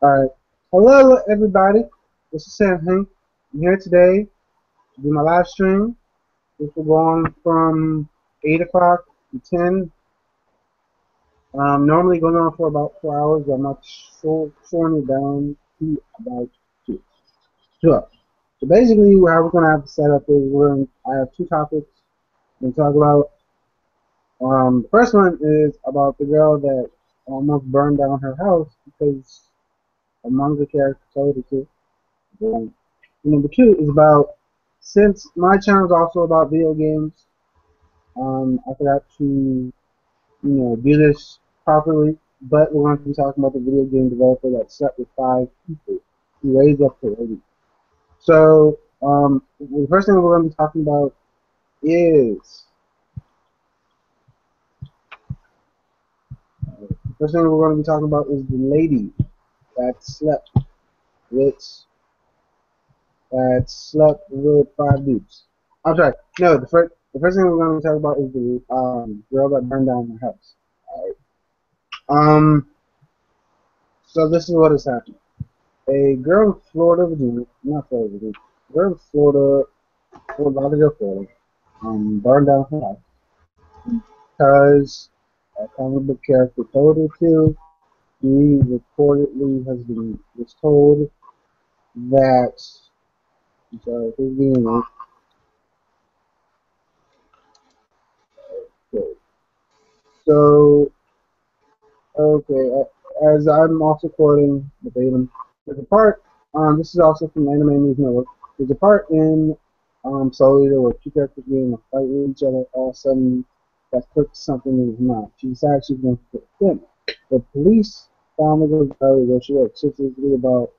Alright. Hello, everybody. This is Sam Hank. I'm here today to do my live stream. This will go on from 8 o'clock to 10. Normally goes on for about 4 hours, but I'm not shorting it down to about 2 hours. So basically, how we're going to have to set up is I have two topics we're going to talk about. The first one is about the girl that almost burned down her house because a manga character told her to. And number two is about, since my channel is also about video games, I forgot to, do this properly, but we're going to be talking about the video game developer that slept with five people. He raised up to 80. So, the first thing we're going to be talking about is, first thing we're going to be talking about is the lady that slept with, five dudes. I'm sorry. No, the first thing we're going to talk about is the girl that burned down her house. Alright. So this is what has happened. A girl in Florida, Virginia, not Florida, Virginia, a girl in Florida, Fort Lauderdale, Florida, burned down her house because a comic book character told her to. She reportedly was told that. I'm sorry, who's being okay. So okay, as I'm also quoting verbatim, there's a part. This is also from Anime News Network. There's a part in Soul Eater where two characters getting a fight with each other. All of a sudden, that puts something in his mouth. She decides she's going to put him. The police found the girl's diary where she wrote specifically about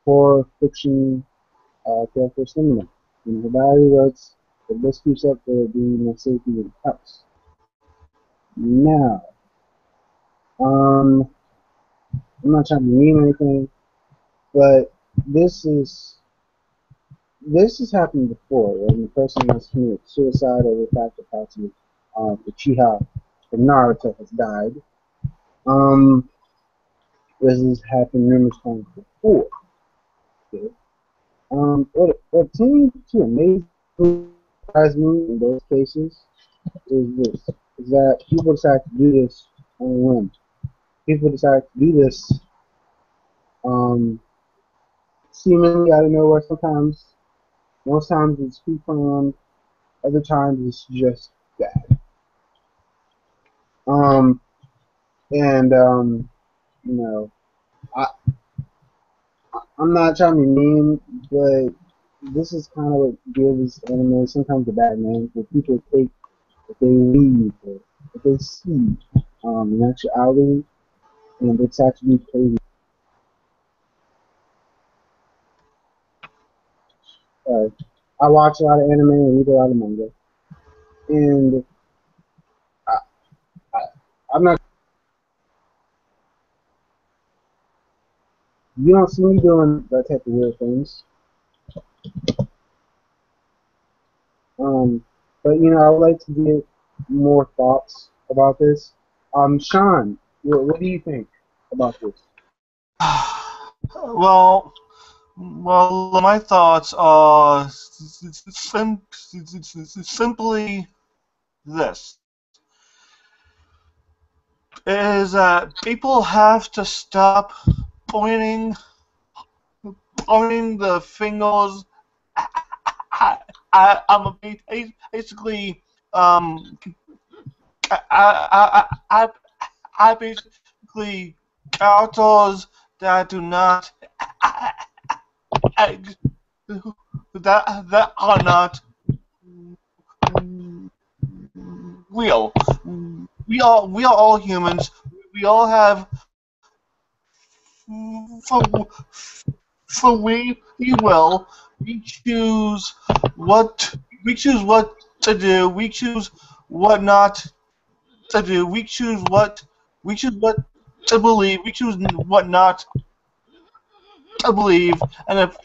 horror fiction characters similar. In her diary writes that this keeps up there being no safety in the house. Now, um, I'm not trying to mean anything, but this is this has happened before when the person has committed suicide over the fact that possibly Uchiha from Naruto has died. Um, this has happened numerous times before. Okay? What seems to amaze surprise me in those cases is that people decide to do this on a whim. People decide to do this um, seemingly out of nowhere. Most times it's pre-planned. Other times it's just bad. Um, and you know, I I'm not trying to be mean, but this is kind of what gives anime sometimes a bad name. Where people take what they read or what they see in actuality, and it's actually crazy. Uh, I watch a lot of anime and read a lot of manga, and I, I I'm not. You don't see me doing that type of weird things. Um, but I would like to get more thoughts about this. Sean, what do you think about this? Well, my thoughts are simply this: is that people have to stop pointing pointing the fingers. I'm basically I I I I, I basically characters that do not that are not real. We are all humans. We all have for we will we choose what what to do. We choose what not to do. We choose what to believe. We choose what not to believe. And if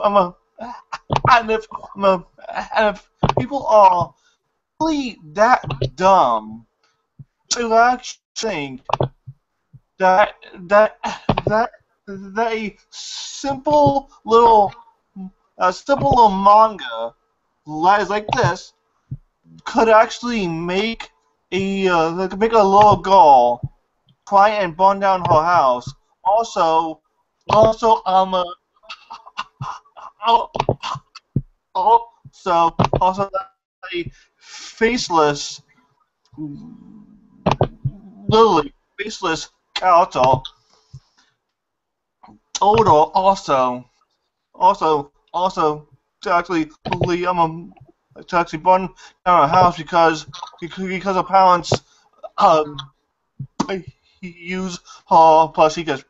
I'm a and if I'm a and if people are really that dumb to actually think that that that that a simple little manga like this could actually make a little girl try and burn down her house. Also, al- also that a faceless, literally faceless character told her also to actually to actually burn down her house because her parents um use her plus she gets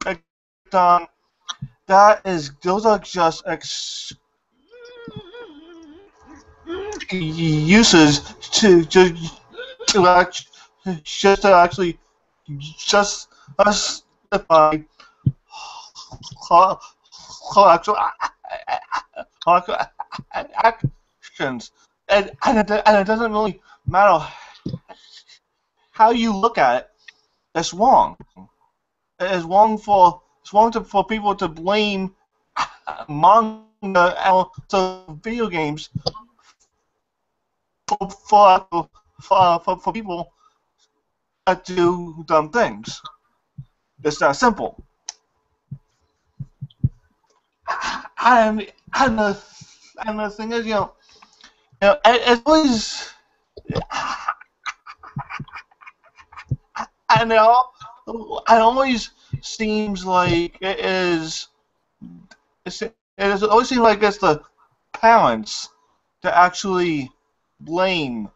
picked on. Those are just uses to act just to actually just justify her, her actual her actions, and it doesn't really matter how you look at it. It's wrong. For people to blame manga and also video games for for people that do dumb things. It's that simple. And and the and the thing is, it's always and it always seems like it always seems like it's the parents that actually blame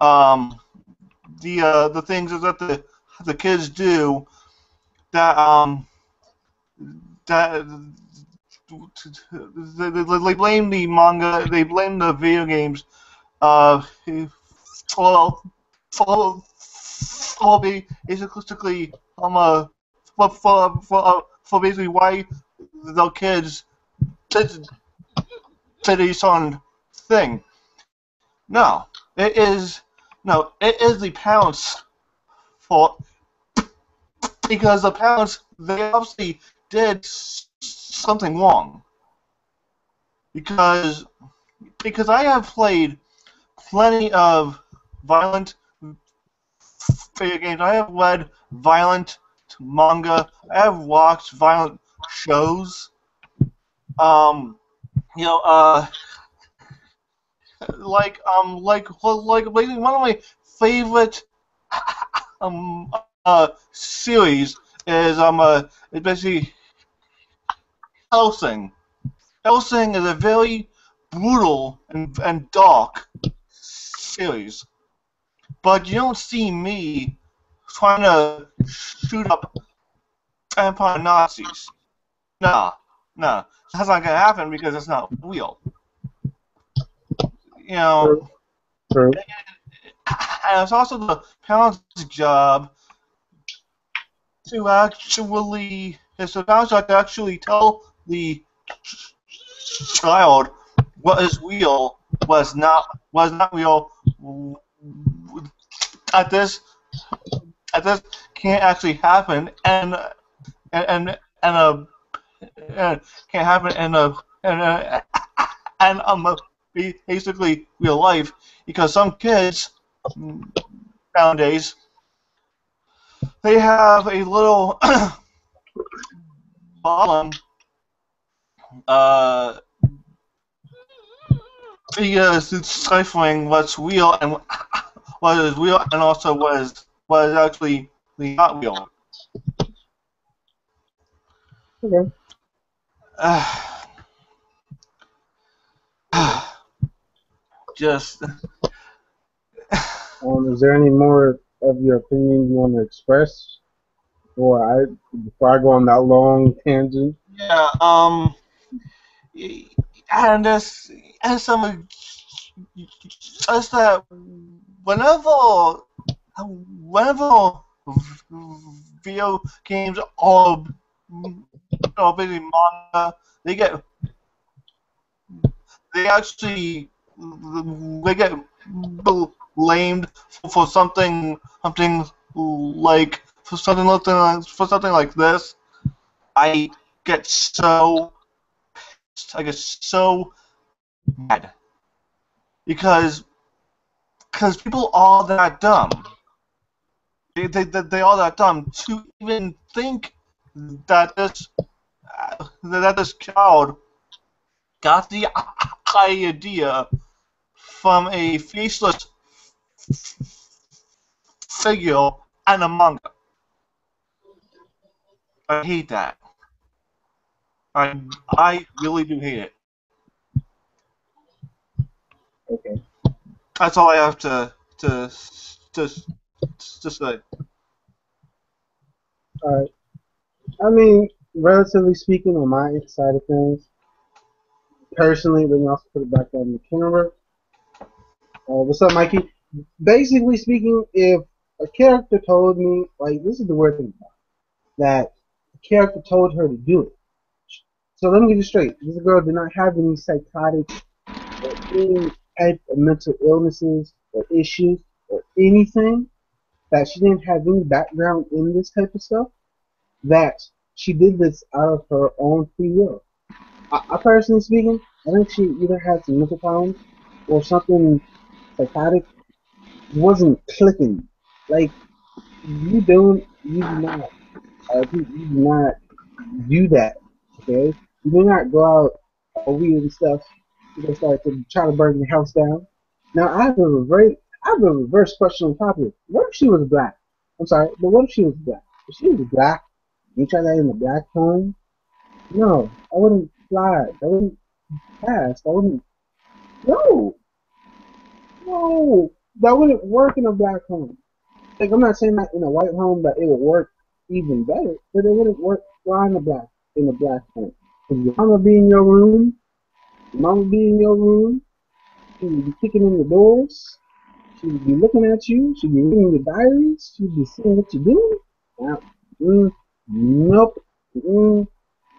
um the things that the kids do that that they blame the manga, they blame the video games uh for basically for basically why the kids did a certain thing. No, it is it is the parents' fault because the parents they obviously did something wrong because I have played plenty of violent video games. I have read violent manga. I have watched violent shows. Um, you know, like basically one of my favorite series is basically Hellsing. Hellsing is a very brutal and dark series, but you don't see me trying to shoot up vampire Nazis. Nah, nah, that's not gonna happen because it's not real. You know, True. True. and it's also the parents' job to actually, it's the parents' job to actually tell the child what is real, was not real. At this, at this can't actually happen, and can't happen and basically real life because some kids nowadays they have a little problem uh because it's deciphering what's real and what is real and also what is actually not real. Okay. Just Is there any more of your opinion you want to express before I go on that long tangent? yeah and this and some just that whenever whenever video games or basically manga, they get they actually they get blamed for something like for something like this. I get so I get so mad because people are that dumb. They are that dumb to even think that this child got the idea from a faceless figure and a manga. I hate that. I really do hate it. Okay. That's all I have to to say. All right. I mean, relatively speaking, on my side of things, personally, let me also put it back on the camera. What's up, Mikey? Basically speaking, if a character told me, like, this is the weird thing about it, that a character told her to do it. So let me get it straight. This girl did not have any psychotic or any type of mental illnesses or issues or anything, that she didn't have any background in this type of stuff, that she did this out of her own free will. I personally speaking, I think she either had some mental problems or something psychotic wasn't clicking. Like, you do not, you do not do that. Okay, you do not go out all weird and stuff. You gonna start to try to burn the house down. Now I have a reverse question on top of it. What if she was black? I'm sorry, but what if she was black? If she was black, you try that in a black home? No, I wouldn't fly. I wouldn't pass. I wouldn't. No, no, that wouldn't work in a black home. Like, I'm not saying that in a white home that it would work even better, but it wouldn't work fine in a black home. If your mama be in your room, your mama be in your room, she would be kicking in the doors, she would be looking at you, she'd be reading your diaries, she'd be seeing what you're doing. Now, nope, mm,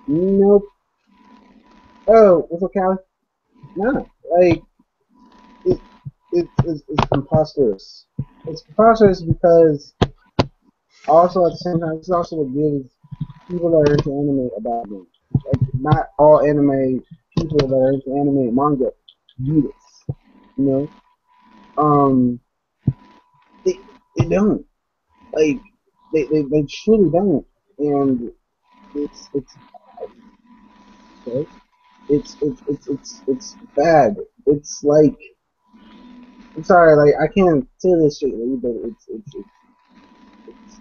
nope. Oh, what's up, Callie? Nah, like it, it's preposterous. It's preposterous because also at the same time, it's also what gives people that are into anime about games. Like, not all anime people that are into anime and manga do this. You know, um, they they don't, like, they truly don't, and it's okay. It's bad. It's like, I'm sorry, like, I can't say this straight, but it's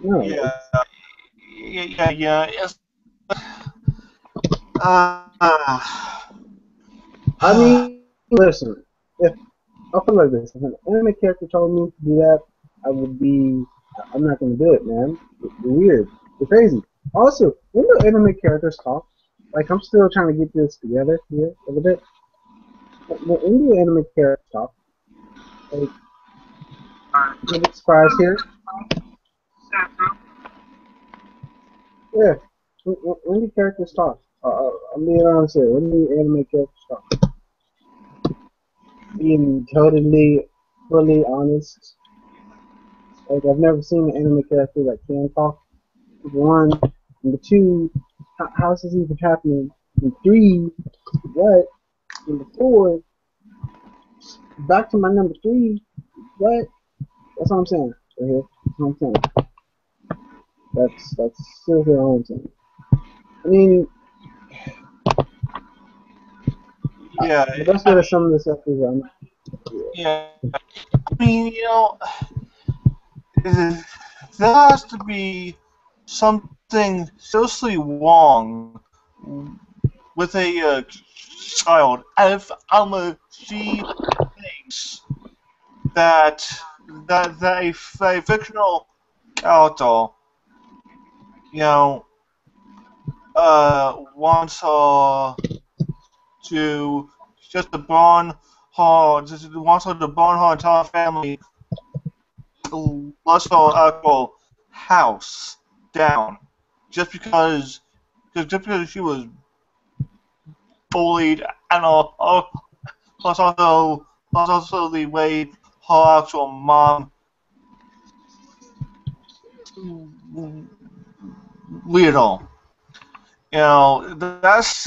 no, Yeah, it's. yeah. It's, uh, I mean, listen, if I'll put it like this: if an anime character told me to do that, I would be. I'm not gonna do it, man. You're weird. You're crazy. Also, when do anime characters talk? Like, I'm still trying to get this together here a little bit. When do anime characters talk? Like, I'm a bit surprised here. Yeah. When do characters talk? I'm being honest here. When do anime characters talk? Being totally, fully honest. Like, I've never seen an anime character that can talk. Number one. Number two, how's this even happening? Number three, what? Number four, back to my number three, what? That's what I'm saying right here. That's what I'm saying. That's seriously all I'm saying. I mean, yeah. the best way I to mean, sum this up is, yeah. yeah. I mean, there has to be something seriously wrong with a child if she thinks that a fictional character, you know, wants her to just to burn just wants her to burn her entire family, plus her actual house down, just because she was bullied and plus also the way her actual mom weirdo. that's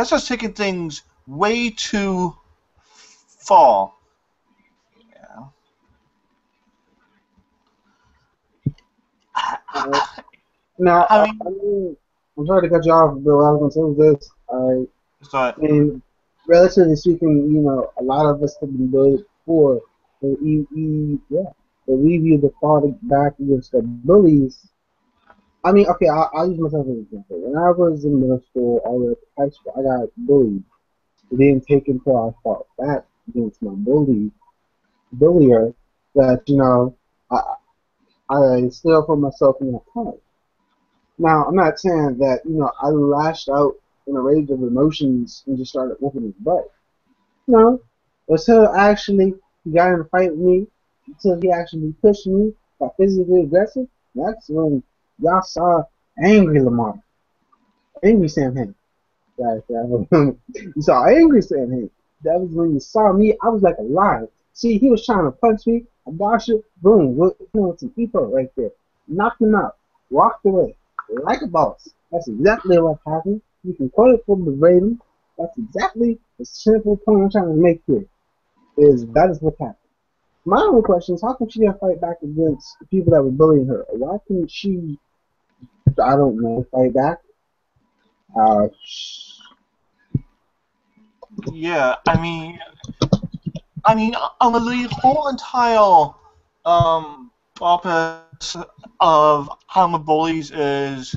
just taking things way too far. Yeah. Alright. Now, I I mean, mean, I'm sorry to cut you off, Bill. I was going to say this. Alright. it's like, And relatively speaking, a lot of us have been bullied before. So yeah. But we view the fault back against the bullies. I mean, okay, I'll use myself as an example. When I was in middle school all the way up to high school, I got bullied. It didn't take until I fought back against my bullier, that, I, I stood up for myself in that time. Now, I'm not saying that, I lashed out in a rage of emotions and just started whooping his butt. No. Until actually he got in a fight with me, until he actually pushed me, got physically aggressive, that's when y'all saw angry Lamar, angry Sam Hank. You saw angry Sam Hank. That was when you saw me. I was like alive. See, he was trying to punch me. I dodged it. Boom. Some people right there. Knocked him out. Walked away. Like a boss. That's exactly what happened. You can quote it from the rating. That's exactly the simple point I'm trying to make here. Is that is what happened. My only question is, how come she didn't fight back against the people that were bullying her? Why couldn't she, I don't know, fight back? Uh, yeah, the whole entire purpose of Hammer Bullies is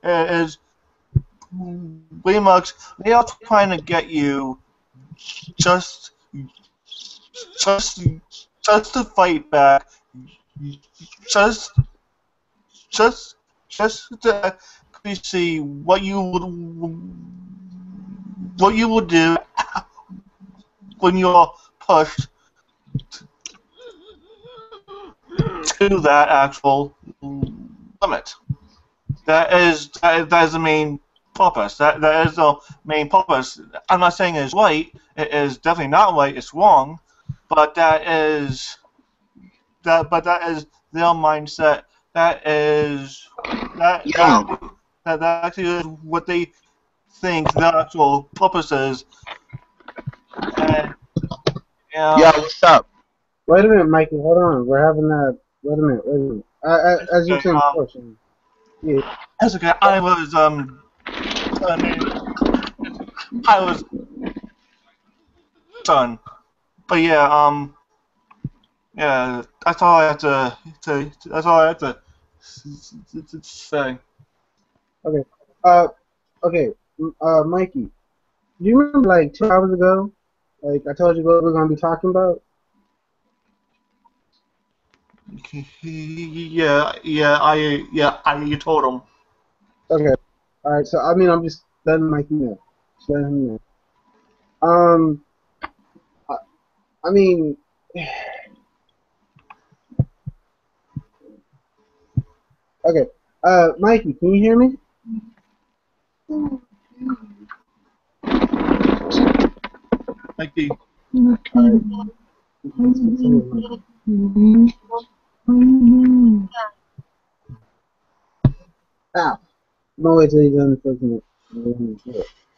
is pretty much they are trying to get you just just just to fight back, just just just to actually see what you would do when you're pushed to that actual limit. That is the main purpose. That is the main purpose. I'm not saying it's right. It is definitely not right. It's wrong. But that is their mindset. That is that Yo, that that actually is what they think the actual purpose is. And yo, yeah, what's up? Wait a minute, Mikey. Hold on. We're having that. Wait a minute. Wait a minute. it's As you were okay. saying before, Shane. Yeah. It's okay. I was done. But yeah, yeah, that's all I have to that's all I have to say. Okay. Uh. Okay. Mikey. Do you remember like 2 hours ago? Like I told you what we're gonna be talking about. Yeah, you told him. Okay. All right. So I mean, I'm just letting Mikey know. Just letting him know. Um. I, I mean. Okay. Mikey, can you hear me? Like the All right. Let's continue. Ah. No way till he's done the first minute.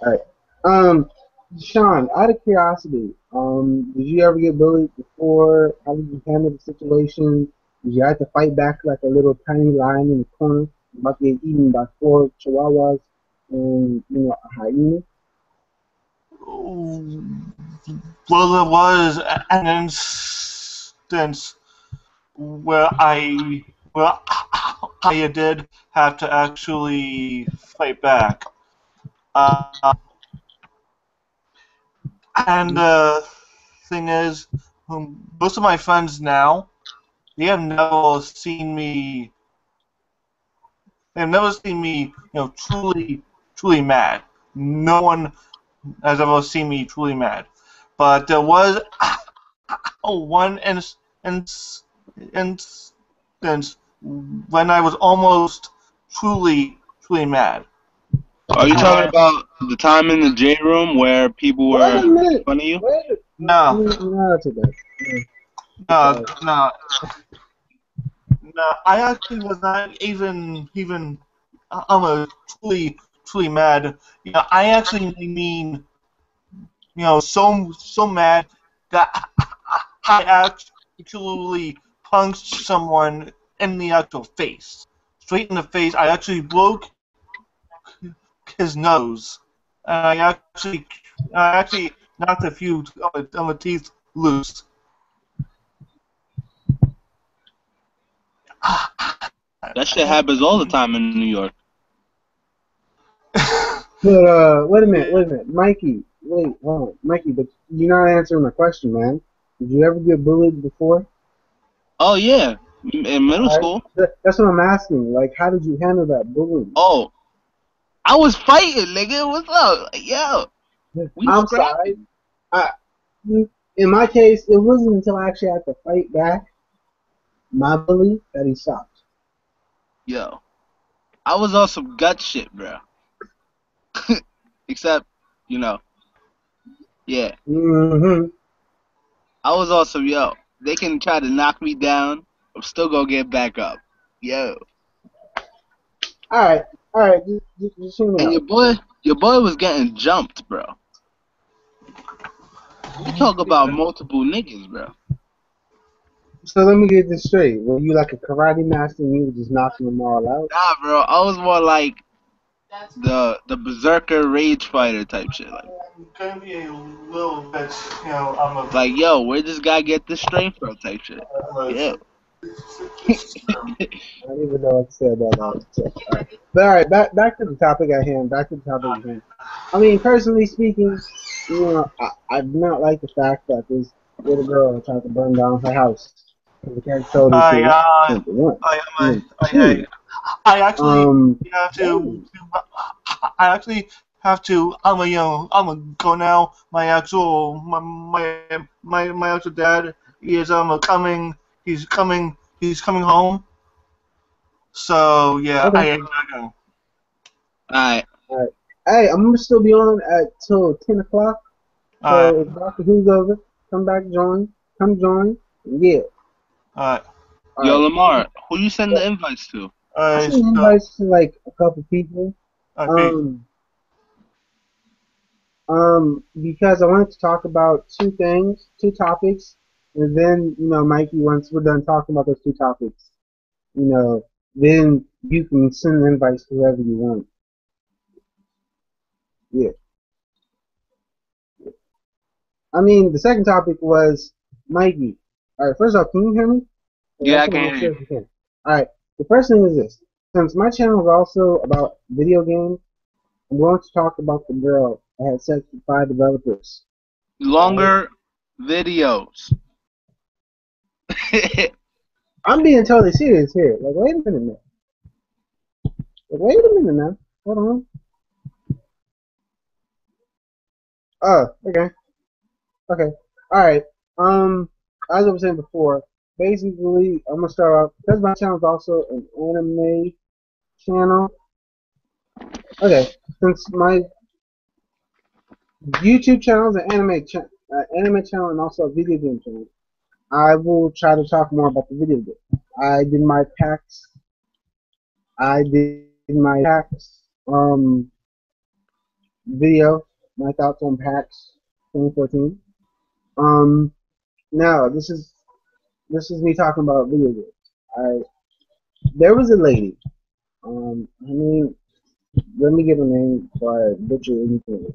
Alright. Um, Sean, out of curiosity, did you ever get bullied before? How did you handle the situation? Did you have to fight back like a little tiny lion in the corner, about to get eaten by four chihuahuas and a hyena? well, there was an instance where where I did have to actually fight back. Uh, and the thing is, most of my friends now they have never seen me. They've never seen me, truly mad. No one has ever seen me truly mad. But there was one instance when I was almost truly mad. Are you talking And about the time in the J room where people Wait were a making minute. fun of you? Wait. no, No, to that. no, Sorry. no, no. I actually was not even I'm a truly mad. I actually mean, so mad that I actually punched someone in the actual face, straight in the face. I actually broke his nose, and I actually knocked a few of the teeth loose. That shit happens all the time in New York. But wait a minute, Mikey. Wait, hold on, Mikey. But you're not answering my question, man. Did you ever get bullied before? Oh yeah, in middle All right, school. that's what I'm asking. Like, how did you handle that bullying? Oh, I was fighting, nigga. What's up? Like, yo, we I'm sorry. scrapping. I, in my case, it wasn't until I actually had to fight back my bully that he stopped. Yo, I was on some gut shit, bro. Except, you know, yeah, Mm-hmm. I was on some yo. They can try to knock me down. I'm still gonna get back up. Yo, All right. Just hear me and out. your boy was getting jumped, bro. We talk about multiple niggas, bro. So let me get this straight. Were you like a karate master and you were just knocking them all out? Nah, bro. I was more like the berserker rage fighter type shit. Gonna be a little bit, I'm Like, yo, where this guy get this strength from type shit. a Yeah. I don't even know what to say about that. So, all right. But all right, back to the topic at hand. Back to the topic at hand. I mean, personally speaking, I do not like the fact that this little girl tried to burn down her house. The parents told her I to. Number one. I Number I two. I actually have to. Hey, I actually have to. I'm gonna go now. My actual dad is coming. He's coming home. So yeah, okay. I gotta go. Alright. All right. Hey, I'm gonna still be on at till 10 o'clock. Alright, So if Doctor Who's over, come back, come join. Yeah. alright, All Yo, right. Lamar, who you send the invites to? I alright. sent So, invites to like a couple people. peace. Um, because I wanted to talk about two topics, and then Mikey, once we're done talking about those two topics, you know, then you can send invites to whoever you want. Yeah. I mean, the second topic was Mikey. All right. First off, can you hear me? I Yeah, I just want can to make hear sure you. if you can. All right. The first thing is this: since my channel is also about video games, I'm going to talk about the girl that had sex with 5 developers. All right. Longer videos. I'm being totally serious here. Like, wait a minute now. Like, wait a minute now. Hold on. Oh, okay. Okay. All right. As I was saying before, basically, I'm gonna start off because my channel is also an anime channel. Okay. Since my YouTube channel is an anime channel and also a video game channel, I will try to talk more about the video game. I did my PAX. I did my PAX video, my thoughts on PAX 2014. Um, now this is me talking about video games. I There was a lady. I mean, let me get her name before I butcher anything.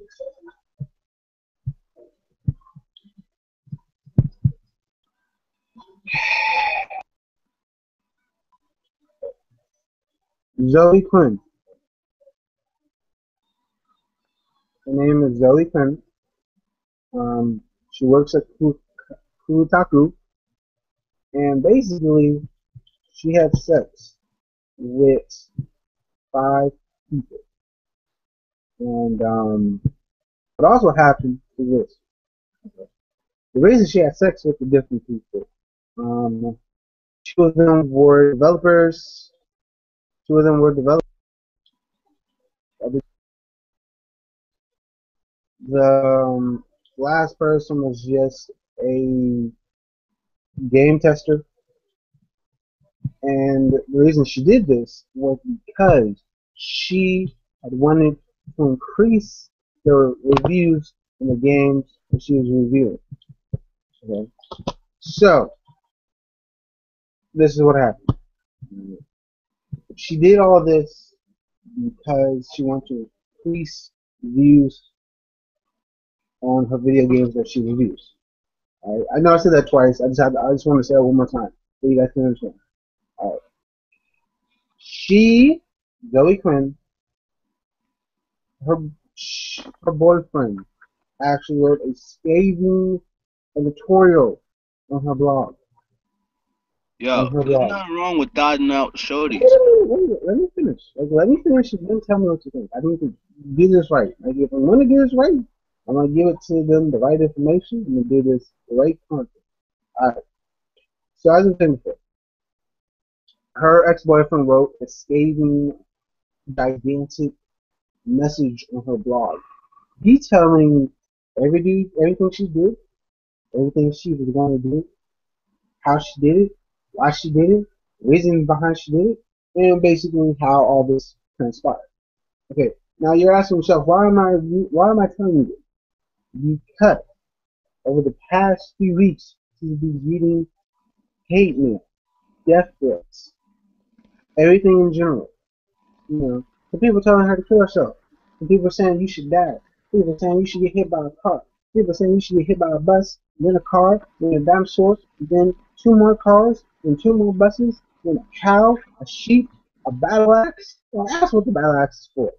Zoe Quinn. Her name is Zoe Quinn. She works at Kutaku, and basically, she had sex with 5 people. And what also happened is this: the reason she had sex with the different people, um, two of them were developers. Two of them were developers. The last person was just a game tester, and the reason she did this was because she had wanted to increase the reviews in the games that she was reviewing. Okay? So, this is what happened. She did all this because she wanted to increase views on her video games that she reviews. All right? I know I said that twice. I just want to say it one more time so you guys can understand. All right. She, Zoe Quinn, her her boyfriend actually wrote a scathing editorial on her blog. On Yo, her there's blog. nothing wrong with dotting out shorties. Let me finish. Like, let me finish and then tell me what you think. I need to do this right. Like, if I'm gonna do this right, I'm gonna give it to them the right information. I'm gonna do this the right content. All right. So as I was saying before, her ex-boyfriend wrote a scathing, gigantic message on her blog, detailing everything she did, everything she was going to do, how she did it, why she did it, reasons behind she did it, and basically how all this transpired. Okay, now you're asking yourself, why am I telling you this? Because over the past few weeks, she's been reading hate mail, death threats, everything in general. You know, some people telling her to kill herself. Some people saying you should die. People saying you should get hit by a car. People saying you should get hit by a bus, then a car, then a dinosaur, then two more cars, then two more buses, then a cow, a sheep, a battle axe. Well, that's what the battle axe is for.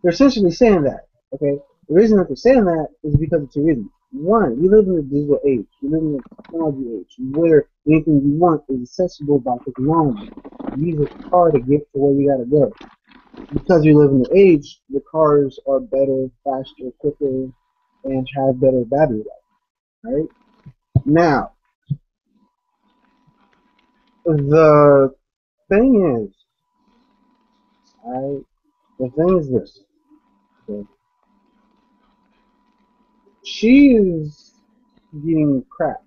They're essentially saying that. Okay, the reason that they're saying that is because of two reasons. One, we live in a digital age. We live in a technology age where anything you want is accessible by technology. You use a car to get to where you gotta go because we live in the age, the cars are better, faster, quicker, and have better battery life. Right now, the thing is, right, the thing is this: okay, she is getting crap,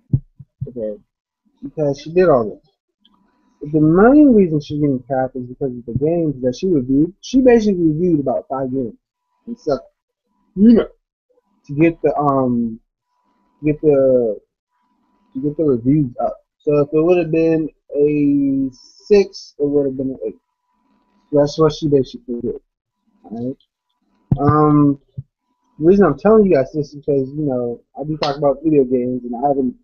okay, because she did all this. The main reason she's getting crap is because of the games that she reviewed. She basically reviewed about 5 games and stuff, you know, to get the to get the reviews up. So if it would have been a 6, it would have been an 8. That's what she basically did. Alright. The reason I'm telling you guys this is because, I do talk about video games and I haven't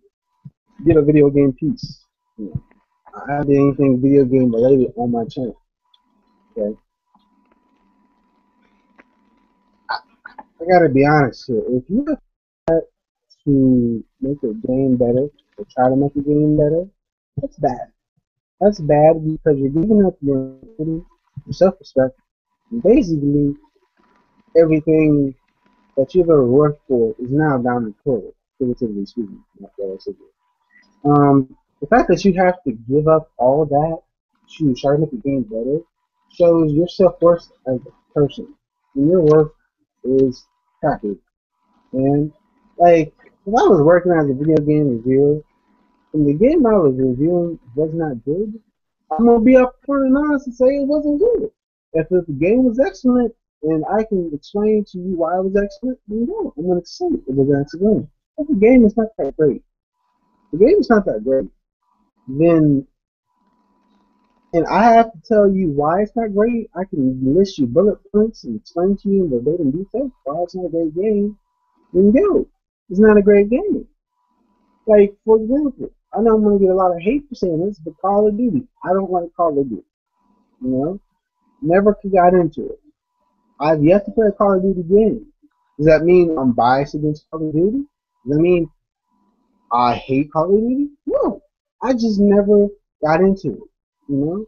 did a video game piece. You know, I haven't did anything video game related on my channel. Okay. I gotta be honest here. If you have to make a game better or try to make a game better, that's bad. That's bad because you're giving up your identity, your self-respect, and basically everything that you've ever worked for is now down the toilet, figuratively speaking. That's what I said. The fact that you have to give up all that to try to make the game better shows your self-worth as a person. And your worth is crappy. And, like, if I was working as a video game reviewer, and the game I was reviewing was not good, I'm gonna be upfront and honest and say it wasn't good. If the game was excellent and I can explain to you why it was excellent, then no, I'm gonna say it was an excellent game. If the game is not that great, the game is not that great, then and I have to tell you why it's not great, I can list you bullet points and explain to you in verbatim detail why it's not a great game, then go. It's not a great game. Like, for example, I know I'm gonna get a lot of hate for saying this, but Call of Duty. I don't like Call of Duty. You know? Never got into it. I've yet to play a Call of Duty game. Does that mean I'm biased against Call of Duty? Does that mean I hate Call of Duty? No. I just never got into it. You know?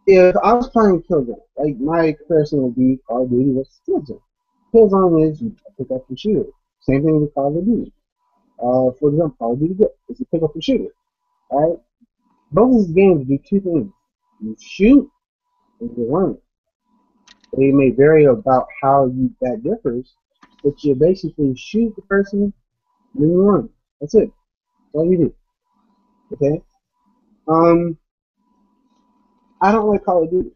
If I was playing Killzone, like my comparison would be Call of Duty versus Killzone. Killzone is you pick up and shoot. Same thing with Call of Duty. For example, Call of Duty is a pick up and shoot. Alright? Both of these games do two things. You shoot and you run. They may vary about how that differs, but you basically shoot the person and then you run. That's it. That's all you do. Okay? Um, I don't like Call of Duty.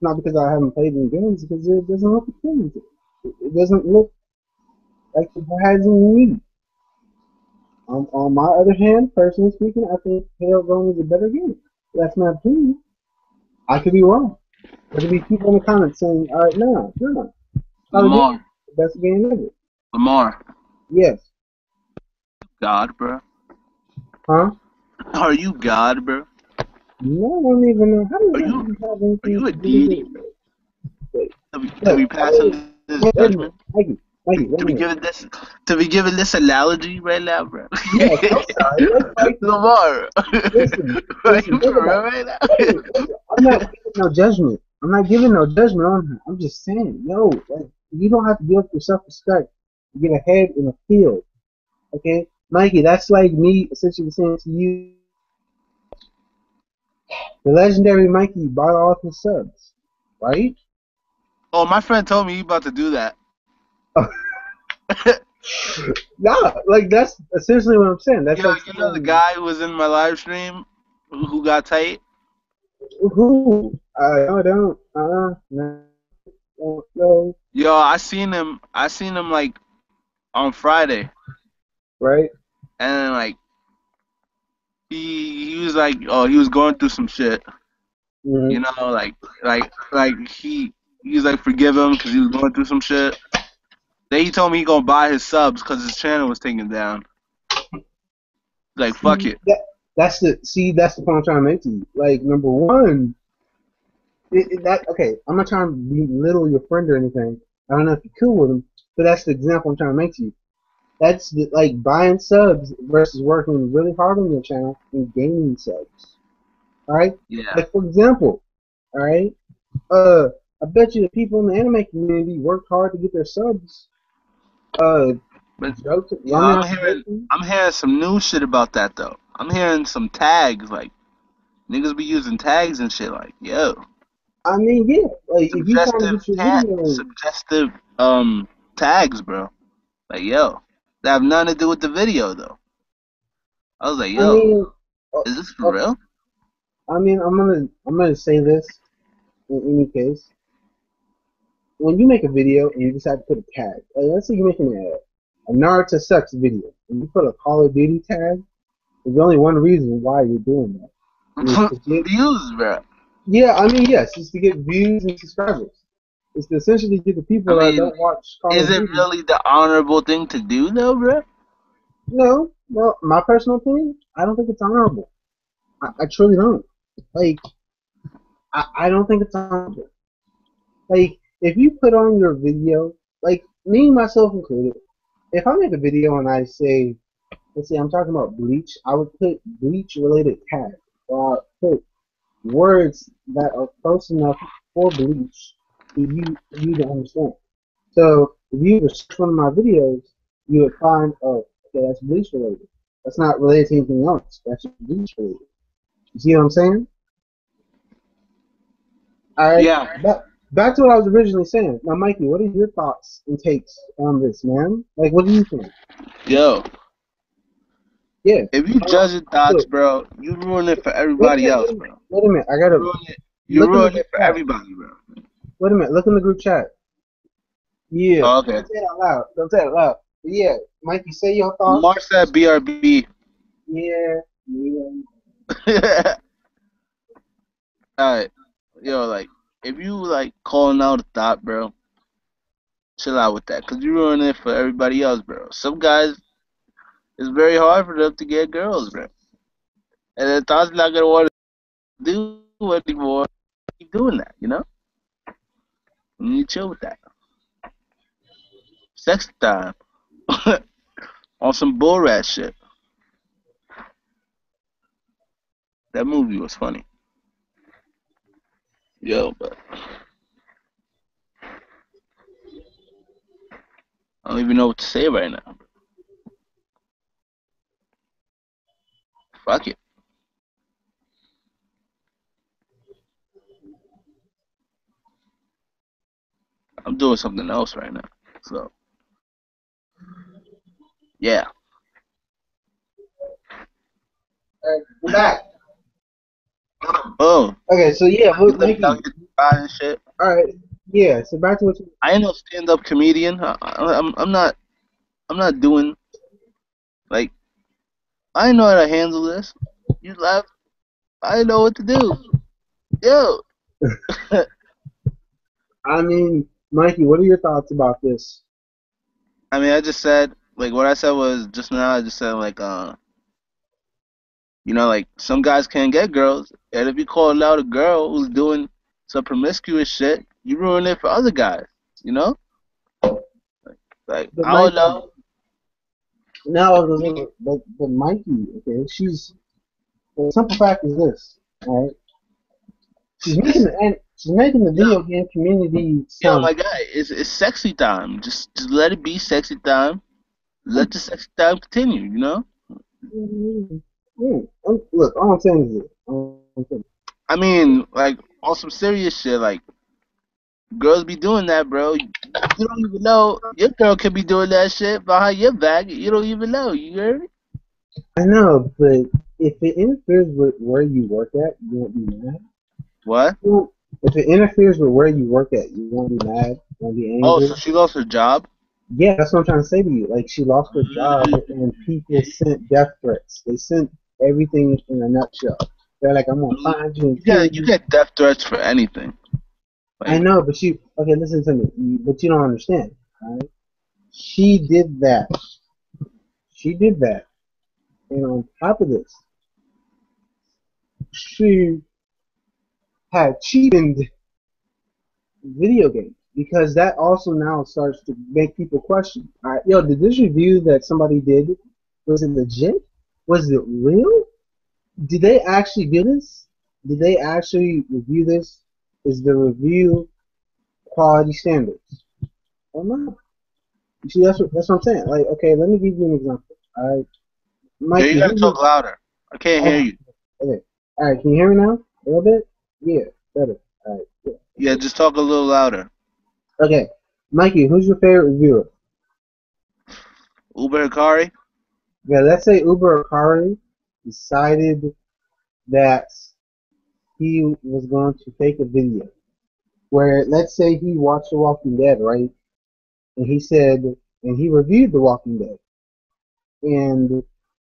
not because I haven't played any games, because it doesn't look appealing to me. It doesn't look like it has any need. On my other hand, personally speaking, I think Halo Zone is a better game. That's my opinion. I could be wrong. There could be people in the comments saying, all right, no, Call of Duty, Lamar, the best game ever. Lamar, Yes. God, bro. Huh? Are you God, bro? No, I don't even know. How does Are that you even have are anything you a to do with deity, it? bro? Wait. To Look, be passing this wait a minute. judgment? Mikey, wait To a be minute. given this to be given this analogy right now, bro. Yes, I'm sorry. Look, Mikey, Lamar, listen, are listen, you think for about real it. right now? Listen, I'm not giving no judgment. I'm not giving no judgment on her. I'm just saying, yo, like, you don't have to give up your self-respect to get ahead in a field, okay? Mikey, that's like me essentially saying to you, the legendary Mikey bought all his subs, right? Oh, my friend told me he about to do that. Nah, like that's essentially what I'm saying. That's Yo, like you know the saying guy who was in my live stream who got tight? who? I don't. No, no, Yo, I seen him. I seen him like on Friday, right? and then, like he was like, oh, he was going through some shit. Mm-hmm. You know, like he was like forgive him because he was going through some shit. Then he told me he gonna buy his subs because his channel was taken down. Like fuck See it. that's the point I'm trying to make to you. Like number one, that okay. I'm not trying to belittle your friend or anything. I don't know if you're cool with him, but that's the example I'm trying to make to you. That's like buying subs versus working really hard on your channel and gaining subs. All right. Yeah, Like for example, all right. I bet you the people in the anime community worked hard to get their subs. Uh, but Jouten, yo, I'm Ranmyaku hearing Jouten. I'm hearing some new shit about that though. I'm hearing some tags like niggas be using tags and shit like yo I mean, yeah, like if you trying to get your video, suggestive tags, bro. Like yo, that have nothing to do with the video though. I was like I yo, mean, is this for okay, real? I mean, I'm gonna say this in any case. When you make a video and you decide to put a tag, like let's say you're making a Naruto sucks video, and you put a Call of Duty tag, there's only one reason why you're doing that, and it's to get, Views, bro. yeah, I mean, yes, it's to get views and subscribers. It's to essentially get the I people that mean, don't watch Call is of it Duty. really the honorable thing to do though, bro? No, well, my personal opinion, I don't think it's honorable. I truly don't. Like, I don't think it's honorable. Like, if you put on your video, like me myself included, if I make a video and I say, let's say I'm talking about bleach, I would put bleach related tags or put words that are close enough for bleach for you to understand. So if you were to search one of my videos, you would find, oh, okay, that's bleach related. That's not related to anything else. That's just bleach related. You see what I'm saying? All right. Yeah. Back to what I was originally saying. Now, Mikey, what are your thoughts and takes on this, man? Like, what do you think? Yo, Yeah. if you Uh, judging thoughts, look, bro, you ruin it for wait a everybody minute. else, bro. Wait a minute. I You gotta ruin it. You look in the ruin it group for chat. everybody, bro. Wait a minute. Look in the group chat. Yeah. Oh, okay. Don't say it out loud. Don't say it out loud. But yeah, Mikey, say your Lamar thoughts. said BRB. Yeah. Yeah. Alright. Yo, like, if you, like, calling out a thought, bro, chill out with that. Because you ruin it for everybody else, bro. Some guys, it's very hard for them to get girls, bro. And the thought's not going to want to do anymore. Keep doing that, you know? You need to chill with that. Sex time. On some bull rat shit. That movie was funny. Yo, but I don't even know what to say right now. Fuck it. I'm doing something else right now. So, yeah. All right, I'm back. Oh, Okay, so yeah, you look, let me Mikey. down your spot and shit. All right, yeah. So back to what you. I ain't no stand-up comedian. I'm not doing like I know how to handle this. You laugh. I know what to do. Yo. I mean, Mikey, what are your thoughts about this? I mean, I just said like what I said was just now. I just said like like some guys can't get girls, and if you call out a girl who's doing some promiscuous shit, you ruin it for other guys. You know, like But I don't Mikey, know. now, but Mikey, okay, the simple fact is this, all right? She's making the Yo, video game community yo, sound. my guy, it's sexy time. Just let it be sexy time. Let the sexy time continue. You know. Look, all I'm saying is this. All I'm saying. I mean, like on some serious shit, like girls be doing that, bro. You don't even know your girl could be doing that shit behind your back. You don't even know. You hear me? I know, but if it interferes with where you work at, you won't be mad. What? If it interferes with where you work at, you won't be mad. You won't be Oh, angry. so she lost her job? Yeah, that's what I'm trying to say to you. Like she lost her job, and people sent death threats. They sent everything in a nutshell. They're like, "I'm gonna find you and kill You you." get death threats for anything. I Like, know, but she. Okay, listen to me. But you don't understand. Right? She did that. She did that, and on top of this, she had cheapened video games because that also now starts to make people question. All right, yo, did this review that somebody did was it legit? Was it real? Did they actually do this? Did they actually review this? Is the review quality standards or not? You see, that's what I'm saying. Like, okay, let me give you an example. All right, yo, you Mikey, gotta who's your talk louder. I can't hear oh, you. okay. All right, can you hear me now? A little bit? Yeah, better. All right, yeah. Yeah, just talk a little louder. Okay, Mikey, who's your favorite reviewer? Uber Hikari? Yeah, let's say Uber Akari decided that he was going to take a video where, let's say, he watched The Walking Dead, right? And he said, and he reviewed The Walking Dead, and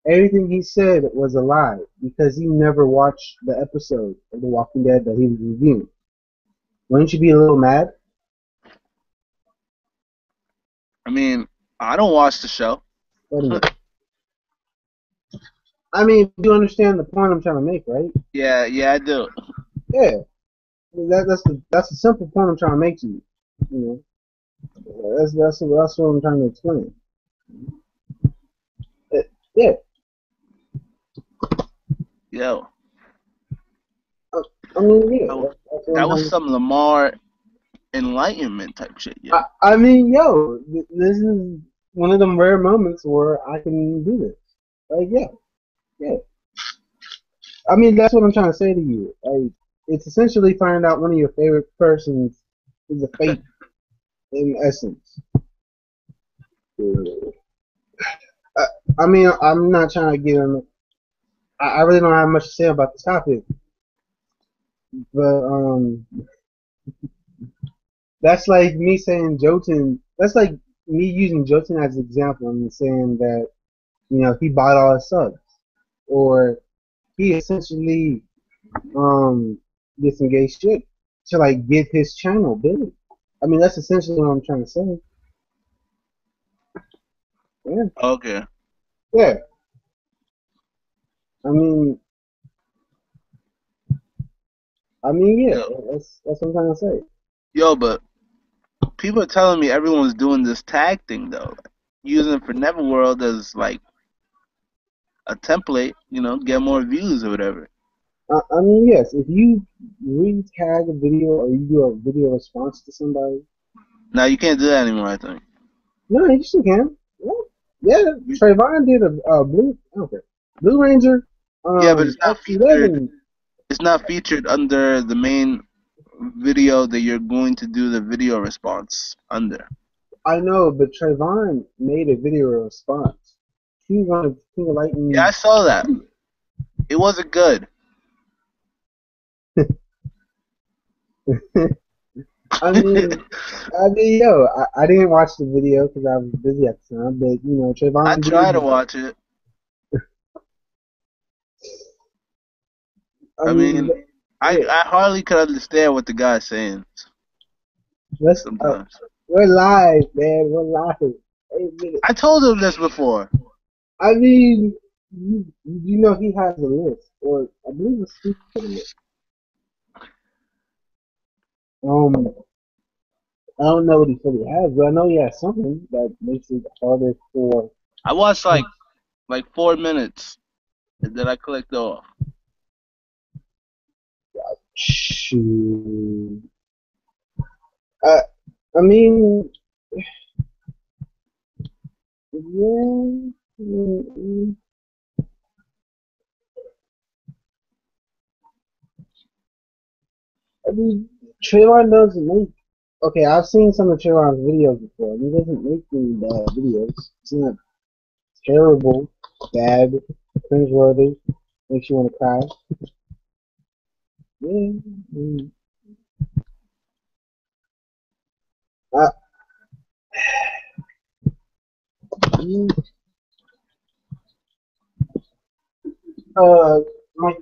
everything he said was a lie because he never watched the episode of The Walking Dead that he was reviewing. Wouldn't you be a little mad? I mean, I don't watch the show. Wait a minute. I mean, you understand the point I'm trying to make, right? Yeah, yeah, I do. Yeah, that's the simple point I'm trying to make to you. You that's what I'm trying to explain. Yeah, Yo, I, I mean, yeah, that was, that's what I'm that was trying to. some Lamar enlightenment type shit, yo. I mean, yo, this is one of them rare moments where I can do this. Like, yeah, yeah. I mean, that's what I'm trying to say to you. Like, it's essentially finding out one of your favorite persons is a fake in essence. I, I mean, I'm not trying to get him. I really don't have much to say about the topic, but that's like me saying Joten. That's like me using Joten as an example and saying that he bought all his subs, or he essentially did some gay shit to like get his channel big. I mean, that's essentially what I'm trying to say. Yeah, Okay. yeah. I mean, yeah. Yo, That's what I'm trying to say. yo, but people are telling me everyone's doing this tag thing though, using for Neverworld as like a template, get more views or whatever. I mean, yes. If you re-tag a video or you do a video response to somebody, Now you can't do that anymore, I think. no, you still can. Yeah, yeah. Trayvon did a blue. Okay, Blue Ranger, Yeah, but it's not featured. X11. It's not featured under the main video that you're going to do the video response under. I know, but Trayvon made a video response. He one of King of Yeah, I Lightning. saw that. It wasn't good. Yo, I didn't watch the video because I was busy at the time, but you know, I Trayvon try to did. watch it. I I mean, mean, I yeah, I hardly could understand what the guy's saying let's. sometimes. We're live, man. We're live. Wait a minute. I told him this before. I mean, you know, he has a list, or I believe it's speaking of the list. Um, I don't know what he fully has, but I know he has something that makes it harder for. I watched like 4 minutes and then I clicked off. Shoot. I, I mean, yeah. I mean, Trayvon doesn't make. Okay, I've seen some of Trayvon's videos before, and he doesn't make any bad videos. It's not terrible, bad, cringeworthy, makes you want to cry. Yeah. I, mm, uh, Mike,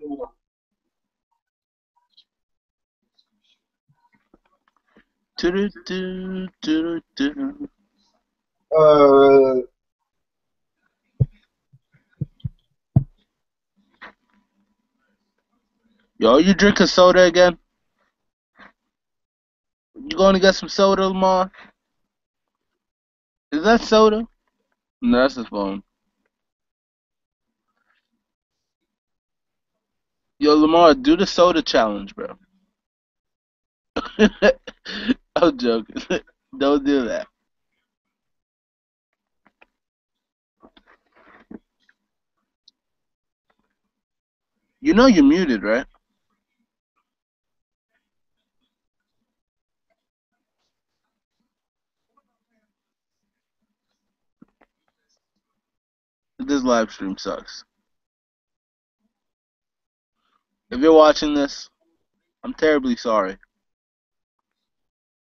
Do-do-do-do-do-do. uh, Yo, you drinking soda again? You going to get some soda, Lamar? Is that soda? No, that's his phone. Yo, Lamar, do the soda challenge, bro. I'm joking. Don't do that. You know you're muted, right? This live stream sucks. If you're watching this, I'm terribly sorry.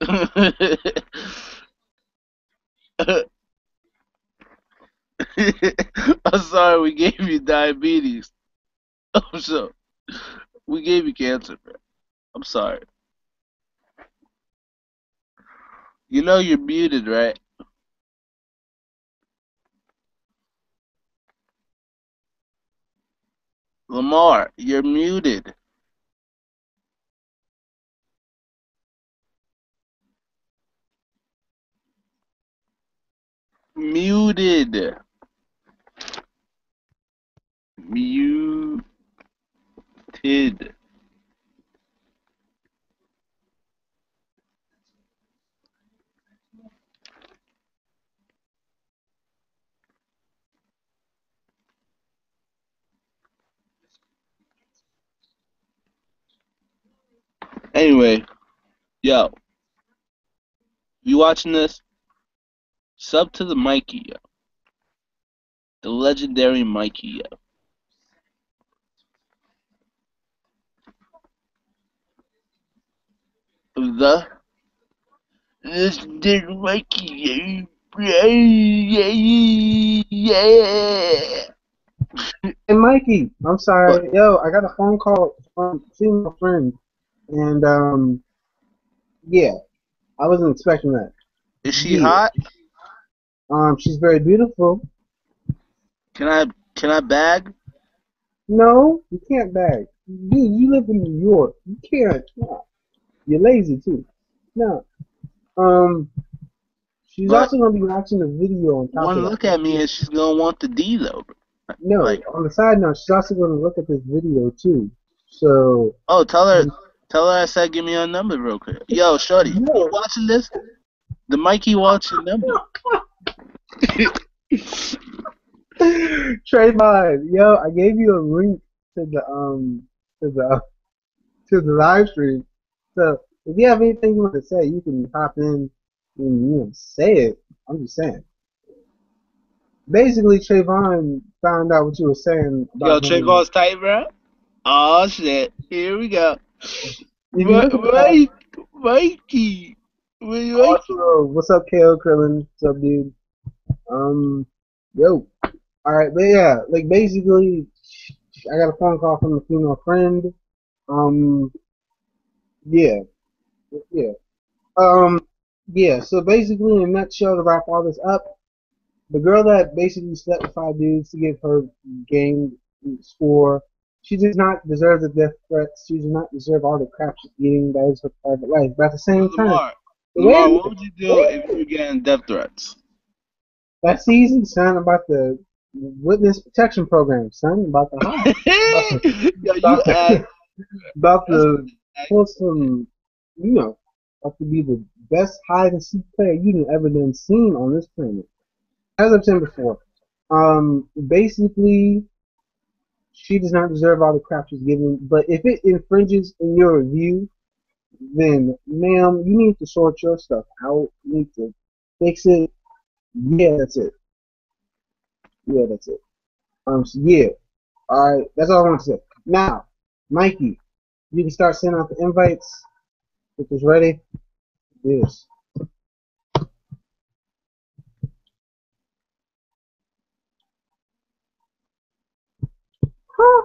I'm sorry we gave you diabetes. I'm so we gave you cancer, bro. I'm sorry. You know you're muted, right? Lamar, you're muted. Muted. Muted. Anyway, yo, you watching this? Sub to the Mikey, yo. The legendary Mikey, yo. The legendary Mikey, yo. Yeah. hey Mikey, I'm What? sorry, yo, I got a phone call from a female friend, and yeah, I wasn't expecting that. Is she Yeah, hot? she's very beautiful. Can I bag? No, you can't bag. You live in New York. You can't. No. You're lazy too. No. Um, she's But also gonna be watching the video on top of one that. look at me and she's gonna want the D though. No, Like, on the side note, she's also gonna look at this video too. So, oh, tell her I said give me her number real quick. Yo, shorty, you no. watching this? The Mikey wants your number. Trayvon, yo, I gave you a link to to the to the live stream. So if you have anything you want to say, you can hop in and say it. I'm just saying. Basically, Trayvon found out what you were saying Yo, about him. Trayvon's tight, bro. Oh shit, here we go. If you Where, look at the where live, you? Mikey, Mikey. Also, what's up, KO Krillin? What's up, dude? Um, yo. All right, but yeah, like basically, I got a phone call from a female friend. Um, yeah, yeah. Um, yeah. So basically, in a nutshell, to wrap all this up, the girl that basically slept with five dudes to get her game score, she does not deserve the death threats. She does not deserve all the crap she's getting. That is her private life. But at the Yo, same time, wait a Lamar, what minute, would you do wait a if you minute. were getting death threats? That's easy, son. About the witness protection program, son. About the high. About the Yo, you about act. the about That's the pull some, you know, about to be the best hide and seek player you've ever been seen on this planet. As I've said before, basically, she does not deserve all the crap she's getting. But if it infringes in your review, then, ma'am, you need to sort your stuff out. You need to fix it. Yeah, that's it. Yeah, that's it. So yeah. All right, that's all I want to say. Now, Mikey, you can start sending out the invites. If it's ready, yes. Huh?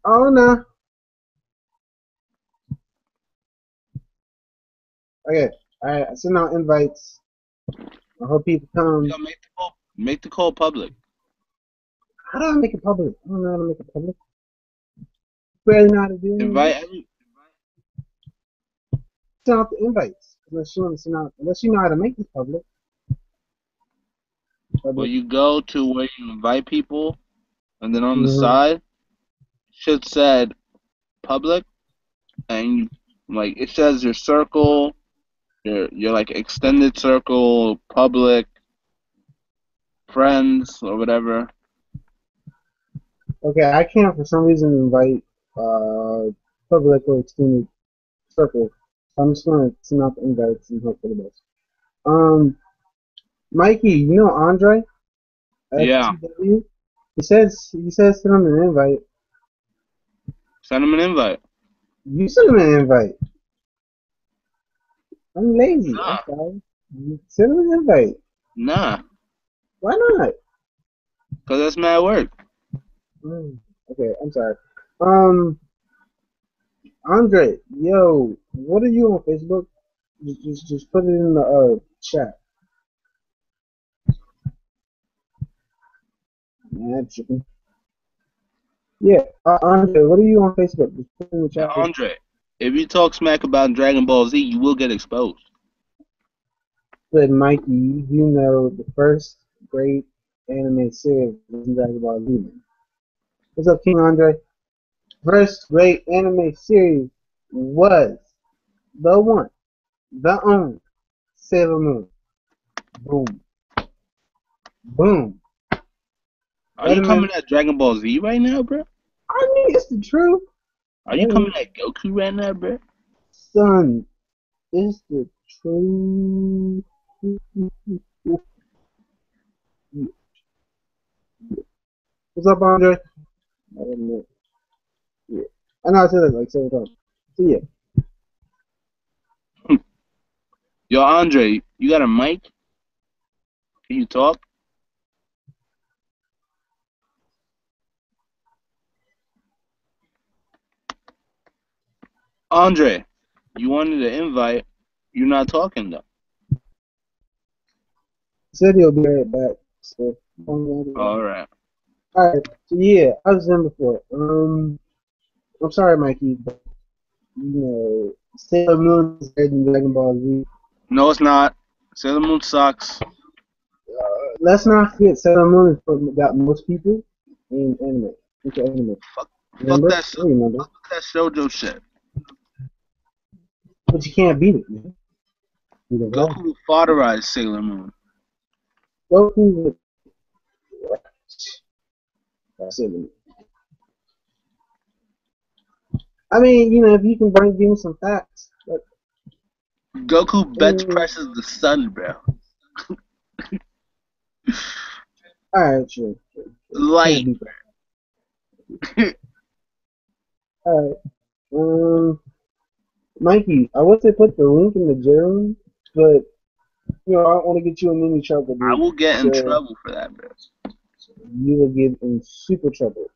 Oh no. Okay. All right. I send out invites. I hope people come. yo, make the call public. How do I make it public? I don't know how to make it public. Barely know how to do any of Invite this. every. Send out the invites. Unless you want to send out, unless you know how to make this public. Well, Public. you go to where you invite people, and then on the Mm-hmm. side should said public, and you, like it says your circle, your like extended circle, public, friends, or whatever. Okay. I can't for some reason invite public or extended circle. So I'm just gonna send out the invites and hope for the best. Mikey, you know Andre? Yeah, FTW. He says send him an invite. send them an invite. You send him an invite. I'm lazy. I'm Nah, sorry. You send him an invite. nah, Why not? cause that's mad work. Mm, okay, I'm sorry. Um, Andre, yo, what are you on Facebook? Just put it in the chat. Man, chicken. Yeah, Andre, what are you on Facebook? Just put it in the And chat. Andre, if you talk smack about Dragon Ball Z, you will get exposed. But Mikey, you know the first great anime series was Dragon Ball Z. What's up, King Andre? First great anime series was the one, the only Sailor Moon. Boom, boom. Are Wait you a coming minute. at Dragon Ball Z right now, bro? I mean, it's the truth. Are you Wait a coming minute. at Goku right now, bro? Son, it's the truth. What's up, Andre? Wait a minute. Yeah. I know I said it like several times. So yeah. Yo, Andre, you got a mic? Can you talk? Andre, you wanted to invite. You're not talking though. He said he'll be right back. So, All right. alright. So yeah, I was in before. I'm sorry, Mikey, but you know, Sailor Moon is better than Dragon Ball Z. No, it's not. Sailor Moon sucks. Let's not forget Sailor Moon is what got most people in anime, into anime. Fuck, fuck Remember? that. I remember. Fuck that shoujo shit. But you can't beat it, man. You know that. Goku fatherized Sailor Moon. Goku Sailor Moon. I mean, you know, if you can give me some facts, but Goku bench mm, presses the sun, bro. alright, sure. Can't Light. beat that. All right. Mikey, I want to put the link in the gym, but I don't want to get you in any trouble, I dude. will get in So trouble for that, bro. you will get in super trouble.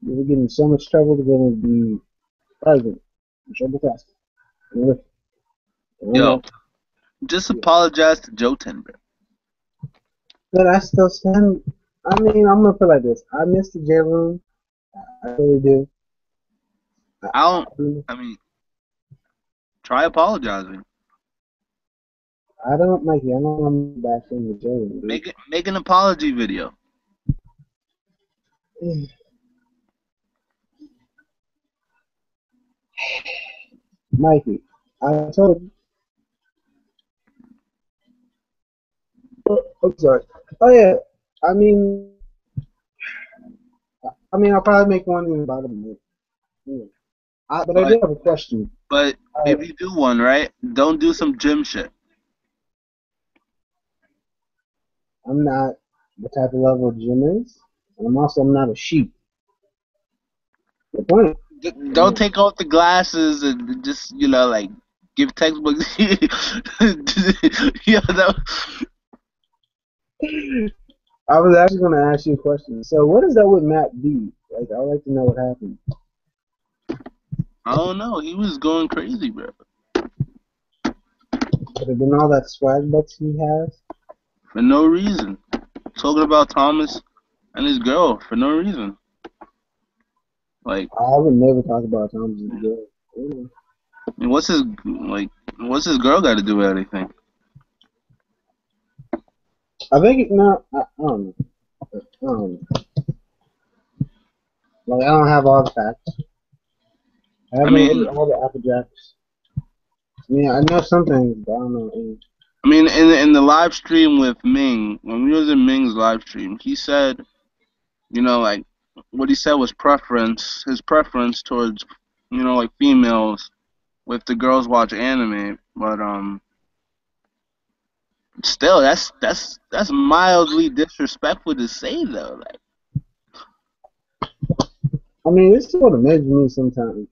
You will get in so much trouble they're gonna be present. Trouble fast. And I'm Yo, not. just Yeah. apologize to Joten, bro. But I still spend. I mean, I'm gonna put it like this. I miss the jail room. I really do. I, I don't. I, I mean, try apologizing. I don't, Mikey. I don't want to back in the jail room, dude. Make an apology video. Mikey, I told you. I'm sorry. Oh yeah. I mean, I'll probably make one in about a minute. Yeah. But I But do have a question. but Uh, if you do one, right, don't do some gym shit. I'm not the type of level Jim is, and I'm not a sheep. The point. Don't take off the glasses and just like give textbooks. Yeah, that, I was actually going to ask you a question. So, what is that with Matt B? Like, I'd like to know what happened. I don't know. He was going crazy, bro, Could have been all that swag that he has. for no reason. Talking about Thomas and his girl for no reason. Like, I would never talk about Tom's girl. You I mean, what's his girl got to do with anything? I think no, I don't know. I don't know. Like, I don't have all the facts. I I haven't ate mean, all the Apple Jacks. I mean, I know some things, but I don't know any. in the live stream with Ming, when we was in Ming's live stream, he said, like what he said was his preference towards, like females with the girls watch anime, but still, that's mildly disrespectful to say though. Like, I mean, this is what amazes me sometimes.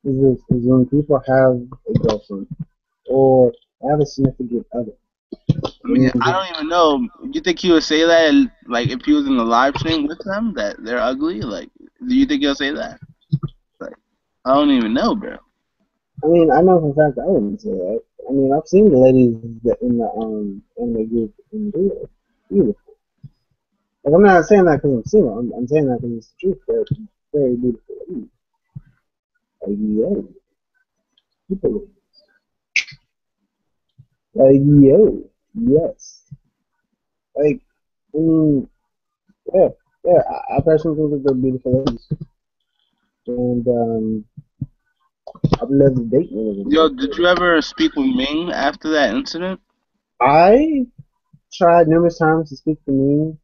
Is when people have a girlfriend or have a significant other. I mean, And I don't even know. You think he would say that, like, if he was in the live stream with them, that they're ugly? Like, do you think he'll say that? Like, I don't even know, bro. I mean, I know for a fact I wouldn't say that. I mean, I've seen the ladies that in the group and they're beautiful. Like, I'm not saying that because I'm single. I'm saying that because it's the truth. They're very beautiful ladies. Like, yo, people, like, yo, yes. Like, I mean, yeah, yeah. I personally think that they're beautiful ladies, and I'd love to date one of them. Yo, did you ever speak with Ming after that incident? I tried numerous times to speak to me.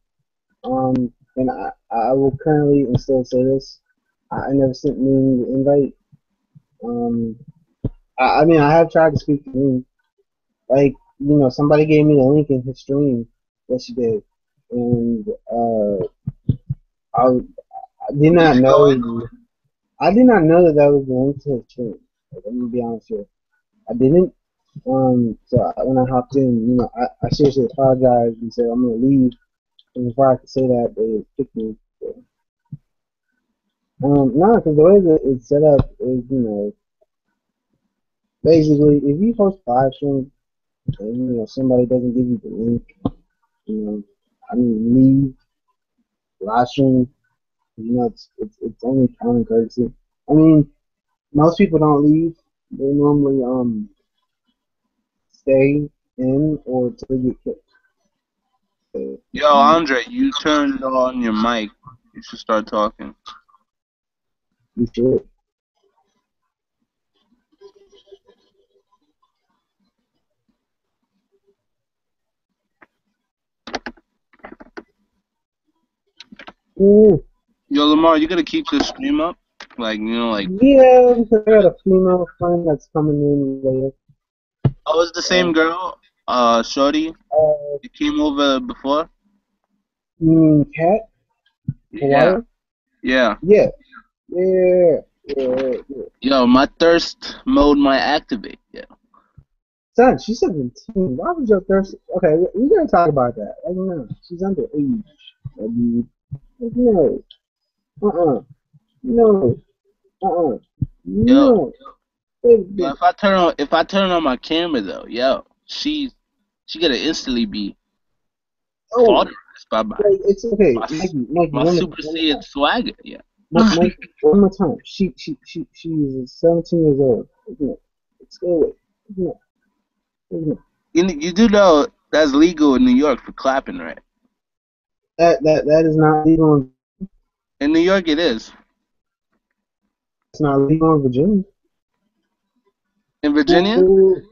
And I will currently and still say this. I never sent me the invite. Um, I mean, I have tried to speak to me. Like, somebody gave me the link in his stream yesterday, and I did Did not you go in? know. I did not know that that was the link to his stream. Like, I'm gonna be honest here. I didn't. So when I hopped in, I seriously apologized and said I'm gonna leave. And before I could say that, they kicked me. So, no, because the way that it's set up is, basically, if you host a live stream and somebody doesn't give you the link, you know, I mean, leave live stream. It's only common courtesy. I mean, most people don't leave. They normally stay in or till they get kicked. So, Yo, Andre, you turned on your mic. You should start talking. you should. Yeah, Yo, Lamar, you gotta keep this stream up. Like, yeah, because I got a female friend that's coming in later. oh, it's the Uh, same girl, Shorty. You came over before? you mean Cat Yeah, Hawaii? yeah. Yeah, yeah. Yeah. Yo, my thirst mode might activate. Yeah. Son, she's 17. Why was your thirst? Okay, we gotta talk about that. Like, no, she's underage. Dude. Like, no. Uh-uh. No. Uh-uh. Yo, No. Wait, yo, wait. if I turn on my camera though, yo, she gonna instantly be Oh, cauterized by like, it's okay. my Mikey, my one more Super time. Saiyan swagger. Yeah. Mikey, one more time. She is 17 years old. Like, no. Stay away. No. No. You do know that's legal in New York for clapping, right? That is not legal. In New York, it is. It's not legal in Virginia. In Virginia, Ooh,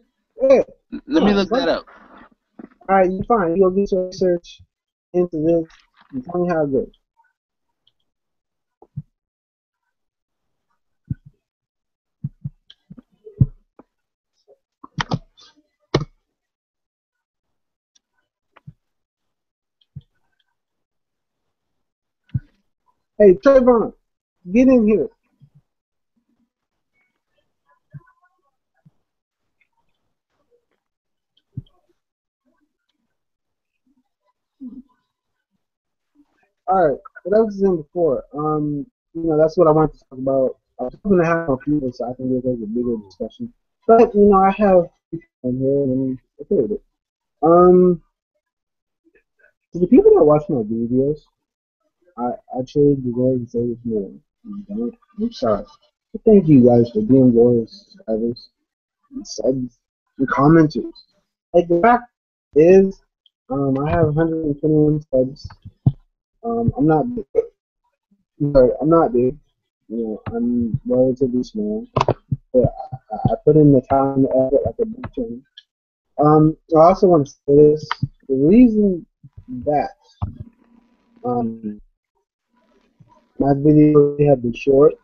yeah. let me No, look it's not. that up. All right, you fine. You go get your research into this and tell me how it goes. Hey, Trayvon, get in here. All right, what else is in before? That's what I wanted to talk about. I was hoping to have more people so I can get like a bigger discussion. But I have people in here and I'm okay with it. Um, to the people that watch my videos, I truly deserve to say this more. I'm sorry. But thank you guys for being loyal subscribers and subs and commenters. Like the fact is, I have 121 subs. I'm not big. Sorry, I'm not big. I'm relatively small. But I put in the time and effort like a big team. I also want to say this: the reason that um my videos have been short,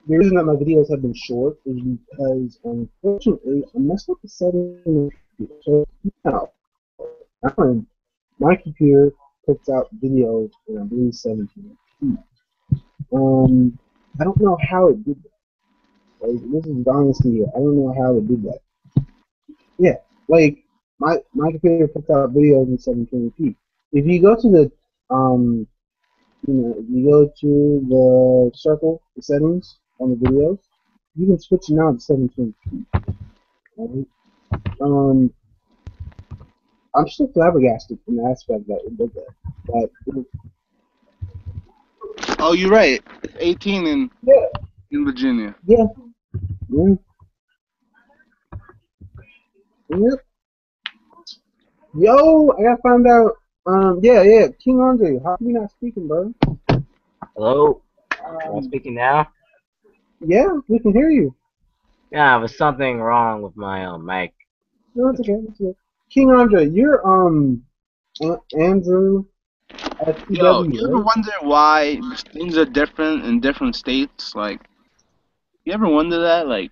the reason that my videos have been short is because unfortunately I messed up the setting. So now, my computer puts out videos in I believe 17. Um, I don't know how it did that. Like, this is honestly, I don't know how it did that. Yeah, like my computer puts out videos in 720p. If you go to the if you go to the circle, the settings on the videos, you can switch it now to 720p. Right? Um, I'm still flabbergasted in the aspect that it did that. But Oh, you're right. It's 18 yeah, in Virginia. yeah, yeah, yeah. Yo, I gotta find out. Yeah, King Andre, how come you not speaking, bro? Hello? Am I Um, speaking now? yeah, we can hear you. Yeah, there was something wrong with my mic. No, it's okay. It's okay. King Andre, you're Andrew Yo, FTW, you ever right? wonder why things are different in different states? Like, you ever wonder that? Like,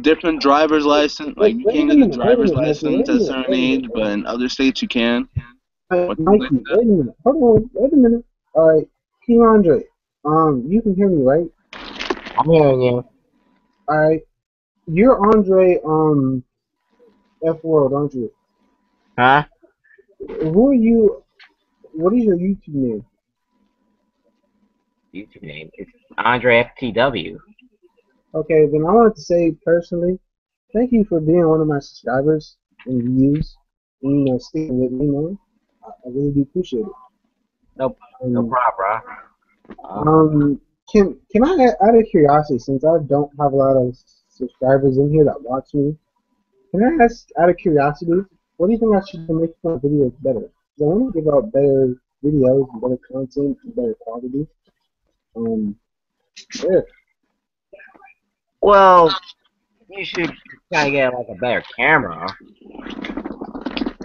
different driver's license. Like, you can't get a Wait a driver's minute, Mikey, license at a certain age, but in other states you can, or things like Mikey, that. wait a minute. Hold on, wait a minute. All right, King Andre, you can hear me, right? I'm hearing you. All right, you're Andre, F World, aren't you? Huh? Who are you? What is your YouTube name? YouTube name. It's Andre FTW. Okay, then I wanted to say personally, thank you for being one of my subscribers and views, and sticking with me, man. I really do appreciate it. No Um, problem, bro. um, can I, out of curiosity, since I don't have a lot of subscribers in here that watch me, can I ask, out of curiosity, what do you think I should do to make my videos better? 'Cause I want to give out better videos, and better content, and better quality. Um, yeah. Well, you should kind of get like a better camera.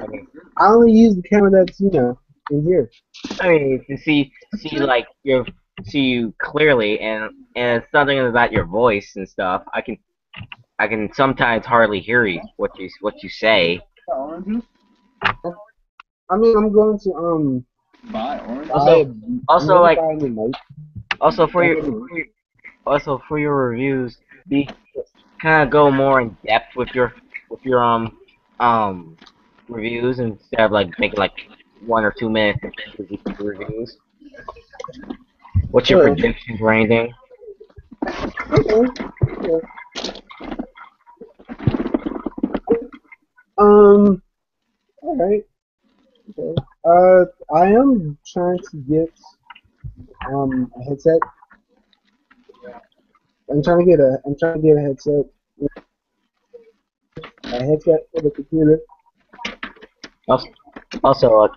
I mean, I only use the camera that's in here. to see like see you clearly, and it's something about your voice and stuff. I can sometimes hardly hear what you say. I mean, I'm going to Buy Also, it. also Never like, buy a new mic. also for Don't your, get me wrong. also for your reviews, be kind of go more in depth with your reviews instead of like making like 1 or 2 minute reviews. What's your Sure. predictions or anything? Okay. Yeah. Um. All right. Okay. I am trying to get a headset. I'm trying to get a headset for the computer. Also, also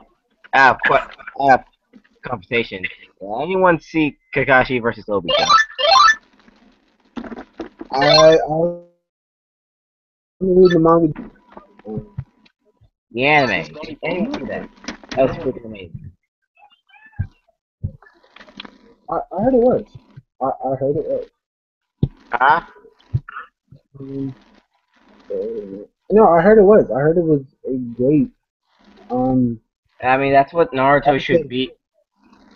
I have I have conversation. Will anyone see Kakashi versus Obito? I'm reading the manga. Um, The anime. Can anyone see that? That was freaking amazing. I heard it was. I heard it was. Huh? Um, no, I heard it was. I heard it was a great um I mean, that's what Naruto should episode. be.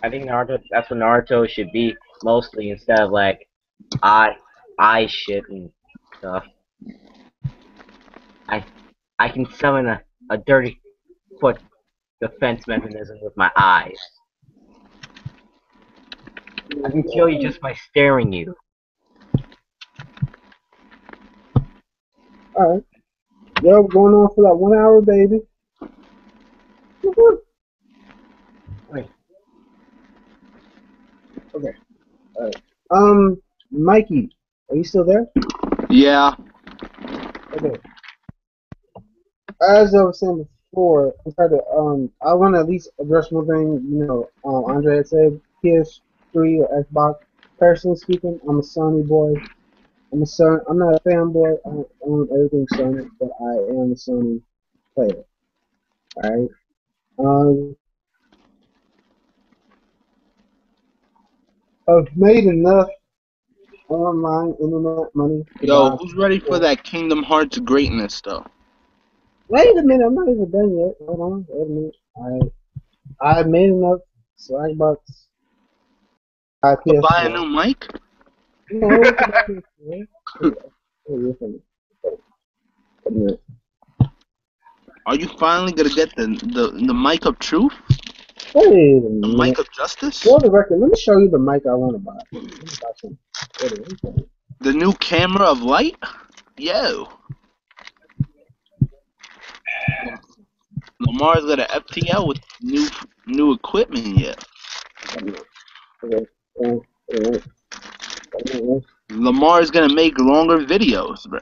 I think Naruto. That's what Naruto should be mostly instead of like I I shit and stuff. I I can summon a dirty foot defense mechanism with my eyes. I can kill you just by staring you. All right. Yo, we're going on for like 1 hour, baby. Woo-hoo. Wait, Okay. All right. Mikey, are you still there? Yeah. Okay. As I was saying before, I want to at least address one thing. Andre had said PS3 or Xbox. Personally speaking, I'm a Sony boy. I'm not a fanboy. I don't own everything Sony, but I am a Sony player. All right. Um, I've made enough online internet money to Yo, buy. who's ready for that Kingdom Hearts greatness though? Wait a minute, I'm not even done yet. Hold on, wait a minute. I made enough Xbox, To buy a PS4. new mic? No, to buy PS4. Wait a minute. Wait a minute. Are you finally gonna get the mic of truth? Wait a The minute. mic of justice? For the record, let me show you the mic I want to buy. Let me buy some. Wait a minute. The new camera of light? Yo. Lamar's got an FTL with new equipment yet. Okay. Wait a minute. Lamar's gonna make longer videos, bro.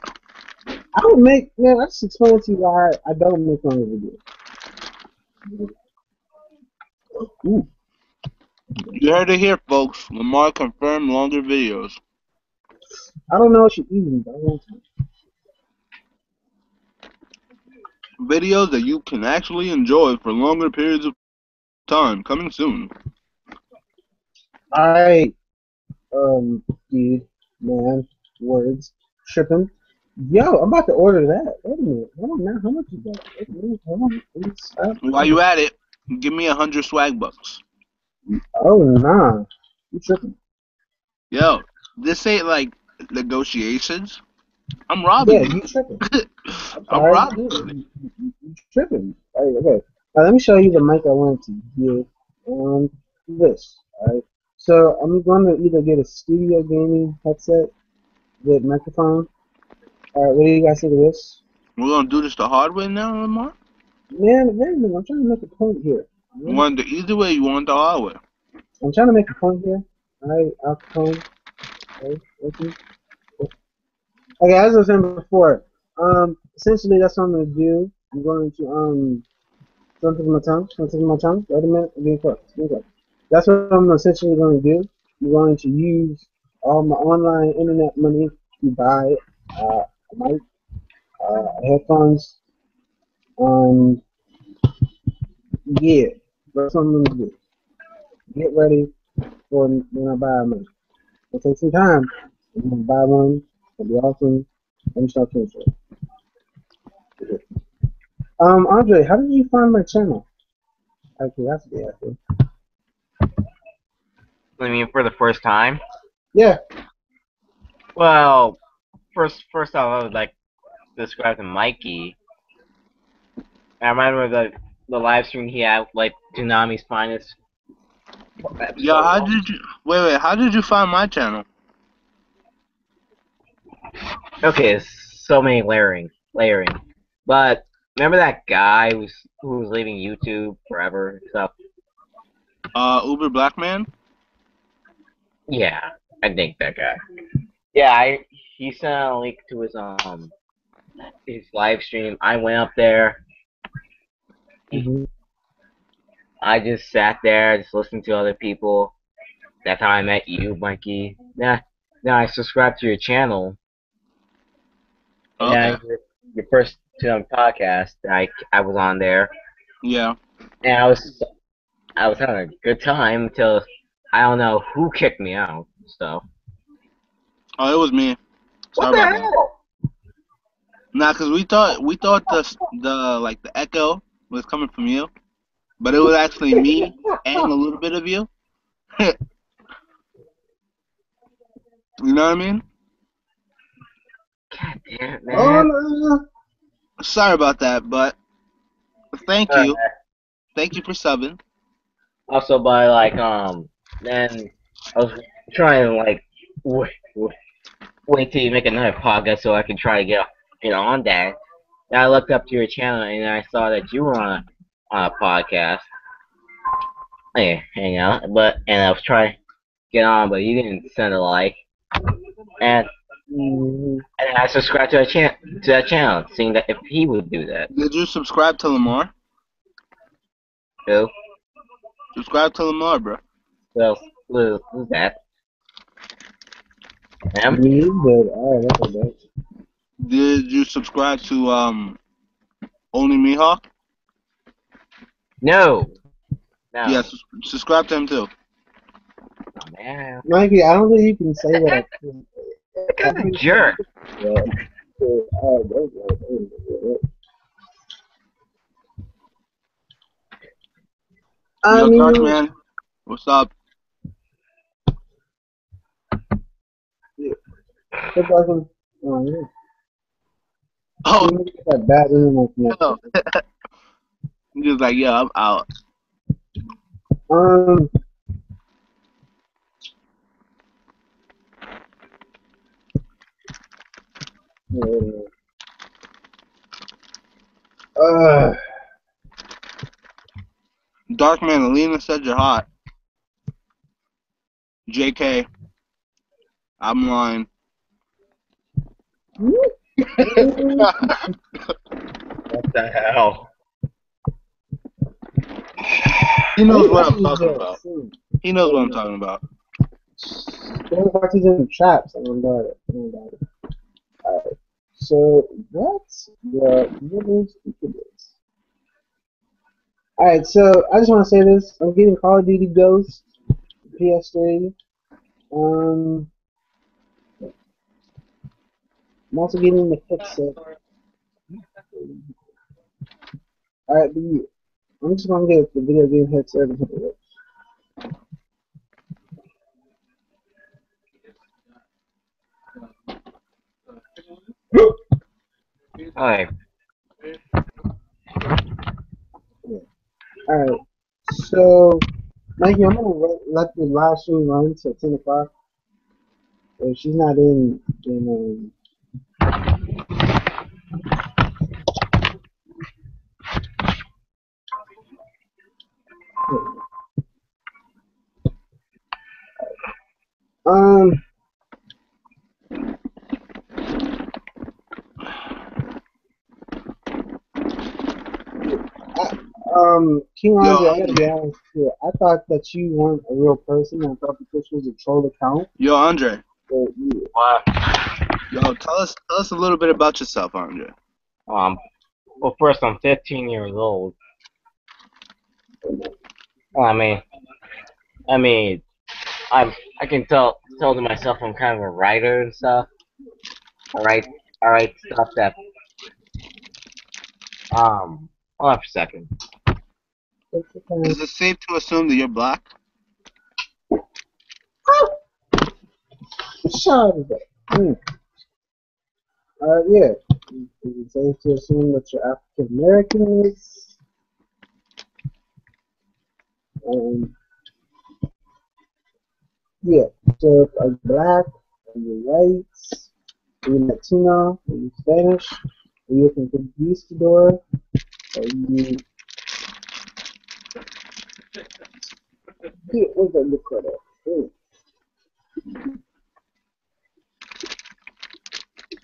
I don't make, man, I just explained to you why I don't make longer videos. Ooh. You heard it here, folks. Lamar confirmed longer videos. I don't know what you're eating, but I want to. Videos that you can actually enjoy for longer periods of time. Coming soon. I, dude, man, words, tripping. Yo, I'm about to order that. Wait a minute. Hold on now. How much is that? Wait a minute. Hold on. Please stop. While you at it, give me 100 swag bucks. Oh, nah. You tripping. Yo, this ain't like negotiations. I'm Yeah, robbing you you. tripping. I'm I'm sorry. robbing you. You tripping. Okay. Let me show you the mic I wanted to get on this. Alright. So I'm going to either get a studio gaming headset with microphone. Alright, what do you guys think of this? We're gonna do this the hard way now, Lamar? Man, wait a minute. I'm trying to make a point here. You Alright? want the easy way, you want the hard way. I'm trying to make a point here. Alright, Alcapone. Okay, listen. Okay, as I was saying before, essentially that's what I'm gonna do. I'm going to don't take my tongue. Don't take my tongue. Wait a minute. Give me close. Give me close. That's what I'm essentially going to do. I'm going to use all my online internet money to buy a mic, headphones. Um, yeah, that's what I'm going to do. Get ready for when I buy a mic. It'll take some time. I'm going to buy one. It'll be awesome. Let me start to Andre, how did you find my channel? Out of curiosity, actually. I mean, for the first time. Yeah. Well, first off, I would like to describe to Mikey. I remember the live stream he had, like Tsunami's finest Yo, episode how one. did you wait? How did you find my channel? Okay, so many layering. But remember that guy who was leaving YouTube forever and stuff? Uber Black Man. Yeah, I think that guy. Yeah, he sent out a link to his live stream. I went up there. Hmm. I just sat there, just listened to other people. That's how I met you, Mikey. Then I subscribed to your channel, and Okay. then your first podcast, I was on there, Yeah. and I was having a good time until I don't know who kicked me out. So Oh, it was me. what Sorry the about that. hell? Nah, cause we thought the like the echo was coming from you, but it was actually me and a little bit of you. You know what I mean? God damn it, Oh man. no. Sorry about that, but thank Uh, you. Thank you for subbing. Also, by then I was trying to wait till you make another podcast so I can try to get on that. And I looked up to your channel and I saw that you were on a podcast. Hey, hang out, and I was trying to get on, but you didn't send a like, and Hmm. and I subscribed to that channel, seeing that if he would do that. Did you subscribe to Lamar? So, Subscribe to Lamar, bro. well, who's that? Him? Me, but alright, that's okay. Did you subscribe to Only Mihawk? No, Yes, no. subscribe to him too. Oh man, Mikey, I don't think you can say that that. guy's a jerk. Yeah. So, I Yo, Dark mean, Man, what's up? yeah, it doesn't. Yeah. Oh, You get that bad internet yo. connection. He was like, yeah, I'm out. Um, uh, uh, Dark Man, Alina said you're hot. JK, I'm lying. What the hell? He knows what I'm anybody's talking about. soon. He knows what I'm talking about. Everybody's in traps. I don't got it. I don't got it. Alright. So that's the middle stupidness. Alright, so I just want to say this. I'm getting Call of Duty Ghost PS3. Um, I'm also getting the headset. Alright, I'm just gonna get the video game headset and hit it. Alright, Yeah. Alright, so Mikey, I'm gonna let the live stream run till 10 o'clock. If she's not in, then um, King Yo, Andre, I gotta be Andre. honest here. I thought that you weren't a real person. I thought that this was a troll account. Yo, Andre. But yeah. what? Yo, tell us a little bit about yourself, Andre. Um, well, first I'm 15 years old. I mean, I mean, I can tell to myself I'm kind of a writer and stuff. I write stuff that hold on for a second. Take your time. Is it safe to assume that you're black? Shut it up. Yeah. Is it safe to assume that you're African American? Um, yeah. So, are you black? Are you white? Are you Latino? Are you Spanish? Are you from Conquistador? Are you... Yeah, what's that look like?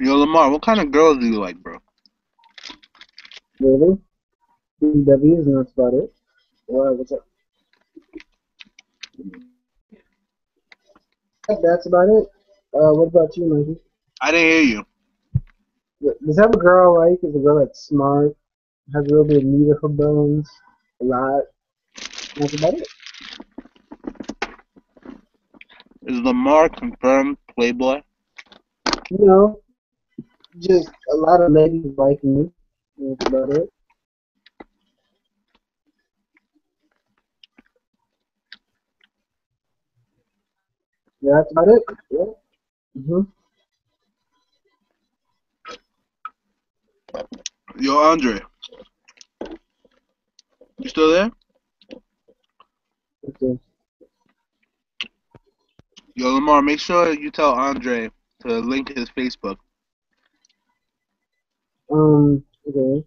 Yo, Lamar, what kind of girls do you like, bro? Really? BWs, and that's about it. What's up? That's about it. What about you, Mikey? I didn't hear you. Does that a girl I like? Is a girl that's smart, has a little bit of meat on her bones, a lot. That's about it. Is Lamar confirmed Playboy? You know, just a lot of ladies liking me. That's about it. Yeah, that's about it. Yeah. Yo, Andre, you still there? Okay. Yo, Lamar, make sure you tell Andre to link his Facebook. Okay.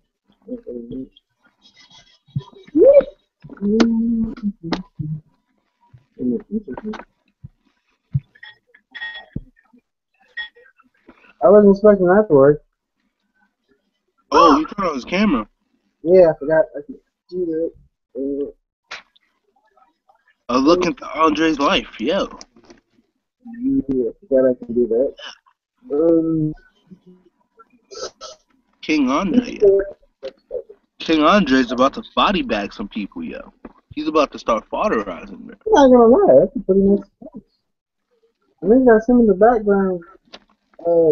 I wasn't expecting that to work. Oh, you turned on his camera. Yeah, I forgot I could do that. A look into Andre's life, yo. Yeah, I forgot I can do that. King Andre, yo. King Andre's about to body bag some people, yo. He's about to start fodderizing, bro. I'm not gonna lie, that's a pretty nice place. I think got some in the background,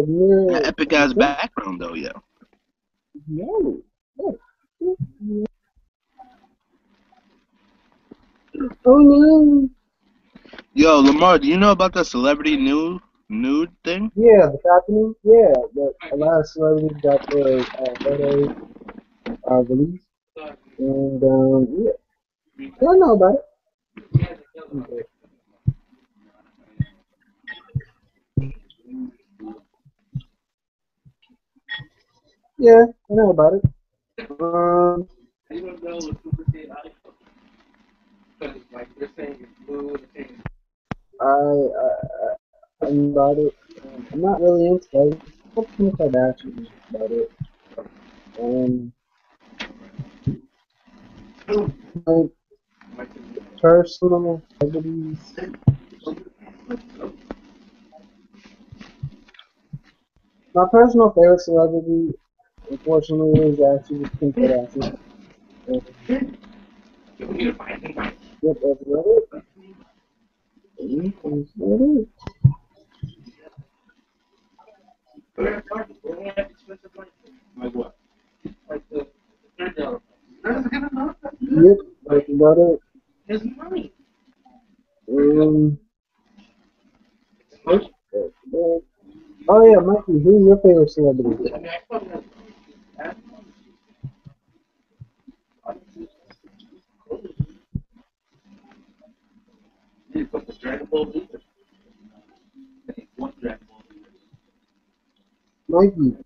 near That epic the ass front. background, though, yo. No. Oh no. Yo, Lamar, do you know about the celebrity nude thing? Yeah, the happening. Yeah, but a lot of celebrities got their photos released, and yeah, I know about it. Okay. Yeah, I know about it. Um, I know about it. I'm not really into it. What's Kim Kardashian about it? Um, my personal celebrities. My personal favorite celebrity, unfortunately, is actually just Kim Kardashian. Um, yep, that's about it. That's about it. Yep, that's about it. Um, yep, that's about it. Oh yeah, Mikey, who's your favorite celebrity? Mikey.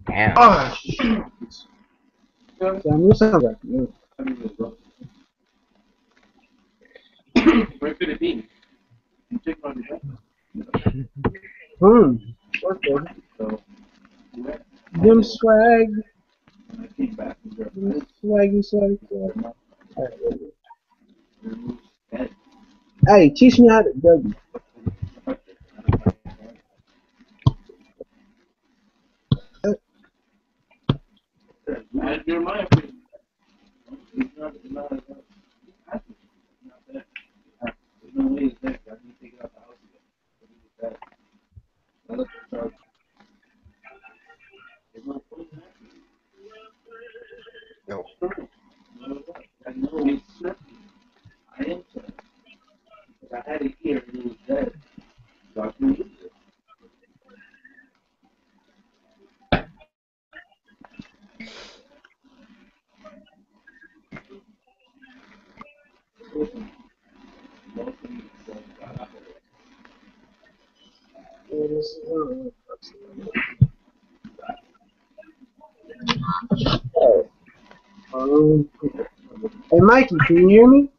Damn. Ah, Sam, you sound like me. Hmm. Okay. Jim Swag. Swaggy, swaggy, swaggy. Hey, teach me how to W. No. Hey, Mikey, can you hear me?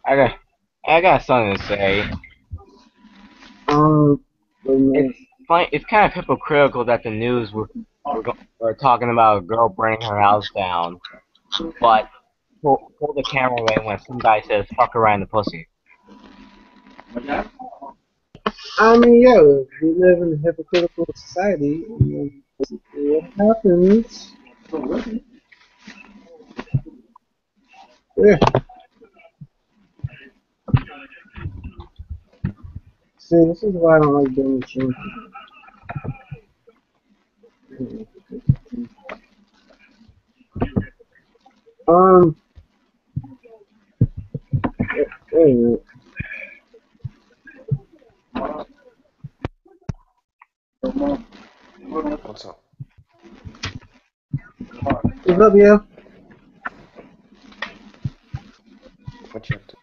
I got I got something to say. Wait a It's minute. funny. It's kind of hypocritical that the news were talking about a girl burning her house down, but pull the camera away when some guy says "fuck around the pussy." I mean, yo, we live in a hypocritical society. And what happens? Yeah. See, this is why I don't like being machine. Um, wait a minute. What's up? What's up, yo? What you have to?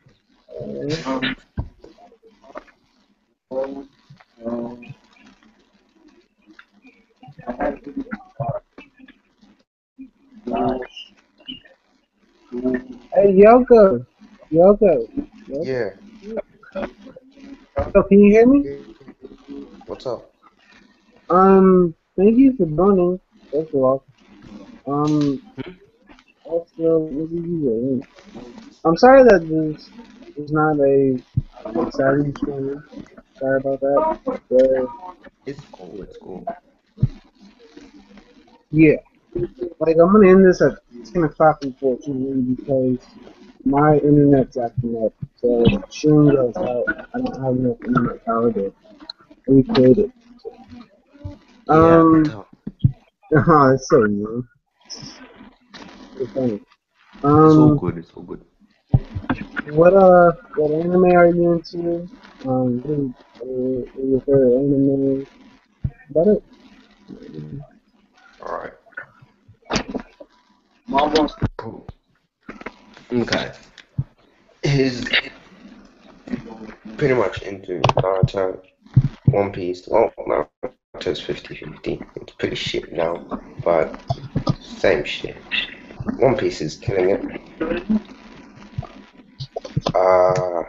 Hey, Yoko. Yoko. Yoko. Yeah. So, can you hear me? Yeah. What's up? Thank you for joining, first of all. Um, also, what did you do? I'm sorry that this is not a exciting story. Sorry about that. But, It's cool. It's cool. yeah. Like, I'm gonna end this at 10 o'clock, unfortunately, because my internet's acting up. So, if stream goes out, I don't have enough internet power to recreate it. Yeah, I could Um, tell. oh, it's so new. It's funny. It's all Um, good. It's all good. what anime are you into? Your favorite anime? About it? All right. Cool. Okay. He's pretty much into Naruto, One Piece. Well, Naruto's 50-50. It's pretty shit now, but same shit. One Piece is killing it. Uh,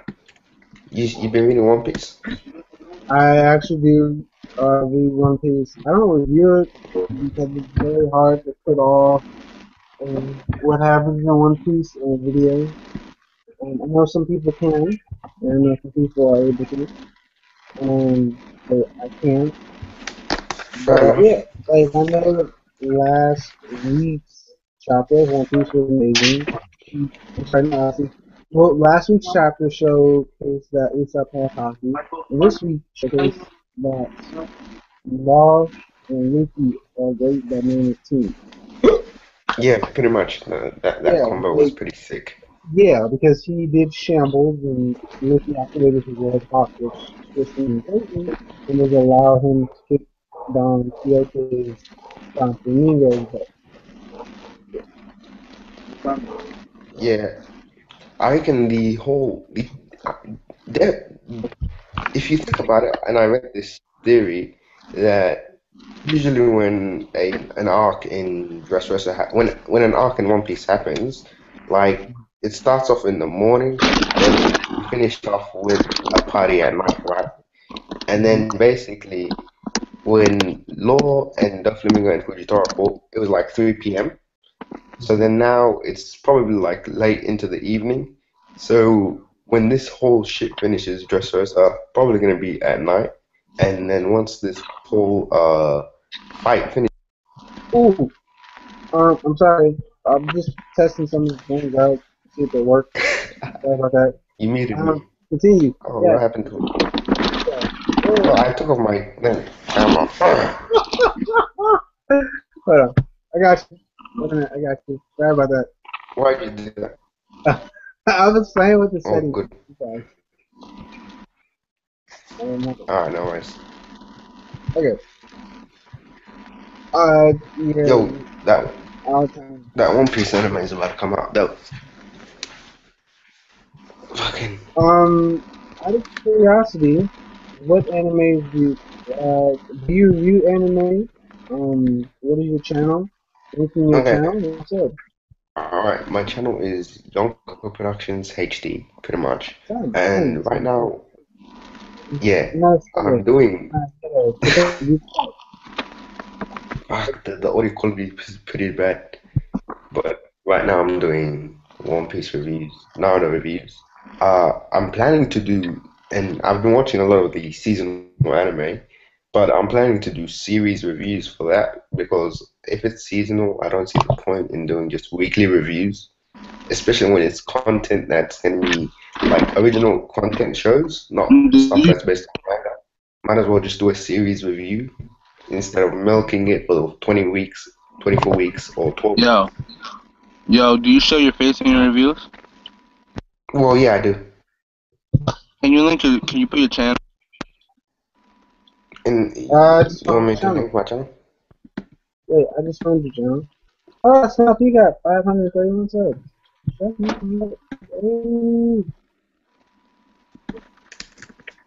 you've been reading One Piece? I actually do read One Piece. I don't review it because it's very hard to put all what happens in One Piece in a video. I know some people can, and I know some people are able to, but I can't. Fair But enough. yeah, like I know last week's chapter of One Piece was amazing. I'm sorry, not last week. Well, last week's chapter showcased that Usopp has hockey, and this week showcased that Law and Luffy are a great dynamic team. Yeah, pretty much. That Yeah, combo was like pretty sick. yeah, because he did shambles and Luffy activated his red hawk, which twisted him completely and would allow him to kick Don Quixote's Don Flamingo's butt. Yeah, I reckon uh, there, if you think about it, and I read this theory that usually when an arc in Dressrosa when an arc in One Piece happens, like it starts off in the morning, then we finish off with a party at night, right? And then basically when Law and Doflamingo and Fujitora fought, it was like 3 p.m. So then now it's probably like late into the evening. So when this whole shit finishes, Dressrosa probably gonna be at night. And then once this whole fight finishes, Ooh, I'm sorry. I'm just testing some of the things out to see if they work. Sorry about that. you muted me. Continue. Oh, Yeah, what happened to it? yeah. Oh, I took off my then camera. Hold on. I got you. Wait a minute. I got you. Sorry about that. Why'd you do that? I was playing with the Oh, settings. good. I'm sorry. Um, Alright, no worries. okay. Yeah. Yo, that All time. that One Piece anime is about to come out. That fucking Out of curiosity, what animes do you review anime? What is your channel? Anything your okay. channel? What's up? Alright, my channel is Yonko Productions HD, pretty much. Done. And Thanks. right now, yeah, Nice I'm killer. doing Nice killer. Protect you. the audio quality is pretty bad, but right now I'm doing One Piece reviews, Naruto reviews. I'm planning to do, and I've been watching a lot of the seasonal anime, but I'm planning to do series reviews for that because if it's seasonal, I don't see the point in doing just weekly reviews, especially when it's content that's going to be like original content shows, not stuff that's based on manga. Might as well just do a series review instead of milking it for 20 weeks, 24 weeks, or 12 weeks. Yo, yo, do you show your face in your reviews? Well, yeah, I do. Can you link your? Can you put your channel? And I just you want found me the to channel. link my channel? Wait, I just found the channel. Oh, Snap, you got 531 subs. Shut me up. Oh,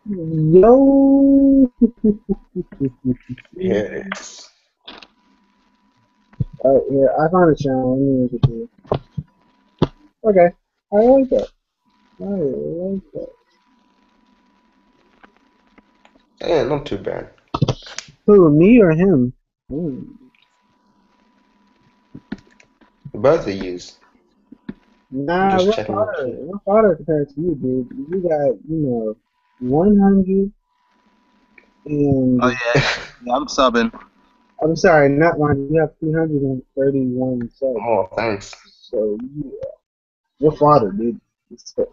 yo. Here it is. Yeah, I found the channel. Let me look at you. Okay, I like that. I like that. Yeah, not too bad. Who, me or him? Hmm. Both of yous. I'm Nah, just checking to see. we're farther compared to you, dude. You got, 100 Oh and, yeah, yeah, I'm subbing. I'm sorry, not 100. You have 331 subs. Oh, thanks. So, yeah, you're farther, dude. So,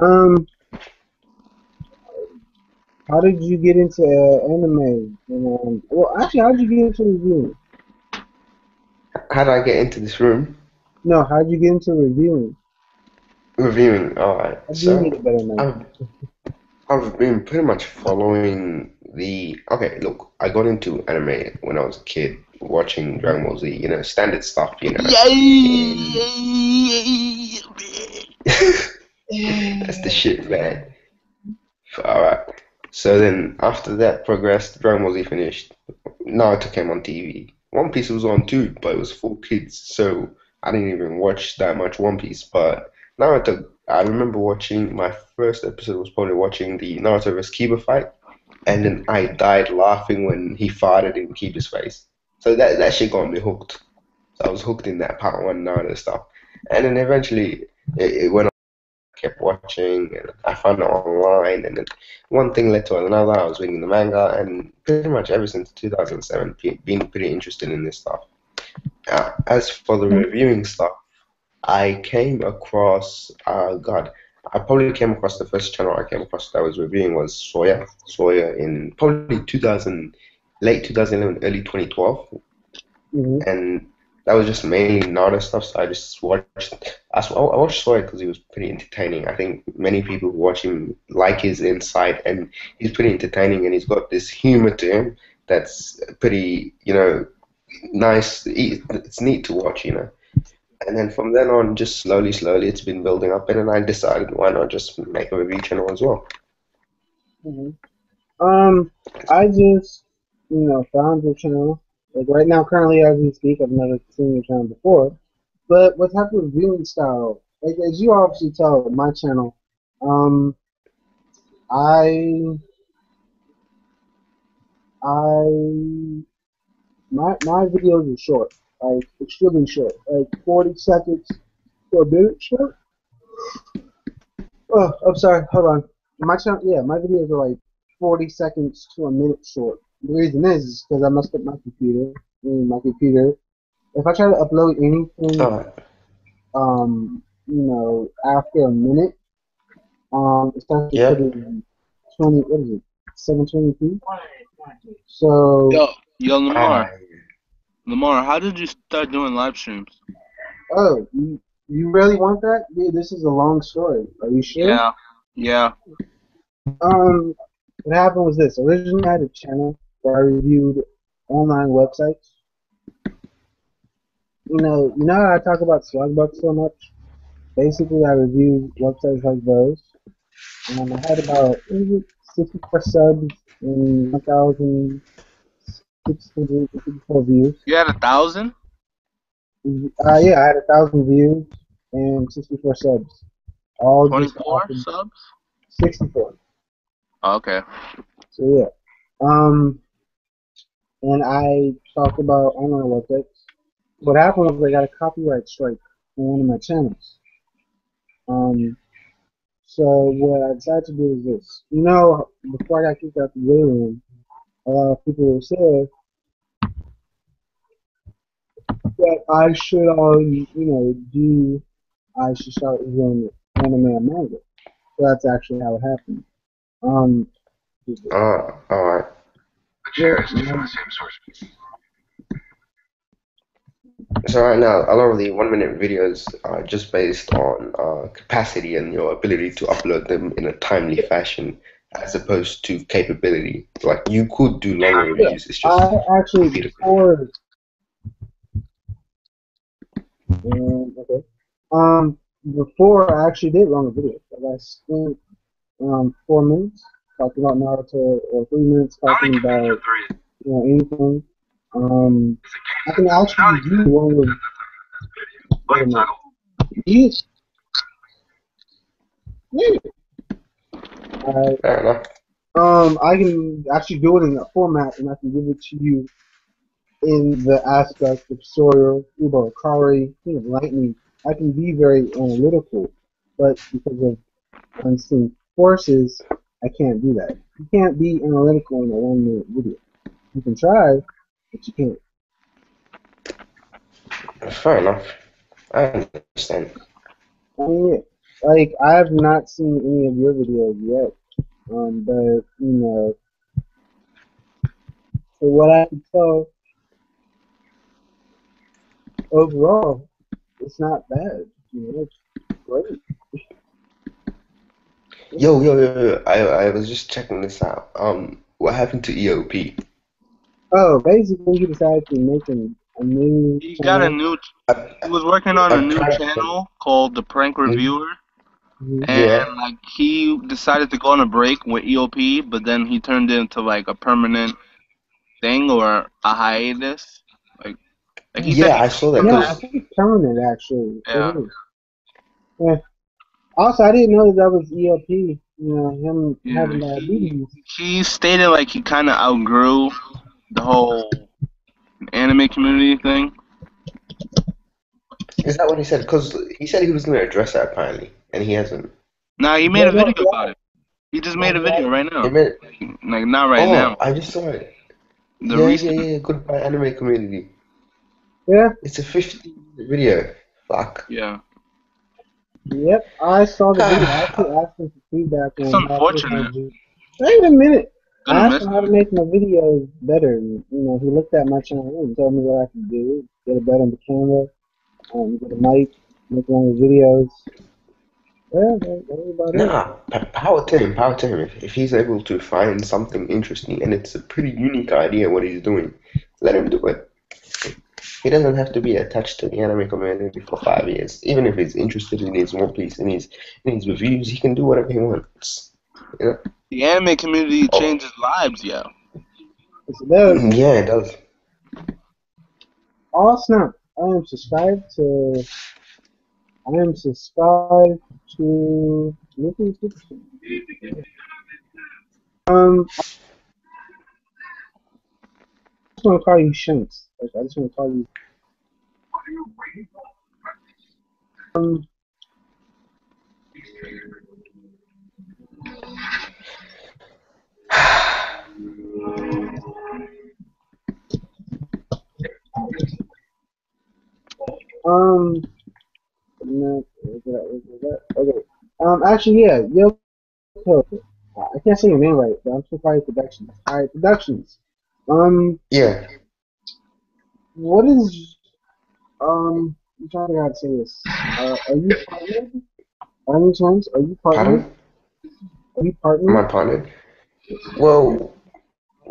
um, how did you get into anime? And, well, actually, how did you get into reviewing? How did I get into this room? No, how did you get into reviewing? Reviewing. Alright, I do need a so better mic. I've I've been pretty much following the. Okay, look, I got into anime when I was a kid, watching Dragon Ball Z. You know, standard stuff. You know, and Yay! that's the shit, man. Alright. So then after that progressed, Dragon Ball Z finished. Naruto came on TV. One Piece was on too, but it was for kids, so I didn't even watch that much One Piece. But Naruto, I remember watching my first episode was probably watching the Naruto vs Kiba fight, and then I died laughing when he farted in Kiba's face. So that shit got me hooked. So I was hooked in that part one Naruto stuff, and then eventually it went kept watching and I found it online and then one thing led to another. I was reading the manga and pretty much ever since 2007 been pretty interested in this stuff. As for the reviewing stuff, I came across God, I probably came across the first channel I came across that was reviewing was Soya in probably 2000 late 2011 early 2012 Mm-hmm. and that was just mainly Naruto stuff. So I just watched. I watched Sawyer because he was pretty entertaining. I think many people who watch him like his insight, and he's pretty entertaining, and he's got this humor to him that's pretty, nice. It's neat to watch, And then from then on, just slowly, it's been building up, and then I decided why not just make a review channel as well. Mm-hmm. I just, found your channel. Like right now, currently as we speak, I've never seen your channel before. But what type of viewing style? Like as you obviously tell, my channel, um, I I my videos are short, like extremely short, like 40 seconds to a minute short. Oh, I'm sorry. Hold on. My channel, yeah, my videos are like 40 seconds to a minute short. The reason is because I messed up my computer. My computer. If I try to upload anything, Alright. after a minute, it starts Yep. recording 20. What is it? 720p. So, Yo, yo, Lamar, Ah, Lamar, how did you start doing live streams? oh, you really want that? Dude, this is a long story. Are you sure? Yeah, yeah. Um, what happened was this. Originally, I had a channel where I reviewed online websites. How I talk about Swagbucks so much. Basically, I reviewed websites like those. I had about 64 subs and 1,654 views. You had 1,000? Yeah, I had 1,000 views and 64 subs, all just off 24 of subs? 64. Oh, okay. So yeah. Um, and I talked about online websites. What happened was I got a copyright strike on one of my channels. Um, so what I decided to do is this. Before I got kicked out the game room, a lot of people said that I should start doing anime and manga. So that's actually how it happened. Um, alright. yeah, So right now, a lot of the 1 minute videos are just based on capacity and your ability to upload them in a timely fashion, as opposed to capability. Like you could do longer yeah. reviews. It's just I actually repeatability. okay. Um, before I actually did longer videos. Like I spent 4 minutes talking about Naruto, or 3 minutes talking about anything. Um, I can actually do one with. Wait a minute. These, yeah. I Fair enough. I can actually do it in that format, and I can give it to you in the aspect of Sawyer, Ubo, Kari, Lightning. I can be very analytical, but because of unseen forces, I can't do that. You can't be analytical in a 1 minute video. You can try, but you can't. Fair enough. I understand. I mean, yeah. Like, I have not seen any of your videos yet, but, for what I can tell, overall, it's not bad. It's great. Yo. I was just checking this out. What happened to EOP? Oh, basically, he decided to make a new He got a channel. new. I, He was working on a new apparently, channel called the Prank Reviewer, Mhm. yeah, and like he decided to go on a break with EOP, but then he turned it into like a permanent thing or a hiatus. Like, like he said, yeah, he's I saw that Yeah, gonna I come back. because think it's permanent, actually. It Yeah, is. Yeah. Also, I didn't know that was ELP. Him yeah. having He diabetes. he stated like he kind of outgrew the whole anime community thing. is that what he said? Because he said he was going to address that apparently, and he hasn't. Nah, he made Yeah, a no, video about it. He just made a video right He now. made. Like not right now. Oh, I just saw it. The recent. Yeah. Goodbye, anime community. yeah, It's a 15-minute video. Fuck. Yeah. yep. I saw the video. I actually Ah, asked him for feedback It's on how to unfortunate. do. Wait a minute. Gonna I asked miss him how to him. make my videos better. And, he looked at my channel and told me what I could do. Get it better on the camera, get a mic, make longer videos. Yeah, that was about it. nah, power to him, power to him. If he's able to find something interesting, and it's a pretty unique idea what he's doing, let him do it. He doesn't have to be attached to the anime community for 5 years. Even if he's interested in his One Piece and his reviews, he can do whatever he wants. You know? The anime community Oh, changes lives, yo. Yes, it does. yeah, it does. Oh snap! I am subscribed to Nicky Superstar. Um, want to call you Shanks. Like, I just want to call you. Um, um, no, okay. Actually, yeah, Yoko. I can't say your name right, but I'm so sorry. Productions. All right, Productions. Um, Yeah, what is I'm trying to figure out how to say this. Are you partnered? By any chance, are you partnered? pardon? Are you Am I partnered? partnered? Well,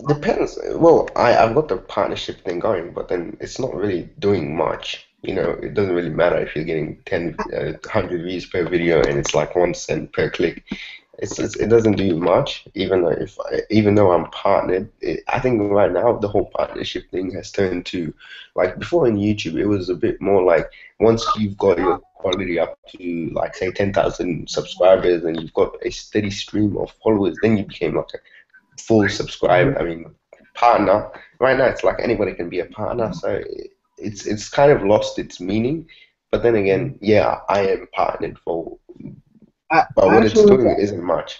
depends. Well, I've got the partnership thing going, but then it's not really doing much. It doesn't really matter if you're getting 100 views per video and it's like 1 cent per click. It doesn't do much, even though I'm partnered. I think right now the whole partnership thing has turned to, like before in YouTube, it was a bit more like once you've got your quality up to like say 10,000 subscribers and you've got a steady stream of followers, then you became like a full subscriber. I mean, partner. Right now, it's like anybody can be a partner, so it's kind of lost its meaning. But then again, yeah, I am partnered for, but I what actually it's want doing to isn't much.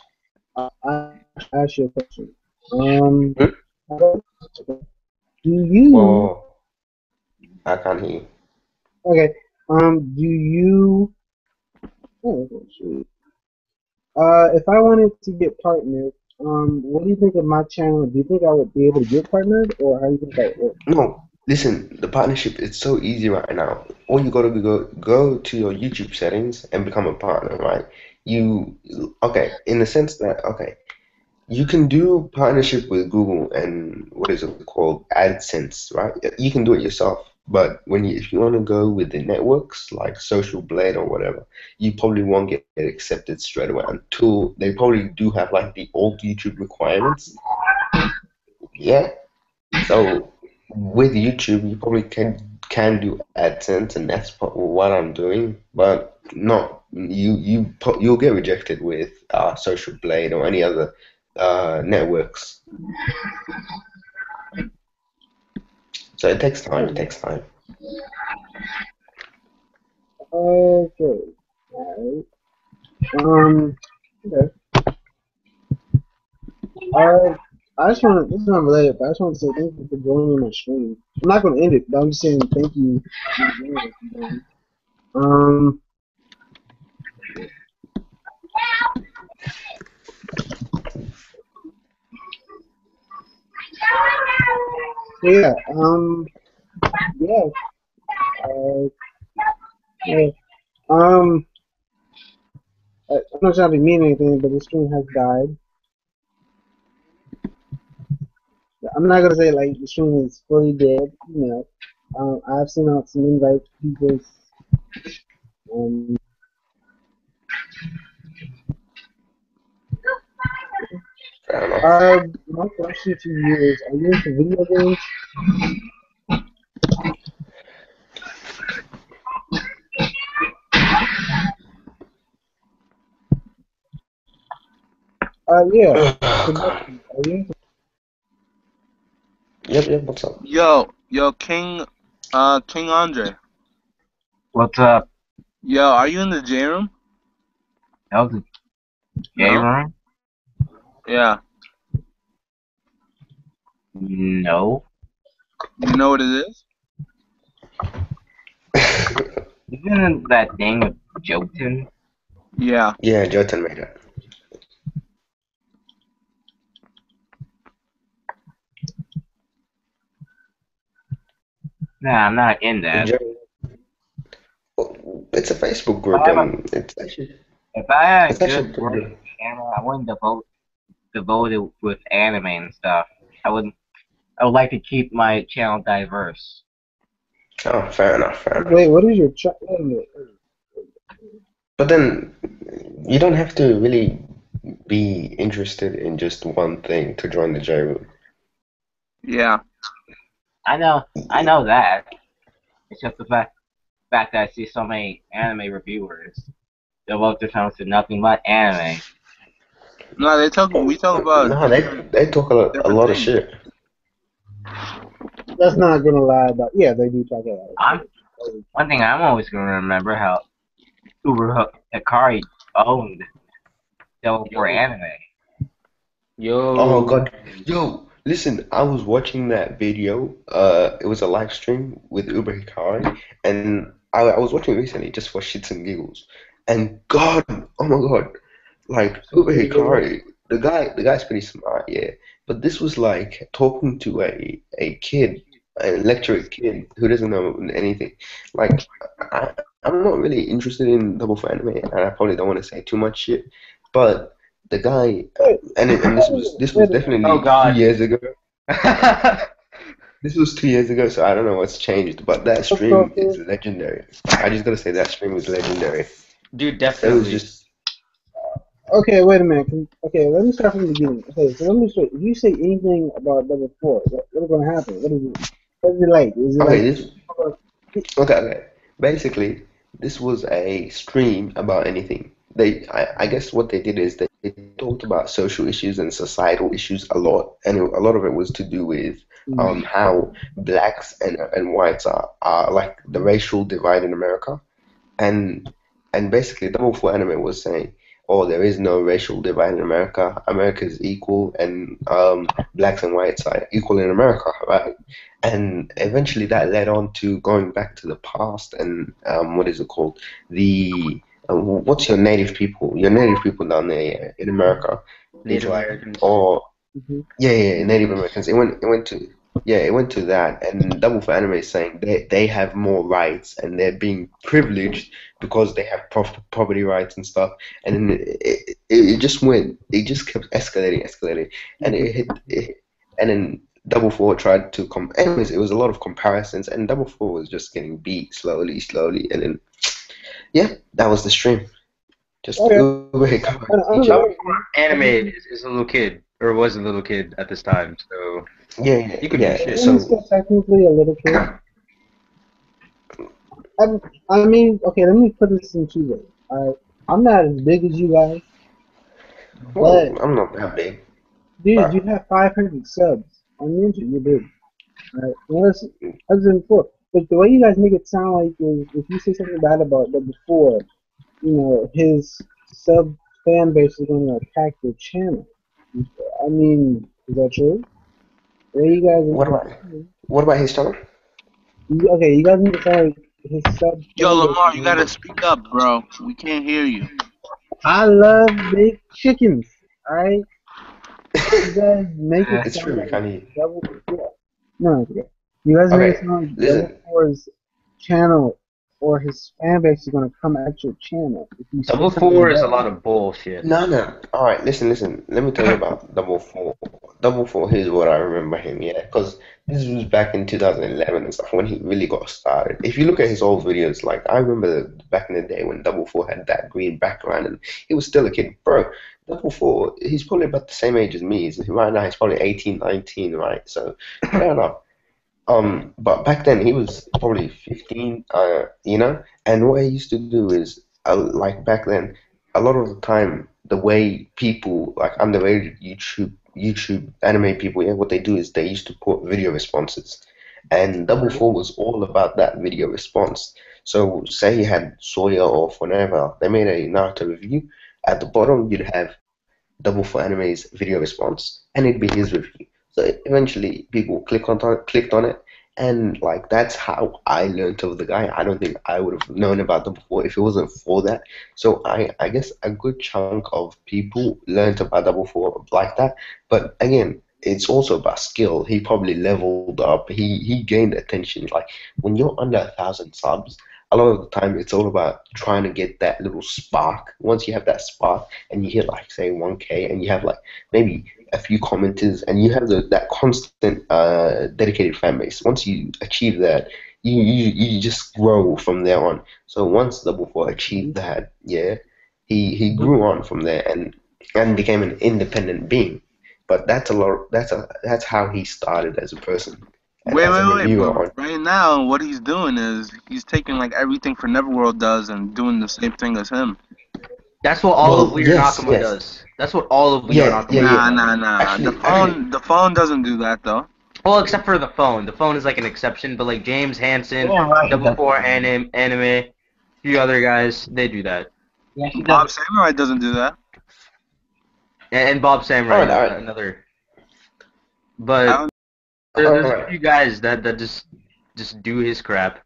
ask you a question. Um, Hmm? do you Well, I can't hear you. okay? Do you? Oh, shoot. If I wanted to get partnered, what do you think of my channel? Do you think I would be able to get partnered, or how do you think that would work? No, listen, the partnership it's so easy right now. All you gotta do go to your YouTube settings and become a partner, right? You okay, in the sense that okay, you can do partnership with Google and what is it called? AdSense, right? You can do it yourself. But if you want to go with the networks like Social Blade or whatever, you probably won't get accepted straight away until they probably do have like the old YouTube requirements. Yeah. So with YouTube, you probably can do AdSense, and that's what I'm doing. But not you'll get rejected with Social Blade or any other networks. So it takes time. It takes time. Okay. Alright. Okay. Uh, I just want to. This is not related, but I just want to say thank you for joining my stream. I'm not going to end it, but I'm just saying thank you. For joining. Um. So yeah. Yeah. Uh. Yeah. Um. I'm not trying to mean anything, but the stream has died. I'm not gonna say like the stream is fully dead. I've sent out some invites to people. Um. Fair enough. My question to you is: are you into video games? Yeah. Oh God. Productions. Are you into? Yep, yep. What's up? Yo, King Andre. What's up? Yo, are you in the J room? That was a gay No. room? Yeah. No. You know what it is? Isn't that thing with Joten? Yeah. Yeah, Joten made it. Nah, I'm not in that. It's a Facebook If group I have a, and if I had a it's actually good pretty working good. channel, I wouldn't devote it with anime and stuff. I would I would like to keep my channel diverse. Oh, fair enough, fair Wait, enough. what is your chat? Wait a minute. But then you don't have to really be interested in just one thing to join the J room. Yeah. I know that. It's just the fact that I see so many anime reviewers devote their time to nothing but anime. No, we talk about No, they talk a different lot of things. shit. That's not gonna lie about. Yeah, they do talk about it. I'm one thing I'm always gonna remember how Uber Hikari owned Devil for Yo, anime. Oh yo. God, yo, listen, I was watching that video. It was a live stream with Uber Hikari, and I was watching it recently just for shits and giggles. And God, oh my God, like Uber Hikari, the guy's pretty smart, yeah. But this was like talking to a kid, an electric kid who doesn't know anything. Like I'm not really interested in double for anime, and I probably don't want to say too much shit. But the guy, Wait, and this was wait a minute. Oh definitely two God. years ago. This was 2 years ago, so I don't know what's changed. But that Let's stream go is through. legendary. I just gotta say that stream is legendary. Dude, It was definitely. just Okay, wait a minute. Okay, let me start from the beginning. Okay, so let me start. If you say anything about Double Four, what is going to happen? What is it? What is it like? Is it okay. like? This okay. Basically, this was a stream about anything. I guess what they did is they talked about social issues and societal issues a lot, and a lot of it was to do with Mm, how blacks and whites are like the racial divide in America. And and basically Double for Anime was saying, oh, there is no racial divide in America. America is equal, and blacks and whites are equal in America, right? And eventually that led on to going back to the past and what is it called? The what's your native people? Your native people down there in America is Native like, Americans, or mhm, yeah, Native Indians. Americans. It went to that, and Double for Anime is saying they have more rights and they're being privileged because they have property rights and stuff. And then it just it just kept escalating, and mhm. and then Double Four tried to come. Anyways, it was a lot of comparisons, and Double Four was just getting beat slowly, and then yeah, that was the stream. Just Okay, Uber Hikaru each and Double understand. Four Anime is a little kid, or was a little kid at this time, so he could do shit. He's So still technically a little kid. I, I mean, okay, let me put this in two ways. Alright, I'm not as big as you guys, well, but I'm not that big. dude, you But have 500 subs on YouTube. You're big. Alright, well, that's been before. But the way you guys make it sound like is if you say something bad about that before, his sub fan base is going to attack your channel. I mean, is that true? The way you guys are what making about it sound, his channel? okay, you guys make it sound like his sub Yo, fan base Lamar, is you going gotta to. speak up, bro. We can't hear you. I love big chickens. Alright, you guys make it It's sound true, we like can't hear. double. Yeah, no, it's okay. You guys make it Okay, sound like Double listen. Four's channel or his fan base is going to come at your channel if you say Double something Four is a bad. lot of bullshit. No, no. All right, listen. Let me tell you about Double Four. Double Four, here's what I remember him, yeah, because this was back in 2011 and stuff when he really got started. If you look at his old videos, like I remember back in the day when Double Four had that green background and he was still a kid. Bro, Double Four, he's probably about the same age as me. Right now, he's probably 18, 19, right? So I don't know. But back then he was probably 15, and what he used to do is, like back then, a lot of the time, the way people, like underrated YouTube anime people, yeah, what they do is they used to put video responses. And Double Four was all about that video response. So say you had Sawyer or whenever, they made a Naruto review. At the bottom, you'd have Double for Anime's video response, and it'd be his review. So eventually, people clicked on it, and like that's how I learned of the guy. I don't think I would have known about them before if it wasn't for that. So I guess a good chunk of people learned about Double Four like that. But again, it's also about skill. He probably leveled up. He gained attention. Like when you're under 1,000 subs, a lot of the time it's all about trying to get that little spark. Once you have that spark and you hit like say 1K and you have like maybe a few commenters and you have that constant dedicated fan base. Once you achieve that, you just grow from there on. So once Double Four achieved that, yeah, he Mhm. grew on from there and became an independent being. But that's how he started as a person and Wait, as a wait, wait. reviewer But on. right now, what he's doing is he's taking like everything for Neverworld does and doing the same thing as him. That's what all of Well, Weird yes, Nakama yes. does. That's what all of Weird Yeah, yeah, Nakama yeah. Nah, does. nah, nah. The Actually, phone, the phone doesn't do that though. Well, except for the phone. The phone is like an exception, but like James Hansen, Damn right he Double does Four that. Anime, a few other guys, they do that. Yeah, she does Bob it. Samurai doesn't do that. And Bob All Samurai, right, all right, another. I But don't. all there's a right. few guys that just do his crap.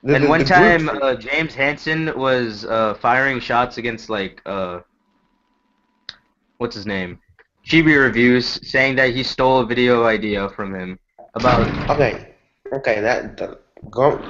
The And the, one the group time, thing. James Hansen was firing shots against like what's his name, Chibi Reviews, saying that he stole a video idea from him about. Okay, okay.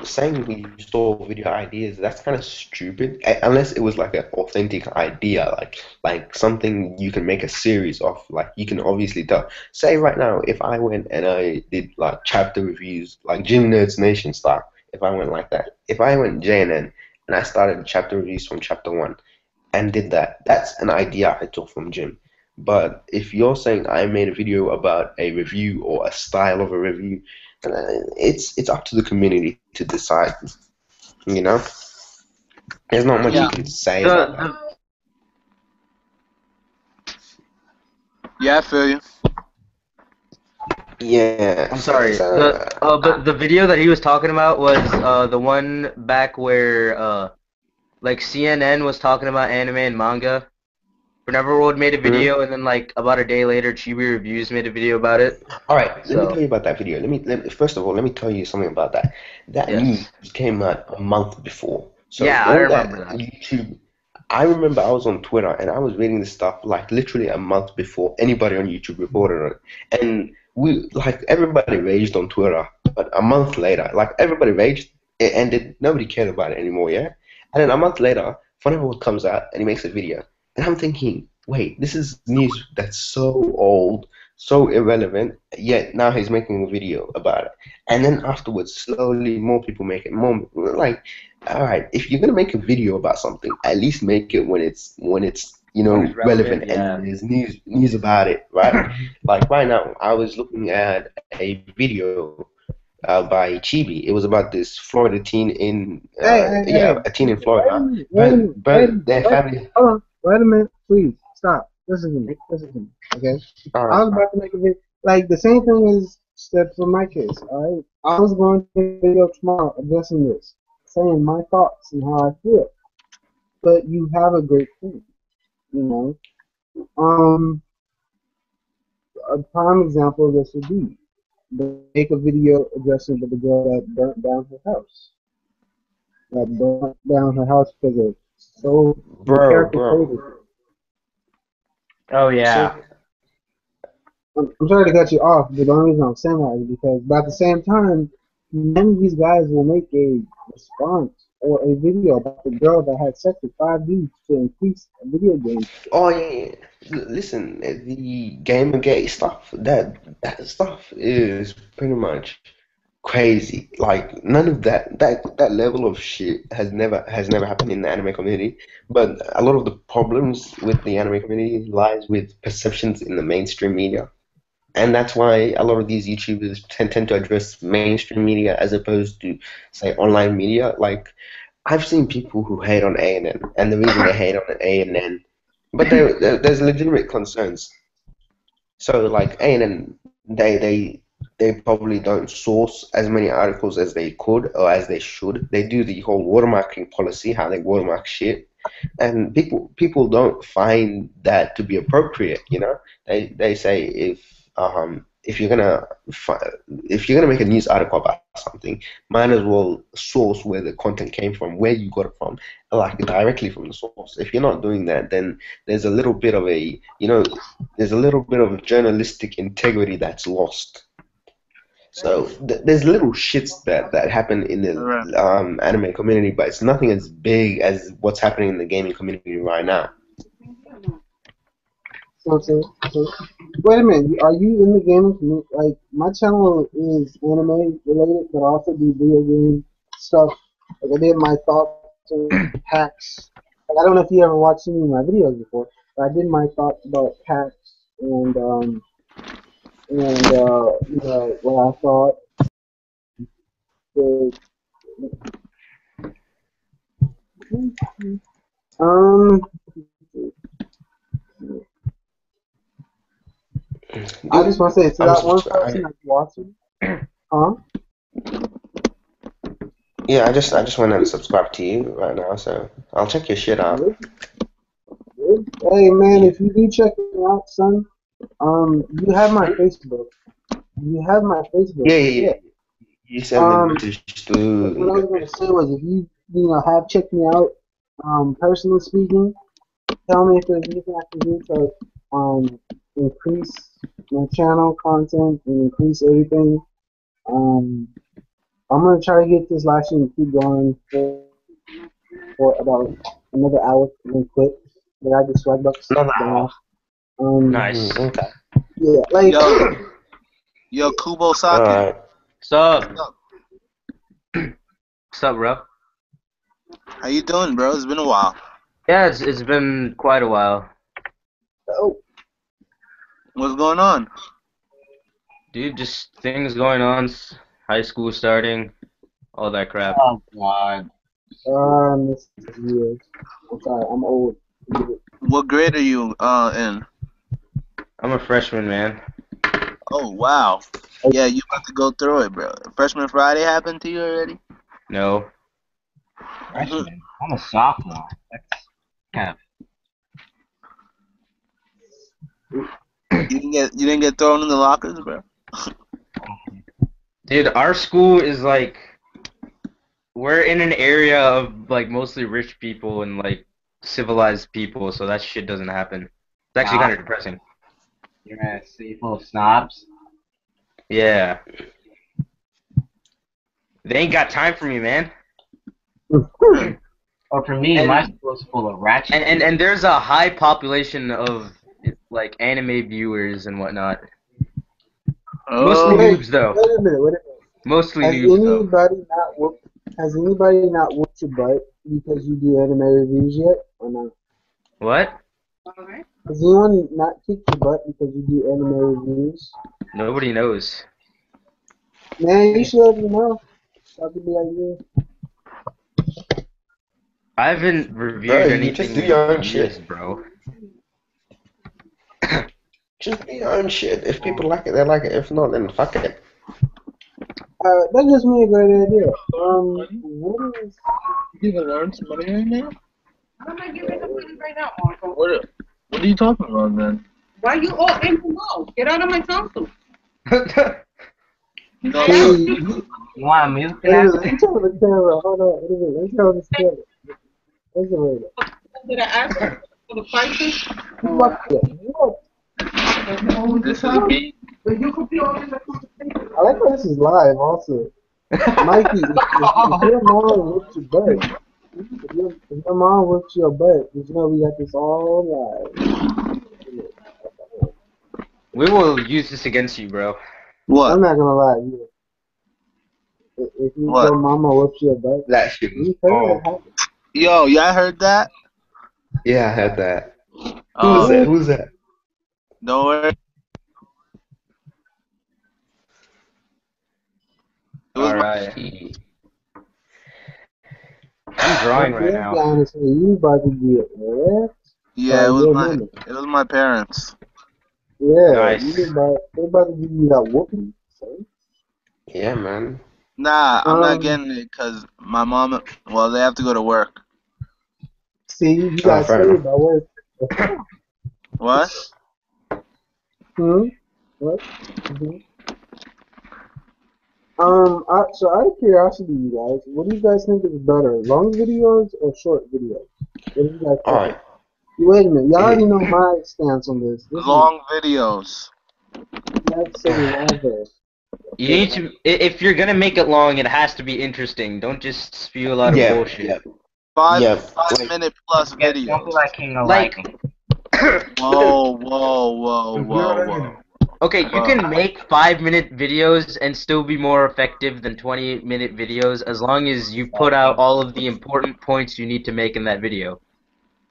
Saying we stole video ideas, that's kind of stupid. Unless it was like an authentic idea, like something you can make a series of. Like you can obviously tell. Say right now, if I went and I did like chapter reviews, like Gym Nerds Nation style. If I went like that, if I went JNN and I started chapter reviews from chapter one and did that. That's an idea I took from Jim. But if you're saying I made a video about a review or a style of a review, it's up to the community to decide. You know, there's not much Yeah, you can say about that. The yeah, I feel you. Yeah, I'm sorry. The video that he was talking about was the one back where like CNN was talking about anime and manga. Neverworld made a mhm. video, and then like about a day later, Chibi Reviews made a video about it. All right, let me tell So you about that video. First of all, let me tell you something about that. That news yes, came out a month before. So yeah, I all remember that that. YouTube, I remember I was on Twitter and I was reading this stuff like literally a month before anybody on YouTube reported on it. And we like everybody raged on Twitter, but a month later, like everybody raged, it ended, nobody cared about it anymore, yeah? And then a month later, Funnywood comes out and he makes a video. And I'm thinking, wait, this is news that's so old, so irrelevant, yet now he's making a video about it. And then afterwards, slowly more people make it. More like, all right, if you're gonna make a video about something, at least make it when it's When it's relevant, relevant yeah. and there's news about it, right? Like right now, I was looking at a video by Chibi. It was about this Florida teen in Hey, hey, yeah, hey, a teen in wait a Florida minute, wait a burnt minute, wait a burnt minute, their wait, family. hold on, wait a minute, please, stop, listen to me, okay? I Uh, was about to make a video, like, the same thing is said for my case, alright? I was going to make a video tomorrow addressing this, saying my thoughts and how I feel, but you have a great point, you know? A prime example of this would be, make a video addressing the girl that burnt down her house. That burnt down her house because of so the bro, character bro. created. Oh So yeah. I'm sorry to cut you off, but the only reason I'm saying that is because, but at the same time, many of these guys will make a response or a video about the girl that had sex with 5 dudes to increase a video game. oh yeah, yeah. Listen, the Gamergate stuff, that stuff is pretty much crazy. Like none of that level of shit has never happened in the anime community. But a lot of the problems with the anime community lies with perceptions in the mainstream media. And that's why a lot of these YouTubers tend to address mainstream media as opposed to, say, online media. Like, I've seen people who hate on ANN, and the reason they hate on ANN, but there's legitimate concerns. So, like ANN, they probably don't source as many articles as they could or as they should. They do the whole watermarking policy, how they watermark shit, and people don't find that to be appropriate. They say if you're gonna if you're gonna make a news article about something, might as well source where the content came from, where you got it from, like directly from the source. If you're not doing that, then there's a little bit of a there's a little bit of journalistic integrity that's lost. So there's little shits that happen in the Right. anime community, but it's nothing as big as what's happening in the gaming community right now. So wait a minute, are you in the gaming community? Like, my channel is anime related, but I also do video game stuff. Like, I did my thoughts on hacks. Like, I don't know if you ever watched any of my videos before, but I did my thoughts about hacks and what I thought. The, um, I just want to say to I'm that one subscribed. person that's watching, huh? Yeah, I just went and subscribed to you right now, so I'll check your shit out. Good, good. Hey man, Yeah, if you do check me out, son, you have my Facebook. You have my Facebook. yeah, yeah. Yeah. Yeah. You sent me the Um, message too. what I was gonna say was if you have checked me out, personally speaking, tell me if there's anything I can do to increase my channel content and increase everything. Um, I'm gonna try to get this live stream to keep going for about another hour and then quit. But I get swag bucks, Another hour. dumbass. Um, Nice. Okay. yeah, like Yo, yo, Kubo All Saki. right. What's up? What's up? What's up, bro? How you doing, bro? It's been a while. Yeah, it's been quite a while, oh, What's going on? dude. Just things going on, high school starting, all that crap. Oh God. this years. I'm sorry, I'm old. What grade are you in? I'm a freshman, man. Oh, wow. Yeah, you about to go through it, bro. Freshman Friday happened to you already? No. Freshman. I'm a sophomore. That's kind of. You didn't get thrown in the lockers, bro? Dude, our school is like, we're in an area of like mostly rich people and like civilized people, so that shit doesn't happen. It's actually kind of depressing. You're in a city full of snobs. Yeah. They ain't got time for me, man. Or for me, And- my school's full of ratchet. And there's a high population of like anime viewers and whatnot. Mostly Oh, noobs though. Wait a minute. Mostly Has noobs though. anybody not whooped? Has anybody not whooped your butt because you do anime reviews yet, or not? What? Has anyone not kicked your butt because you do anime reviews? Nobody knows. Man, you should let me know. So I could be like you. I haven't Bro, reviewed you just anything do your own in years, shit. bro. Just do your own shit. If people like it, they like it. If not, then fuck it. That gives me a great idea. What is? you can learn some money right now? How am I giving the money right now, Marco? What are you talking about, man? Why you all in the mouth? Get out of my console. No, Hey, no. you, You want to mute wait a that? minute, let me tell the camera. Hold on, wait a minute. Let me tell this camera. What's the word? Did I ask for the prices? What? This is me. But you could be all in the conversation. I like how this is live also. Mikey, if your mom whooped your butt, if your mom whooped your butt, did you know we got this all live? We will use this against you, bro. I'm What? not gonna lie, you. If What? your mama whoops your butt, That shit was you heard all. it happen. Yo, y'all heard that? Yeah, I had that. Oh, Who's that? don't worry. It was my, Alright. I'm drawing right Let's be now. honest here, you about to get wrecked yeah, by your mama. it was my parents. Yeah, Nice. they about to give you that whooping. Son. Yeah, man. Nah, I'm not Um, getting it because my mom. Well, they have to go to work. see, you Oh, got fair saved enough. by work. What? What? hmm so out of curiosity, you guys, what do you guys think is better, long videos or short videos? What do you guys All prefer? right. Wait a minute, y'all already Eh, know my stance on this. This is Long videos. that's so level. You need to, if you're gonna make it long, it has to be interesting. Don't just spew a lot of Yeah, bullshit. yeah, Five yeah. five Like, minute plus Don't be videos. like King of Like, Lightning. Whoa, whoa, whoa, whoa, whoa. okay, you Whoa. can make 5-minute videos and still be more effective than 20-minute videos as long as you put out all of the important points you need to make in that video.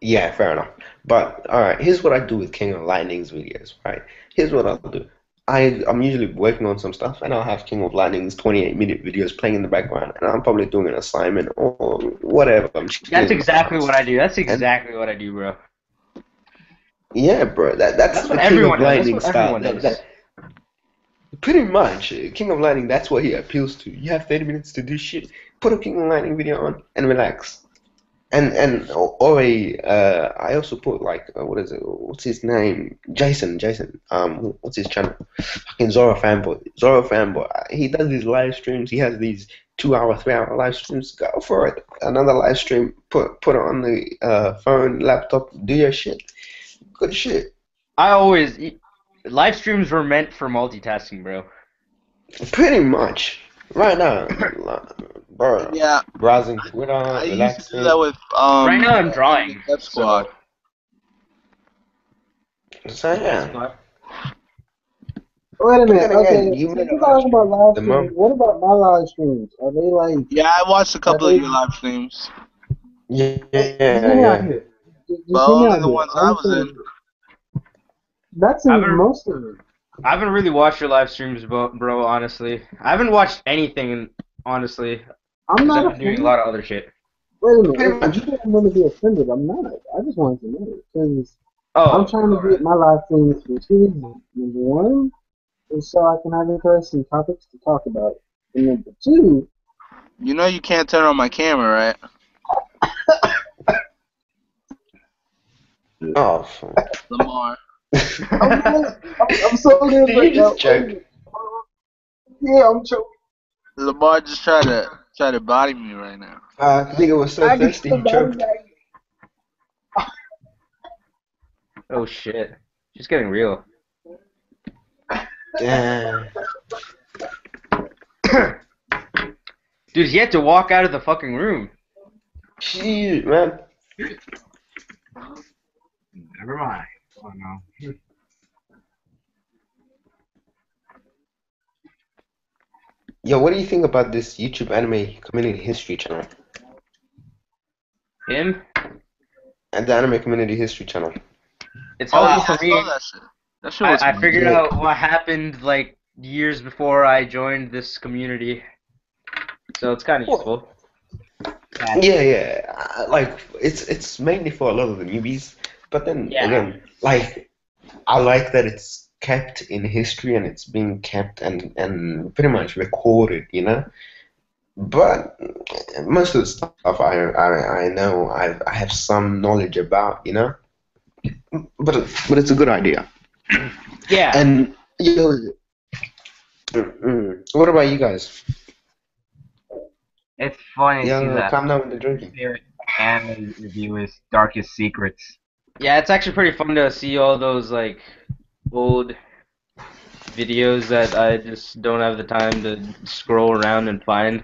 yeah, fair enough. But all right, here's what I do with King of Lightning's videos. Right, here's what I'll do. I'm usually working on some stuff, and I'll have King of Lightning's 28-minute videos playing in the background, and I'm probably doing an assignment or whatever. I'm That's chilling. exactly what I do. That's exactly what I do, bro. Yeah, bro. That's That's the what King everyone of does. That's Lightning what style. everyone does. Pretty much, King of Lightning. That's what he appeals to. You have 30 minutes to do shit. Put a King of Lightning video on and relax. And or I also put like what is it? What's his name? Jason. What's his channel? Fucking Zoro fanboy. He does these live streams. He has these 2 hour, 3 hour live streams. Go for it. Another live stream. Put it on the phone, laptop. Do your shit. Good shit. Live streams were meant for multitasking, bro. Pretty much. Right now, bro. Yeah, Browsing Twitter, I used to do that relaxing. with Right now I'm drawing. Death Squad. So yeah. Wait a But minute. then again, Okay, you since made a we're live talking about stream. live The streams, moment. what about my live streams? Are they like? Yeah, I watched a Are couple of they? your live streams, Yeah, Just hear me out yeah. here. but Just hear me only out the here. ones I I'm was saying in. that's I in haven't most of them. I haven't really watched your live streams, bro. Honestly, I haven't watched anything. Honestly, I'm because not I've been doing a offended. lot of other shit. Wait a Pretty minute. If much. you don't want to be offended, I'm not. I just wanted to know because I'm Oh, trying to get my live streams for 2 reasons. Number one is so I can have interesting topics to talk about, and number two, You know you can't turn on my camera, right? Oh, Lamar. I'm really, I'm so good did right you now. just joke? Yeah, I'm choking. Lamar just try to body me right now. I think it was so I get thirsty the he body choked. bag. oh shit, she's getting real. Damn. Dude, he had to walk out of the fucking room. Jeez, man. Never mind. Oh no. Yo, what do you think about this YouTube anime community history channel? Him? And the anime community history channel? It's Oh helpful yeah, I for me. saw that shit. That shit was I funny. figured Yeah. out what happened like years before I joined this community, so it's kind of useful. Yeah. Like it's mainly for a lot of the newbies, but then Yeah. again, like I like that it's kept in history and it's being kept and pretty much recorded, you know. But most of the stuff I know I have some knowledge about, you know. But it's a good idea. Yeah. And what about you guys? It's funny to see Yeah, that calm down with the drinking. favorite anime review is Darkest Secrets. Yeah, it's actually pretty fun to see all those like old videos that I just don't have the time to scroll around and find.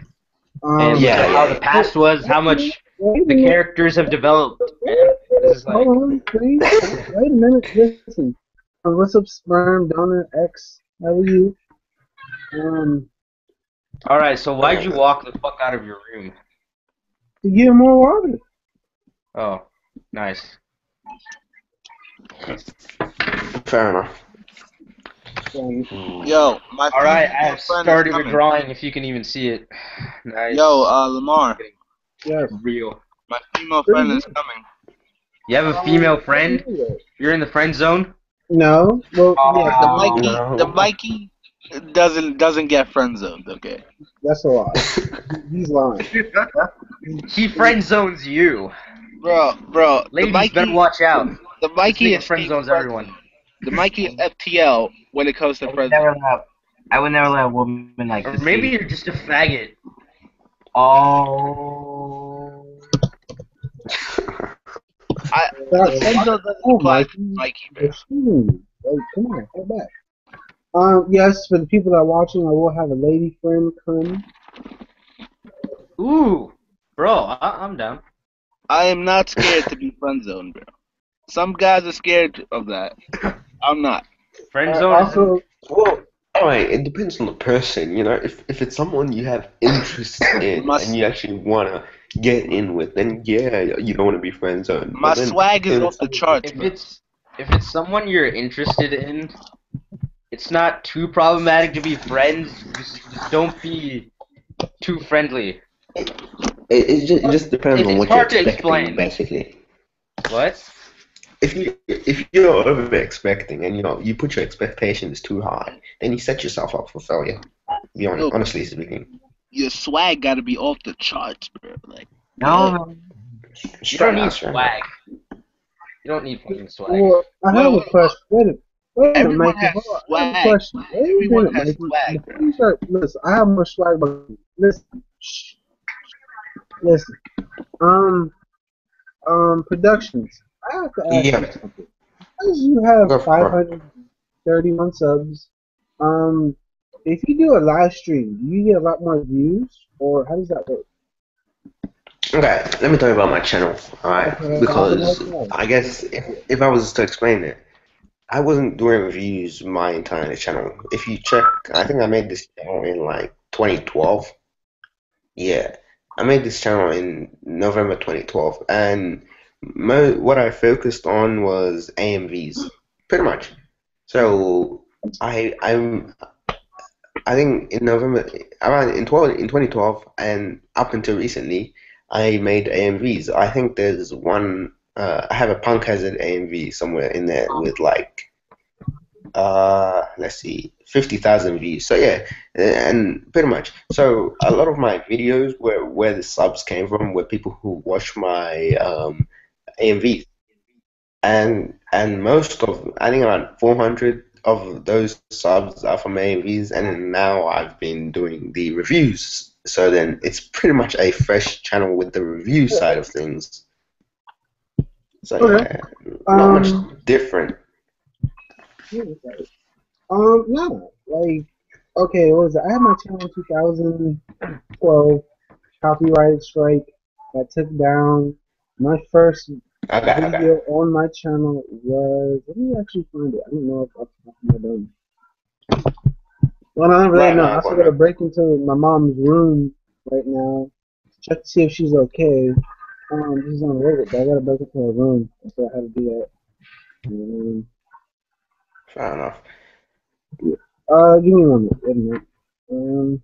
And look Yeah, at how yeah. the past was, how much Wait a the minute. characters have developed, man. This is like, Hold on, please. Wait a minute. Listen. What's up, sperm donor X? How are you? alright, so why'd you walk the fuck out of your room? To get more water. Oh, nice. Fair enough. Yo, my Alright, I female have friend is started a coming. drawing if you can even see it. Nice. Yo, Lamar, Yes. Real. my female friend is coming. You have a female friend? You're in the friend zone? No. Well, yeah, The Oh, Mikey, no. the Mikey doesn't get friend zoned. Okay. that's a lie. He's lying. He friend zones you. Bro, the Ladies Mikey, better watch out. the This Mikey nigga is friend fake zones friend everyone. zone. The Mikey is FTL when it comes to friend zone. I would never let a woman like Or this. maybe you're just a faggot. Oh. The friend zone doesn't Oh, apply to Mikey. Mikey, bro. Hey, come on, go back. Yes, for the people that are watching, I will have a lady friend come. Ooh. Bro, I'm down. I am not scared to be friend zoned, bro. Some guys are scared of that. I'm not. Friend zone is Also, Well, alright, it depends on the person, you know. If it's someone you have interest in My, and you actually wanna get in with, then yeah, you don't want to be friend zoned. my But then swag is if off it's the someone- charts, if bro. it's someone you're interested in, it's not too problematic to be friends. Just don't be too friendly. it just depends on It's what you're hard to expecting, explain. basically. What? if you're over expecting and you put your expectations too high, then you set yourself up for failure. Be honest, Yo, honestly speaking. your swag gotta be off the charts, bro. Like, No, yeah. man. You don't Straight need out, straight out. swag. You don't need fucking swag. Well, I have Well, a question. Wait a minute, everyone Mikey. has Hold on. I have a swag. question. Wait a Everyone minute, has Mikey. swag, bro. Before you start, listen, I have more swag, but listen, listen. Um, productions. I have to ask you Yeah, something. As you have go for it. 531 subs, um, if you do a live stream, do you get a lot more views, or how does that work? Okay, let me tell you about my channel, alright? Okay, I would like Because to know. I guess if I was to explain it, I wasn't doing reviews my entire channel. If you check, I think I made this channel in like 2012. Yeah, I made this channel in November 2012, and what I focused on was AMVs, pretty much. So I think in November around in 2012 and up until recently, I made AMVs. I think there's one. I have a Punk Hazard AMV somewhere in there with like let's see, 50,000 views. So yeah, and pretty much. So a lot of my videos where the subs came from were people who watch my AMVs, and most of I think around 400 of those subs are from AMVs, and then now I've been doing the reviews. So then it's pretty much a fresh channel with the review side of things. So Okay. yeah, not much Um. different. Yeah. Yeah. Like, okay, what was it? I had my channel in 2012. Copyright strike. I took down my first Okay, okay. video on my channel was. Let me actually find it. I don't know if I'm done. Well, I don't really Right know. now, I I've still got gotta no. break into my mom's room right now. Check to see if she's okay. This is unrelated, but I gotta break into her room. So I had to do that. Um, Fair enough. give me one minute. Wait a minute. Um,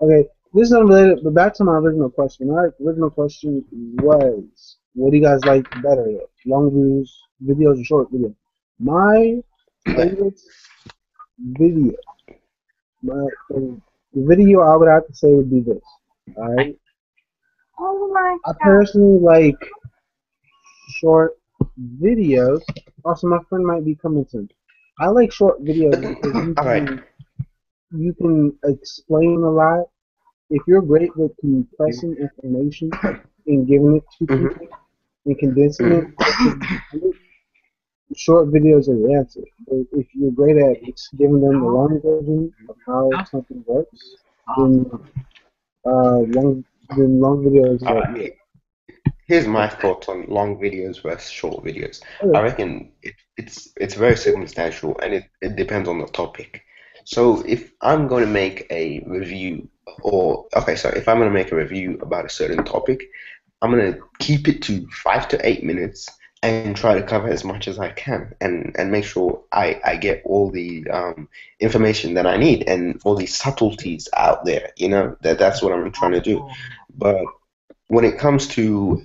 okay, this is unrelated, but back to my original question. My original question was, what do you guys like better, long views, videos, or short videos? My Okay. favorite video, the video I would have to say would be this. All right, I personally like short videos. Also, my friend might be coming soon. I like short videos But because all right. you can explain a lot. If you're great with compressing information and giving it to Mm-hmm. people and condensing it Mm-hmm. to short videos are the answer. But if you're great at giving them the long version of how something works, then long videos All are right. yeah. Here's my thoughts on long videos versus short videos. I Okay. reckon it's very circumstantial and it depends on the topic. So if I'm going to make a review or okay, so if I'm going to make a review about a certain topic, I'm gonna keep it to 5 to 8 minutes and try to cover as much as I can and make sure I get all the information that I need and all these subtleties out there. That's what I'm trying to do. But when it comes to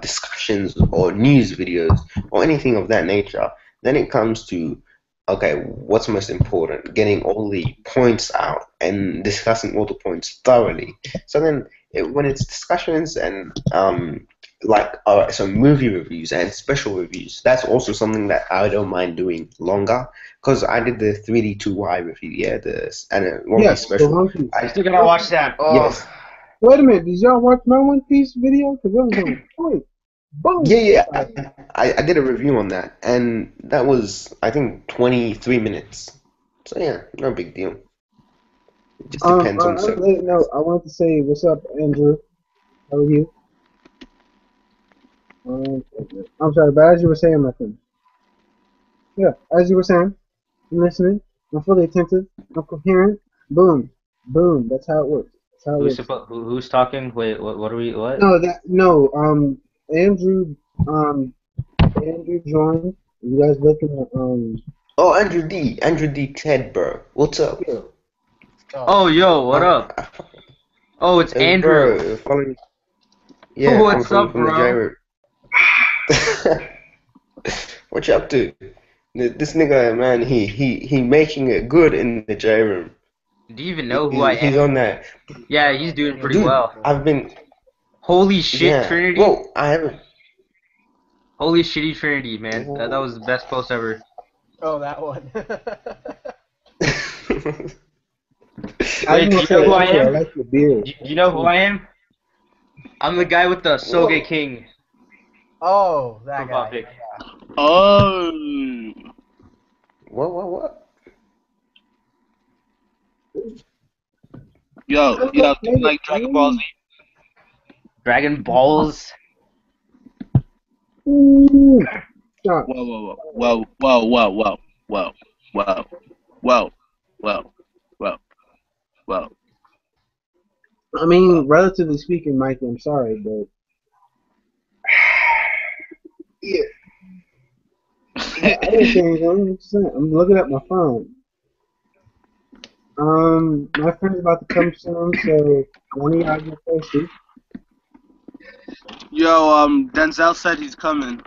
discussions or news videos or anything of that nature, then it comes to okay, what's most important? Getting all the points out and discussing all the points thoroughly. So then, when it's discussions and like so movie reviews and special reviews, that's also something that I don't mind doing longer because I did the 3D2Y review, yeah, and a One Piece Yes, the special. One Piece. I I still gotta watch that. Oh, yes. Wait a minute, did y'all watch my One Piece video? Because it was on point. Yeah, Boom. yeah, I did a review on that, and that was, I think, 23 minutes. So yeah, no big deal. It just depends on the On a later note, I wanted to say, what's up, Andrew? How are you? I'm sorry, but as you were saying, my friend. Yeah, as you were saying, I'm listening. I'm fully attentive. I'm coherent. Boom, boom. That's how it works. That's how it works. who's talking? Wait, what are we? What? No. Andrew. Andrew joined. You guys looking at Oh, Andrew D. Ted, bro. What's up? yeah. Oh, yo, what Uh, up? Oh, it's Andrew. bro, following, yeah, What's from up, from the bro? gyro. What you up to? This nigga, man, he making it good in the J room. Do you even know who I He's am? on that. Yeah, he's doing pretty Dude, well. I've been, Holy shit, yeah. Trinity. Well, I haven't. Holy shitty Trinity, man. That was the best post ever. Oh, that one. I Wait, just do want you to know say, who I Andrew, I am? like your beard. Do you know who I am? I'm the guy with the Soge Whoa. King Oh, that guy. topic. Oh. What? Yo, I yo, look do you later. like Dragon Ball Z? Dragon Balls. Ooh, stop. Whoa, whoa, whoa, whoa, whoa, whoa, whoa, whoa, whoa, whoa, whoa, I mean, relatively speaking, Mike, I'm sorry, but yeah, I didn't say anything. I'm just saying, I'm looking at my phone. My friend's about to come soon, so one of y'all get thirsty. Yo, Denzel said he's coming.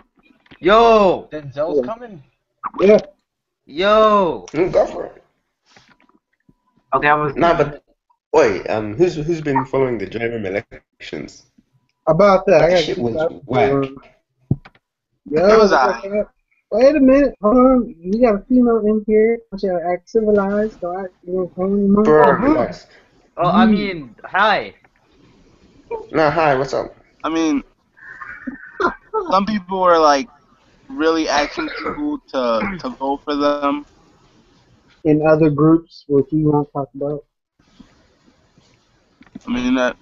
Yo! Denzel's coming? Yeah, Yo! Go for it. Okay, I was. Nah, but wait, who's been following the J room elections? about that, I That got shit kicked was out the whack. room. It Yo, was look alright. at that. Wait a minute, hold on. We got a female in here. I should act civilized, so I you know, Bro, Oh, relax. I mean, hi. Nah, hi, what's up? I mean, some people were like really asking people to vote for them. in other groups, which we won't talk about. I mean that.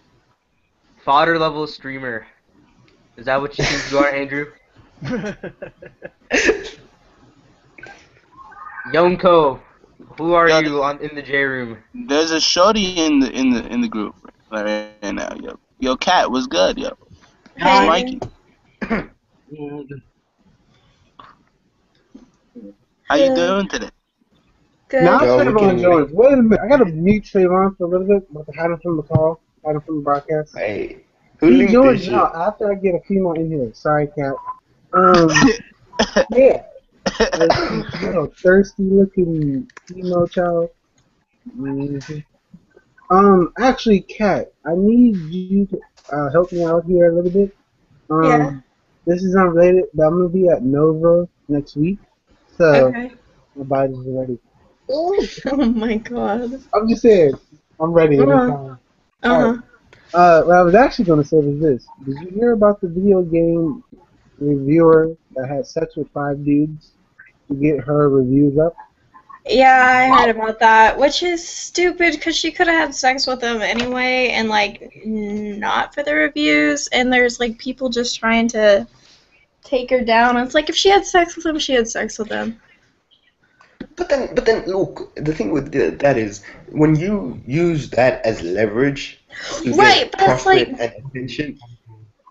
Fodder level streamer. Is that what you think you are, Andrew? Yonko, who are Yo, you in the J room? there's a shorty in the group right now. Yo, Cat was good. Yo, Hey. Mikey, how you Hello. doing today? Now Good. Yo, we Trayvon can joins. Wait a minute, I gotta mute Trayvon for a little bit, but to hide him from the call, hide him from the broadcast. hey, who He linked this joins now shit? after I get a female in here. Sorry, Cat. Yeah, thirsty looking female child. Actually, Kat, I need you to help me out here a little bit. Yeah. This is unrelated, but I'm gonna be at Nova next week, so Okay. my body's ready. Oh, Oh my god. I'm just saying, I'm ready Uh-huh. anytime. Alright. Uh-huh. What I was actually gonna say was this: did you hear about the video game reviewer that had sex with 5 dudes to get her reviews up? Yeah, I heard about that, which is stupid because she could have had sex with him anyway and, like, not for the reviews, and there's, like, people just trying to take her down. It's like, if she had sex with him, she had sex with him. But then, look, the thing with that is when you use that as leverage to Right, get but it's profit like, and attention,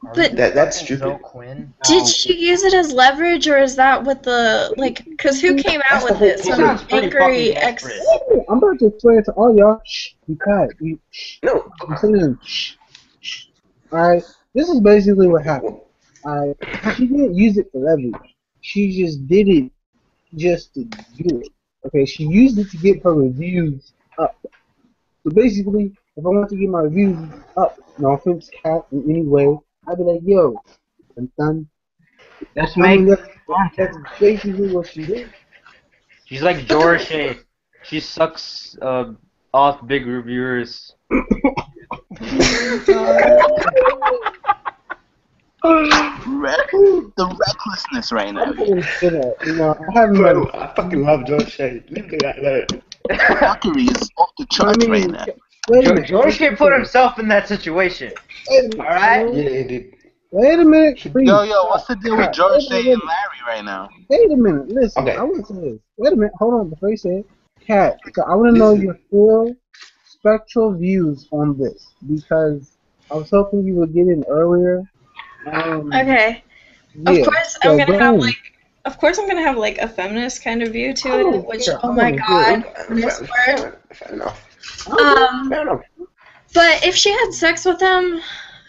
Are but we that's discussing stupid. Zoe Quinn? did she use it as leverage, or is that what the, like, because who came out That's the with whole it? He Some point. sounds pretty fucking angry ex. desperate. Oh, I'm about to explain it to all y'all. Shh, be quiet. Shh. No, I'm saying, shh, shh. Alright, this is basically what happened. Alright, she didn't use it for leverage. She just did it just to do it. Okay, she used it to get her reviews up. So basically, if I want to get my reviews up, no offense, Cat, in any way, I'd be like, yo, I'm done. Let's I make mean, that's content. basically what she did. She's like Dorsey. She sucks off big reviewers. The recklessness right now. I'm not gonna say that. You know, I haven't met bro, her. I fucking love Josh Shade. Leave the guy alone. Fuckery is off the But I charts right mean, now. wait a minute. Dorsey put himself in that situation. Wait a minute. Alright? Yeah, he did. Wait a minute. Freeze. Yo, what's the deal with Stop. George Wait a Shea minute. and Larry right now? Wait a minute. Listen, I Okay, want to say this. Wait a minute. Hold on before you say it. Cat, so I want to this know is your full spectral views on this because I was hoping you would get in earlier. Okay. Of Yeah. course, I'm So gonna go have on. like, of course, I'm gonna have like a feminist kind of view to I it. don't Which, care. oh I my want to hear it. god, feminist word. fair enough. I don't care. Um, Fair enough. but if she had sex with him,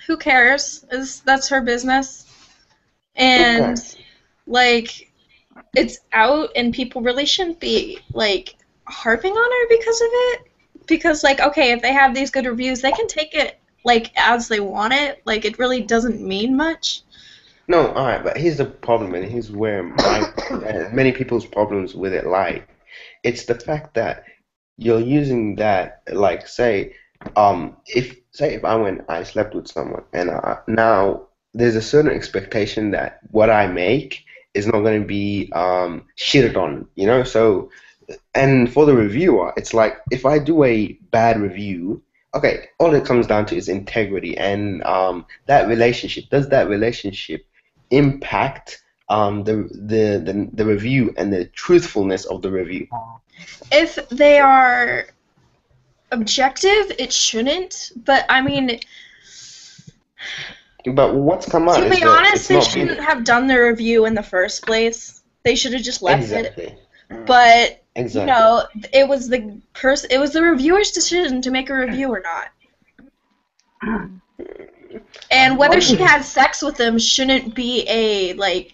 who cares? That's her business. Who And cares? like, it's out and people really shouldn't be like harping on her because of it. Because like, okay, if they have these good reviews, they can take it like as they want it. Like it really doesn't mean much. No, all right, but here's the problem, and here's where my many people's problems with it lie. It's the fact that you're using that, like, if I went, I slept with someone, and now there's a certain expectation that what I make is not going to be shitted on, you know? So, and for the reviewer, it's like if I do a bad review, okay, all it comes down to is integrity and that relationship. Does that relationship impact the review and the truthfulness of the review? If they are objective, it shouldn't. But I mean, But what's come out to is be that honest, it's they not shouldn't been have done the review in the first place. They should have just left it. exactly. But you Exactly. know, it was the reviewer's decision to make a review or not. And whether she had sex with him shouldn't be a like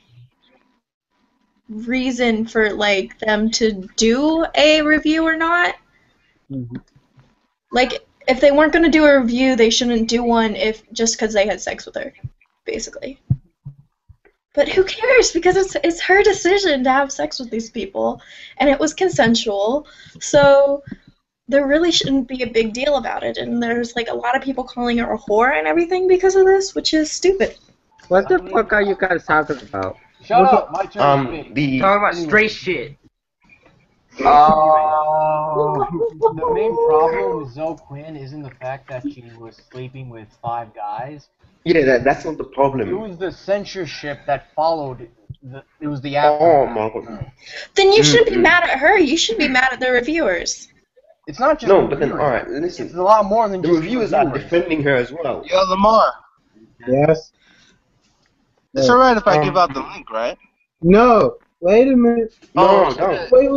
reason for like them to do a review or not. Mhm. Like if they weren't going to do a review, they shouldn't do one if just because they had sex with her, basically. But who cares? Because it's her decision to have sex with these people, and it was consensual. So there really shouldn't be a big deal about it. And there's like a lot of people calling her a whore and everything because of this, which is stupid. What the fuck are you guys talking about? Shut What up, my turn to speak. The Talking about straight shit. The main problem with Zoe Quinn isn't the fact that she was sleeping with 5 guys. yeah, that's not the It problem. was the censorship that followed. It was the Oh aftermath. my god. Then you shouldn't be Mm-mm. mad at her. You should be mad at the reviewers. It's not just No, the but then reviewers. alright, It's listen. a lot more than The just reviewers the are reviewers. defending her as well. Yo, Lamar, Yes. it's alright if I give out the link, right? No. Wait a minute. No, Oh, don't. Wait a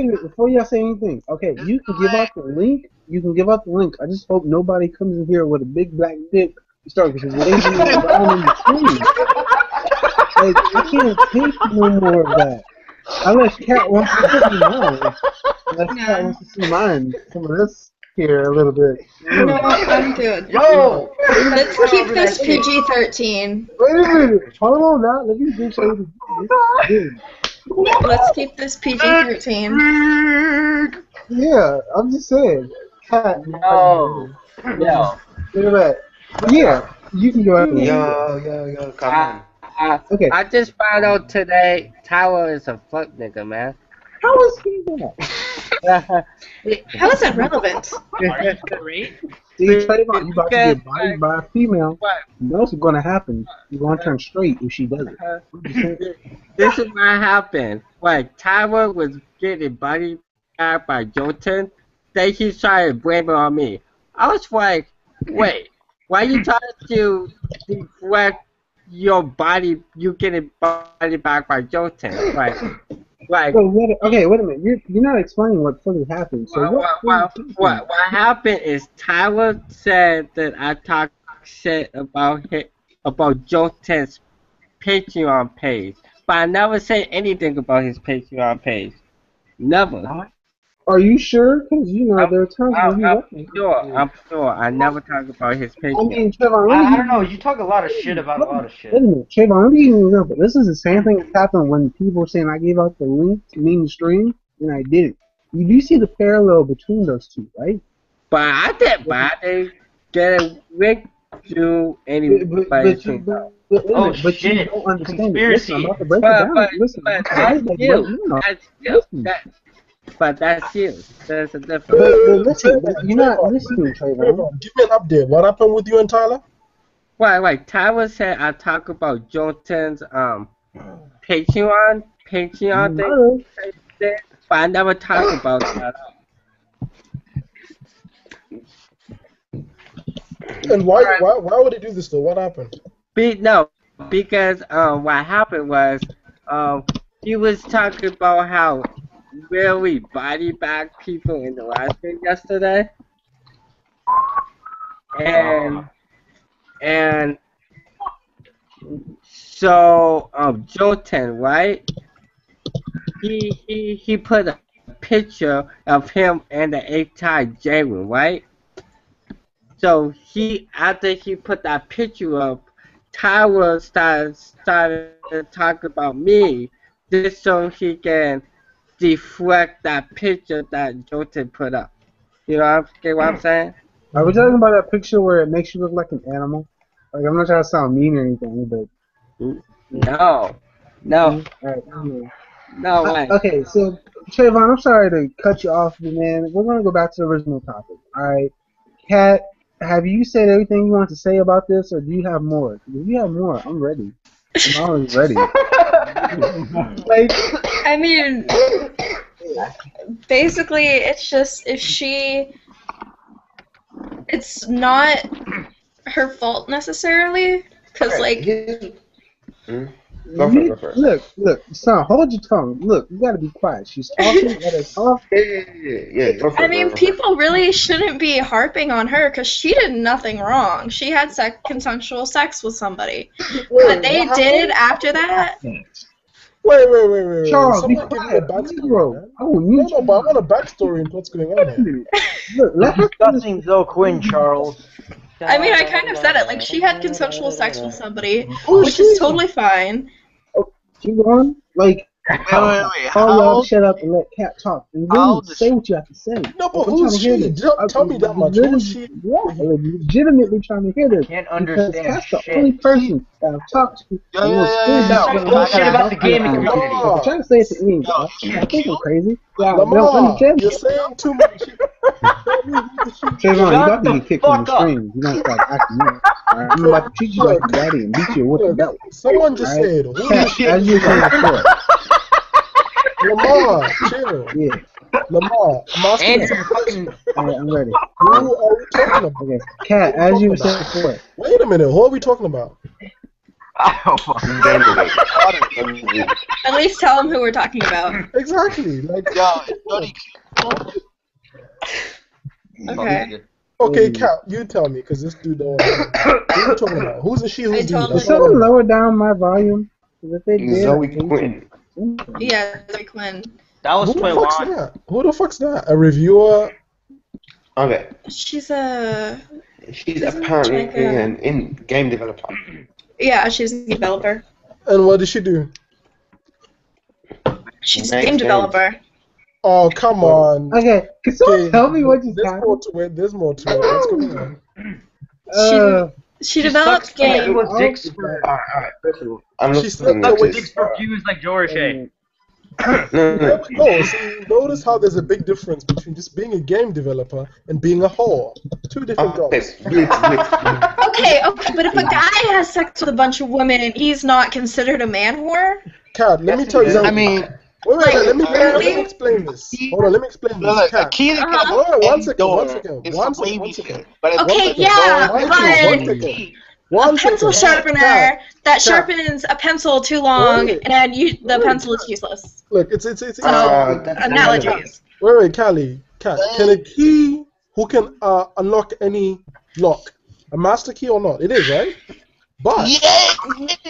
minute. Before y'all say anything. Okay, you can give out the link. You can give out the link. I just hope nobody comes in here with a big black dick and starts waving it around in the screen. Like, I can't take no more of that. Unless Cat wants to see mine. Unless Cat wants to see mine. Some of this here a little bit. No, I'm good. Yo! Let's keep this PG-13. Wait a minute. Hold on now. Let me make sure this. Let's keep this PG-13. Yeah, I'm just saying. Cat. No. Yo. Look at that. Yeah, you can go after me. Yo, come on. Okay. I just found out today Tyler is a fuck nigga, man. How is he that? How is that relevant? See, Trayvon, you about to get bodied by a female. You know what's going to happen. You're going to turn straight if she does it. This is what happened. Like, Tyler was getting body back by Jouten. Then he tried to blame it on me. I was like, wait, why you trying to deflect your body, you getting body back by Jouten? Like, So okay, wait a minute. You're not explaining what fully happened. So what happened is Tyler said that I talked shit about Joten's Patreon page, but I never said anything about his Patreon page. Never. Are you sure? Because, you know, there are times when you I'm sure. I never talked about his I Patreon. mean, Trayvon, I don't know. You talk a lot of shit about a lot of shit. Wait a minute, Trayvon, let me give you an example. This is the same thing that happened when people were saying I gave out the link to mainstream and I didn't. You do see the parallel between those two, right? But I didn't get a link to anybody. But you shit. don't understand Conspiracy. it. Listen, I'm about to break it down. Listen, but I'm that's about to break you. it down. That's you. Listen. But that's you. There's a difference. But listen, you're not listening, Trayvon. Give me an update. What happened with you and Tyler? Like Tyler said, I talk about Joten's Patreon thing, but I never talk about that. And why would he do this though? What happened? Because what happened was he was talking about how really body bag people in the live stream yesterday, and so Joten, right? he put a picture of him and the A-Tie Jalen, right? So after he put that picture up, Tyler started talking about me just so he can deflect that picture that Jolton put up. You know get what I'm saying? Are we talking about that picture where it makes you look like an animal? Like, I'm not trying to sound mean or anything, but No, no, alright, anyway. no way. Okay, so Trayvon, I'm sorry to cut you off, but man, we're gonna go back to the original topic. All right, Kat, have you said everything you want to say about this, or do you have more? If you have more, I'm ready. I'm always ready. Like, I mean, basically, it's just it's not her fault necessarily, because Okay, like, go for it, go for it. look, son, hold your tongue. Look, you gotta be quiet. She's talking. Let her talk. Yeah, go for I it, mean, go for it. people really shouldn't be harping on her because she did nothing wrong. She had consensual sex with somebody. What they what did happened? after that, Wait. Charles, be Somebody give me a quiet, backstory, bro. man. I will No, mute but I you. want a backstory into what's going on Wait a here. minute. Look, We're let her finish. discussing Zoe Quinn, Charles. I mean, I kind of said it. Like, she had consensual sex with somebody, Who is which is she? totally fine. Oh, keep going. Like, Wait. all How y'all old? shut up and let Cat talk. And How really old is say she? what you have to say. No, Like, but I'm trying who's to hear she? this. Tell me that much. Who is she? Legitimately trying to hear this. Can't Because understand Cat's the shit. only person that I've talked to Yo, and yo, will yo, explain yo, what's yo. Talk going I on bullshit gotta about ask the you. I gaming gotta ask community. Like, I'm Lamar, trying to say it to Ian, you. Yo, bro. is she I think I'm cute? crazy. Like, Y'all don't Lamar, understand you're me. saying too much. Tell me who is she? Trayvon, you Shut about to the get kicked from the fuck up. stream. You don't start acting up. Alright, I'm about to Look, treat you like look, your daddy and beat you with the look. belt. Someone just Alright? said, who Cat, is she as in you were saying regards to before. Lamar, chill. Yeah, Lamar, I'm asking a Andrew, simple you're fucking. question. alright, I'm ready. Who are we talking about? Okay. Who Cat, are we as you talking were about? saying before. Wait a minute. Who are we talking about? I don't fucking know. Gamergate. At least tell them who we're talking about. Exactly. Like, yo, what is the Jody fuck? cute? Okay. Okay, Um, Cat, you tell me, because this dude don't want to tell me. Who are we talking about? Who's the she? I Who's the he? Can totally. That's all I want someone to know. lower down my volume? Because if they did, Zoe I hate Quinn. you. Yeah, Zoe Quinn. That was Who the fuck's 21. that? Who the fuck's that? A reviewer? Okay, She's a. she's Isn't she like apparently a? an in-game developer. Yeah, she's a developer. And what did she do? She's a Makes game games. developer. Oh, come on. Okay, can someone Okay, tell me what just there's more happened? to it. There's more to it. What's going on? She She sucks develops games. people's dicks for. Alright. First of all, I'm She looking slept at with Sucks this. dicks for views like Jorishay. No. There we go. See, notice how there's a big difference between just being a game developer and being a whore. Two different Okay, jobs. blitz. Okay, but if a guy has sex with a bunch of women and he's not considered a man whore, Cat, let me tell you Yeah. something. I mean, Wait, like, let me really? explain this. Hold on, let me explain this. look, a Cat. key that can Uh-huh. open Hold on, any door is one some baby second. shit. But if Okay, the door yeah, is One but second. key, a One pencil second. sharpener that Cat. sharpens a pencil too long, Wait. and the Wait. pencil is useless. Look, it's So, That's irrelevant. analogies. wait, Callie. Cat, can a key who can unlock any lock a master key or not? It is, right? But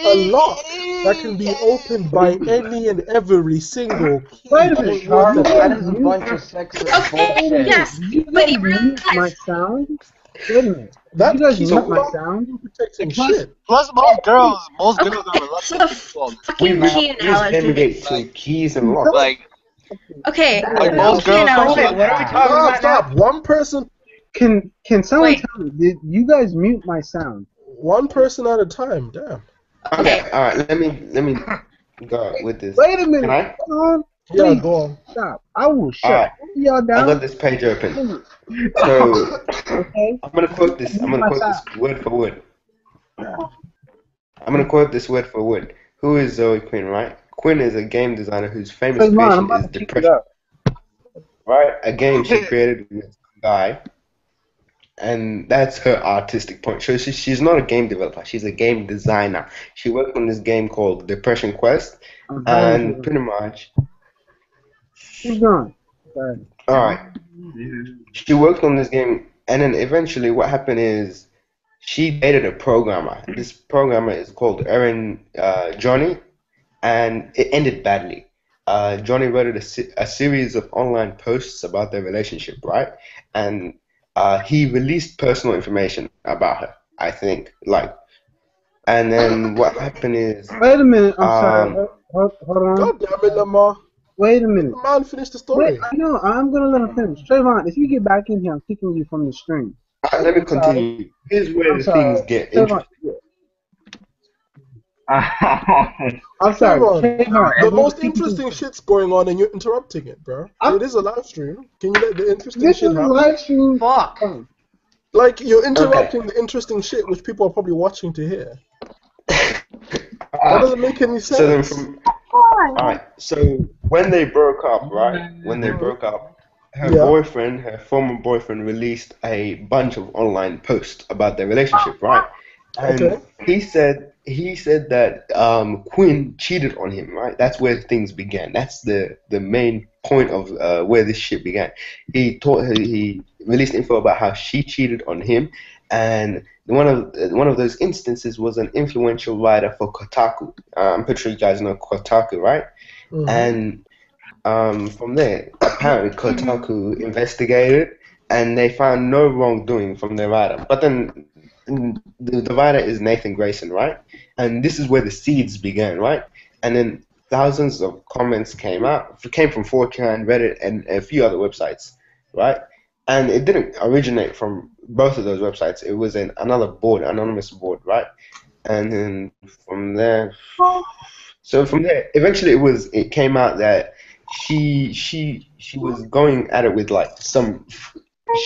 a lock that can be opened by any and every single key Wait a minute, ain't worth Charles, a that damn. is a bunch of sexist Okay, bullshit. yes, did you but guys you mute my realize. sound? Wait a minute. Did That you guys key's mute my not sound? protecting plus, shit. most girls Okay, are so reluctant the to do all this. fucking key Use analogy. Gamergate to keys and locks. Like, Okay, like the most key girls are analogy. Wait, what are we reluctant. talking about now? Stop. One person Can someone Wait. tell me? Did you guys mute my sound? at a time. Damn. Okay, alright, let me go with this. Wait a Can minute. I? Hold on. Yeah, Please go on. stop. I will shut Alright, all of y'all I got down. this page open. Minute, So okay? I'm gonna quote this. I'm Mute gonna my quote sound. this word for word. I'm gonna quote this word for word. Who is Zoe Quinn, right? Quinn is a game designer whose famous Trayvon, I'm creation about is to kick it Depression, up. right? A game she created with a guy, and that's her artistic point. So she's not a game developer. She's a game designer. She worked on this game called Depression Quest, I'm and done. pretty much, Keep going. Sorry. all right. She worked on this game, and then eventually, what happened is she dated a programmer. This programmer is called Johnny, and it ended badly. Johnny wrote a series of online posts about their relationship, right? And he released personal information about her, I think. Like, and then what happened is, Wait a minute. I'm sorry. um, Hold on. God damn it, Lamar. Wait a Let minute. the man finish the Wait, story. I know. I'm gonna let him finish. Trayvon, if you get back in here, I'm kicking you from the stream. let me I'm sorry. continue. Here's where I'm the sorry. things get Trayvon. interesting. I'm sorry. Trayvon, Trayvon, I'm the gonna most kick you from the interesting stream. shit's going on and you're interrupting it, bro. I'm, It is a live stream. Can you let the interesting this is shit a happen? live stream. Fuck. Oh, Like, you're Okay. interrupting the interesting shit which people are probably watching to hear. That Alright. doesn't make any So then sense. from alright. So when they broke up, right? When they broke up, Yeah. her former boyfriend, released a bunch of online posts about their relationship, right? Okay. And he said that Quinn cheated on him, right? That's where things began. That's the main point of where this shit began. He released info about how she cheated on him, and one of those instances was an influential writer for Kotaku. I'm pretty sure you guys know Kotaku, right? Mm-hmm. And from there, apparently Kotaku investigated and they found no wrongdoing from the writer. But then the writer is Nathan Grayson, right? And this is where the seeds began, right? And then thousands of comments came from 4chan, Reddit, and a few other websites, right? And it didn't originate from both of those websites. It was another board, anonymous board, right? And then from there, so from there, eventually it came out that she was going at it with like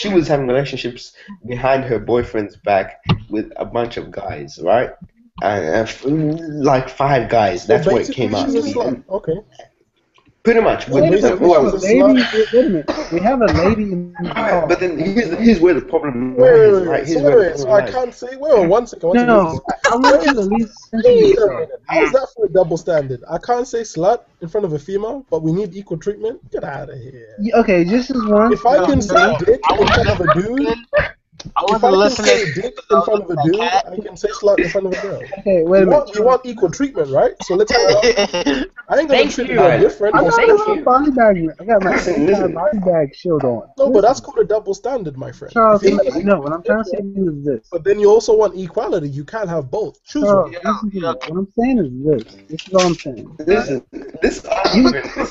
she was having relationships behind her boyfriend's back with a bunch of guys, right? Like 5 guys. So That's what it came basically, out she's to a be, slut. and Okay. pretty much So wait a minute. We basically, have she's a a lady. slut. Wait a minute. We have a lady in the alright, but call. then here's where the problem Wait, wait, lies, wait, right? wait. So Here's wait, where the wait. So problem I lies. can't say. Wait, one second, one second. No, I want you to at least finish what Wait you a said. minute. How's that for a double standard? I can't say slut in front of a female, but we need equal treatment. Get out of here. Okay, just as one. If I Yo, can Just say yo, one. dick I in front wasn't of a dude, listening. I if wasn't I can listening say dick because I in was front of looking a dude, at I can say slut in front of a girl. Okay, wait a minute. We want equal treatment, right? So let's have it. cat. I ain't gonna Thank treat a you. girl Alright, different I or got a Thank special. little you. body bag. I got my anti listen. body bag shield on. No, but that's Listen, called a double standard, my friend. If Charles. you're gonna No, what I'm be trying to say different, to you is this. but then you also want equality. You can't have both. Choose one. Charles, Yo, listen to yo, me. What I'm saying is this. This is all I'm saying. All right. Listen, You. this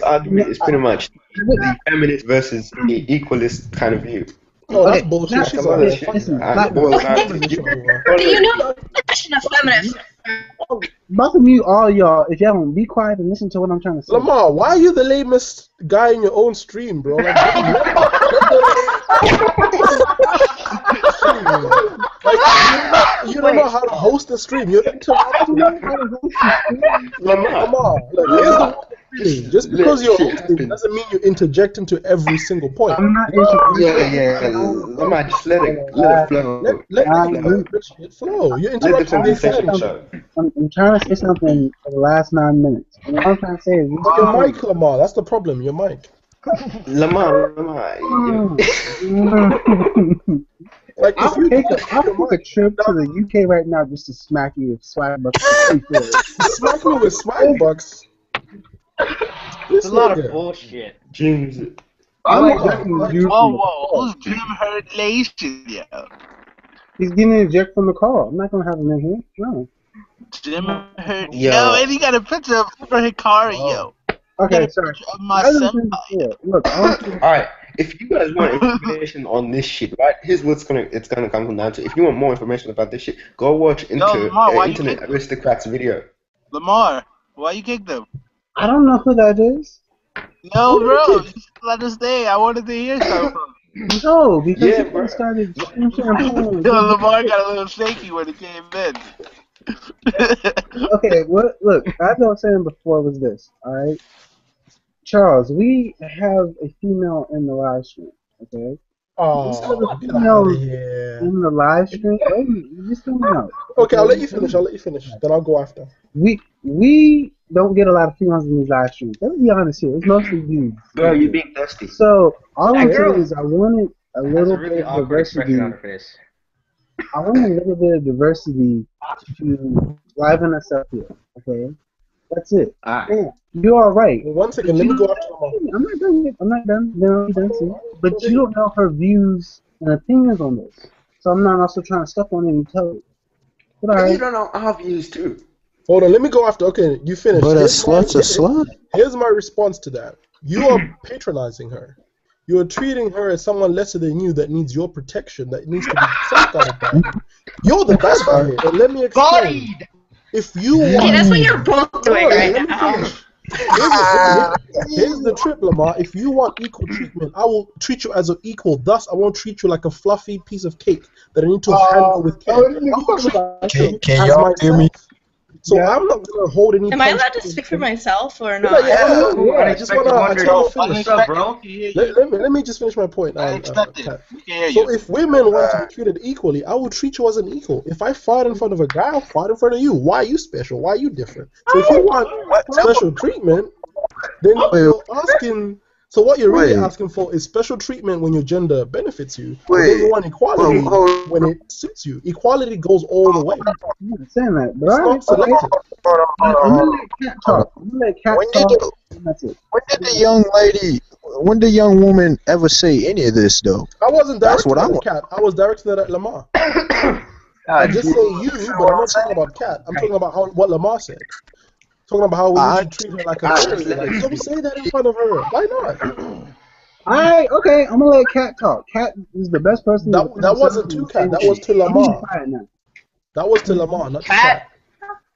argument is pretty much the feminist versus equalist kind of view. Oh, that's Okay, bullshit. not, Like a She's lot a of hoe. okay, Fuck shit listen, that. Platinum. boils Fuck down that to position over. Do you know equality. the definition of feminist? I'm about to mute all y'all if y'all don't be quiet and listen to what I'm trying to say. Lamar, why are you the lamest guy in your own stream, bro? Like, like you don't know how to host a stream. You're I interrupting. know how to host the stream. Lamar, look, here's the thing. Just because you're Shit hosting happens. doesn't mean you interject into every single point. I'm not Yeah, let me just let it flow. Let Let it the flow. shit flow. You're Let the interrupting trying the to say conversation insanity. something. flow. I'm trying to say something for the last 9 minutes. And what I'm trying to say is this But is your important. mic, Lamar, that's the problem. Your mic. Lamar, Like if you I'll your take a mic, trip to the UK right now just to smack you with swag bucks to pay for it. smack me with swag bucks. It's This a lot of nigga. bullshit. James. I'm Lamar, ejecting the like, dude Whoa, from the whoa, call. who's Jim Herdlation, yo? He's getting ejected from the call. I'm not gonna have him in here. No. Jim Herd, yo, Yo, and he got a picture of Super Hikari, Whoa. yo. He got Okay, a sorry. picture of my As I was senpai, saying before, look, I want you to alright. If you guys want information on this shit, right? Here's it's gonna come down to. If you want more information about this shit, go watch Yo, Lamar, why you Internet kicked him? Aristocrats video. Lamar, why you kicked him? I don't know who that is. Yo, who did bro, he you kick? should let us stay. I wanted to hear something from No, because Yeah, he bro. started screaming and playing you. Yo, with Lamar got a little shaky when he came in. Okay, what? Look, as I was saying before was this. All right, Charles, we have a female in the live stream. Okay, instead of the Oh, get out of female here. in the live stream, wait a minute, you just hear me out. Okay, I'll let you Wait a finish. I'll minute. let you finish. Then I'll go after. We don't get a lot of females in these live streams. Let's be honest here. It's mostly dudes. Bro, you being thirsty. So all I'm That Okay. saying girl is I wanted a has little a bit really of awkward expression on diversity. her face. I want a little bit of diversity to liven us up here. Okay. That's it. Alright. Yeah, you are right. Well, one But second, let you me go don't after Lamar. I'm not done yet. I'm not done. No, I'm done soon. But you don't know her views and opinions on this. So I'm not also trying to step on it and tell you. But And you alright. don't know our views too. Hold on, let me go after. Okay, you finished. But a slut's a slut. Here's my response to that. You are patronizing her. You are treating her as someone lesser than you that needs your protection, that needs to be safeguarded by you. You're the bad guy here, and let me explain. If you Okay, want, that's what you're both doing right let me now. finish. Here's the trip, Lamar. If you want equal treatment, I will treat you as an equal. Thus, I won't treat you like a fluffy piece of cake that I need to handle with care. Can y'all hear me? So I'm not gonna hold any. Am I allowed to punch speak for myself or Yeah, not? I just wanna finish. What's up, bro? Let me just finish my point. Kat. So if women want to be treated equally, I will treat you as an equal. If I fight in front of a guy, I'll fight in front of you. Why are you special? Why are you different? So if you want special treatment, then you're asking. So what you're really asking for is special treatment when your gender benefits you. Then you want equality when it suits you. Equality goes all the way. I'm not saying that. But It's alright, not selective. I'm gonna let Cat talk. I'm gonna let Cat talk. And that's it. When did the young woman ever say any of this though? I wasn't That's directing what I it at want. Cat. I was directing it at Lamar. I just say you, but I'm not talking about Cat. I'm talking about what Lamar said. Talking about how we need to treat her like a fairy. Like, don't say that in front of her. Why not? Alright, okay, I'm gonna let Cat talk. Cat is the best person. That wasn't to Cat. That was to Lamar. That was to Lamar, not to Cat.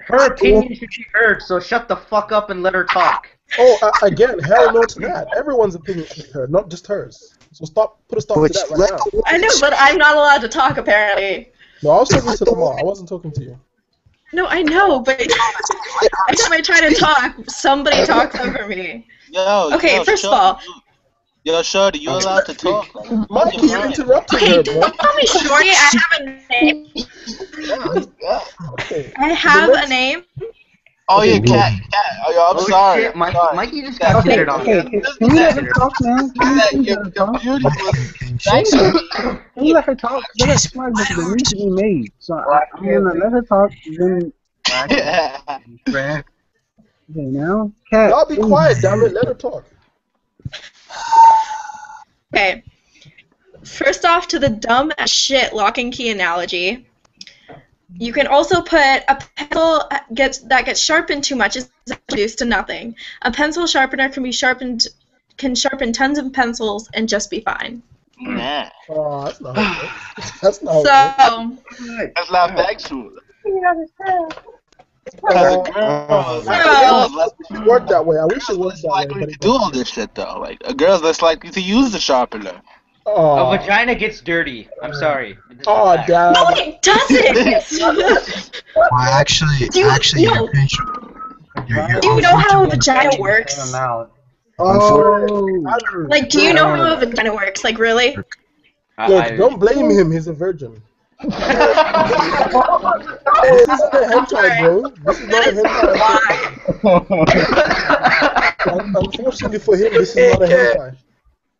Her opinion should be heard, so shut the fuck up and let her talk. Oh, again, hell no to that. Everyone's opinion should be heard, not just hers. So put a stop to that right now. I know, but I'm not allowed to talk apparently. No, I was talking to Lamar. I wasn't talking to you. No, I know, but every time I try to talk, somebody talks over me. Okay, first of all. Yo, Shorty, you allowed to talk. Mikey, you interrupted her, bro. Don't call me Shorty. I have a name. I have a name. Oh yeah, Cat. Oh, I'm sorry. Shit, Mikey just got titted on. Can we let her talk, man? Can we let her talk? Can we let her talk? Let her talk because it needs to be made. So I'm gonna let her talk. Then. Okay, now, Cat. Y'all be quiet, damn it. Let her talk. Okay. First off, to the dumb as shit lock and key analogy. You can also put a pencil that gets sharpened too much is reduced to nothing. A pencil sharpener can sharpen tons of pencils and just be fine. Nah. Oh, that's not how it works. That's not how it works. That's not factual. It worked that way. I wish it worked that way. But Do all this shit though. Like a girl's less likely to use the sharpener. A vagina gets dirty. I'm sorry. Oh, damn. No, it doesn't. Well, actually, Do you know how a vagina works? Like, do you know how a vagina works? Like, really? Look, don't blame him. He's a virgin. This isn't a hentai, bro. This is not a hentai. Unfortunately for him, this is not a hentai.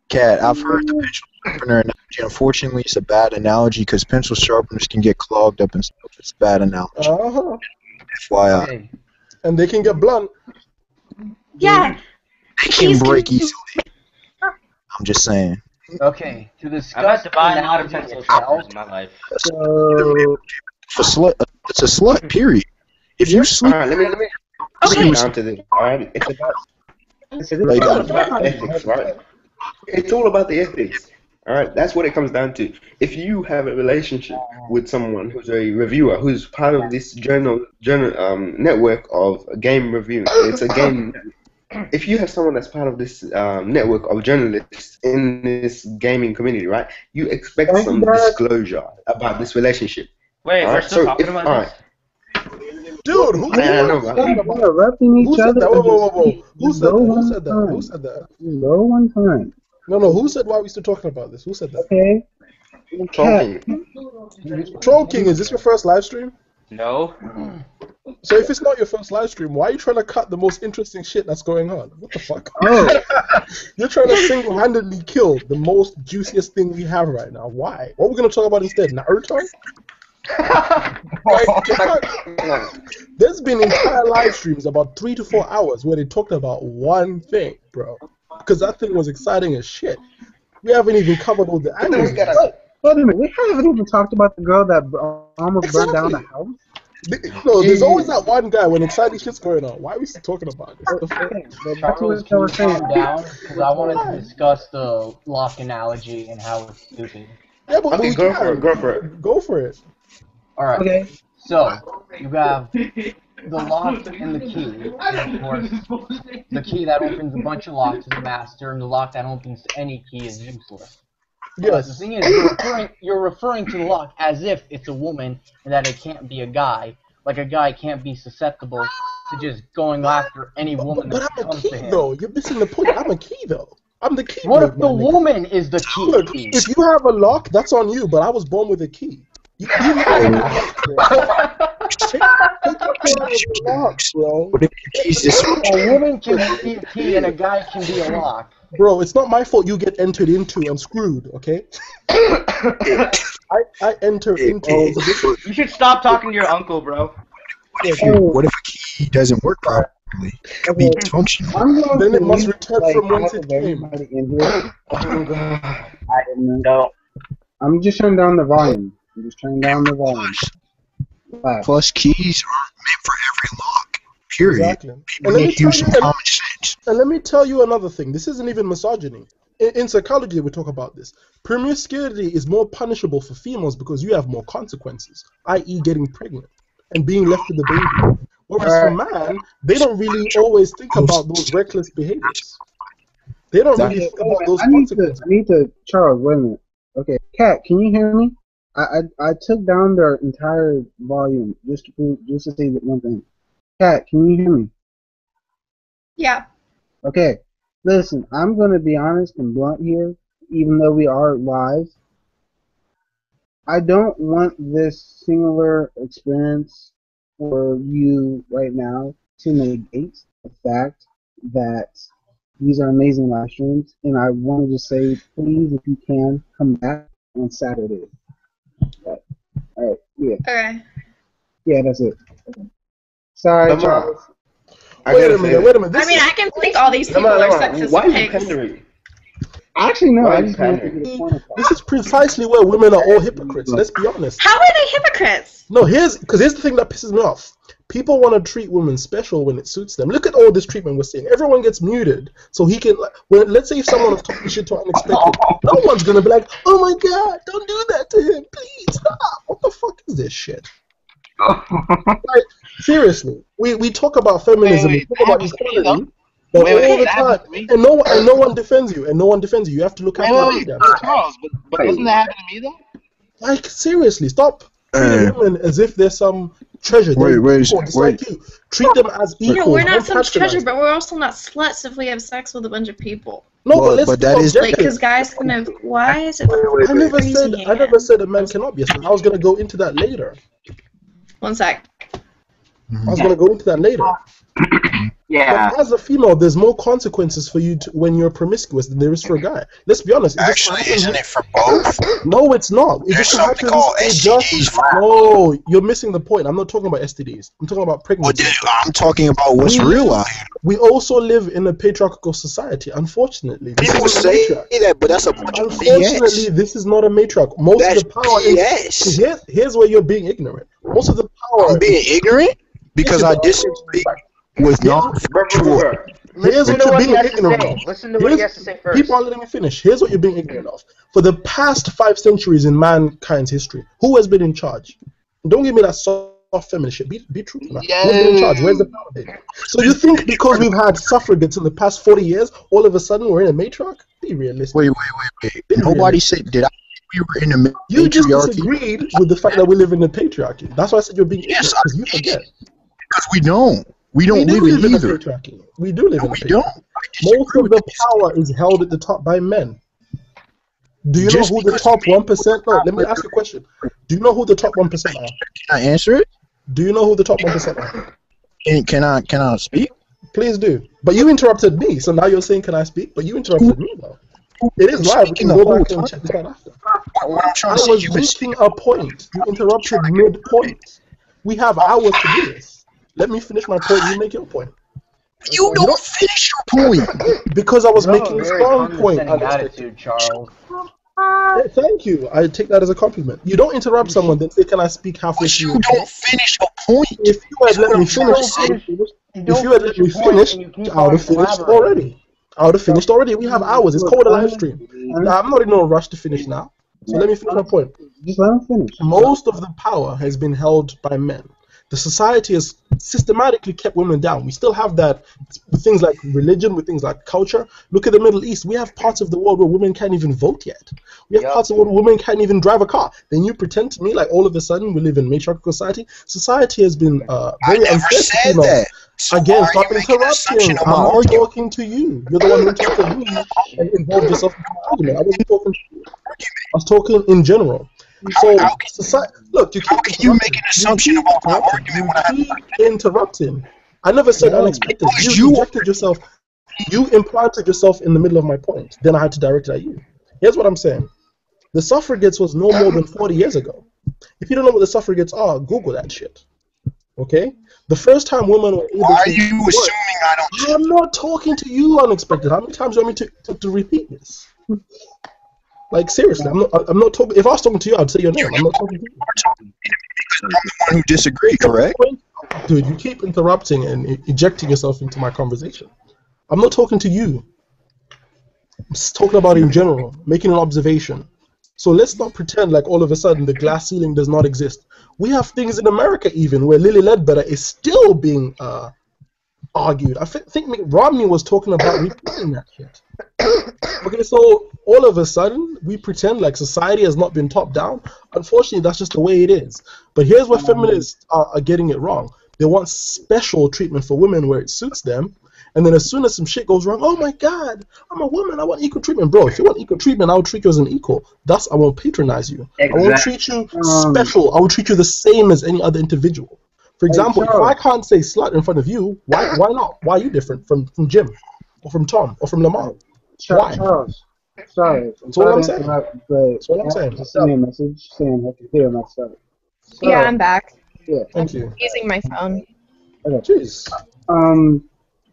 Cat, I've heard the pencil sharpener analogy. Unfortunately, it's a bad analogy because pencil sharpeners can get clogged up and stuff. It's a bad analogy. FYI. Okay. And they can get blunt. Yeah. They can break easily. I'm just saying. Okay, to discuss I've had to buy a lot of analogy pencil sharpeners in my life. It's a slut, period. If you sleep... Alright, let me get down to this. Alright, it's about ethics, right? It's all about the ethics. Alright, that's what it comes down to. If you have a relationship with someone who's a reviewer, who's part of this network of game review, it's a game. If you have someone that's part of this network of journalists in this gaming community, right? You expect some disclosure about this relationship. Wait, we're still talking about this? Dude, who said that? Who said that? Who said that? No one time. No. Who said why are we still talking about this? Who said that? Okay. Troll King, is this your first live stream? No. So if it's not your first live stream, why are you trying to cut the most interesting shit that's going on? What the fuck? Oh. You're trying to single-handedly kill the most juiciest thing we have right now. Why? What are we going to talk about instead? Naruto? There's been entire live streams about 3 to 4 hours where they talked about one thing, bro. Because that thing was exciting as shit. We haven't even covered all the angles. Wait a minute, we haven't even talked about the girl that almost burned down the house. No, there's always that one guy when exciting shit's going on. Why are we still talking about this? Okay, but back to Charles, what I can you was saying. calm down? Because I wanted to discuss the lock analogy and how it's stupid. Yeah, but Okay, we go can. for it. Go for it. Go for it. Alright, Okay. so you have the lock and the key, and of course, the key that opens a bunch of locks is the master, and the lock that opens any key is useless. But the Yes. thing is, you're referring to the lock as if it's a woman and that it can't be a guy. Like a guy can't be susceptible to just going after any woman But that I'm a comes key to him. though. You're missing the point. I'm a key though. I'm the key. What if the man, nigga. woman is the key? Look, if you have a lock, that's on you. But I was born with a key. You take care of your lock, bro. What if the key's this? A woman can be a key and a guy can be a lock. Bro, it's not my fault you get entered into and screwed, okay? I enter into. You should stop talking to your uncle, bro. What if a key doesn't work properly? It could be dysfunctional. I'm going Then to it must leave, return like, from whence half it of came. everybody in here. Oh god. So, I'm just turning down the volume. I'm just turning down the volume. Relax. Plus, keys aren't meant for every lock. Period. Exactly. People need to use some common sense. And let me tell you another thing. This isn't even misogyny. In psychology, we talk about this. Promiscuity is more punishable for females because you have more consequences, i.e., getting pregnant and being left with the baby. Whereas for man, they don't really always think about those reckless behaviors. They don't really think about those consequences. I need to, Charles, wait a minute. Okay, Kat, can you hear me? I took down their entire volume just to say that one thing. Kat, can you hear me? Yeah. Okay, listen, I'm going to be honest and blunt here, even though we are live. I don't want this singular experience for you right now to negate the fact that these are amazing live streams, and I want to just say, please, if you can, come back on Saturday. All right, yeah. Okay. Yeah, that's it. Sorry, Charles. Wait a minute. I mean, I can think all these people are sexist Why are you pigs. pandering? Actually, no, Why I are you just wanted to pandering? get a point across. This is precisely where women are all hypocrites. Let's be honest. How are they hypocrites? No, here's the thing that pisses me off. People want to treat women special when it suits them. Look at all this treatment we're seeing. Everyone gets muted, so he can. Let's say if someone is talking shit to unexpected, no one's gonna be like, "Oh my god, don't do that to him, please stop." What the fuck is this shit? Like, seriously, we talk about feminism, we talk about equality, but all the time, and no one defends you, You have to look after your damn self. Charles, but doesn't that happen to me though? Like, seriously, stop treating women as if they're some treasure. Wait. Like you. Treat them as equals. You know, we're not don't some patronize treasure, them. but we're also not sluts if we have sex with a bunch of people. No, Well, let's but be that is- objective. Because guys can have. Why is it? I never freezing said a man cannot be a slut. I was gonna go into that later. One sec. I was gonna go into that later. yeah. But as a female, there's more consequences for you when you're promiscuous than there is for a guy. Let's be honest. Actually, isn't it for both? No, it's not. It There's just something happens. called It STDs just for no. You're missing the point. I'm not talking about STDs. I'm talking about Well, pregnancy. I'm talking about what's real out here. We also live in a patriarchal society. Unfortunately, this People isn't a say matriarch. that, but that's a bunch of Unfortunately, BS. this is not a matriarch. Most That's of the power BS. is here's where you're being ignorant. Most of the power. I'm being ignorant because I disagree with non-factual. Here's Listen what to you're what he being has to ignorant say. of. Listen to what he has to say first. People aren't letting me finish. Here's what you're being ignorant of. For the past 5 centuries in mankind's history, who has been in charge? Don't give me that soft feminist shit. Be truthful now. Who's been in charge? Where's the power been? So you think because we've had suffragettes in the past 40 years, all of a sudden we're in a matriarch? Be realistic. Wait. Nobody said, did I we were in a You just matriarchy? disagreed with the fact that we live in a patriarchy. That's why I said you're being ignorant, because you forget. Because we don't. We don't do live in a either. patriarchy. We do live in a We patriarchy. don't. Most of the power is held at the top by men. Do you know Just who the because top 1%? No, let me ask you a question. Do you know who the top 1% are? Can I answer it? Do you know who the top 1% are? Can I speak? Please do. But you interrupted me, so now you're saying, can I speak? But you interrupted me, though. It is live. We can go back and check this out after. what I'm trying I to say, was you can making a point. You interrupted mid-point. We have hours to do this. Let me finish my point. You make your point. You don't finish your point. Because I was You have a making a very strong point. condescending attitude, Charles. Thank you. I take that as a compliment. You don't interrupt someone, then say, "Can I speak halfway But through you your don't point?" finish a point. If you had let me finish, if you had let me finish, I would have finished already. I would have finished already. We have hours. It's called a live stream. I'm not in no rush to finish now. So let me finish my point. Just let him finish. Most of the power has been held by men. The society has systematically kept women down. We still have that with things like religion, with things like culture. Look at the Middle East. We have parts of the world where women can't even vote yet. We have parts of the world where women can't even drive a car. Then you pretend to me like all of a sudden we live in matriarchal society. Society has been very unfair to females. So Again, why are stop you making an interrupting. assumption of I'm my not argument? talking to you. You're the one who interrupted me and involved yourself in my argument. I wasn't talking to you. I was talking in general. So, society, look, you keep How can you make an assumption about my argument when I have keep interrupting. I never said unexpected. Because You you ejected yourself. You implanted yourself in the middle of my point. Then I had to direct it at you. Here's what I'm saying. The suffragettes was no more than 40 years ago. If you don't know what the suffragettes are, Google that shit. Okay? The first time women were able Why are to you work, assuming I don't? I'm not talking to you unexpected. How many times do you want me to repeat this? Like seriously, I'm not talking. If I was talking to you, I'd say your name. I'm not talking to you. Because I'm the one who disagree, correct? Dude, you keep interrupting and ejecting yourself into my conversation. I'm not talking to you. I'm just talking about in general, making an observation. So let's not pretend like all of a sudden the glass ceiling does not exist. We have things in America even where Lily Ledbetter is still being argued. I think Mitt Romney was talking about repealing that shit. Okay, so all of a sudden we pretend like society has not been top down. Unfortunately, that's just the way it is. But here's where feminists are getting it wrong. They want special treatment for women where it suits them, and then as soon as some shit goes wrong, oh my god, I'm a woman, I want equal treatment. Bro, if you want equal treatment, I'll treat you as an equal. Thus, I won't patronize you. I won't treat you special. I will treat you the same as any other individual. For example, if I can't say slut in front of you, why not? Why are you different from Jim, or from Tom, or from Lamar? Why? Charles, sorry, I'm That's all sorry I'm to saying. interrupt, but That's all I'm saying. just send me a message saying I can hear myself. So, Yeah, I'm back. Yeah. Thank you. Using my phone. Okay. Jeez.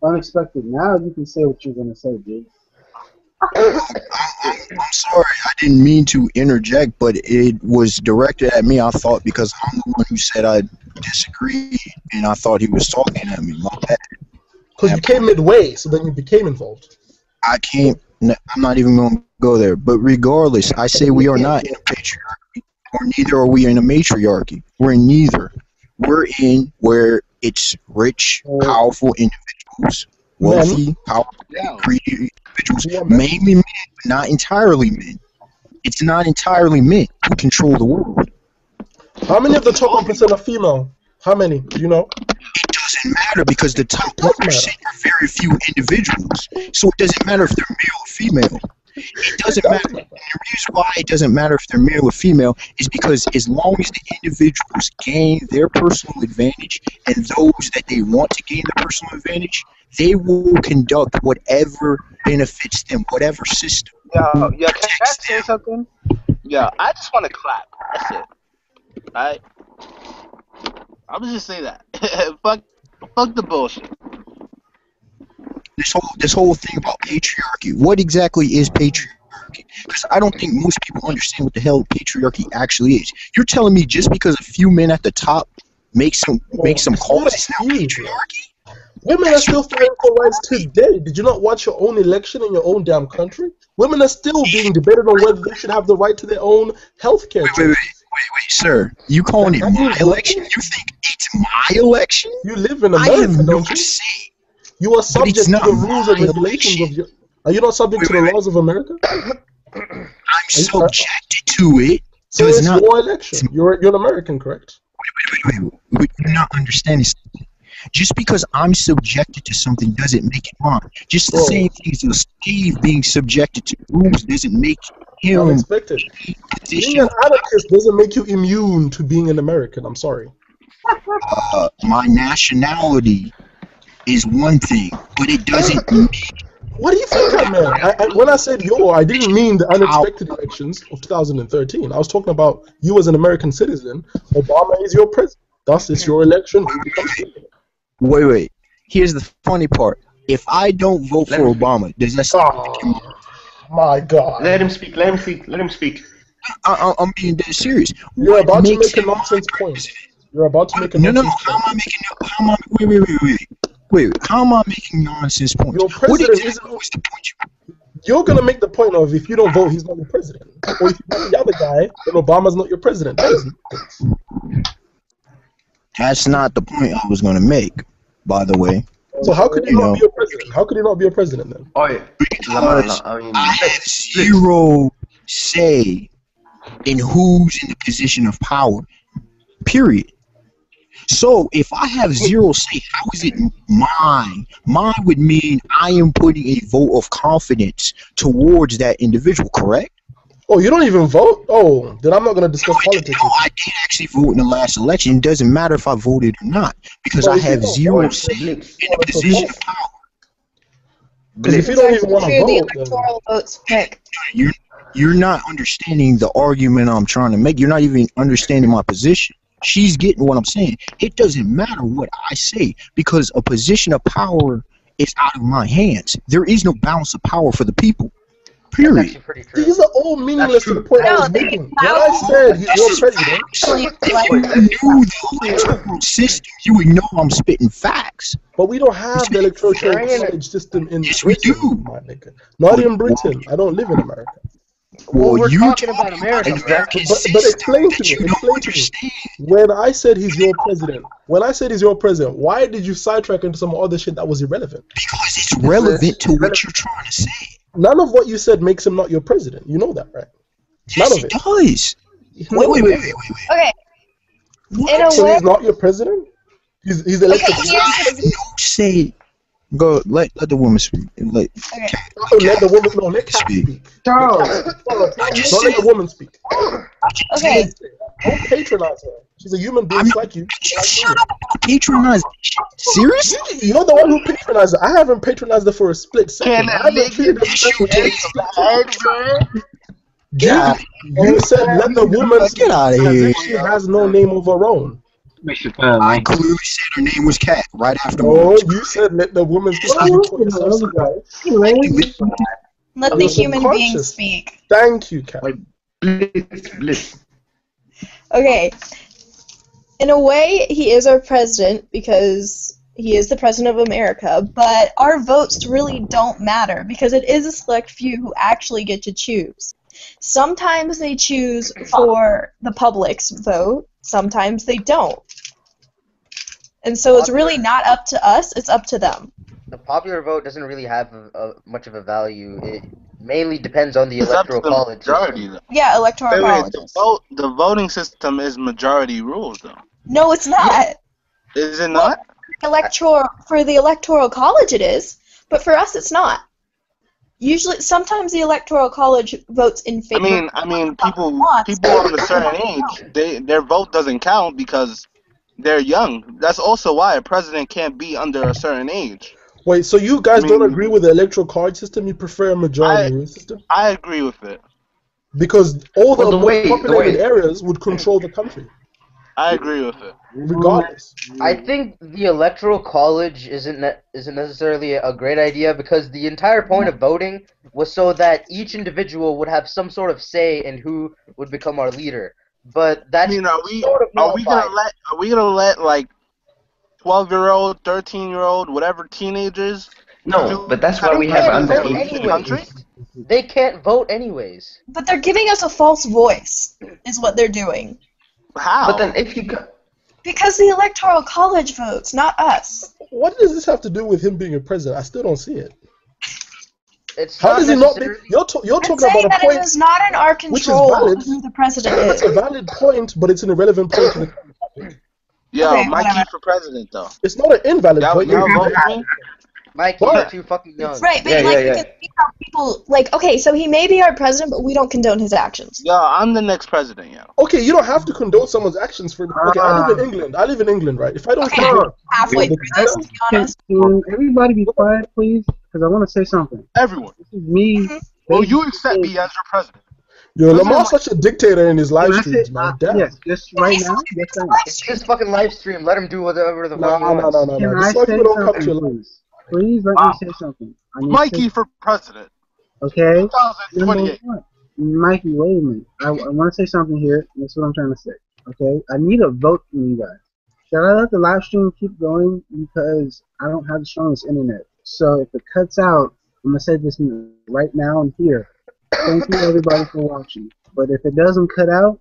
Unexpected. Now you can say what you're gonna say, dude. I'm sorry, I didn't mean to interject, but it was directed at me. I thought because I'm the one who said I disagree, and I thought he was talking at me. My bad. Because you came midway, so then you became involved. I can't. I'm not even going to go there. But regardless, I say we are not in a patriarchy, or neither are we in a matriarchy. We're in neither. We're in where it's rich, powerful individuals, wealthy, powerful, greedy individuals, mainly men, but not entirely men. It's not entirely men who control the world. How many of the top 1% are female? How many? Do you know? It doesn't matter because the top 1% are very few individuals. So it doesn't matter if they're male or female. It doesn't matter. And the reason why it doesn't matter if they're male or female is because as long as the individuals gain their personal advantage and those that they want to gain their personal advantage, they will conduct whatever benefits them, whatever system. Yo, can I say something? Yo, I just want to clap. That's it. Alright? I'm gonna just say that. fuck the bullshit. This whole thing about patriarchy. What exactly is patriarchy? Because I don't think most people understand what the hell patriarchy actually is. You're telling me just because a few men at the top make some calls, it's now patriarchy? Women are still fighting for rights today. Did you not watch your own election in your own damn country? Women are still being debated on whether they should have the right to their own health care. Wait, sir. You calling it my election? You think it's my election? You live in America, don't you? You are subject to the rules and regulations of your... Are you not subject to the laws of America? I'm subjected to it. So it's your election. You're an American, correct? Wait. You're not understanding something. Just because I'm subjected to something doesn't make it mine. Just the same thing as a slave being subjected to rules doesn't make him... Unexpected. Being an anarchist doesn't make you immune to being an American. I'm sorry. My nationality is one thing, but it doesn't mean What do you think I meant? When I said yo, I didn't mean the unexpected elections of 2013. I was talking about you as an American citizen. Obama is your president. Thus, it's your election who becomes president. Wait. Here's the funny part. If I don't vote for Obama, does that Oh, my God. Let him speak. Let him speak. Let him speak. I'm being dead serious. You're What about to makes make a him nonsense point. You're about to make a No. nonsense How am I point. making? How am I? Wait. How am I making nonsense points? Your What president exactly was the point? You're gonna make the point of if you don't vote, he's not your president. Or if you vote the other guy, then Obama's not your president. That is nonsense. That's not the point I was gonna make. By the way. So how could he not be your president? How could he not be your president then? Because I have zero say in who's in the position of power. Period. So if I have zero say, how is it mine? Mine would mean I am putting a vote of confidence towards that individual, correct? Oh, you don't even vote? Oh, then I'm not going to discuss politics. No, I did actually vote in the last election. It doesn't matter if I voted or not because I have zero say in the position of power. Because if you don't even want to Through the vote, then... electoral votes picked. You're not understanding the argument I'm trying to make. You're not even understanding my position. She's getting what I'm saying. It doesn't matter what I say because a position of power is out of my hands. There is no balance of power for the people. Period. These are all meaningless to the point I was making. When I said he's your president... If you knew the electoral system, you would know I'm spitting facts. But we don't have the electoral college system in Britain, my nigga. Not in Britain. I don't live in America. Well, we're talking about America. But explain to me. Explain to me. When I said he's your president, why did you sidetrack into some other shit that was irrelevant? Because it's relevant to what you're trying to say. None of what you said makes him not your president. You know that, right? Yes, None of it does. Wait. Okay. In a so way, he's not your president? He's elected. You say, go let the woman speak. Let the woman. No, let Kat speak. Don't let the woman speak. Okay. Don't patronize her. She's a human being like you. Shut up! Patronize. Seriously? You're the one who patronized her. I haven't patronized her for a split second. I haven't treated her. You said let the woman get out of here. She has no name of her own. I clearly said her name was Kat right after. No, you said let the woman speak. Let the human being speak. Thank you, Kat. Bliss. Okay. In a way, he is our president because he is the president of America, but our votes really don't matter because it is a select few who actually get to choose. Sometimes they choose for the public's vote, sometimes they don't. And so it's really not up to us, it's up to them. The popular vote doesn't really have much of a value. It mainly depends on the electoral college. Yeah, electoral college. The voting system is majority rules, though. No, it's not. Is it not? For the electoral college it is, but for us it's not. Usually, sometimes the electoral college votes in favor. I mean, people of a certain age, their vote doesn't count because they're young. That's also why a president can't be under a certain age. Wait, so you guys don't agree with the electoral college system? You prefer a majority rule system? I agree with it. Because all the populated areas would control the country. I agree with it. Regardless. I think the electoral college isn't necessarily a great idea because the entire point of voting was so that each individual would have some sort of say in who would become our leader. But that's are we gonna let like 12-year-old, 13-year-old, whatever teenagers? No, but that's why we have underage country. They can't vote anyways. But they're giving us a false voice, is what they're doing. How? But then if you go... Because the electoral college votes, not us. What does this have to do with him being a president? I still don't see it. How does he not be? You're talking about a point it is not in our control of who the president is. It's a valid point, but it's an irrelevant point to the country. Yo, Mikey for president though. It's not an invalid point. Mikey, you're too fucking young. Right, but you can see how people okay, so he may be our president, but we don't condone his actions. Yo, I'm the next president, yo. Okay, you don't have to condone someone's actions for. Okay, I live in England, right? If I don't condone halfway through this, to be honest. Can everybody be quiet, please? because I want to say something. Everyone. This is me. Will you basically accept saying- me as your president? Yo, President Lamar's such a dictator in his live Can I say, streams, man. Damn. yes, just right now? Yes, I am. It's his fucking live stream. Let him do whatever the fuck he Nah, nah, wants. nah, nah, Can nah. I Just like say people don't come to something, your live. please? Please let me say something. I need to Mikey say, for president. okay? Number 2028. one. Mikey, wait a minute. I want to say something here. That's what I'm trying to say. Okay? I need a vote from you guys. Should I let the live stream keep going? Because I don't have the strongest internet. So if it cuts out, I'm going to say this right now and here. Thank you, everybody, for watching. But if it doesn't cut out,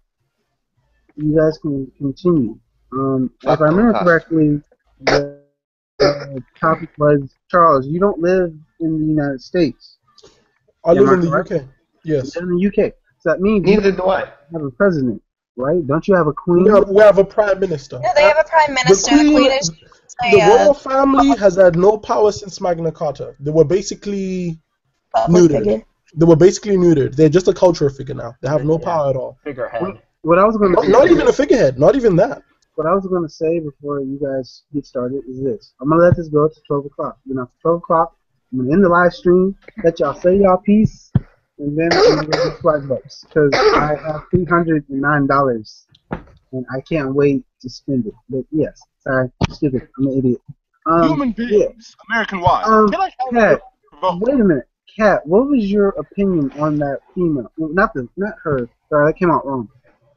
you guys can continue. If I remember correctly, the topic was, Charles, you don't live in the United States. I live Am I in the correct? UK. Yes. You live in the UK. So that means you Neither do I. have a president, right? Don't you have a queen? We have a prime minister. Yeah, they have a prime The minister. The queen, queen is the royal family has had no power since Magna Carta. They were basically neutered. figure. They were basically neutered. They're just a cultural figure now. They have no power at all. Figurehead. What I was going to say, Not even a figurehead. Not even that. what I was going to say before you guys get started is this. I'm going to let this go to 12 o'clock. Then after 12 o'clock, I'm going to end the live stream, let y'all say y'all piece, and then I'm going to go get $5 because I have $309 and I can't wait to spend it. But yes, sorry, stupid. I'm an idiot. Human beings, American wise. Can I help Kat, you vote? wait a minute. Kat, what was your opinion on that female? Well, not her. Sorry, that came out wrong.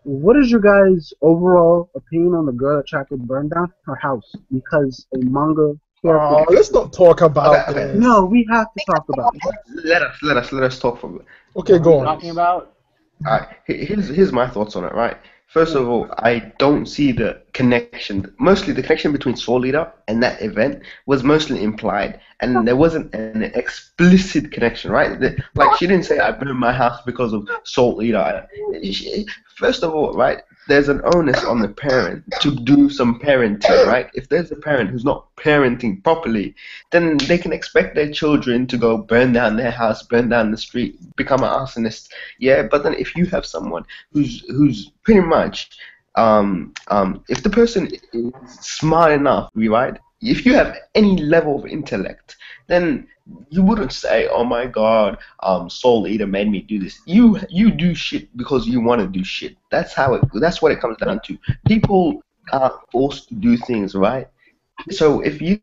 What is your guys' overall opinion on the girl that tried to burn down her house because a manga character? Oh, let's not talk about this. No, we have to talk about it. Let us talk for a bit. Okay, What go are you on. talking about? Here's my thoughts on it, right? First of all, I don't see the connection. Mostly the connection between Soul Eater and that event was mostly implied, and there wasn't an explicit connection, right? Like she didn't say I burned my house because of Soul Eater. First of all, right, there's an onus on the parent to do some parenting, right? If there's a parent who's not parenting properly, then they can expect their children to go burn down their house, burn down the street, become an arsonist. Yeah, but then if you have someone who's pretty much if the person is smart enough, right? If you have any level of intellect, then you wouldn't say, "Oh my God, Soul Eater made me do this." You do shit because you want to do shit. That's what it comes down to. People are forced to do things, right? So if you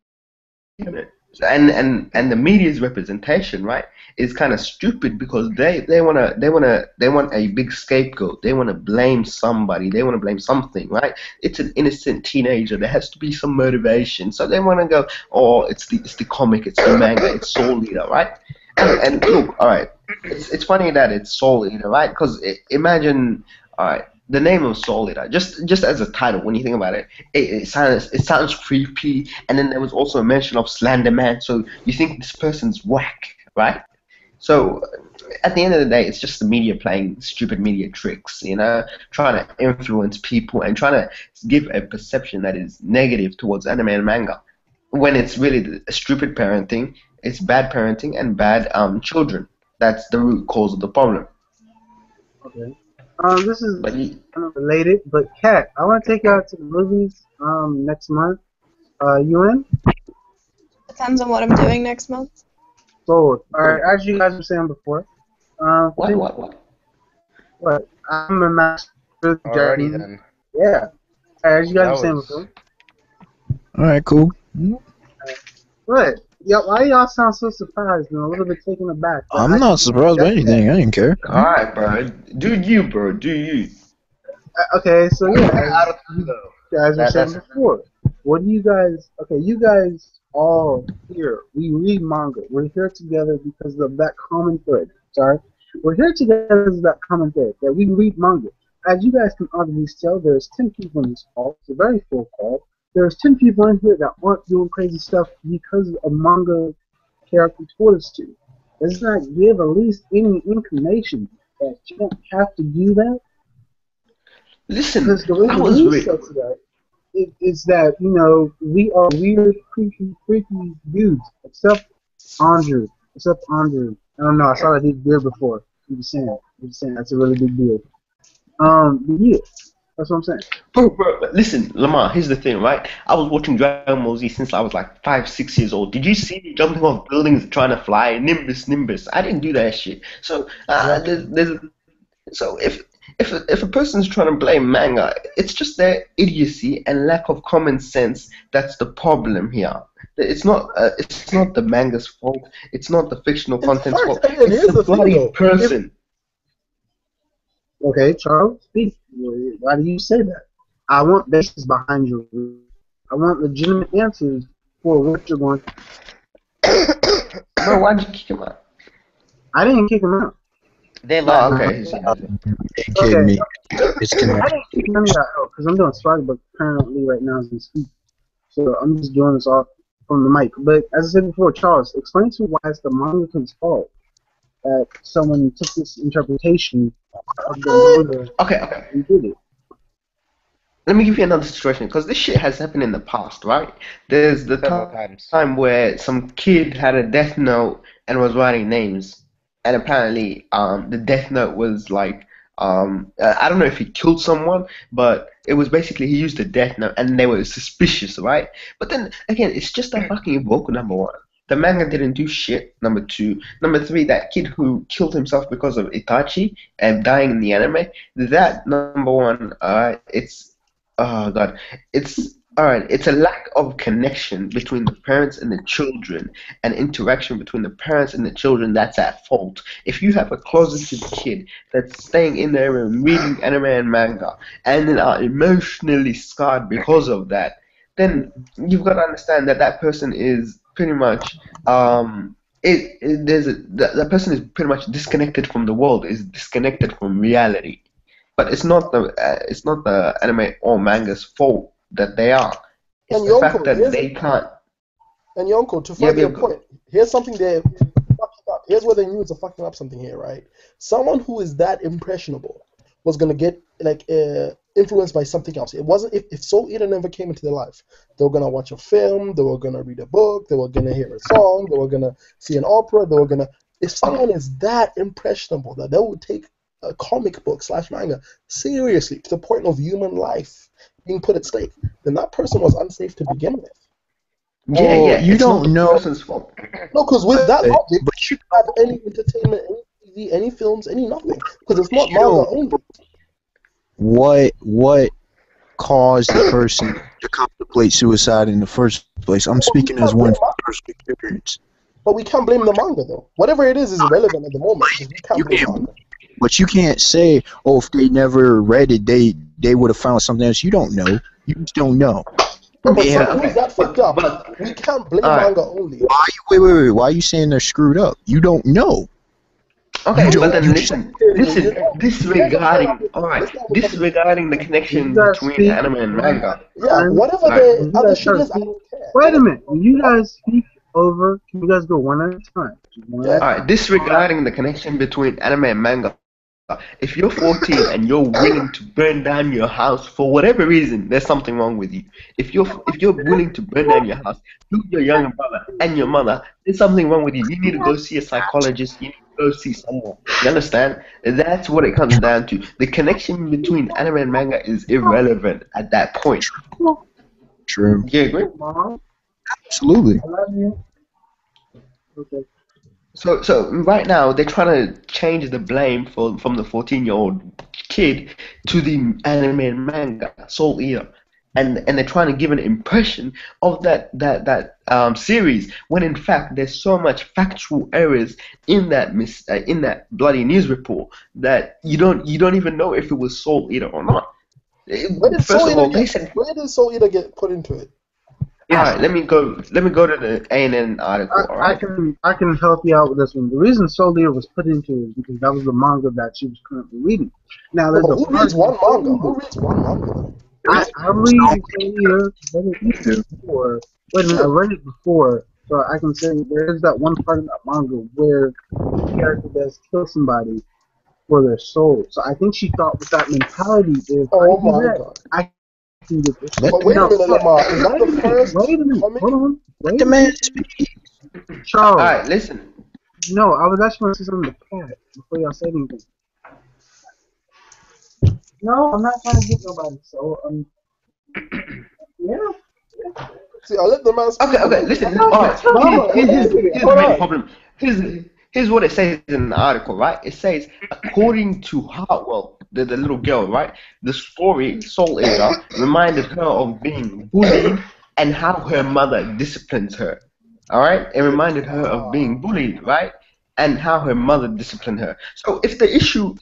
and the media's representation, right, is kind of stupid because they want a big scapegoat. They want to blame somebody. They want to blame something, right? It's an innocent teenager. There has to be some motivation. So they want to go, oh, it's the comic, it's the manga, it's Soul Eater, right? And look, all right, it's funny that it's Soul Eater, right? Because imagine, all right, the name of Soul Eater, just as a title, when you think about it, it sounds creepy. And then there was also a mention of Slender Man, so you think this person's whack, right? So at the end of the day, it's just the media playing stupid media tricks, trying to influence people and trying to give a perception that is negative towards anime and manga, when it's really stupid parenting, it's bad parenting and bad children. That's the root cause of the problem. Okay. This is But kind of related, but Kat, I want to take you out to the movies next month. You in? Depends on what I'm doing next month. Forward. All right. As you guys were saying before. What? I'm a master of the Alrighty Japanese. then. Yeah. As you guys were saying was- before. All right, cool. What? Why y'all sound so surprised and a little bit taken aback? But I'm not surprised by anything. I didn't care. all right, bro. Do you, bro? Do you? Okay, so yeah, Out as of you guys were saying before, what do you guys? Okay, you guys all here. We read manga. We're here together because of that common thread. Sorry, we're here together because of that common thread that we read manga. As you guys can obviously tell, there's 10 people in this call. It's a very full call. There's 10 people in here that aren't doing crazy stuff because a manga character told us to. Does not give at least any inclination that you don't have to do that? Listen, Because the way I the was news says that is that, we are weird, creepy, freaky dudes, except Andrew. I don't know, I saw that big beard before. I'm just saying that's a really big deal. But yeah. That's what I'm saying. Bro, listen, Lamar, here's the thing, right? I was watching Dragon Ball Z since I was like 5, 6 years old. Did you see me jumping off buildings trying to fly? Nimbus, Nimbus. I didn't do that shit. So, Exactly. if a person's trying to blame manga, it's just their idiocy and lack of common sense that's the problem here. It's not the manga's fault. It's not the fictional In content's fact, fault. and It's here's the the thing bloody though. If person. Okay, Charles, speak. Why do you say that? I want basis behind your. I want legitimate answers for what you're going. Bro, why'd you kick him out? I didn't kick him out. They Oh, left. okay. They kidding Okay, me. It's I connected. didn't kick him out because I'm doing swag, but currently right now as we speak. So I'm just doing this off from the mic. But as I said before, Charles, explain to me why it's the manga's fault that someone took this interpretation of the manga Okay. and did it. Let me give you another situation because this shit has happened in the past, right? There's the Several time times. where some kid had a death note and was writing names, and apparently, the death note was like, I don't know if he killed someone, but it was basically he used the death note, and they were suspicious, right? But then again, it's just a fucking book. Number one, the manga didn't do shit. Number two, number three, that kid who killed himself because of Itachi and dying in the anime, that number one, it's oh God, it's all right. It's a lack of connection between the parents and the children, and interaction between the parents and the children that's at fault. If you have a closeted kid that's staying in their room reading anime and manga, and then are emotionally scarred because of that, then you've got to understand that that person is pretty much that person is pretty much disconnected from the world, is disconnected from reality. But it's not the anime or manga's fault that they are. It's and the fact Yonko, that they can't. to Yeah, further yeah, your point, here's something they're fucking up. Here's where the news are fucking up something here, right? Someone who is that impressionable was gonna get influenced by something else. It wasn't if Soul Eater never came into their life, they were gonna watch a film, they were gonna read a book, they were gonna hear a song, they were gonna see an opera, they were gonna. If someone is that impressionable that they would take a comic book / manga seriously to the point of human life being put at stake, then that person was unsafe to begin with. Yeah, Well, yeah. you It's not don't the know, person's fault. No, because with that logic, but you don't have any entertainment, any TV, any films, any nothing. Because it's not you manga don't only. what caused the person to contemplate suicide in the first place. I'm But we speaking as can't one blame from personal experience. But we can't blame the manga though. Whatever it is irrelevant at the moment because we can't You blame can't, manga. but you can't say, oh, if they never read it, they would have found something else. You don't know. You just don't know. No, but Yeah, someone who's okay. that fucked up, But we can't blame all right. manga only. Wait. Why are you saying they're screwed up? You don't know. Okay, You but don't. then You just disregarding, all right, Let's not have a conversation. disregarding the When you connection guys between speak anime and one manga. Yeah, time, whatever Right. the when you other guys shit start is, I speaking, don't care. wait a minute. When you guys speak over, can you guys go one at a time? Just one at a Yeah. All time. right, disregarding the connection between anime and manga. If you're 14 and you're willing to burn down your house for whatever reason, there's something wrong with you. If you're willing to burn down your house, you, your younger brother, and your mother, there's something wrong with you. You need to go see a psychologist. You need to go see someone. You understand? That's what it comes down to. The connection between anime and manga is irrelevant at that point. true. Do you agree? Mom, Absolutely. I love you. Okay. So right now they're trying to change the blame from the 14-year-old kid to the anime and manga Soul Eater, and they're trying to give an impression of that series when in fact there's so much factual errors in in that bloody news report that you don't even know if it was Soul Eater or not. Where did First Soul of Eater all, they get? said. Where did Soul Eater get put into it? All right, let me go to the ANN article. All right. I can help you out with this one. The reason Soul Eater was put into it is because that was the manga that she was currently reading. Now No, there's but a who part reads in one Soul manga? Eater. Who reads one manga though? I read Soul Eater, but it before. Wait a minute, I read it before, so I can say there is that one part in that manga where the character does kill somebody for their soul. So I think she thought with that mentality, if I Oh do my that, god. I can get this. Let But the wait man, a minute, Lamar. Is that the first Wait a minute. comic? Hold on. let Wait the a man minute. speak. All Charles. right, listen. No, I was actually going to say something to Pat before y'all said anything. No, I'm not trying to get nobody. So yeah. See, I let the man speak. Okay, listen. All right. Mama, Here's the hold main on. problem. Here's what it says in the article, right? It says, according to Hartwell, the little girl, right? The story, Soul Eater, reminded her of being bullied and how her mother disciplines her. All right? It reminded her of being bullied, right? And how her mother disciplined her. So if the issue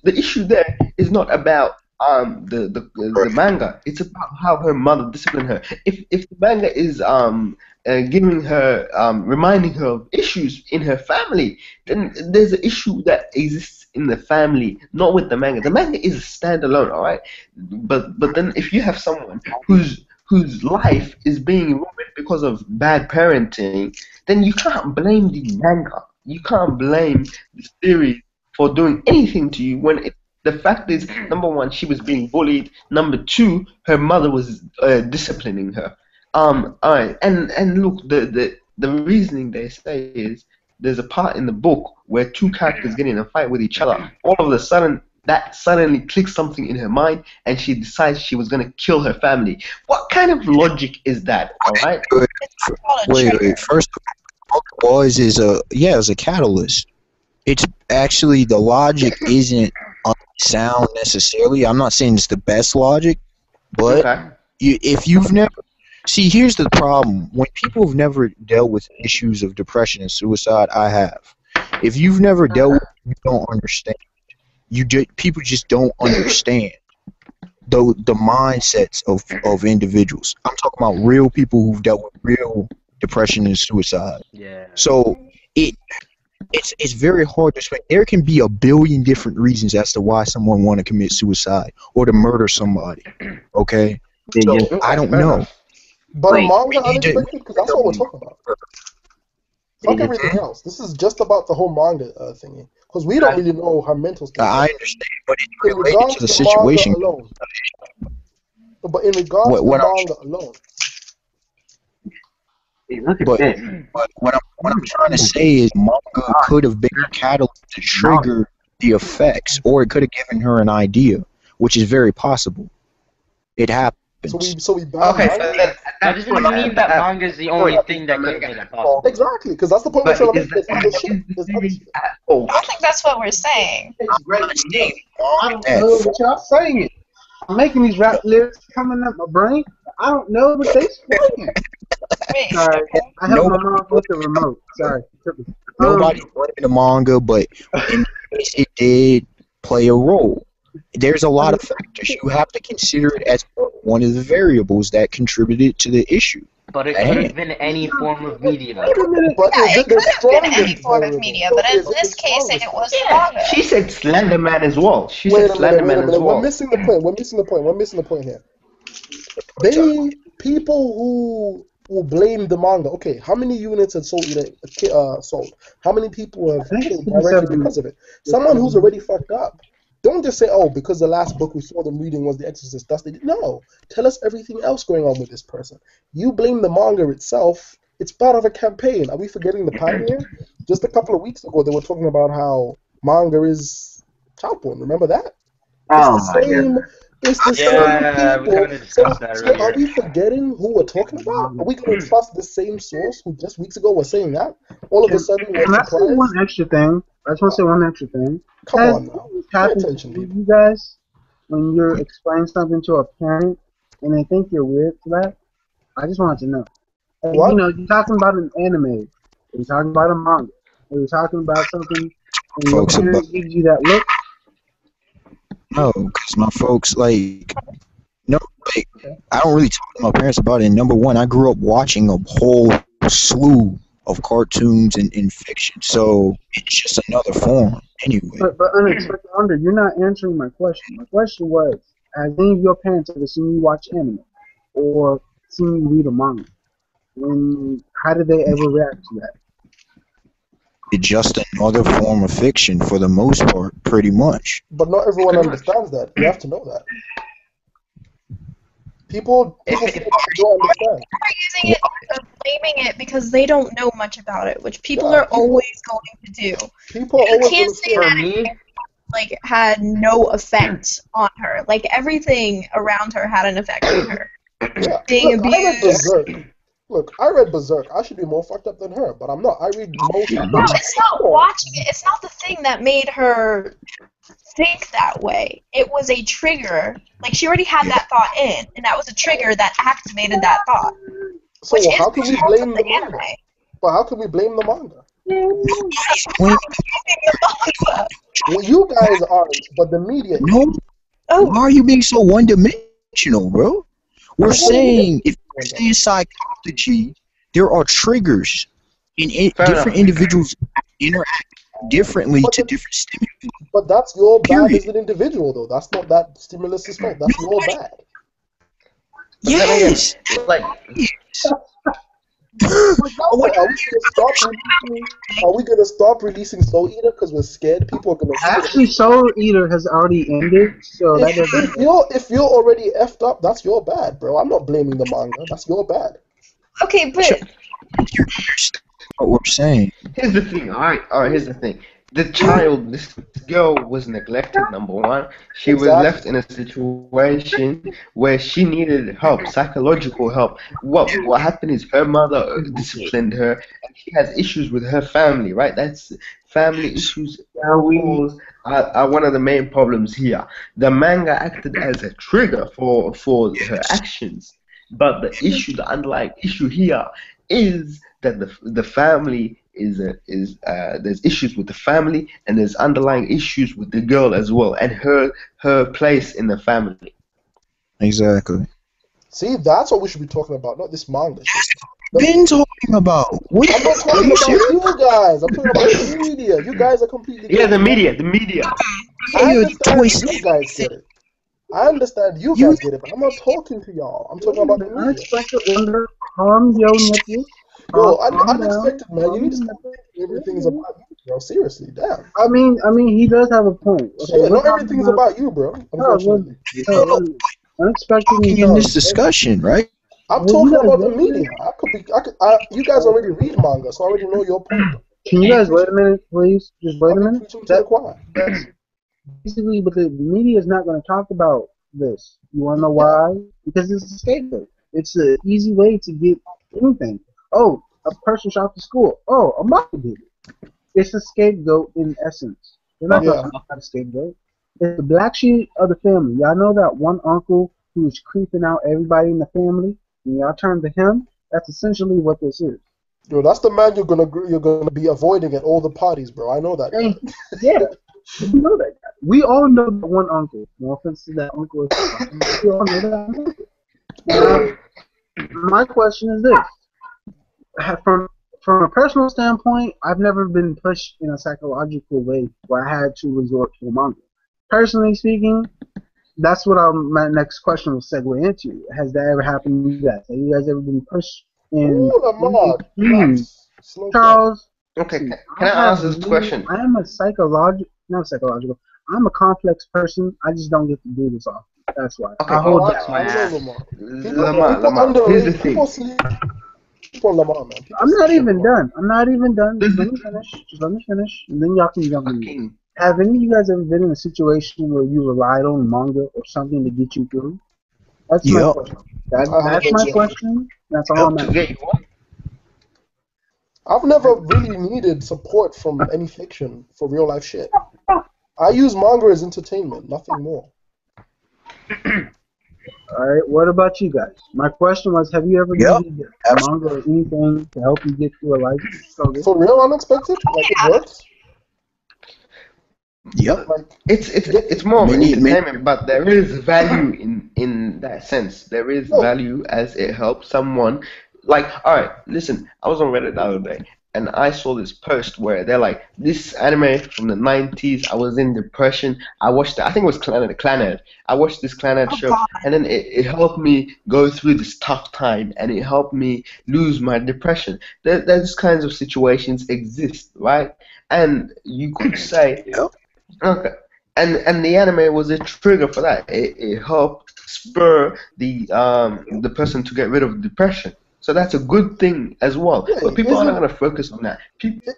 there is not about the manga, it's about how her mother disciplined her. If the manga is giving her, reminding her of issues in her family, then there's an issue that exists in the family, not with the manga. The manga is standalone, all right. But then if you have someone whose life is being ruined because of bad parenting, then you can't blame the manga. You can't blame the series for doing anything to you when the fact is, number one, she was being bullied. Number two, her mother was disciplining her. All right, and look, the reasoning they say is there's a part in the book where two characters get in a fight with each other. All of a sudden, that suddenly clicks something in her mind, and she decides she was gonna kill her family. What kind of logic is that? All right. Wait. First, Boys is is a catalyst. It's actually the logic isn't sound necessarily. I'm not saying it's the best logic, but Okay. if you've never see, here's the problem: when people have never dealt with issues of depression and suicide, I have. If you've never dealt with it, you don't understand. People just don't understand the mindsets of individuals. I'm talking about real people who've dealt with real depression and suicide. Yeah. So it it's very hard to explain. There can be a billion different reasons as to why someone want to commit suicide or to murder somebody. Okay, so I don't Fair know. enough. But a Like manga we need to unexpected, because that's what we're talking about. Fuck everything else. This is just about the whole manga thingy, because we don't really know her mental state. I understand, but it's In related regards to the to the manga situation. alone, but in regards to the What I'm manga alone, Hey, look at but this. what I'm trying to say is manga could have been a catalyst to trigger the effects, or it could have given her an idea, which is very possible. It happens. so we ban Okay, so manga. then That doesn't mean that manga is the only thing that could have made it possible. Exactly, because that's the point we're But trying to is make. There's other the shit. There's other series shit. at all? I don't think that's what we're saying. It's great. I'm not saying I don't know what y'all saying. I'm making these rap lyrics coming up my brain. I don't know what they saying. Wait, Sorry, okay. I helped my nobody mom with the remote. Sorry. nobody's blaming the manga, but in this case, it did play a role. There's a lot of factors. You have to consider it as one of the variables that contributed to the issue But it at could hand. have been any form of media. But Yeah, is it it the could have been any strongest form of variable? media, but in Is it the this case, it strongest was one? the manga. She said Slender Man as well. She Wait said a minute, Slender wait a Man as minute. We're well. missing the point. We're missing the point. We're missing the point here. People who will blame the manga. Okay, how many units had Soul Eater sold? How many people have I think it's killed directly 57. because of it? Someone who's already fucked up. Don't just say, "Oh, because the last book we saw them reading was The Exorcist." That's the no. Tell us everything else going on with this person. You blame the manga itself. It's part of a campaign. Are we forgetting the pioneer? Just a couple of weeks ago, they were talking about how manga is child porn. Remember that? It's the Oh my same. goodness. It's the same Yeah, we people. kind of discussed that So are earlier. we forgetting who we're talking about? Are we going to trust the same source who just weeks ago was saying that? All of a sudden we're Can I say surprised? one extra thing? I just want to say one extra thing. Come Has on now. this Pay happened attention, to people. you guys when you're explaining something to a parent and they think you're weird for that? I just wanted to know. And, What? you're talking about an anime, or you're talking about a manga, or you're talking about something, and your Folks about parent gives you that look. no, because my folks like no, like Okay. I don't really talk to my parents about it. And number one, I grew up watching a whole slew of cartoons and fiction, so it's just another form anyway. But unexpected wonder, you're not answering my question. My question was, has any of your parents ever seen you watch anime or seen you read a manga? And how did they ever react to that? It's just another form of fiction for the most part, pretty much. But not everyone understands that. You have to know that. People don't understand. Using it or blaming it because they don't know much about it, which people Yeah, are always going to do. People are You always can't going to say say, For that. me, like had no effect on her. Like everything around her had an effect on her. Yeah. Being Look, I read abused. Berserk. Look, I read Berserk. I should be more fucked up than her, but I'm not. I read most No, anime. it's not watching it. It's not the thing that made her think that way. It was a trigger. Like she already had that thought in, and that was a trigger that activated that thought. So Which is how can we the fault of blame the the manga? anime. But how can we blame the manga? Nobody's blaming The manga. Well, you guys aren't, but the media is. No. Oh, Why are you being so one-dimensional, bro? We're What do you mean? saying if we're saying psychology, there are triggers, and Fair different enough. individuals interact differently But to the- different stimuli. But that's your bad Period. as an individual, though. That's not that stimulus's fault. That's your bad. But then again, Yes. like, Yes. Are we gonna stop releasing? Are we gonna stop releasing Soul Eater because we're scared people are gonna? Actually, Soul Eater has already ended, so that doesn't. If you're already effed up, that's your bad, bro. I'm not blaming the manga. That's your bad. okay, but You understand what we're saying? here's the thing. All right. Here's the thing. The child, this girl was neglected. Number one, she was Exactly. left in a situation where she needed help, psychological help. What happened is her mother disciplined her, and she has issues with her family. Right? That's family issues. Are one of the main problems here. The manga acted as a trigger for her actions, but the underlying issue here is that the family is there's issues with the family, and there's underlying issues with the girl as well, and her place in the family. Exactly. See, that's what we should be talking about, not this manga shit. Been talking about. What I'm not are talking you about serious? you guys. I'm talking about the media. You guys are completely Yeah, the different. media. I Your understand choice. you guys get it. I understand you You guys get it, but I'm not talking to y'all. I'm talking about the media. Unexpected wonder. Calm your nipples. Yo, Calm down. unexpected, man. You need to Calm stop thinking everything is about you, bro. Seriously, damn. I mean, he does have a point. Okay, Shit, we're not talking everything is about you, bro. Unfortunately. unexpected Talking in intelligence. this discussion, right? I'm Well, you talking guys about the wait a media. You guys already read manga, so I already know your point. Can you guys wait a minute, please? Just wait a I've been minute. preaching to the choir. That's basically, but the media is not going to talk about this. You want to know why? Because it's a scapegoat. It's an easy way to get anything. Oh, a person shot the school. Oh, a mother did it. It's a scapegoat in essence. They're not going Yeah. to talk about a scapegoat. It's the black sheep of the family. Y'all know that one uncle who's creeping out everybody in the family, and y'all turn to him. That's essentially what this is. Yo, that's the man you're gonna be avoiding at all the parties, bro. I know that. Hey, yeah, we know that guy. We all know that one uncle. No offense to that uncle. We all know that uncle. Now, my question is this: from a personal standpoint, I've never been pushed in a psychological way where I had to resort to a manga. Personally speaking, that's what my next question will segue into. Has that ever happened to you guys? Have you guys ever been pushed in Ooh, Lamar, relax. Slow down. Charles? Okay, See, can I ask this question? I am not psychological. I'm a complex person. I just don't get to do this often. That's why. Okay, I hold back. I know Lamar. Lamar, here's the Underrate. thing. People sleep on Lamar, man. People I'm not sleep on even Lamar. done. I'm not even done. Just let me finish. Just let me finish. And then y'all can jump in. Fucking Have any of you guys ever been in a situation where you relied on manga or something to get you through? That's my Yep. question. I That's haven't my yet. question. That's all I'm to asking. get you what? I've never really needed support from any fiction for real life shit. I use manga as entertainment, nothing more. All right. What about you guys? My question was: have you ever Yep. needed manga or anything to help you get through a life struggle? For real unexpected? Like it works? Yep. Like It's more of Many- entertainment, but there is value in that sense. There is No. value as it helps someone. Like, all right, listen, I was on Reddit the other day, and I saw this post where they're like, this anime from the 90s, I was in depression. I watched it, I think it was Clannad. I watched this Clannad show, and then it helped me go through this tough time, and it helped me lose my depression. Those kinds of situations exist, right? And you could say, Yep. okay. And the anime was a trigger for that. It helped spur the person to get rid of depression. So that's a good thing as well. Yeah, But people are not isn't- gonna focus on that. People,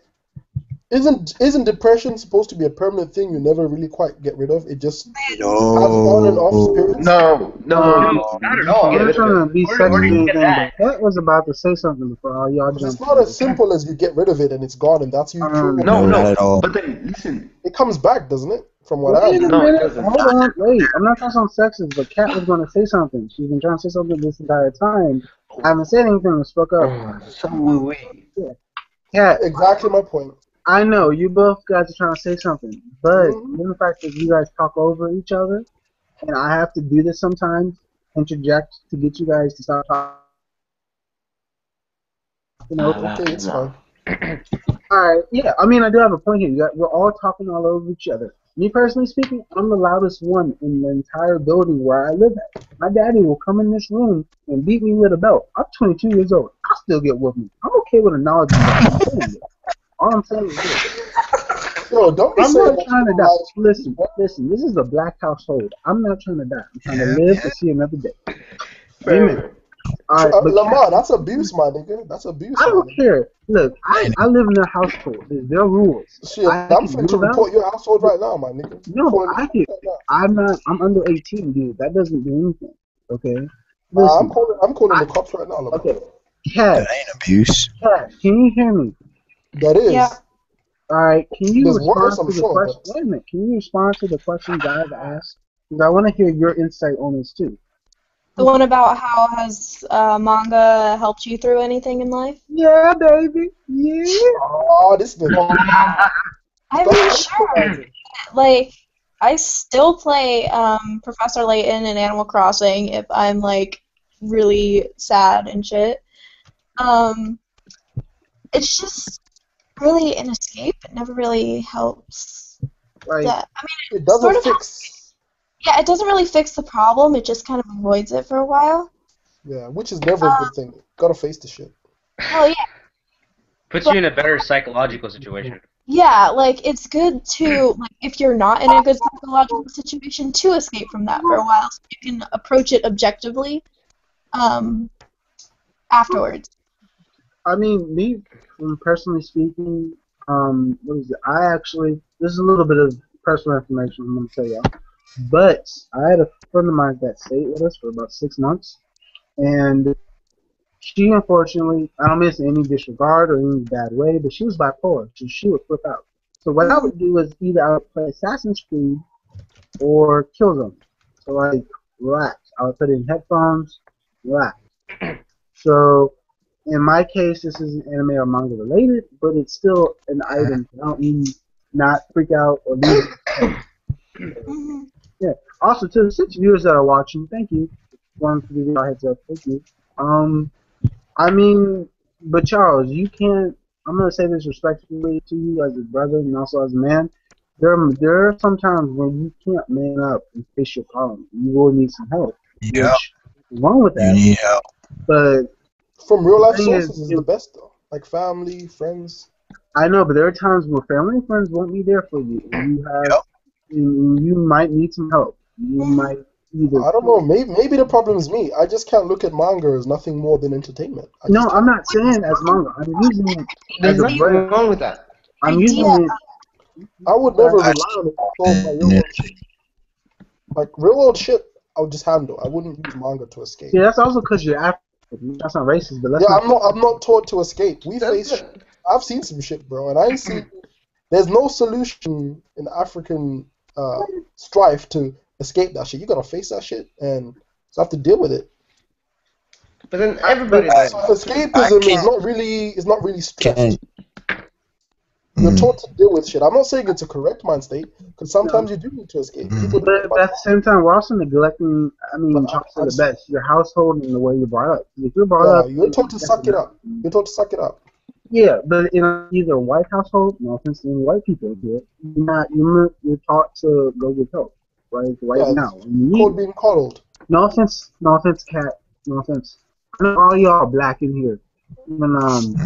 Isn't depression supposed to be a permanent thing you never really quite get rid of? It just has on and off No. periods. No, Um, Not at I'm all. not trying to be Where do sexist or you Mm. get anything, that? but Kat was about to say something before all y'all Because it's jumped not as in. simple as you get rid of it and it's gone and that's you true. Um, no, No, not at all. But then listen. It comes back, doesn't it? From what I wait a understand. No, it minute, doesn't. hold on, wait. I'm not trying to sound sexist, but Kat was going to say something. She's been trying to say something this entire time. I haven't said anything. Spoke up. So will we. Yeah, Kat. Exactly my point. I know you both guys are trying to say something, but Mhm. given the fact that you guys talk over each other, and I have to do this sometimes, interject to get you guys to stop talking over. Okay, it's fine. Alright, yeah, I mean, I do have a point here. We're all talking all over each other. Me personally speaking, I'm the loudest one in the entire building where I live at. My daddy will come in this room and beat me with a belt. I'm 22 years old. I'll still get with me. I'm okay with acknowledging that. I'm saying this. All I'm saying is this. Yo, don't be I'm saying not that trying to shit die. live. Listen, this is a black household. I'm not trying to die. I'm trying to Yeah, live yeah. to see another day. Amen. Bro. Alright, but Lamar, that's abuse, my nigga. That's abuse, I my don't nigga. care. Look, And I live in their household. There's their rules. Shit, I I'm can finna to move out. report your household right now, my nigga. No, Calling the I cops can. right now. I'm under 18, dude. That doesn't do anything. Okay. Nah, Listen. I'm calling I, the cops right now, Lamar. okay. Cat, that ain't abuse. can you hear me? That Yeah. is. All right. Can you There's worse, respond I'm to the sure, question? but Wait a minute. Can you respond to the questions I've asked? Because I want to hear your insight on this too. The one about how has manga helped you through anything in life? Yeah, baby. Yeah. oh, this nigga. I Stop mean, sure. patronizing. Like, I still play Professor Layton in Animal Crossing if I'm like really sad and shit. It's just really an escape. It never really helps. Like, That I mean, It it sort doesn't of fix. yeah. It doesn't really fix the problem. It just kind of avoids it for a while. Yeah, which is never a good thing. Gotta face the shit. Well, yeah. Puts you in a better psychological situation. Yeah, like it's good to like if you're not in a good psychological situation to escape from that for a while so you can approach it objectively afterwards. I mean, me, from personally speaking, what is it? I actually, this is a little bit of personal information I'm going to tell y'all. But I had a friend of mine that stayed with us for about 6 months, and she unfortunately, I don't miss any disregard or any bad way, but she was bipolar, so she would flip out. So what I would do is either I would play Assassin's Creed or Killzone. So like relax. I would put in headphones, relax. So in my case, this isn't anime or manga related, but it's still an item to help me not freak out or lose. Yeah. Also, to the 6 viewers that are watching, thank you. Wanted to give you a heads up. Thank you. I mean, but Charles, you can't. I'm gonna say this respectfully to you as a brother and also as a man. There are some times when you can't man up and face your problem. You will need some help, Yeah, which is wrong with you that. need help. But From real the life thing is, sources is the best though. Like family, friends. I know, but there are times where family and friends won't be there for you, and Yep. you might need some help. You might either. I don't know. Maybe the problem is me. I just can't look at manga as nothing more than entertainment. I No, just I'm can't. not saying as manga. I'm using it There's as a nothing brand. wrong with that. I'm Idea. using it. I would never I rely on it to solve my real world shit. Like real world shit, I would just handle. I wouldn't use manga to escape. See, that's also because you're African. That's not racist, but that's Yeah, not. I'm not taught to escape. We That's face not- shit. I've seen some shit, bro, and I ain't seen. There's no solution in African strife to escape that shit. You gotta face that shit, and so I have to deal with it. But then everybody So does. escapism I is not really strife. can't. You're taught to deal with shit. I'm not saying it's a correct mind state, because sometimes you do need to escape. People do But it, at the same time, we're also neglecting. I mean, but Charles I said the just, best. Your household and the way you're brought up. If you're brought yeah, up, you're taught to suck it up. You're taught to suck it up. Yeah, but in either a white household, no offense to any white people here, you're taught to go get help, right Yeah, now. it's And called being coddled. no offense, Cat, no offense. I know all y'all are black in here. Even I'm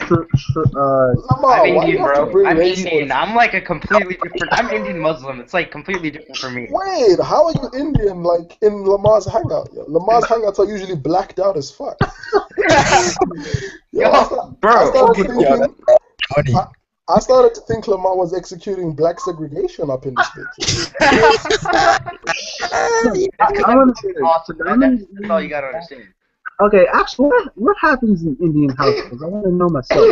Lamar, why you Indian, have to bro. bring I'm race Indian. for I'm like a completely different. I'm Indian Muslim. It's like completely different for me. Wait, how are you Indian like in Lamar's hangout? Yo? Lamar's hangouts are usually blacked out as fuck. Yo, Yo, I bro. started thinking, Funny. I started to think Lamar was executing black segregation up in this bitch. I want to say this. Awesome. That's all you gotta understand. Okay, actually, what happens in Indian households? I want to know myself.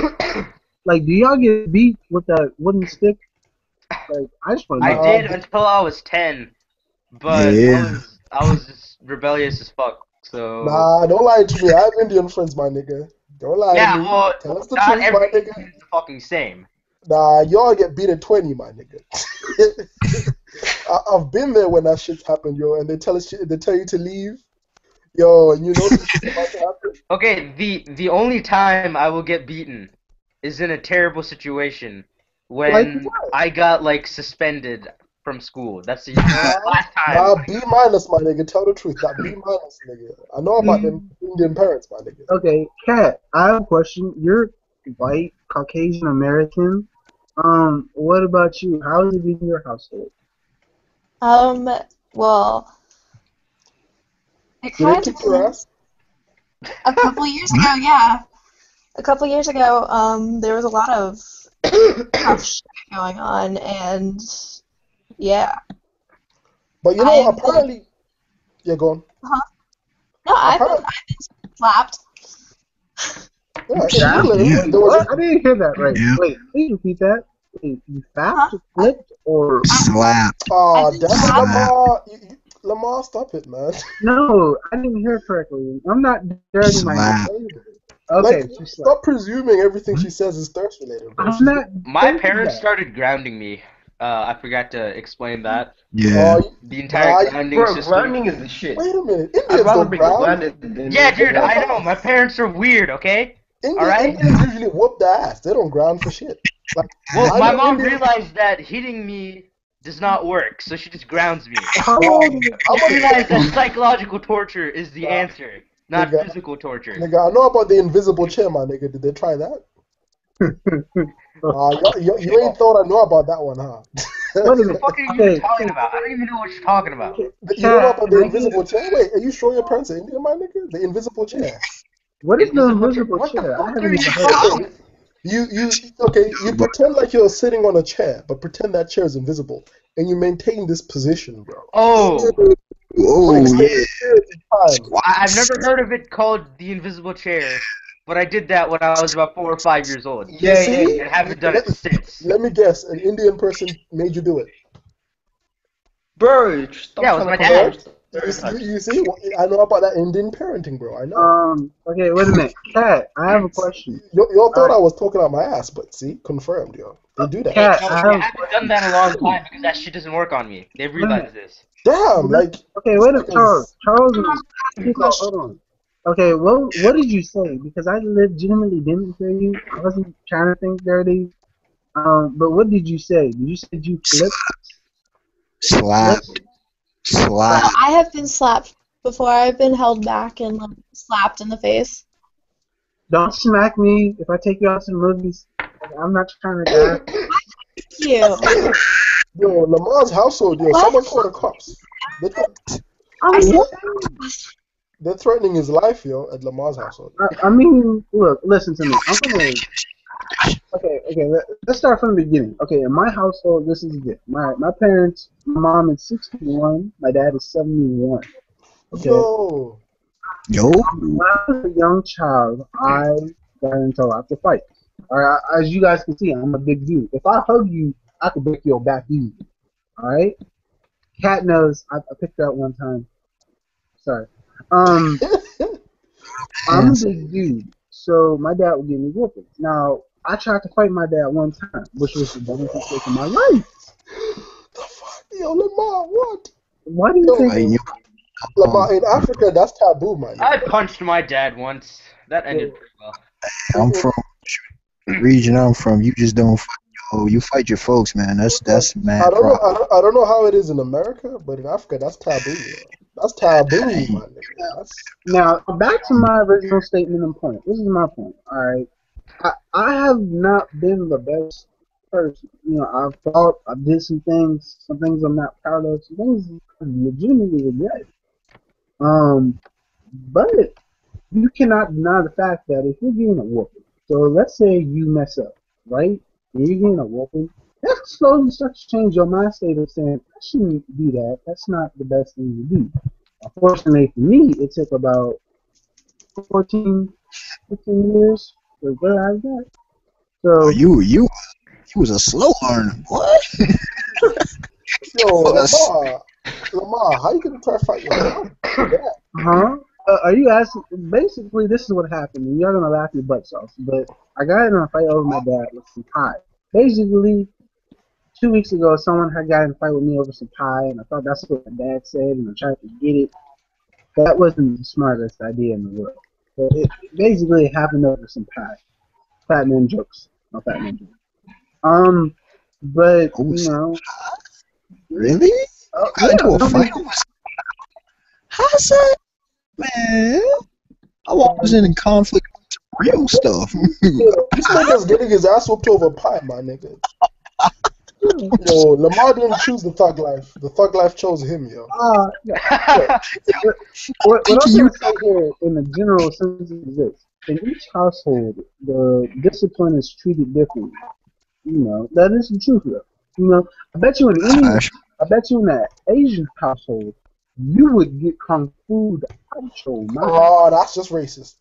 Like, do y'all get beat with that wooden stick? Like, I just want to I know. did until I was 10, but Yeah. I was just rebellious as fuck. So Nah, don't lie to me. I have Indian friends, my nigga. Don't lie to yeah, me. well, Tell us the not truth, my every nigga. Indian is the fucking same. Nah, y'all get beat at 20, my nigga. I've been there when that shit's happened, yo, and they tell you to leave, yo, and you know some shit's about to happen. Okay, the only time I will get beaten is in a terrible situation Like when what? I got like suspended from school. That's the last time. Nah, B minus, my nigga. Tell the truth. That B minus, nigga. I know about them Indian parents, my nigga. Okay, Kat, I have a question. You're white, Caucasian American. What about you? How is it in your household? Well, it Did they kind of kick your depends. ass? A couple years ago, yeah. A couple years ago, there was a lot of tough shit going on, and yeah. But you know, I've been, apparently, yeah, go on. huh? No, Apparently, I've been slapped. yeah, in Fapped? England, Yeah. Wait, there was what? I didn't hear that right. Yeah. Wait, please repeat that. Wait, you Huh? fapped, flipped, or Slap. ah, I've been damn it, slapped. Slap. Lamar. Lamar, stop it, man. no? I didn't hear correctly. I'm not dirty my hands. Slap. Like, Okay, she slapped. stop presuming everything she says is thirst related, bro. I'm She's not My saying parents that. started grounding me. I forgot to explain that. Yeah. The entire nah, grounding Bro, system. grounding is the shit. wait a minute. I'd Indians rather don't be ground. grounded than Yeah, dude, ground. I know. My parents are weird, okay? Alright? Indians usually whoop their ass. They don't ground for shit. Like, Well, I my know mom Indians. realized that hitting me does not work, so she just grounds me. How Nah, old is I'm She gonna realized that psychological torture is the nah, answer, not nigga, physical torture. nigga. I know about the invisible chair, my nigga. Did they try that? You ain't thought I know about that one, huh? Wait a What the minute. fuck are you even Okay, talking about? I don't even know what you're talking about. You don't know Kat, about can the I get invisible chair? Wait, are you sure your parents are Indian, my nigga? The invisible chair. what is the Invisible invisible What the chair? I fuck are haven't you even heard of it. Okay, you But pretend like you're sitting on a chair, but pretend that chair is invisible, and you maintain this position, bro. Oh, For oh yeah. extended periods of time. I've Squats. never heard of it called the invisible chair, but I did that when I was about 4 or 5 years old, You see? and haven't done it since. Let me guess, an Indian person made you do it. Bro, stop Yeah, it was trying my to come up dad. with You, stereotypes. you see? I know about that Indian parenting, bro. I know. Okay, wait a minute. Kat, I have a question. Y'all thought Alright, I was talking out my ass, but see, confirmed, yo. They do that. Hey, Kat, no, I they have a haven't done question. that in a long time because that shit doesn't work on me. They've Wait a minute. realized this. Damn, What? like Okay, this wait a Charles. nigga's. Charles, Good question. hold on. Okay, what did you say? Because I legitimately didn't hear you. I wasn't trying to think dirty. But what did you say? You said you flipped, flipped. Slapped. Well, Slap. I have been slapped before. I've been held back and like, slapped in the face. Don't smack me if I take you out to the movies. I'm not trying to die. You. Yo, Lamar's household, yo, What? someone call the cops. They're, I I'm said, they're threatening his life, yo, at Lamar's household. I mean, look, listen to me. I'm gonna. Okay. Let's start from the beginning. Okay, in my household, this is it. My parents, my mom is 61, my dad is 71. Okay, Yo, Yo. when I was a young child, I got into lots of fights. All right, as you guys can see, I'm a big dude. If I hug you, I could break your back easy. All right, Cat knows. I picked her up one time. Sorry. Um, I'm a Hands. big dude, so my dad would give me whoopings. Now, I tried to fight my dad one time, which was the dumbest mistake of my life. the fuck? Yo, Lamar, what? Why do you Yo, think? Fighting your Lamar, in Africa, that's taboo, my I nigga. punched my dad once. That ended Yo, pretty well. I'm in, from the region I'm from. You just don't fight. Yo, you fight your folks, man. like, That's mad problem. I don't know how it is in America, but in Africa, that's taboo, yo. That's taboo, Dang. my nigga. That's Now, back to my original statement and point. This is my point. All right, I have not been the best person. You know, I've thought I did some things I'm not proud of, some things I legitimately regret. Um, but you cannot deny the fact that if you're getting a whooping, so let's say you mess up, right? and you're getting a whooping, that slowly starts to change your mind state of saying, I shouldn't do that. That's not the best thing to do. Unfortunately for me, it took about 14, 15 years to realize that. Oh, So, you was a slow learner. What? Yo, Was Lamar, how you gonna try to fight your dad? Yeah. huh? Are you asking? Basically, this is what happened. And you're gonna laugh your butts off, but I got in a fight over my dad with some pie. Basically, 2 weeks ago, someone had got in a fight with me over some pie, and I thought that's what my dad said, and I tried to get it. That wasn't the smartest idea in the world. But it basically happened over some pie. Fat man jokes. No fat man jokes. But oh, yeah, really? You got yeah, into a no fight big over? How's that, man? I wasn't in conflict with some real stuff. This nigga's getting his ass whooped over pie, my nigga. Yo, Lamar didn't choose the thug life. The thug life chose him, yo. Yeah. What I'm you trying to say here in the general sense is this. In each household, the discipline is treated differently. That is the truth, though. I bet you in that Asian household, you would get kung fu out your mind. Oh, that's just racist.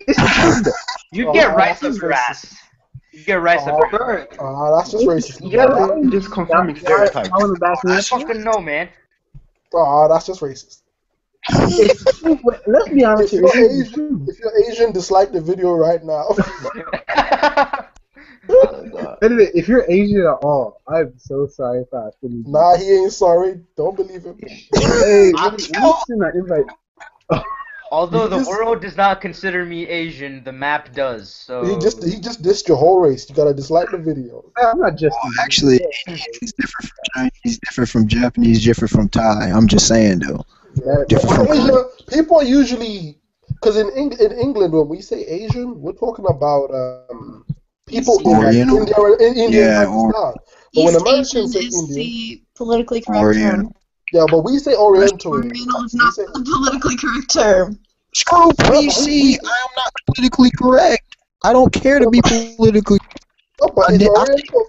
It's the truth, though. You get rice up your ass. You get rice up your ass. That's just racist. You guys are just confirming stereotypes. I want to back me I up. fucking know, man. That's just racist. Let's be honest here. If you're Asian, dislike the video right now. If you're Asian at all, I'm so sorry if I offended you. Nah, he ain't sorry. Don't believe him. Hey, let me send that invite. Although the world does not consider me Asian, the map does. So he just dissed your whole race. You gotta dislike the video. I'm not just. Actually, he's different from Chinese, different from Japanese, different from Thai. I'm just saying though. Different from Asia, people are usually because in England when we say Asian, we're talking about people Oriental. in India Yeah, and Pakistan. But when East Americans Asian say is Indian, the politically correct Oriental. term. yeah, but we say Oriental. Oriental is not the politically correct term. Screw PC. I'm not politically correct. I don't care to be politically. No, but it's Oriental.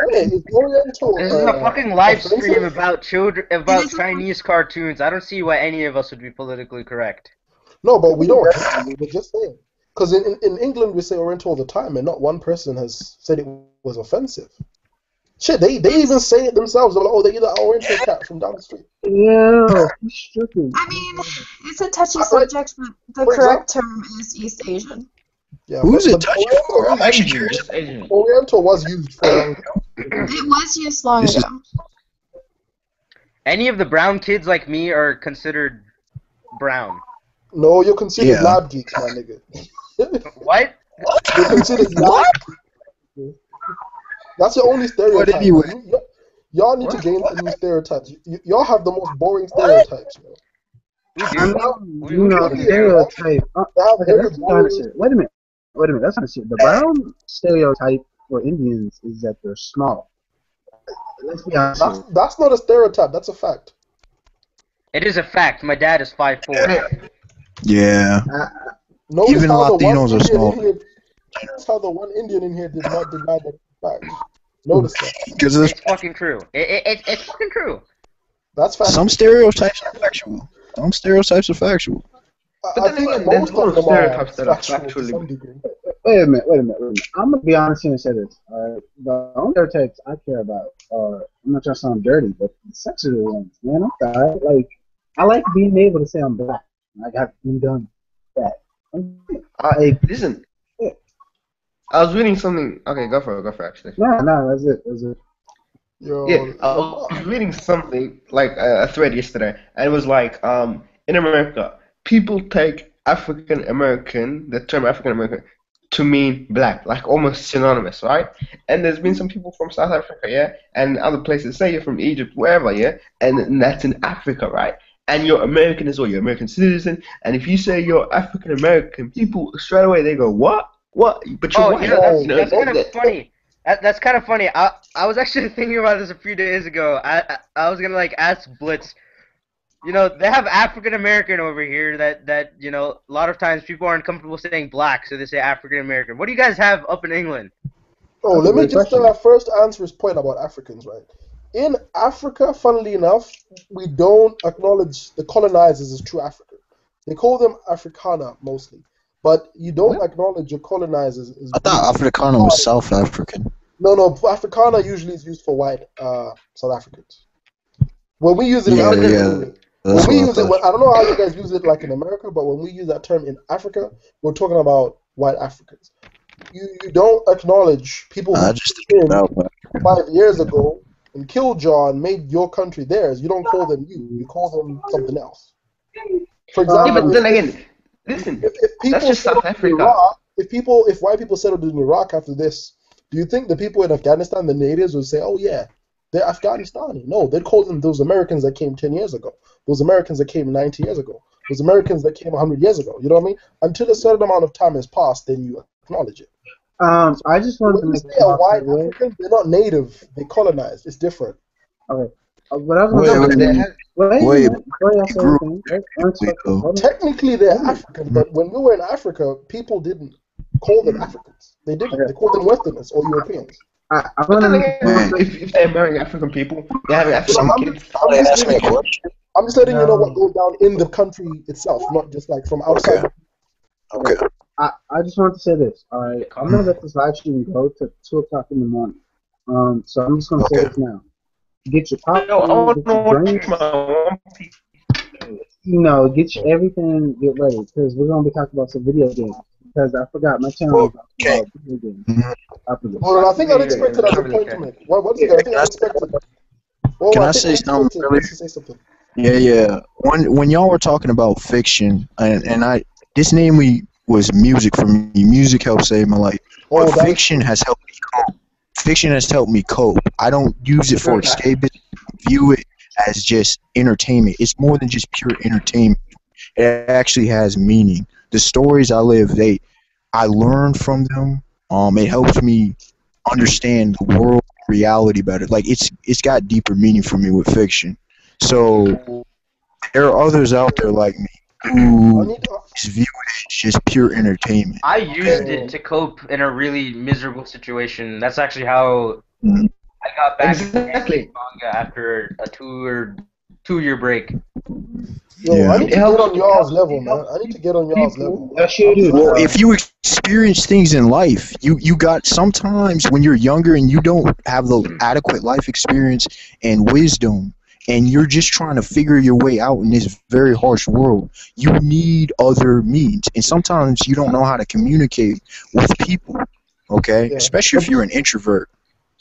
It's Oriental. This is a fucking live stream about Chinese cartoons. I don't see why any of us would be politically correct. No, but we don't. We're just saying. Because in England we say Oriental all the time, and not one person has said it was offensive. Shit, they even say it themselves. They're like, oh, they eat that Oriental cat from down the street. Yeah, he's stripping. I mean, it's a touchy subject, but the correct term is East Asian. Yeah, Who's it touching for? I'm actually curious. Oriental was used for a long time. It was used long ago. Any of the brown kids like me are considered brown. No, you're considered lab geeks, my nigga. What? You're considered lab geeks. That's your only stereotype. But anyway. Y'all need to gain some new stereotypes. Y'all have the most boring stereotypes, yo. Stereotype. Okay, let's be honest here. Wait a minute. That's not shit. The brown stereotype for Indians is that they're small. Let's be honest. That's not a stereotype. That's a fact. It is a fact. My dad is 5'4". Yeah. Even Latinos are small. Notice how the one Indian in here did not deny that fact. Notice that. Because it's fucking true. It's fucking true. That's fact. Some stereotypes are factual. Some stereotypes are factual. I think most of them are factual to some degree. Wait a minute. I'm gonna be honest here and say this. The only stereotypes I care about are, I'm not trying to sound dirty, but the sexual ones, man. I'm sorry. I like being able to say I'm black. I got been done that. Listen. I was reading something. Okay, go for it. Actually. No, that's it. Yeah, I was reading something like a thread yesterday, and it was like, in America, people take African American, the term African American, to mean black, like almost synonymous, right? And there's been some people from South Africa, yeah, and other places, say you're from Egypt, wherever, yeah, and that's in Africa, right? And you're American as well, you're American citizen, and if you say you're African American, people straight away they go, what? What? But you're white. That's kind of funny. That's kind of funny. I was actually thinking about this a few days ago. I was gonna ask Blitz. They have African American over here that a lot of times people aren't comfortable saying black, so they say African American. What do you guys have up in England? Oh, That's a let me great just question. first answer his point about Africans, right? In Africa, funnily enough, we don't acknowledge the colonizers as true African. They call them Afrikaner mostly, but you don't acknowledge your colonizers as I being thought Africana was South African. No, Afrikaner usually is used for white South Africans. When we use it in Yeah, Africa, yeah, anyway. When that's we what I use it, thought. I don't know how you guys use it like in America, but when we use that term in Africa, we're talking about white Africans. You don't acknowledge people I who just think came in South African. 5 years ago and killed John, made your country theirs. You don't call them you call them something else. For Yeah, example, but if then again, listen, if that's people just South settled in Africa. Iraq, if white people settled in Iraq after this, do you think the people in Afghanistan, the natives, would say, "Oh yeah, they're Afghanistani"? No, they'd call them those Americans that came 10 years ago, those Americans that came 90 years ago, those Americans that came 100 years ago. You know what I mean? Until a certain amount of time has passed, then you acknowledge it. So I just wanted when to you make say a a small white segue. African, they're not native; they colonized. It's different. Okay. What I was No, gonna but say there is, has. wait a Wait, minute before y'all he say grew up anything. quickly, Unexpected. though. Hold on. Technically, they're Wait a minute. African, but when we were in Africa, people didn't call them Africans. They didn't. Okay. They called them Westerners or Europeans. I'm But gonna then make a small again, Man, segue. if they're marrying African people, they're having African I'm kids. just, I'm somebody just asked me letting a you know. question. I'm just letting you know what No. goes down in the country itself, not just like from outside. Okay, okay. Okay. I just want to say this. All right. I'm gonna Come. let this live stream go to 2 o'clock in the morning. So I'm just gonna say Okay. this now. Get your Yo, I popcorn, want get to your watch drinks, my One Piece. get your everything, get ready, because we're gonna be talking about some video games. Because I forgot my channel is Okay. about video games Mhm. after this. Hold on, I think Yeah, Unexpected I has a really point to care. make. One second, I think Can I Unexpected. Oh, can I I think say something Unexpected really? wants to say something. Yeah, yeah. When y'all were talking about fiction, and I this namely was music for me. Music helped save my life. But Oh, that is fiction true. has helped me cope. Fiction has helped me cope. I don't use it for escapism. View it as just entertainment. It's more than just pure entertainment. It actually has meaning. The stories I live, I learn from them. It helps me understand the world reality better. Like it's got deeper meaning for me with fiction. So there are others out there like me I who need. just view it as just pure entertainment. I Okay. used it to cope in a really miserable situation. That's actually how Mhm. I got back into Exactly. manga after a 2 year break. I Yeah. need It to get helps. on It y'all's helps. level, It man. helps I need to get on y'all's people. level. Yes, you do. Well, I'm if you experience things in life, you got sometimes when you're younger and you don't have the adequate life experience and wisdom, and you're just trying to figure your way out in this very harsh world, you need other means. And sometimes you don't know how to communicate with people, okay? yeah, Especially but if you're an introvert.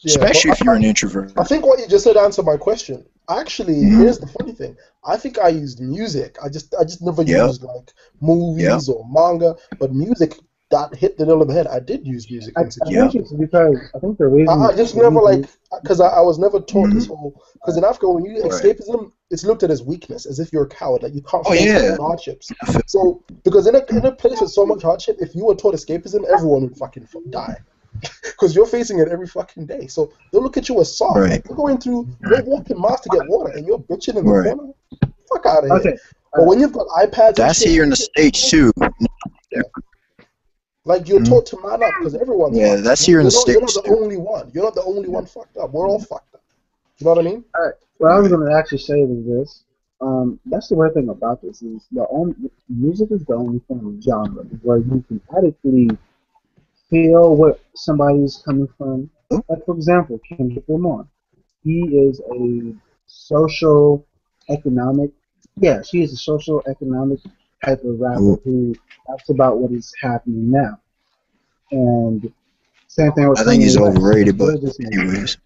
yeah, but Especially if you're an introvert. I think what you just said answered my question. Actually, Mhm. here's the funny thing. I think I used music. I just never Yep, used like yep, movies or manga, but music that hit the nail on the head. I did use music I, in I think yep. it's situations. because I think the reason I just we never use like because I was never taught this Mhm. whole because in Africa when you Right. escapism it's looked at as weakness as if you're a coward like you can't Oh face your yeah. own hardships. So because in a place with so much hardship, if you were taught escapism, everyone would fucking die because you're facing it every fucking day. So they'll look at you as soft. Right. Like you're walking miles to get water, and you're bitching in the Right. corner. Fuck out of here. okay. But when you've got iPads and That's shit, here in the States too. like you're Mhm. taught to man up because everyone's Yeah, fucked up. that's here in the You're not States the too. only one. You're not the only one fucked up. We're all fucked up. You know what I mean? What I was Right. going to actually say was this. That's the weird thing about this is the only music is the only form of genre where you can adequately feel what somebody's coming from. Like for example, Kendrick Lamar. He is a social economic. Yeah, she is a social economic type of rapper Well, who talks about what is happening now. And same thing with I think Kanye he's West. What overrated, but Will just mentioned. anyways.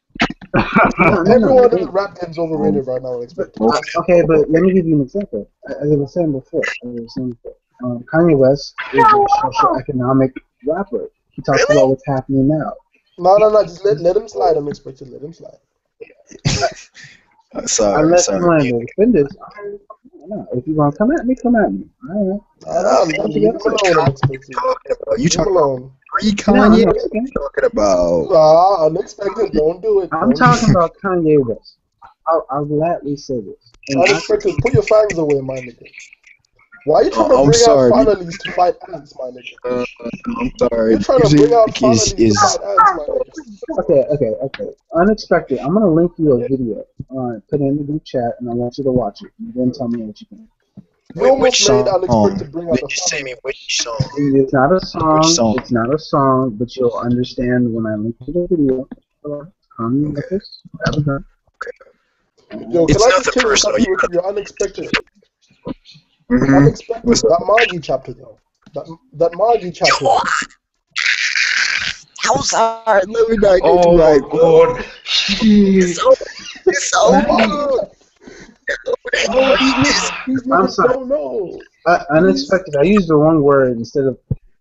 No. Everyone in the rap game's overrated right now. But, Unexpected. Okay. okay, but let me give you an example. As I was saying before, Kanye West is a social economic rapper. He talks about what's happening now. No. Just let him slide. Unexpected. Let him slide. I Sorry, let you sorry. learn to defend this. No, if you're gonna come at me, come at me. All right, Nah, what you leave gotta him say? alone. Unexpected. You Leave him talking about alone. pre-Kanye? No, Or it's okay. you talking about? Unexpected. Don't do it. I'm Don't do talking it. about Kanye West. I'll gladly say this. And I, Unexpected. Put your fangs away, my nigga. Why are you trying to I'm bring out sorry. finalies to fight ants, my nigga? I'm sorry. You're trying to bring out Music finalies to is fight ants, my nigga. Okay. Unexpected. I'm gonna link you a video. Put it in the group chat, and I want you to watch it. And then tell me what you think. You wait, which almost made song? unexpected bring out the Just say me finalies. which song. It's not a Which song. song? It's not a song, but you'll understand when I link you the video. Calm Okay. Marcus. Have a gun. Yo, can It's I just nothing change the personal. subject real quick? You're unexpected. Mm-hmm. Unexpected. That Margie chapter, though. That Margie chapter. Yo, I'm sorry. Let me not get Oh you my right, bro. god. It's so good. Oh, these I'm niggas sorry. don't know. Unexpected. I used the wrong word instead of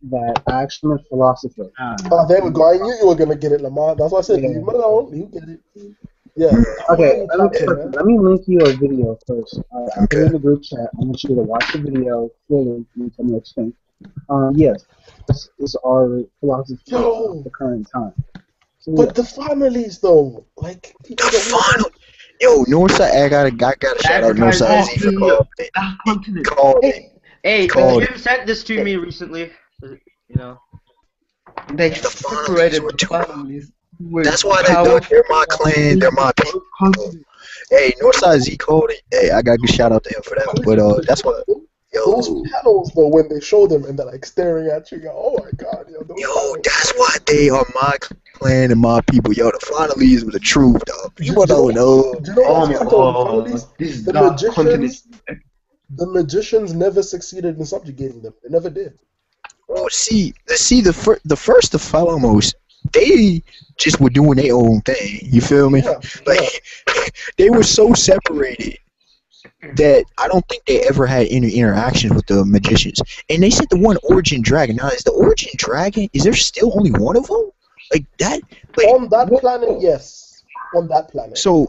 that. I actually meant philosopher. Oh, there we go. I knew you were gonna get it, Lamar. That's why I said Yeah. leave him alone. You get it. Yeah. Okay, Margie chapter, unexpected. man. Let me link you a video first. I'll put it in the group chat. I want you to watch the video fully and tell me what you think. Yes, this is our philosophy of Yo, the current time. So but the families though, like people The don't know final. that. Yo, Northside. I gotta shout out Northside Z for calling it. That continent. Called it. Hey, Called it. Jim sent this to me recently. You know. They The finalies separated were the too. families with That's why power. they're my clan. They're my people. Continent. Hey, Northside Z called it. Hey, I gotta give a shout out to him for that. But that's what. Those Yo, panels though, when they show them and they're like staring at you, go, oh my god, yo, those yo, panels. that's why they are my clan and my people. Yo, the finalies were the truth, dog. You Do wanna know? you know Oh what's my fucked up with the god. families? This is The dark continent. magicians never succeeded in subjugating them. They never did. Oh, the first to foremost, they just were doing their own thing. You feel me? Yeah, Like they were so separated that I don't think they ever had any interactions with the magicians. And they said the one Origin Dragon. Now, is the Origin Dragon? Is there still only one of them? Like that? Like on that planet, yes. On that planet. so?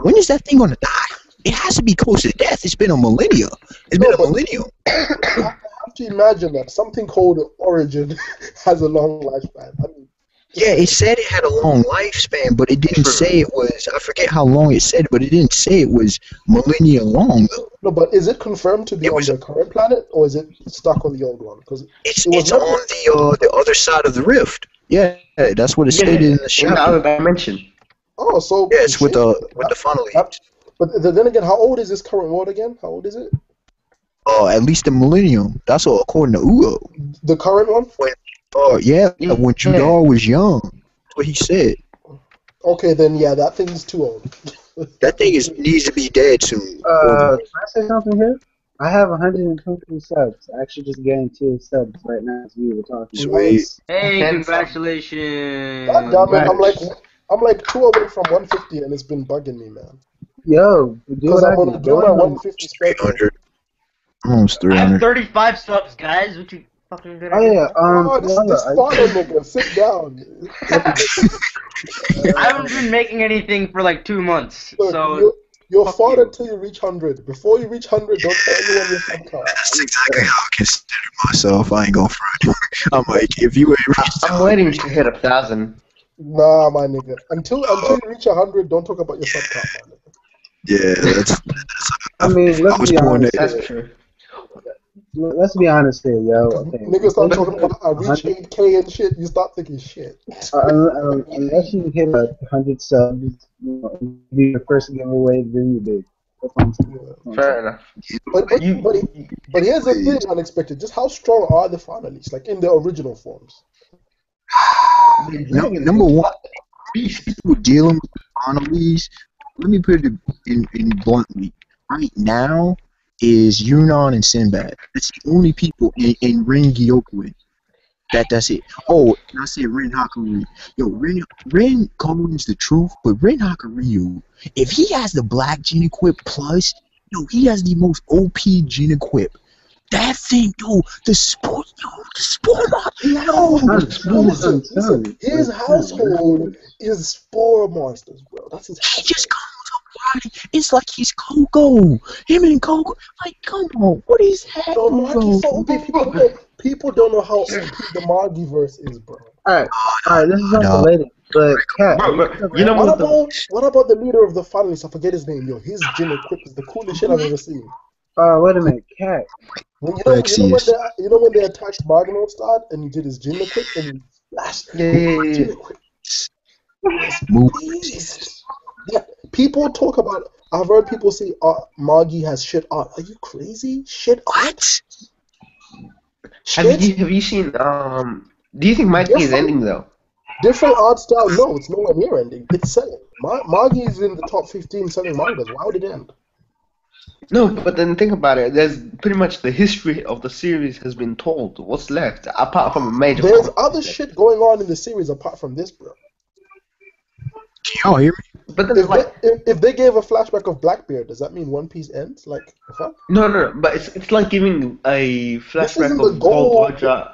When is that thing gonna die? It has to be close to death. It's been a millennia. It's been a millennium. I have to imagine that something called Origin has a long lifespan. I mean, Yeah, it said it had a long lifespan, but it didn't say it was. I forget how long it said, but it didn't say it was millennia long. Though. no, but is it confirmed to be on the current planet or is it stuck on the old one? Because it's on the other side of the rift. Yeah, that's what it stated in the In chapter. the other dimension. Oh, so yeah, it's with the funnel leaves. But then again, how old is this current world again? How old is it? At least a millennium. That's all according to Ugo. The current one? When Judar was young. That's what he said. Okay, then yeah, that thing's too old. That thing needs to be dead soon. Can I say something here? I have 120 subs. I actually just guaranteed subs right now as we were talking. Sweet. Hey, congratulations! God damn it, I'm like 2 away from 150 and it's been bugging me, man. Yo, because I'm gonna do my 150 special. Almost I 300. have 35 subs, guys. What you fucking gonna Oh yeah, this father nigga, sit down. I haven't been making anything for like 2 months, Look, so you're fought until you reach 100. Before you reach 100, don't tell anyone your sub count. That's exactly how I consider myself. I ain't gonna front. I'm like, if you ain't reached I'm waiting to hit 1,000. Nah, my nigga. Until you reach 100, don't talk about your sub count, my nigga. Yeah, that's I mean, let's be honest. That's true. Let's be honest here, yo. Okay. Niggas start talking about I reach 8K and shit, you start thinking shit. Unless you hit 100 subs, you know, be your first giveaway, then you did. Fair enough. But here's the thing, unexpected. Just how strong are the finalists, like in their original forms? Number one, people dealing with anomalies. Let me put it in bluntly. Right now is Yunnan and Sinbad. That's the only people in Ren Gyokuen. That's it. Oh, and I said Ren Hakuryu. Yo, Ren Koen's the truth, but Ren Hakuryu, if he has the black gene equip plus, he has the most OP gene equip. That thing, the sport Listen, his household is spore monsters, bro. That's his household. He just comes up riding. It's like he's Coco. Him and Coco. Like, come on. What is that, bro? People don't know how OP the Margiverse is, bro. Alright, this is unrelated. But, Kat, you know what about the leader of the finalists? I forget his name, yo. His gym equip is the coolest shit I've ever seen. Wait a minute, cat. You know when they attacked Magnostad and he did his Jin equip and he flashed Jin equip was beast. Yeah, people talk about. I've heard people say Magi has shit art. Are you crazy? Shit art? Have you seen? Do you think Mikey is ending though? Different art style? No, it's nowhere near ending. It's selling. Magi is in the top 15 selling mangas. Why would it end? No, but then think about it. There's pretty much the history of the series has been told. What's left apart from a major? There's other shit going on in the series apart from this, bro. Can y'all hear me? But then, if they gave a flashback of Blackbeard, does that mean One Piece ends? Like, the fuck? No. But it's like giving a flashback isn't the of goal. Gold Roger.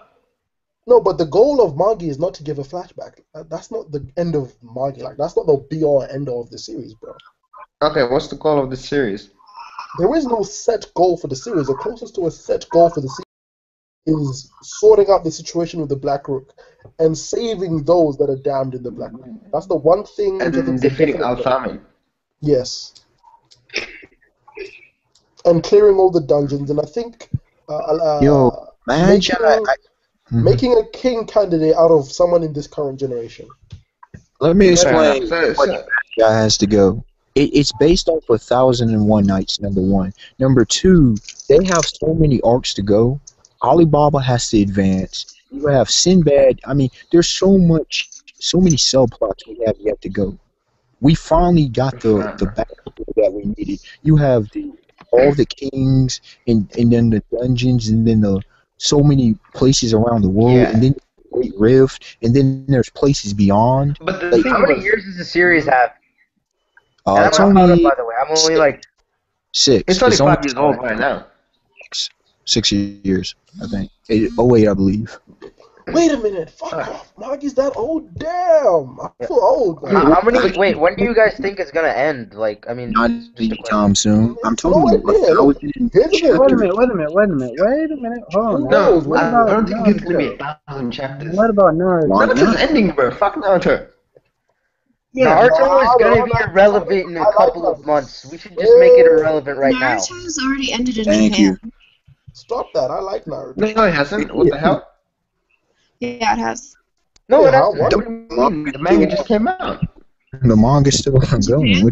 No, but the goal of Magi is not to give a flashback. That's not the end of Magi. Like, that's not the be-all and end-all of the series, bro. Okay, what's the goal of the series? There is no set goal for the series. The closest to a set goal for the series is sorting out the situation with the Black Rook and saving those that are damned in the Black Rook. That's the one thing. And defeating Althami. Yes. And clearing all the dungeons, and I think making a king candidate out of someone in this current generation. Let me explain what guy has to go. It's based off 1001 Nights, number one. Number two, they have so many arcs to go. Alibaba has to advance. You have Sinbad. I mean, there's so many subplots we have yet to go. We finally got the backstory that we needed. You have all the kings and then the dungeons and then the so many places around the world and then Great Rift and then there's places beyond. But the thing how many years does the series have? It's I'm only by the way. I'm only like 6. It's only 5 years old right now. 6 years, I think. 08, I believe. Wait a minute, fuck off. Magi's that old? Damn. I feel old. How many? Wait, when do you guys think it's gonna end? Like, I mean, not anytime soon. I'm telling you. Wait a minute. Hold on. No, I don't think it's gonna be 1,000 chapters. What about Naruto? Naruto's ending, bro. Fuck Naruto. Yeah, Naruto is gonna be irrelevant in a couple of months. We should just make it irrelevant right now. Naruto's already ended in Thank Japan. you. Stop that. I like Naruto. No, it hasn't. What the hell? Yeah, it has. No, it hasn't. What do you mean? The manga just came out. The manga's still ongoing.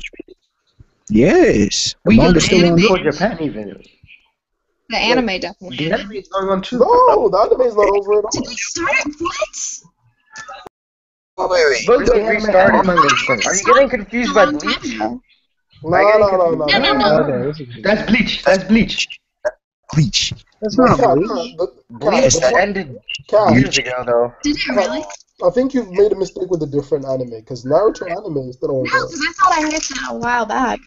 Yes. The manga's still ongoing. Japan even. The anime definitely. The anime is going on too. No, the anime is not over at all. Did they start it? What? Wait. Both restarted. Are you getting confused by Bleach? No. That's Bleach. That's Bleach. Bleach. That's not Bleach. Bleach ended years ago, though. Did it really? I think you've made a mistake with a different anime, because Naruto anime is still on. No, because I thought I heard that a while back.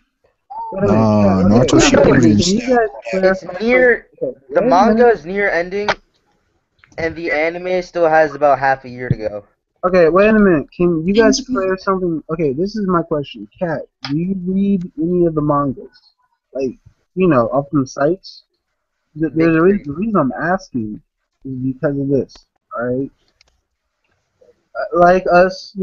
Naruto Shippuden. It's near. The manga is near ending, and the anime still has about half a year to go. Okay, wait a minute. Can you guys clear something? Okay, this is my question. Kat, do you read any of the mangas? Like, up from sites? There's a reason. The reason I'm asking is because of this, alright? Like us,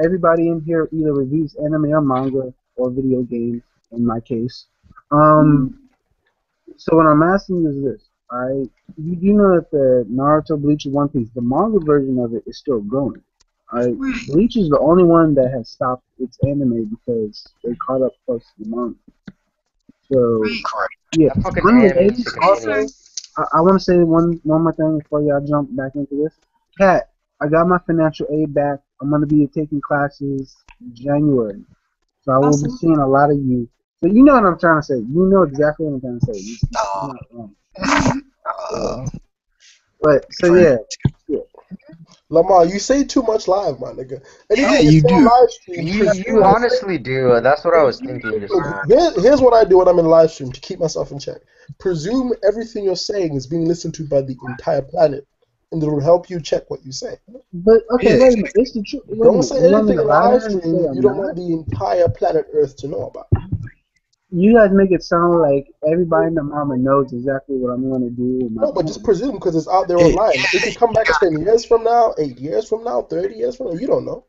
everybody in here either reviews anime or manga or video games, in my case. So what I'm asking is this, alright? You do know that the Naruto, Bleach, and One Piece, the manga version of it is still going. Alright? Bleach is the only one that has stopped its anime because they caught up close to the manga. So, yeah. Also, I want to say one more thing before y'all jump back into this. Kat, I got my financial aid back. I'm going to be taking classes in January. So I will be seeing a lot of you. So you know what I'm trying to say. You know exactly what I'm trying to say. You're not wrong. But, so yeah. Lamar, you say too much live, my nigga. Yeah, you do. Live stream, you honestly do. That's what I was thinking. Here's what I do when I'm in live stream to keep myself in check. Presume everything you're saying is being listened to by the entire planet, and it will help you check what you say. But, okay, wait a minute. It's the truth. Don't say anything in live stream you don't want the entire planet Earth to know about. You guys make it sound like everybody in the mama knows exactly what I'm going to do. No, but just presume because it's out there online. It can come back 10 years from now, 8 years from now, 30 years from now. You don't know.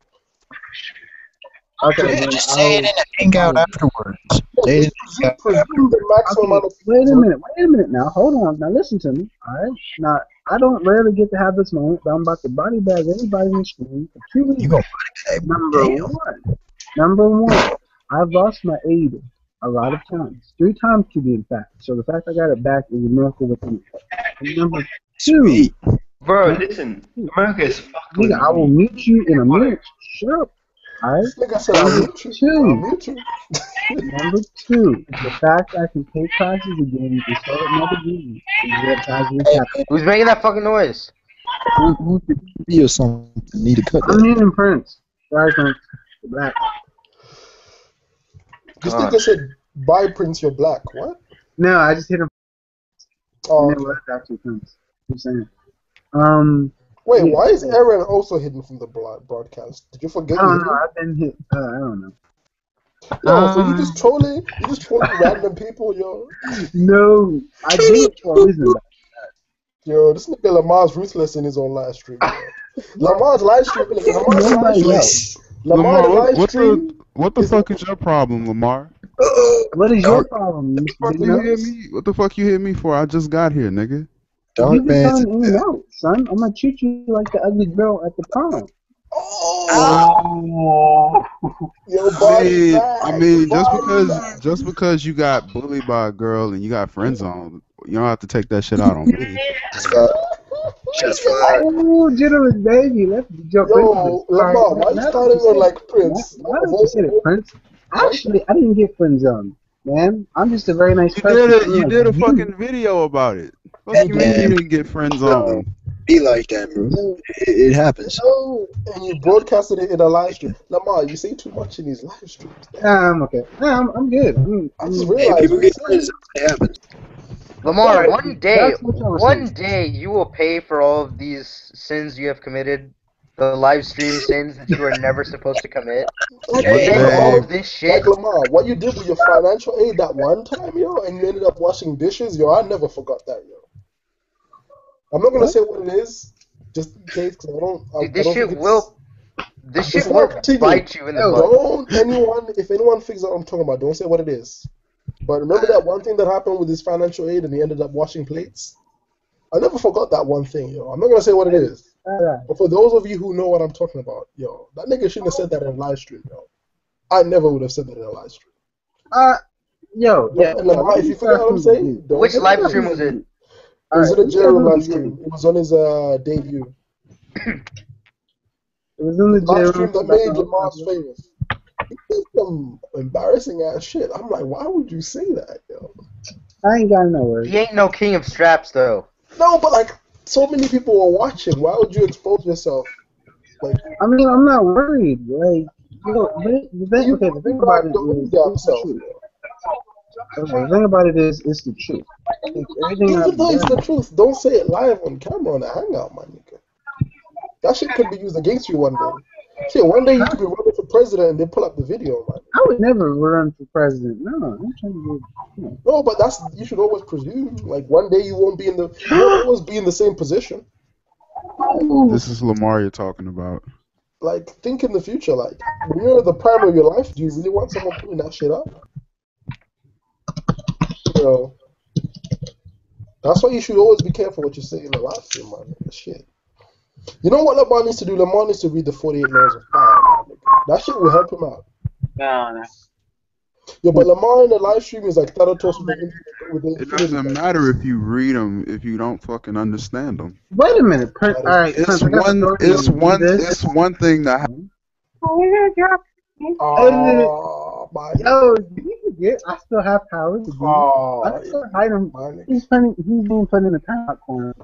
Okay, Yeah, then just say it I'll in a hangout apologize. afterwards. Yeah, Say it in just a hangout presume the maximum Okay, amount of wait views, a right? minute. Wait a minute now. Hold on. Now listen to me. All right. Now I don't rarely get to have this moment, but I'm about to body bag everybody in the stream for two You reasons. gonna body bag? Number Damn. one. Number one. I've lost my aid a lot of times, 3 times to be exact. So the fact I got it back is a miracle within it. And number two. Sweet. Bro, Number listen, two. America is fucked with Nigga, I will money. mute you in a About minute. it. Shut up. All right. This nigga said, I'll Number mute you. I'll two. mute you. Number two, the fact I can take classes again and start another game is what has me Hey happy. man, Who's making that fucking noise? who's the TV or something? Need to cut I'm that. hitting Prince. Sorry, Prince. You're black. This God. nigga said, bye, Prince, you're black. What? No, I just hit him. Oh, And it okay. was actually Prince. Just saying. Wait, Yeah. why is So, Aaron also hidden from the broadcast? Did you forget I you don't hid know. him? I've been hit. I don't know. Yo, so you just trolling random people, yo. No, I did it for a reason. Though. Yo, this nigga Lamar's ruthless in his own live stream, yo. Lamar's live stream, Nobody else. Lamar's live stream what the is fuck is your problem, Lamar? What is your Dark, problem, What the fuck Big you hit Nose? me? What the fuck you hit me for? I just got here, nigga. You dark be man's coming in and out, son. I'm gonna treat you like the ugly girl at the prom. Oh, yo, body I bag, mean, body bag. just because you got bullied by a girl and you got friend zone, you don't have to take that shit out on me. shots fired. Oh, generous baby. Let's jump into this. Yo, All right. Lamar, why you Now that starting you on said it, like Prince? now that you said it, Prince. Why? Actually, I didn't get friend zone, man. I'm just a very nice person. You Unlike did a you. fucking video about it. Fuck Hey you mean you man, didn't get friend bro, zone? be like that, bro. It happens. No, and you broadcasted it in a live stream. Lamar, you say too much in these live streams. I'm okay. I'm good. I just Hey, realized people what you get said. friends. It happens. Lamar, Sorry, one day, that's what y'all were one saying. day you will pay for all of these sins you have committed, the live stream sins that you are never supposed to commit. Like One day Lamar, all Hey, of this like shit. Lamar, what you did with your financial aid that one time, yo, and you ended up washing dishes, yo, I never forgot that, yo. I'm not gonna What? say what it is, just in case, because Dude, I don't think this shit before I will continue, bite you in the Oh, butt. if anyone figures out what I'm talking about, don't say what it is. But remember that one thing that happened with his financial aid and he ended up washing plates? I never forgot that one thing, yo. I'm not gonna say what it is. alright. But for those of you who know what I'm talking about, yo, that nigga shouldn't have said that in a live stream, yo. I never would have said that in a live stream. Yeah. And Lamar, if you forget what I'm saying, don't Which say live that. stream was it? It was in a Alright, general live stream. It was on his debut. It was in the The live gym. stream that Back made on Lamar's famous. He did some embarrassing ass shit. I'm like, why would you say that, yo? I ain't got no words. He ain't no king of straps though. No, but like, so many people were watching. Why would you expose yourself? Like, I mean, I'm not worried. Like, the thing about it you is, damn it's the self, truth. yo. Okay, the thing about it is, it's the truth. Like, everything Even I've though it's the done. truth, don't say it live on camera on a hangout, my nigga. That shit could be used against you one day. Shit, one day you could be running for president and they pull up the video, man. I would never run for president. No, I'm trying to get. No, but you should always presume. Like one day you won't always be in the same position. this is Lamar you're talking about. Like think in the future. Like when you're at the prime of your life, do you really want someone putting that shit up? You know, that's why you should always be careful what you say in the live stream, man. Shit. You know what Lamar needs to do? Lamar needs to read the 48 Laws of Power. Man. That shit will help him out. No. Yeah, but Lamar in the live stream is like Thanatos with the It Infinity doesn't Gauntlet. matter if you read them if you don't fucking understand them. Wait a minute, Prince. All right, Prince. I got authority on this. It's one thing that Oh, my Yo, did you forget? I still have power to do it. I still hide him. He's being put in the timeout corner.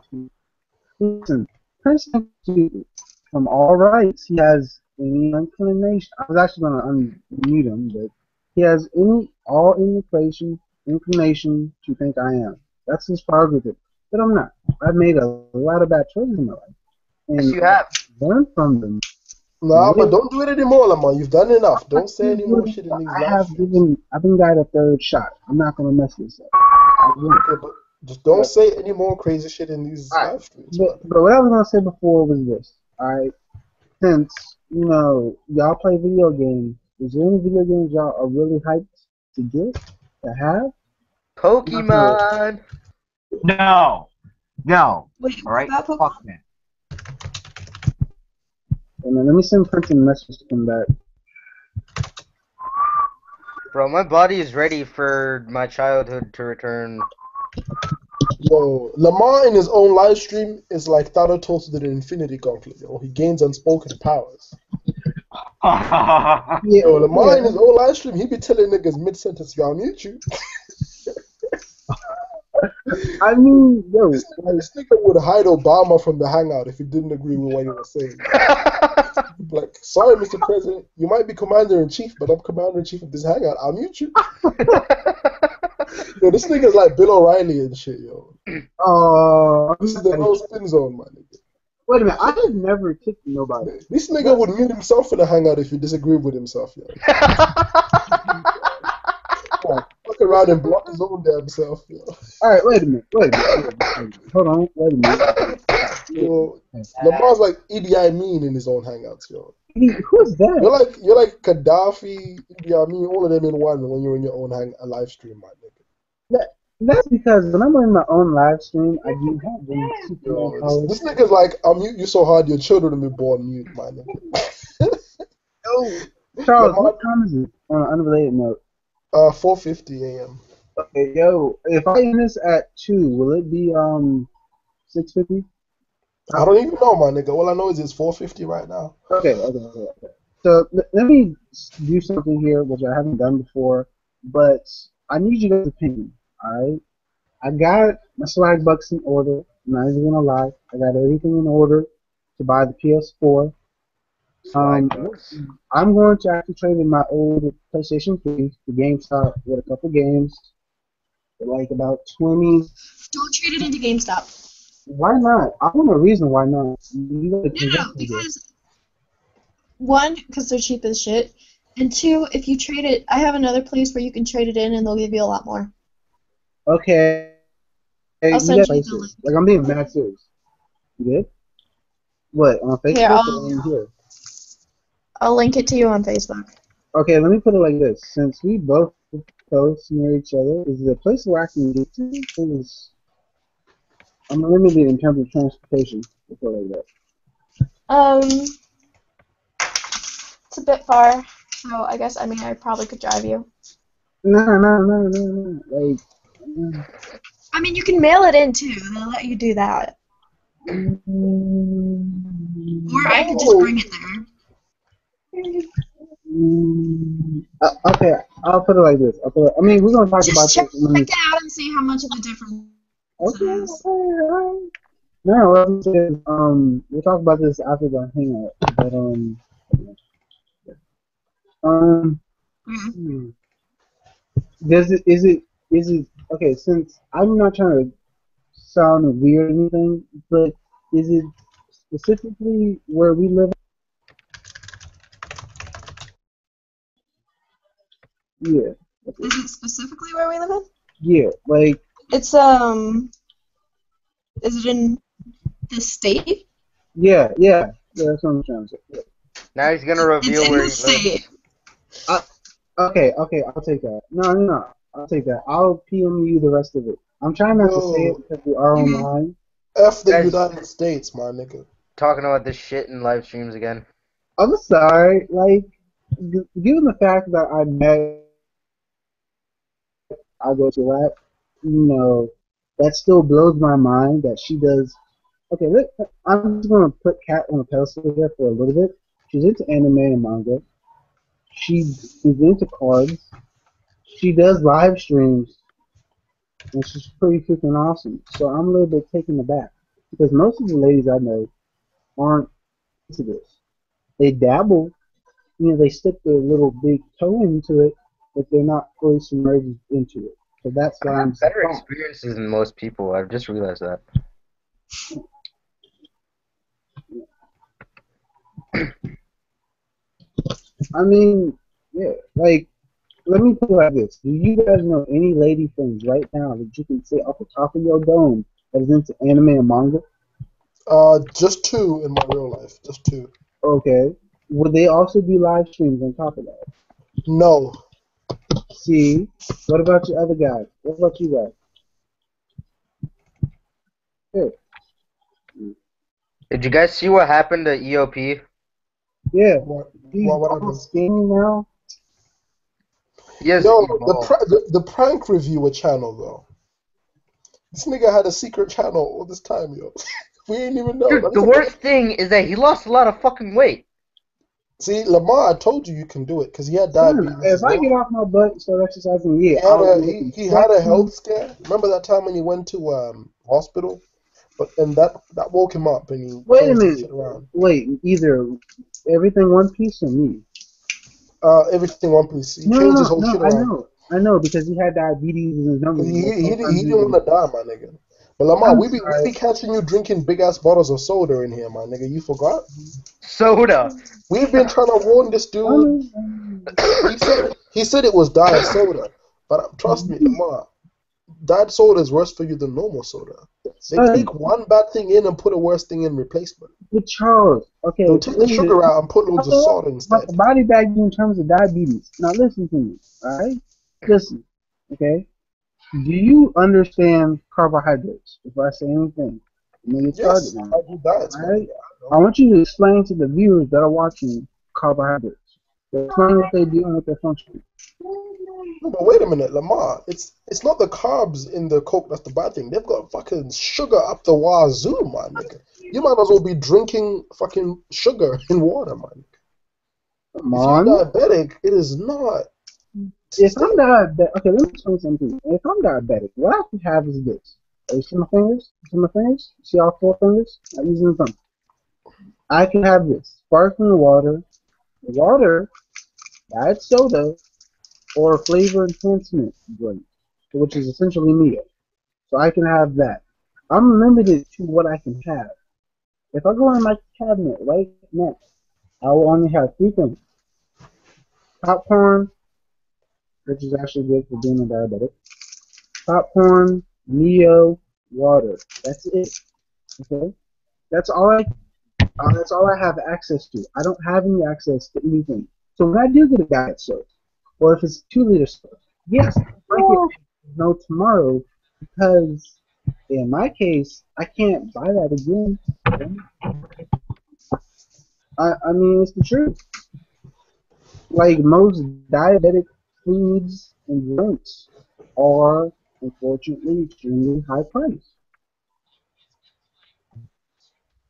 Listen, Prince is stupid. From all rights, he has any inclination. I was actually going to unmute him, but he has all inclination to think I am. That's his prerogative. But I'm not. I've made a lot of bad choices in my life. And Yes, you have. learn from them. Nah, but don't do it anymore, Lamar. You've done enough. Don't say any more shit in these live streams. I've been got a third shot. I'm not going to mess this up. I won't. Okay, but just don't say any more crazy shit in these live streams. But what I was going to say before was this. Alright? Since, y'all play video games, Is there any video games y'all are really hyped to get, to have? Pokemon. No. No. Wait, All what right. about Pokemon? Fuck that. And then let me send Prince a message to come back. Bro, my body is ready for my childhood to return. Yo, Lamar in his own live stream is like Thanatos did in Infinity Gauntlet. Yo, he gains unspoken powers. Yo, Lamar in his own live stream, he be telling niggas mid sentence, "Yo, I'll mute you." I mean, yo, this nigga would hide Obama from the hangout if he didn't agree with what he was saying. Like, sorry, Mr. President, you might be commander in chief, but I'm commander in chief of this hangout. I'll mute you. Yo, this nigga's like Bill O'Reilly and shit, yo. This is the no spin zone, my nigga. Wait a minute, I have never kicked nobody. This nigga would mute himself in the hangout if he disagreed with himself, yo. Fuck around and block his own damn self, yo. Alright, wait a minute. Hold on, wait a minute. Yo, Lamar's like Idi Amin in his own hangouts, yo. Who's that? You're like Gaddafi, Idi Amin, all of them in one when you're in your own live stream, my nigga. That's because when I'm in my own live stream, I do have them Superman powers. This nigga's like, I'll mute you so hard your children will be born mute, my nigga. Yo, Charles, what time is it? On an unrelated note. 4:50 a.m. Okay, yo, if I end this at 2, will it be 6:50? I don't even know, my nigga. All I know is it's 4:50 right now. Okay. So let me do something here, which I haven't done before, but I need you guys' opinion. All right, I got my swag bucks in order. I'm not even gonna lie. I got everything in order to buy the PS4. I'm going to actually trade in my old PlayStation 3 to GameStop with a couple games, like about 20. Don't trade it into GameStop. Why not? I want a reason why not. No, because one, because they're cheap as shit, and two, if you trade it, I have another place where you can trade it in, and they'll give you a lot more. Okay. Hey, I'll send you places. the link. Like, I'm being mad serious. You good? What, on Facebook Here, or in here? I'll link it to you on Facebook. Okay, let me put it like this. Since we both post near each other, is there a place where I can get to? Because I'm limited in terms of transportation. Let's go like that. It's a bit far, so I guess, I probably could drive you. No. Like, I mean, you can mail it in too. They'll let you do that. Or I could just bring it there. Okay, I'll put it like this. We're gonna talk about Just check this. it out and see how much of a difference it is. No, we'll talk about this after the hangout. But is it okay? Since I'm not trying to sound weird or anything, but is it specifically where we live? Yeah. Is it specifically where we live in? Yeah, like it's is it in the state? Yeah, that's what I'm trying to say. Yeah. Now he's gonna reveal where he lives. Okay, I'll take that. No, I'll take that. I'll PM you the rest of it. I'm trying not to say it because we are online. F the United States, my nigga. Talking about this shit in live streams again. I'm sorry, like, given the fact that I go to that, that still blows my mind that she does. Okay, I'm just gonna put Kat on a pedestal here for a little bit. She's into anime and manga. She's into cards. She does live streams, and she's pretty freaking awesome. So I'm a little bit taken aback because most of the ladies I know aren't into this. They dabble, they stick their little big toe into it, but they're not fully submerged into it. So that's why I'm better experiences than most people. I've just realized that. Yeah, like, let me put it like this. Do you guys know any lady friends right now that you can say off the top of your dome that is into anime and manga? Just two in my real life. Just two. Okay. Would they also do live streams on top of that? No. See, what about your other guys? What about you guys? Hey, Did you guys see what happened to EOP? yeah, he's What all happened? skinny now. He has Yo, evolved. the prank reviewer channel though. This nigga had a secret channel all this time, yo. We ain't even know. Dude, the worst thing is that he lost a lot of fucking weight. See, Lamar, I told you can do it because he had Son, diabetes if as I well. get off my butt and start exercising, yeah, He had I'll a be looking he had a sexy. health scare. Remember that time when he went to hospital? But and that woke him up and he Wait a changed his minute. shit around. Wait, either everything one piece or me. Everything one piece. He No, no, changed his no, whole shit no. around. I know, because he had diabetes and his numbers. Cause Like he sometimes he didn't was. want to die, my nigga. But Lamar, I'm we sorry. be catching you drinking big ass bottles of soda in here, my nigga. You forgot? Soda. We've been trying to warn this dude. He said it was diet soda, but trust me, Lamar, diet soda is worse for you than normal soda. They Son, take one bad thing in and put a worse thing in replacement. but Charles, okay, They'll take the listen. sugar out and put loads of salt About instead. the body bag in terms of diabetes. Now listen to me, alright? Listen, okay? Do you understand carbohydrates? If I say anything, I'm gonna get started Yes, now. I do diets, my Alright? nigga. I want you to explain to the viewers that are watching carbohydrates. Explain what they do and what their function. No, but wait a minute, Lamar. It's not the carbs in the Coke that's the bad thing. They've got fucking sugar up the wazoo, my nigga. You might as well be drinking fucking sugar in water, man. Come If you're on. diabetic, it is not. If I'm diabetic, okay, let me explain something. If I'm diabetic, what I can have is this. You see my fingers? You see my fingers? See all four fingers? I'm using the thumb. I can have this sparkling water, diet soda, or flavor enhancement drink, which is essentially meal. So I can have that. I'm limited to what I can have. If I go in my cabinet right now, I will only have three things: popcorn, which is actually good for being a diabetic. Popcorn, Neo, water. That's it. Okay, that's all I. That's all I have access to. I don't have any access to anything. So when I do get a diet soda, or if it's 2 liter soda, yes, I might get no tomorrow because in my case I can't buy that again. I mean it's the truth. Like most diabetic foods and drinks are unfortunately extremely high price.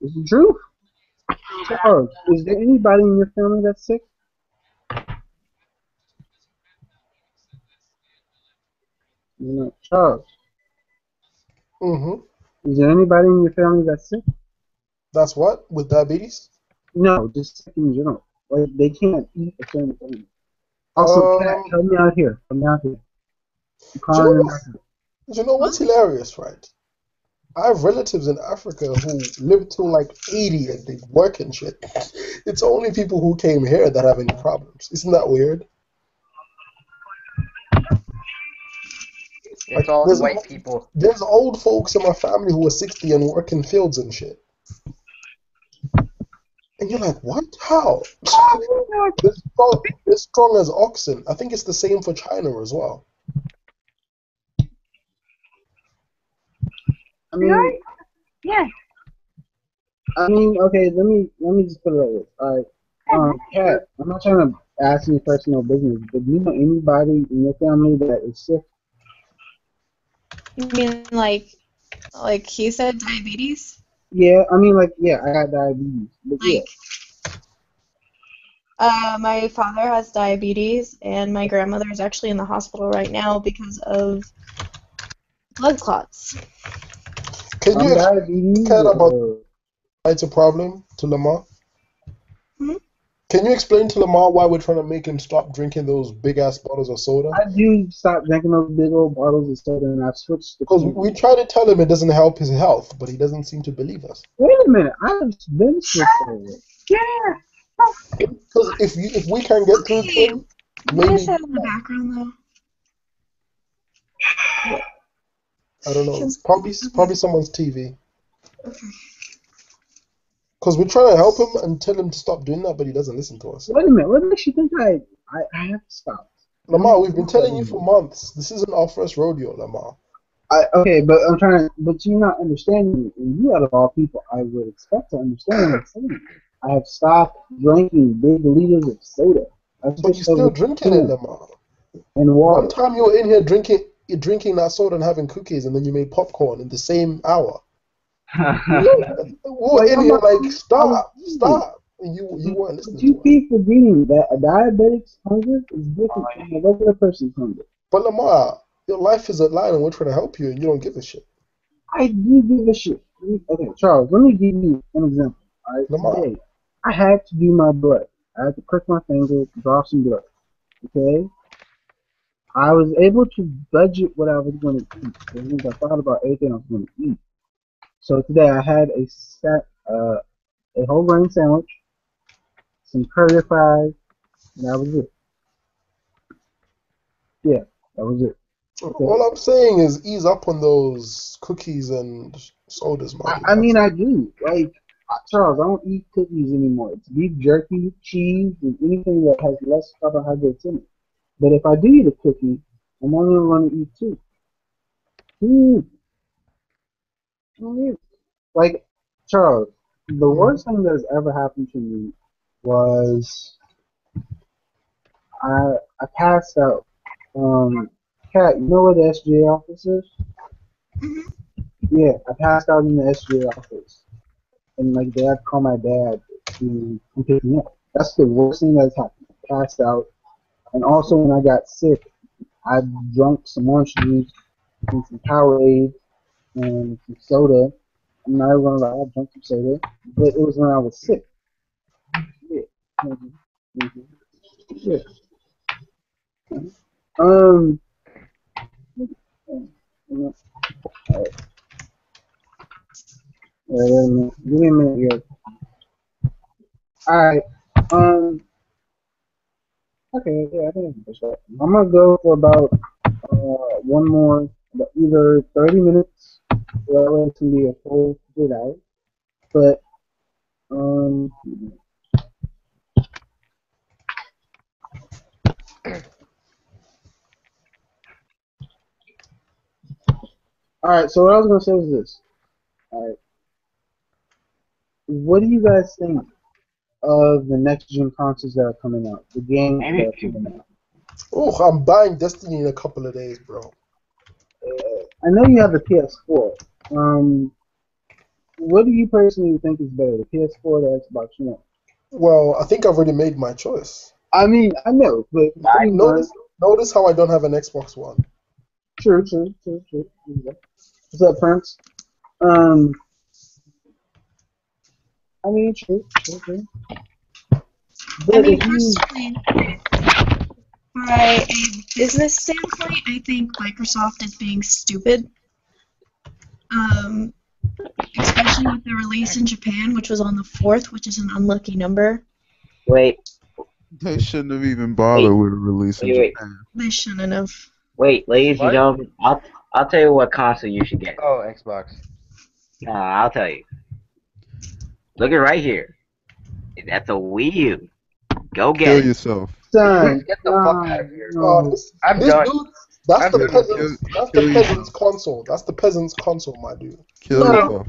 It's the truth. Charles, is there anybody in your family that's sick? Charles, Mm-hmm. is there anybody in your family that's sick? That's what? With diabetes? No, just sick in general. Like they can't eat a certain thing. Also, Cat, Um, help me out here. Help me out here. I'm do you know calling in what's, back up. do you know what's hilarious, right? I have relatives in Africa who live till like 80 and they work and shit. It's only people who came here that have any problems. Isn't that weird? It's Like all the white people. there's old folks in my family who are 60 and work in fields and shit. And you're like, what? How? They're strong as oxen. I think it's the same for China as well. I mean, Yeah. okay. Let me just put it like this. All right, Cat. I'm not trying to ask any personal business, but do you know anybody in your family that is sick? You mean like he said, diabetes? Yeah, I mean, like, yeah, I got diabetes, but yeah. Like, my father has diabetes, and my grandmother is actually in the hospital right now because of blood clots. Can you explain Diabetes about or it's a problem to Lamar? Hmm? Can you explain to Lamar why we're trying to make him stop drinking those big ass bottles of soda? I do stop drinking those big old bottles of soda, and I've switched to Because cans. we try to tell him it doesn't help his health, but he doesn't seem to believe us. Wait a minute, I've been switched over. Yeah. Because if we can get through to Hey, him, what is maybe that in the background though? What? I don't know. Can Probably someone's TV. Okay. Because we're trying to help him and tell him to stop doing that, but he doesn't listen to us. Wait a minute. What makes you think I have to stop? Lamar, we've been telling you for months. This isn't our first rodeo, Lamar. Okay, but I'm trying to. But you're not understanding me. And you, out of all people, I would expect to understand what I'm saying. I have stopped drinking big liters of soda. I But you're switched over still to drinking it, tuna Lamar. and One water. time you were in here drinking that soda and having cookies, and then you made popcorn in the same hour. We were in here like, stop. And you weren't But listening you to us. keep forgetting that a diabetic's hunger is different from a regular person's hunger. But Lamar, your life is a lie, and we're trying to help you, and you don't give a shit. I do give a shit. Okay, Charles, let me give you an example. All right, Lamar. today I had to do my blood. I had to prick my finger, draw some blood. Okay, I was able to budget what I was going to eat. That means I thought about everything I was going to eat. So today I had a whole grain sandwich, some curly fries, and that was it. Yeah, that was it. Okay. All I'm saying is ease up on those cookies and sodas, man. I mean, I do. Like, Charles, I don't eat cookies anymore. It's beef jerky, cheese, and anything that has less carbohydrates in it. But if I do eat a cookie, I'm only going to eat two. Two. Like, Charles, the worst thing that has ever happened to me was I passed out. Kat, you know where the SGA office is? Yeah, I passed out in the SGA office. And, like, they had to call my dad to come pick me up. That's the worst thing that's happened. I passed out. And also, when I got sick, I drank some orange juice and some Powerade and some soda. I'm not even gonna lie, I drank some soda, but it was when I was sick. Yeah. Yeah. Um. Alright. Wait a minute. Give me a minute here. Alright. Okay. Yeah, I think I can push that. I'm gonna go for about one more, either 30 minutes. So that way it can be a full good hour. But um. Alright, so what I was gonna say was this. Alright. What do you guys think of the next gen consoles that are coming out? The games that are coming out? Oh, I'm buying Destiny in a couple of days, bro. I know you have the PS4. What do you personally think is better, the PS4 or the Xbox One? Well, I think I've already made my choice. I mean, I know, but notice how I don't have an Xbox One. True. What's up, Prince? I mean, true. But I mean, personally, by a business standpoint, I think Microsoft is being stupid. Especially with the release in Japan, which was on the 4th, which is an unlucky number. Wait. They shouldn't have even bothered with a release in Japan. They shouldn't have. Wait, ladies and gentlemen, I'll tell you what console you should get. Oh, Xbox. I'll tell you. Look at right here. That's a Wii U. Go get Kill it. yourself. Son, Get the fuck out of here. I'm this done. dude, that's the peasant's. That's the kill peasant's console. That's the peasant's console, my dude. Kill yourself.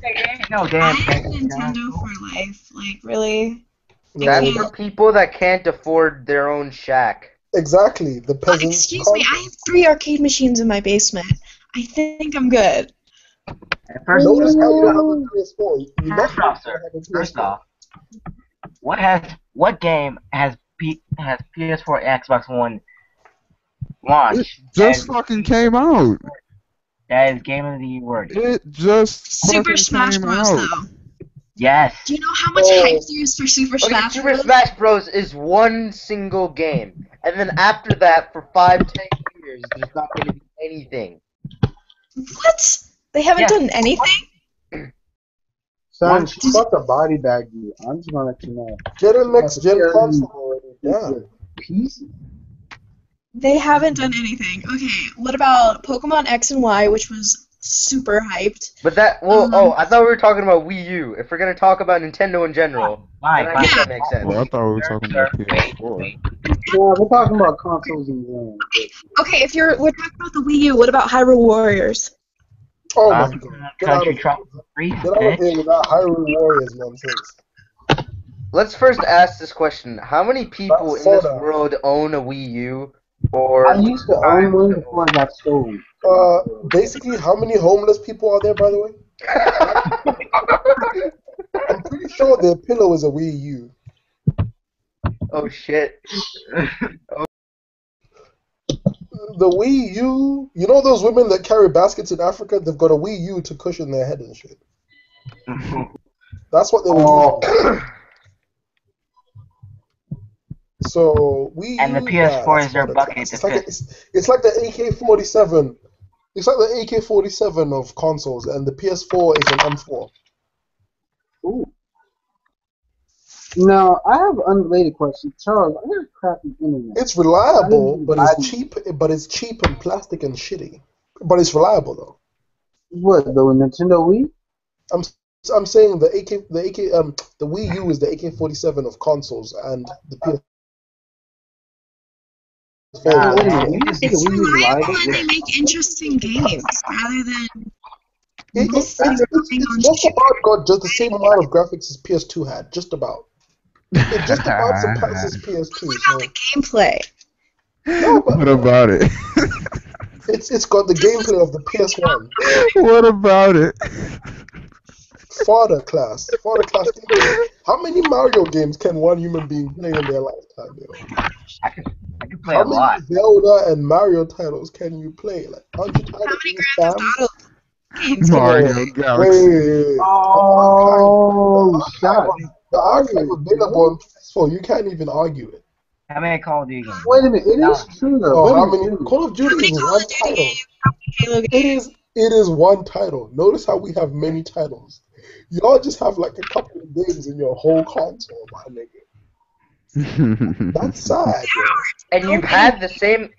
No damn. I have Nintendo for life. Like, really? That's for people that can't afford their own shack. Exactly, the peasant's Excuse console. me, I have 3 arcade machines in my basement. I think I'm good. Notice how you don't have a PS4. You're not First off, sir. First off, what game has PS4 and Xbox One launched? It just fucking came out. That is Game of the Year worthy. It just Super Smash came Bros. out. Though. Yes. Do you know how much hype there is for Super Smash Super Bros? Smash Bros. Is one single game. And then after that, for 5-10 years, there's not going to be anything. What? They haven't done anything? Son, she's about to body bag you. I'm just gonna let you know. Get a next gen console already. Yeah. Piece. They haven't done anything. Okay, what about Pokemon X and Y, which was super hyped. But that I thought we were talking about Wii U. If we're gonna talk about Nintendo in general, then I guess that makes sense. Well, I thought we were talking about PS4. Yeah, we're talking about consoles in general. Okay, if we're talking about the Wii U, what about Hyrule Warriors? Oh my god. Get out of here. Get out of here with that Hyrule Warriors nonsense. Let's first ask this question: how many people in this world own a Wii U? Or I used to own one before I got stolen. Basically, how many homeless people are there, by the way? I'm pretty sure their pillow is a Wii U. Oh shit. The Wii U, you know those women that carry baskets in Africa? They've got a Wii U to cushion their head and shit. That's what they were using. So Wii U, and the PS4 is their bucket to it's like the AK-47. It's like the AK-47 of consoles, and the PS4 is an M4. Ooh. Now, I have an unrelated question. Charles, I got a crappy internet. It's reliable, but it's cheap. But it's cheap and plastic and shitty. But it's reliable though. What, the Nintendo Wii? I'm saying the Wii U is the AK-47 of consoles, and the PS4. It's reliable and they make interesting games rather than. It's just about got just the same amount of graphics as PS2 had, just about. It just about surpasses PS2. What about the gameplay? No, but What about it? It's got the gameplay of the PS1. What about it? Fodder class. How many Mario games can one human being play in their lifetime? I can play How a lot. many Zelda and Mario titles can you play? Like 100 titles each, fam? Mario Galaxy. Wait. Oh, shot. The archive available on PS4. You can't even argue it. How many Call of Duty games? Wait a minute, it is true though. Oh, how many? Call of Duty is one title. It is one title. Notice how we have many titles. Y'all just have like a couple of games in your whole console, my nigga. That's sad. And you've had the same.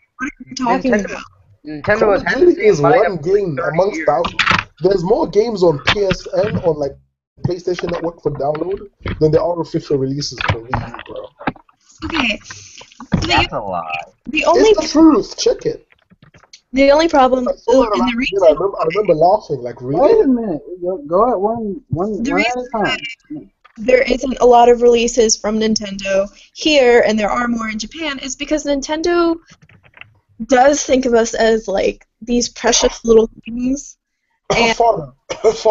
Nintendo Call has of had the Duty same is one lineup for game 30 amongst years. thousands. There's more games on PSN on like PlayStation Network for download than there are official releases for Wii U, bro. Okay. That's a lie. It's the truth. Check it. The only problem I remember laughing. Like, really? Wait a minute. Go at one at a time. There isn't a lot of releases from Nintendo here, and there are more in Japan, is because Nintendo does think of us as like these precious little things. Father. Think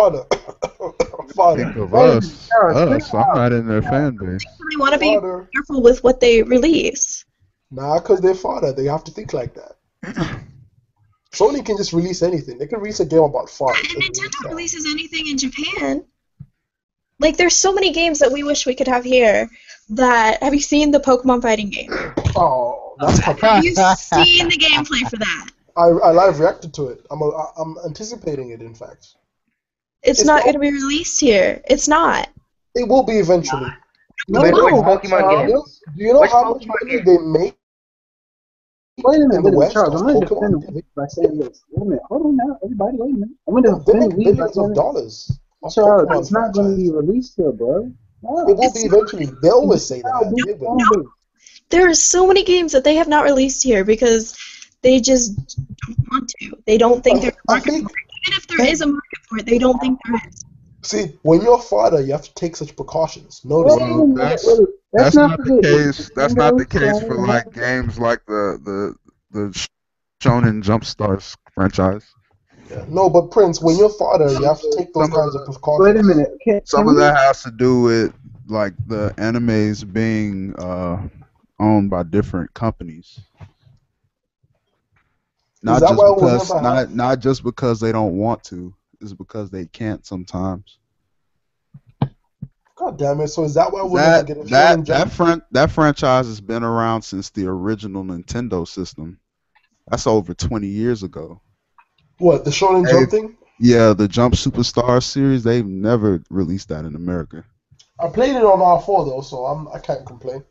of us. I'm not in their fan base. They want to be careful with what they release. Nah, because they're father. They have to think like that. Sony can just release anything. They can release a game about father. And Nintendo releases anything in Japan. Like, there's so many games that we wish we could have here. Have you seen the Pokemon fighting game? Oh, that's Have you seen the gameplay for that? I live reacted to it. I'm anticipating it. In fact, it's not going to be released here. It's not. It will be eventually. No, Pokemon games. Do you know how much money they make? Wait a minute, West Charles. I'm going to defend Pokemon? Wii by saying this. Wait a minute. Hold on now, everybody. Wait a minute. I'm going to defend Wii by Billions saying of dollars. Charles, Pokemon it's not going to be released here, bro. No. It will be eventually. They always say that. There are so many games that they have not released here because they just don't want to. They don't think there's a market for it. Even if there is a market for it, they don't think there is. See, when you're a father, you have to take such precautions. Notice that's not the case. That's not the case for like games like the Shonen Jump Stars franchise. Yeah. No, but Prince, when you're a father, you have to take those kinds of precautions. Wait a minute. Some of that has to do with like the animes being owned by different companies. Not just because they don't want to. It's because they can't sometimes. God damn it! So is that why we're never getting that franchise has been around since the original Nintendo system. That's over 20 years ago. What, the Shonen Jump thing? Yeah, the Jump Superstar series. They've never released that in America. I played it on R4 though, so I can't complain.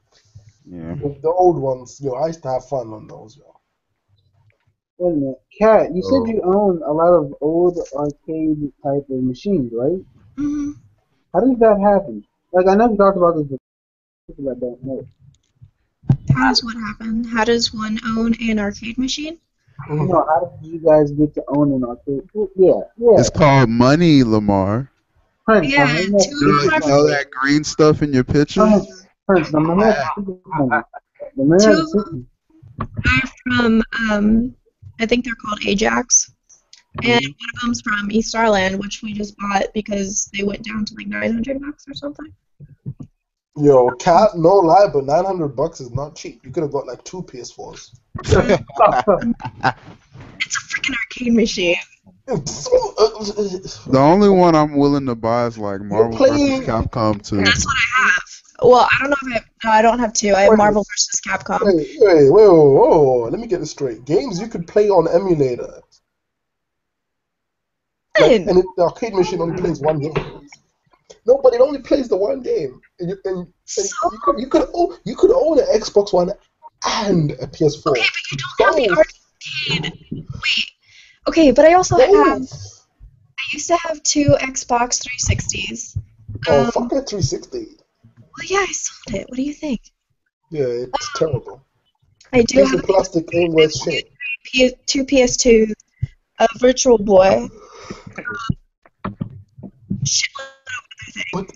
Yeah. The old ones, I used to have fun on those, yo. Wait a minute, Kat. You said So you own a lot of old arcade type of machines, right? Hmm. How does that happen? Like I know you talked about this, but people that don't know. How does what happen? How does one own an arcade machine? You know, how did you guys get to own an arcade? Well, yeah, yeah. it's called money, Lamar. Prince, Yeah, now let me ask two you of this my You know question. that green stuff in your picture? Prince, now let me ask you this question. Let me two ask of you them are from I think they're called Ajax, and this. one of them's from East Starland, which we just bought because they went down to like $900 or something. Yo, Cat, no lie, but $900 is not cheap. You could have got like 2 PS4s. It's a freaking arcade machine. The only one I'm willing to buy is like You're Marvel vs. playing. Capcom 2. That's what I have. Well, I don't know if no, I don't have two. I have Wait, Marvel vs. Capcom. whoa. Let me get this straight. Games you could play on emulator. Like, and the arcade machine only plays one game. No, but it only plays the one game. And you could own an Xbox One and a PS4. Okay, but you don't have the arcade. Wait. Okay, but I also have. I used to have two Xbox 360s. Oh, fuck a 360. Well, yeah, I sold it. What do you think? Yeah, it's terrible. I do Piece have of plastic ain't worth shit. two PS2s, a Virtual Boy. But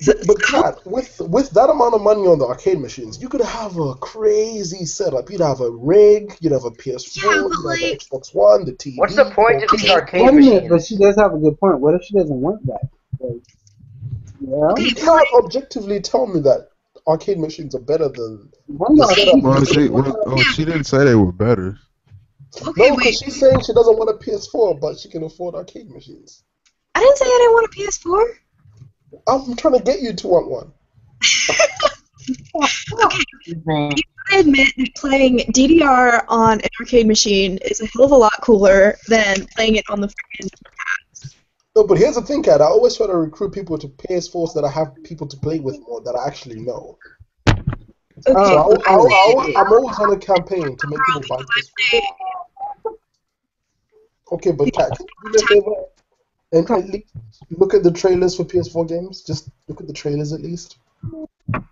Kat, with that amount of money on the arcade machines, you could have a crazy setup. You'd have a rig, you'd have a PS4, you'd have an Xbox One, the TV. What's the point of these arcade Wait a minute, machines? but she does have a good point. What if she doesn't want that? Like, yeah. You can't objectively tell me that arcade machines are better than One the arcade setup. She didn't say they were better. No, because she's saying she doesn't want a PS4, but she can afford arcade machines. I didn't say I didn't want a PS4. I'm trying to get you to want one. Okay, I admit that playing DDR on an arcade machine is a hell of a lot cooler than playing it on the freaking. No, but here's the thing, Kat. I always try to recruit people to PS4s that I have people to play with more that I actually know. Okay. So I'm always on a campaign to make people buy PS4. Okay, but Kat, can you do me a favor? And at least look at the trailers for PS4 games. Just look at the trailers at least. And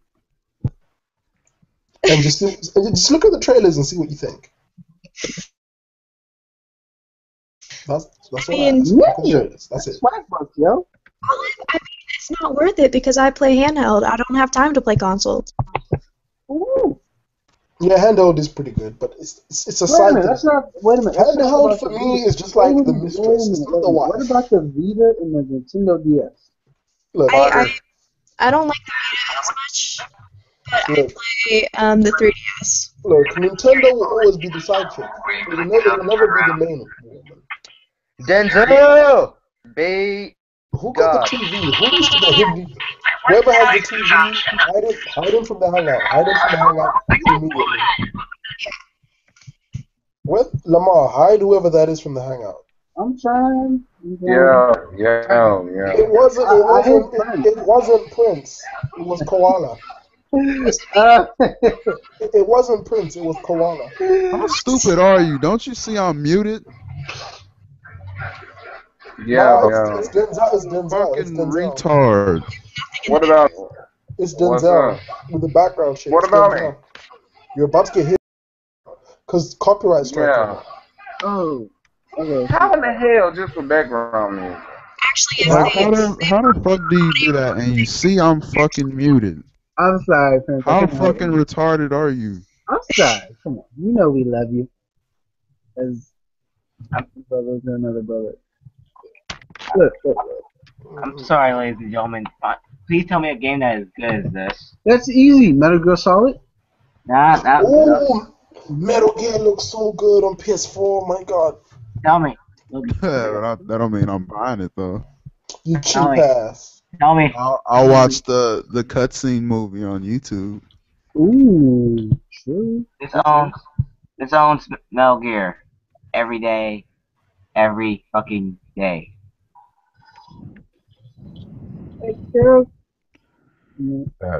just look at the trailers and see what you think. That's what I ask. Look at the trailers. That's it. Yo. I mean, it's not worth it because I play handheld. I don't have time to play consoles. Ooh. Yeah, handheld is pretty good, but it's a Wait a side minute, thing. that's not. Wait a minute. That's not Handheld about for the me Vita. is just like the mistress. It's not the What wife. about the Vita and the Nintendo DS? Look, I don't like the Vita as much, but I play the 3DS. Look, Nintendo will always be the side chick. It will never be the main woman. Denzel! Who got the TV? Who needs to get hidden? Whoever has the TV, hide him from the hangout. Hide him from the hangout immediately. What? Lamar, hide whoever that is from the hangout. I'm trying. Yeah. It wasn't Prince. It was Koala. It wasn't Prince. It was Koala. How stupid are you? Don't you see I'm muted? It's Denzel. It's Denzel. Fucking retard. What about? It's Denzel with the background shit. What It's about Denzel. me? You're about to get hit because copyright strike. Yeah. Oh. Okay. How in the hell just for background music? Actually, Like, how the fuck do you do that and you see I'm fucking muted? I'm sorry, Prince. How fucking retarded are you? I'm sorry. Come on. You know we love you. As I'm brother to another brother. Look. I'm sorry, ladies and gentlemen. Please tell me a game that is good as this. That's easy. Metal Gear Solid. Oh, Metal Gear looks so good on PS4. My God. Tell me. That don't mean I'm buying it though. You cheap ass. Tell me. I'll watch the cutscene movie on YouTube. Ooh, true. This owns Metal Gear every day, every fucking day.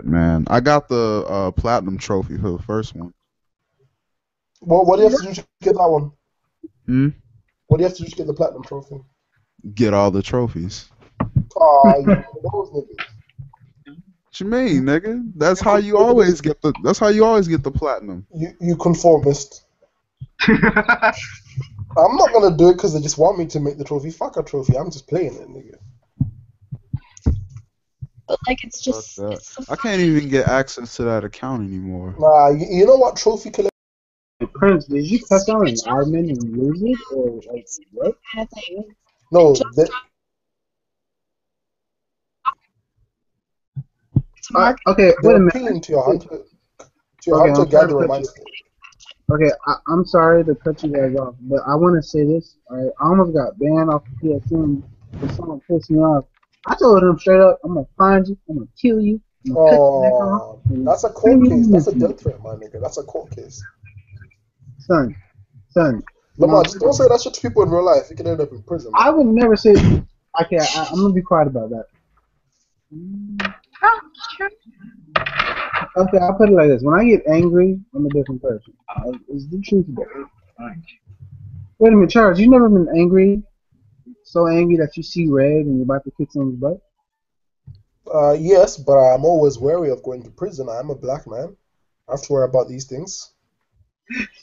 Man, I got the platinum trophy for the first one. Well, what else did you get that one? What do you have to do to get the platinum trophy? Get all the trophies. Aw, you those niggas. What you mean, nigga? That's how you always get the. That's how you always get the platinum. You conformist. I'm not gonna do it because they just want me to make the trophy. Fuck a trophy. I'm just playing it, nigga. But like, it's Fuck just. that. It's so I can't even get access to that account anymore. Nah, you know what trophy collection? Prince, did you press on an admin and lose it, or like what? No, Okay, wait a they're minute. appealing to your hunter Okay, I'm sorry to gatherer cut you. mindset. Okay, I'm sorry to cut you guys off, but I want to say this. Alright, I almost got banned off the PSN because someone pissed me off. I told him straight up, I'm gonna find you, I'm gonna kill you, I'm gonna cut your neck off. And That's a bring court you case. in That's this a thing. death threat, my nigga. That's a court case. Son. Lamar, just don't say that shit to people in real life. You can end up in prison. I would never say. Okay, I'm gonna be quiet about that. Okay, I'll put it like this: when I get angry, I'm a different person. It's the truth about it. Wait a minute, Charles. You never been angry, so angry that you see red and you're about to kick someone's butt? Yes, but I'm always wary of going to prison. I'm a black man. I have to worry about these things.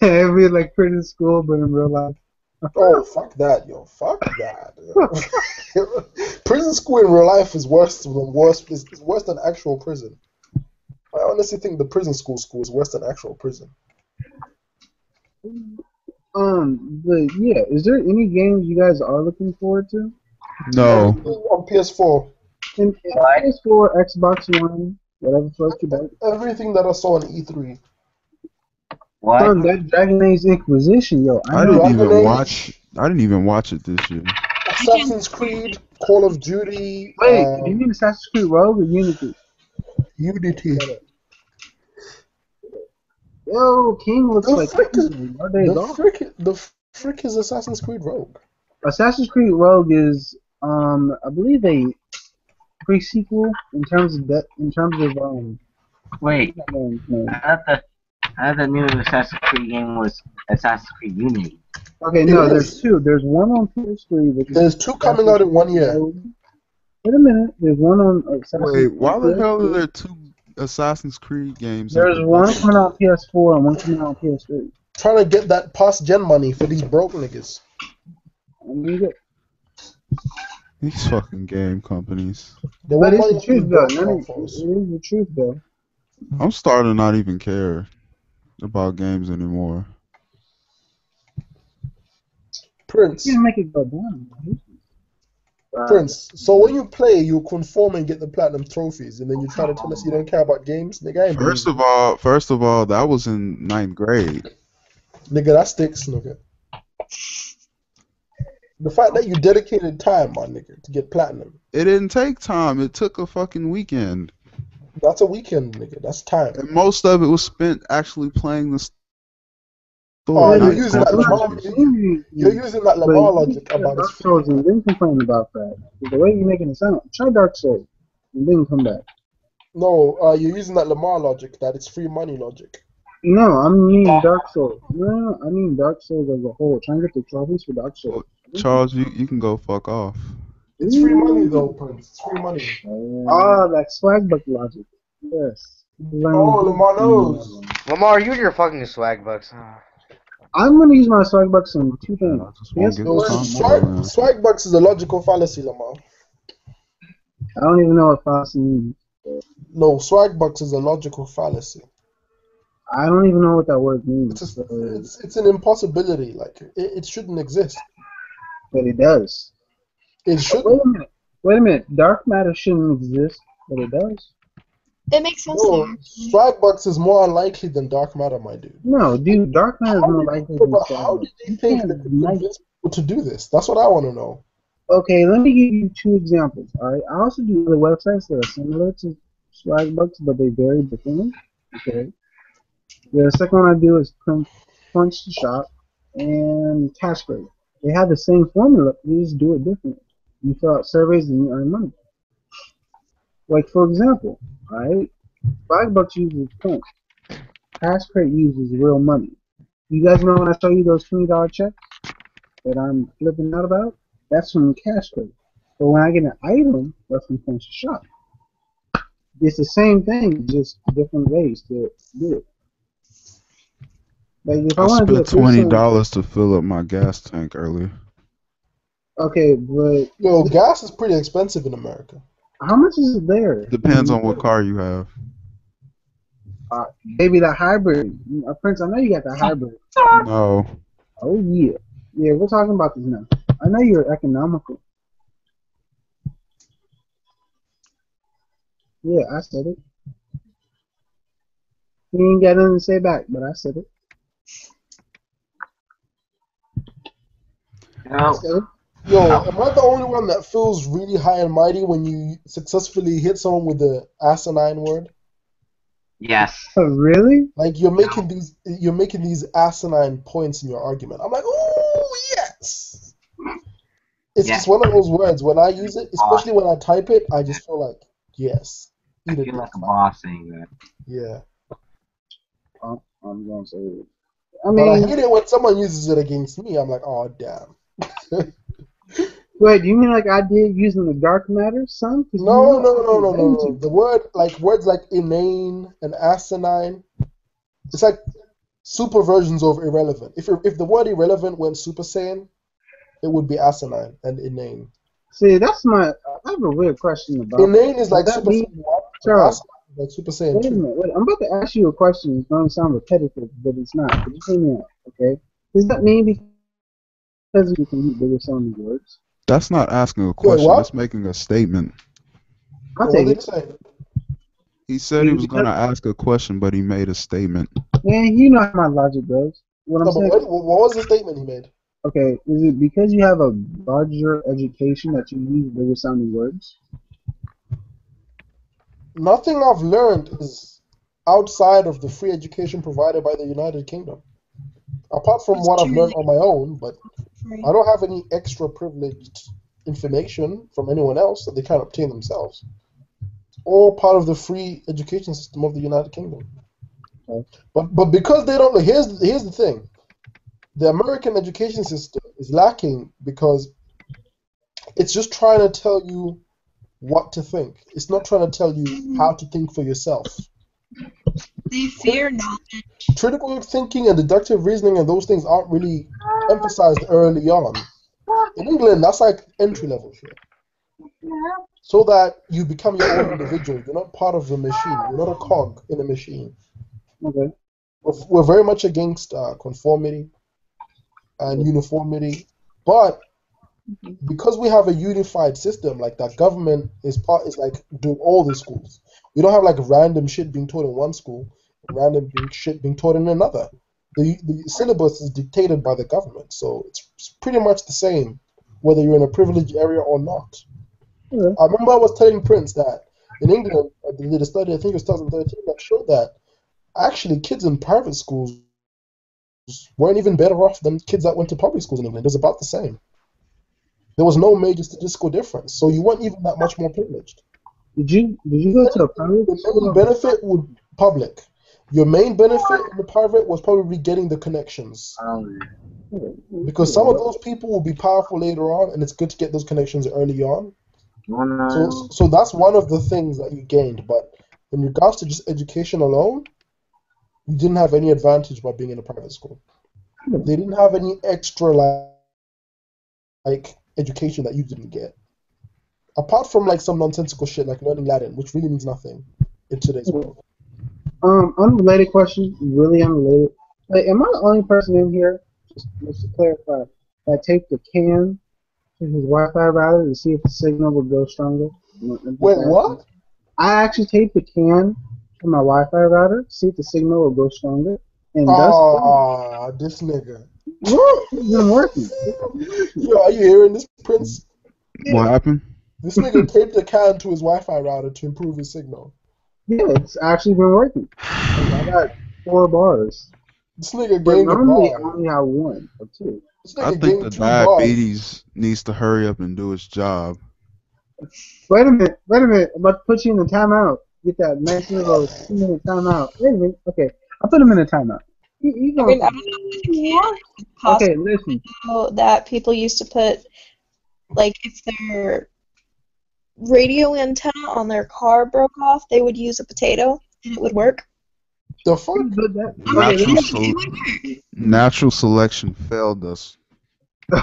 It'd be like prison school, but in real life. Oh, fuck that, yo. Fuck that. Prison school in real life is worse It's worse than actual prison. I honestly think the prison school is worse than actual prison. But yeah, is there any games you guys are looking forward to? No. On PS4. In PS4, Xbox One, whatever floats your boat. Everything that I saw on E3. What? Son, that Dragon Age Inquisition, yo. I didn't even watch. I didn't even watch it this year. Assassin's Creed, Call of Duty. Wait, do you mean Assassin's Creed Rogue or Unity? Unity. Yo, King looks like The frick is Assassin's Creed Rogue? Assassin's Creed Rogue is, I believe a pre-sequel in terms of Wait, I thought the new Assassin's Creed game was Assassin's Creed Unity. Okay, no, there's two. There's one on PS3. There's two coming out in 1 year. Wait a minute. There's one on Assassin's Wait, Creed. why the hell are there two Assassin's Creed games? There's one coming out on PS4 and one coming out on PS3. Trying to get that past gen money for these broke niggas. These fucking game companies. But it's the truth, though. It is the truth, though. I'm starting to not even care about games anymore. Prince. You can make it go down. Prince, so when you play, you conform and get the platinum trophies, and then you try to tell us you don't care about games? Nigga, I ain't First of all, that was in 9th grade. Nigga, that sticks, nigga. The fact that you dedicated time, my nigga, to get platinum. It didn't take time. It took a fucking weekend. That's a weekend, nigga. That's time. And most of it was spent actually playing the story. Oh, you're using that Lamar logic about Dark Souls and then complain about that. The way you're making it sound, try Dark Souls and then come back. No, you're using that Lamar logic, that it's free money logic. No, I mean Dark Souls. No, I mean Dark Souls as a whole. Try and get the trophies for Dark Souls. Charles, you can go fuck off. It's free money though, Prince. It's free money. That swag buck logic. Yes. Oh, Lamar knows. Lamar, use your fucking swag bucks. I'm gonna use my swag bucks on two things. Swag bucks is a logical fallacy, Lamar. I don't even know what fallacy means. No, swag bucks is a logical fallacy. I don't even know what that word means. It's an impossibility. Like it shouldn't exist. But it does. It should. Wait a minute. Dark matter shouldn't exist, but it does. It makes sense. No, swag bucks is more unlikely than dark matter, my dude. No, dude, dark matter is more likely than swag How bucks. did they think they could convince people to do this? That's what I want to know. Okay, let me give you two examples. Alright, I also do other websites that are similar to swag bucks, but they vary differently. Okay. The second one I do is Punch to Shop and TaskRate. They have the same formula, you just do it differently. You fill out surveys and you earn money. Like for example, alright, $5 uses points. TaskRate uses real money. You guys know when I show you those $20 checks? that I'm flipping out about, that's from cash credit. But when I get an item, that's from points to shop. It's the same thing, just different ways to do it. Like if I I want to do spent a three cent, $20 to fill up my gas tank earlier. okay, but Yo, gas is pretty expensive in America. how much is it there? Depends on what car you have. Maybe the hybrid. Prince, I know you got the hybrid. No. Oh yeah, yeah. We're talking about this now. I know you're economical. Yeah, I said it. He ain't got nothing to say back, but I said it. I No. said it. Yo, am I the only one that feels really high and mighty when you successfully hit someone with the asinine word? Yes. Oh, really? Like you're making these asinine points in your argument. I'm like, oh yes. It's Yeah. just one of those words. When I use it, especially when I type it, I just feel like, yes, I eat a feel dick. like a boss saying that. Yeah. I'm gonna say it. But I hate it when someone uses it against me. I'm like, oh damn. Wait, do you mean like I did using the dark matter, son? 'Cause you No, know no, I no, be no, no, ready no. to. The words like inane and asinine. It's like super versions of irrelevant. If the word irrelevant went Super Saiyan, it would be asinine and inane. See, that's my. I have a weird question about. Inane is Does like that Super mean, Saiyan 1, but Charles? asinine is like Super Saiyan Wait a 2. minute. Wait, I'm about to ask you a question. It's going to sound repetitive, but it's not. But just hear me out, okay? Does that mean because you can use bigger sounding words? That's not asking a Wait, question. That's what? making a statement. I'll What take did it. he say? He said he was going Because, to ask a question, but he made a statement. man, you know how my logic goes. What I'm No, but saying. what was the statement he made? Okay, is it because you have a larger education that you use bigger sounding words? Nothing I've learned is outside of the free education provided by the United Kingdom. Apart from what I've learned on my own, but I don't have any extra privileged information from anyone else that they can't obtain themselves. It's all part of the free education system of the United Kingdom. Okay. But because they don't, here's the thing: the American education system is lacking because it's just trying to tell you what to think. It's not trying to tell you how to think for yourself. They fear knowledge. Critical thinking and deductive reasoning and those things aren't really emphasized early on. In England, that's like entry level shit. So that you become your own individual. You're not part of the machine. You're not a cog in a machine. Okay. We're very much against conformity and uniformity, but because we have a unified system, like that government is like doing all the schools. We don't have like random shit being taught in one school, random shit being taught in another. The syllabus is dictated by the government, so it's pretty much the same whether you're in a privileged area or not. Okay. I remember I was telling Prince that in England, they did a study, I think it was 2013, that showed that actually kids in private schools weren't even better off than kids that went to public schools in England. It was about the same. There was no major statistical difference, so you weren't even that much more privileged. Did you go to a private The school? main benefit would public. Your main benefit in the private was probably getting the connections. Because some of those people will be powerful later on, and it's good to get those connections early on. So that's one of the things that you gained. But in regards to just education alone, you didn't have any advantage by being in a private school. They didn't have any extra like education that you didn't get. Apart from like some nonsensical shit like learning Latin, which really means nothing in today's world. Unrelated question, really unrelated. Like, am I the only person in here, just to clarify, that taped the can to his Wi-Fi router to see if the signal would go stronger? Wait, what? I actually taped the can to my Wi-Fi router to see if the signal will go stronger, and thus Ah, this nigga. well, it's been working. Yo, are you hearing this, Prince? What happened? This nigga taped a can to his Wi-Fi router to improve his signal. Yeah, it's actually been working. Like, I got 4 bars. This nigga But gained a normally I bar. only have 1 or 2. This I nigga think the gained 2 bars. diabetes needs to hurry up and do its job. Wait a minute. I'm about to put you in a timeout. Get that nice little 2-minute timeout. Wait a minute. Okay, I'll put him in a timeout. You I gonna mean, I don't know if it can. It's okay? possible Listen. that people used to put, like, if their radio antenna on their car broke off, they would use a potato and it would work. The fuck? But that okay. Natural natural selection failed us. All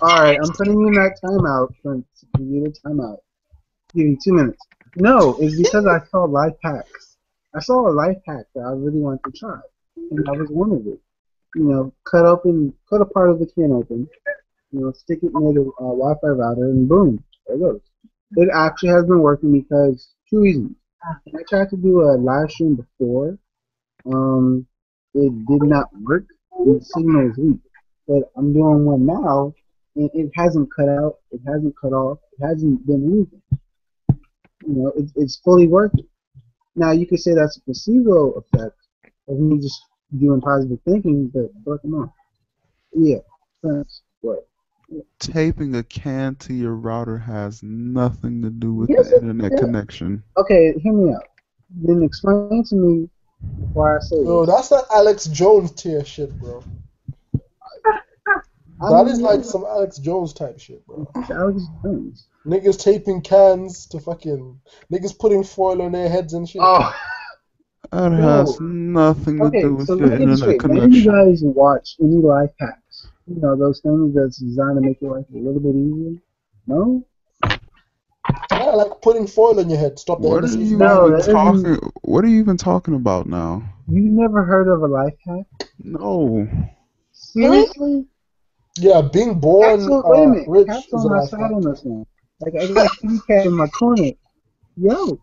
right, I'm putting you in that timeout. Prince. Give you the timeout. Give you 2 minutes. No, it's because I saw life hacks. I saw a life hack that I really wanted to try, and that was one of it. You know, cut a part of the can open. You know, stick it near the Wi-Fi router, and boom, there it goes. It actually has been working because two reasons. When I tried to do a live stream before, um, it did not work. And the signal was weak. But I'm doing one now, and it hasn't cut out. It hasn't cut off. It hasn't been anything. You know, it's fully working. Now you could say that's a placebo effect of me just doing positive thinking, but come on. Yeah, thanks. What? Taping a can to your router has nothing to do with Yes, the it internet does. connection. Okay, hear me out. Then explain to me before I say Yo, this. that's that Alex Jones tier shit, bro. I That is mean, like some Alex Jones type shit, bro. it's Alex Jones. Niggas taping cans to fucking niggas putting foil on their heads and shit. Oh, That has yo. nothing to Okay, do so with let your me get this internet straight. None of you connection. guys watch any life hacks. You know, those things that's designed to make your life a little bit easier? No? Yeah, like putting foil on your head, stop the What are hemispheric you No, even that isn't. talking? What are you even talking about now? You never heard of a life hack? No. Really? Seriously? Yeah, being born Capsule, wait a minute. rich Cap's is a on my life side hack. on this one. Like, I got a kitty cat in my corner. Yo.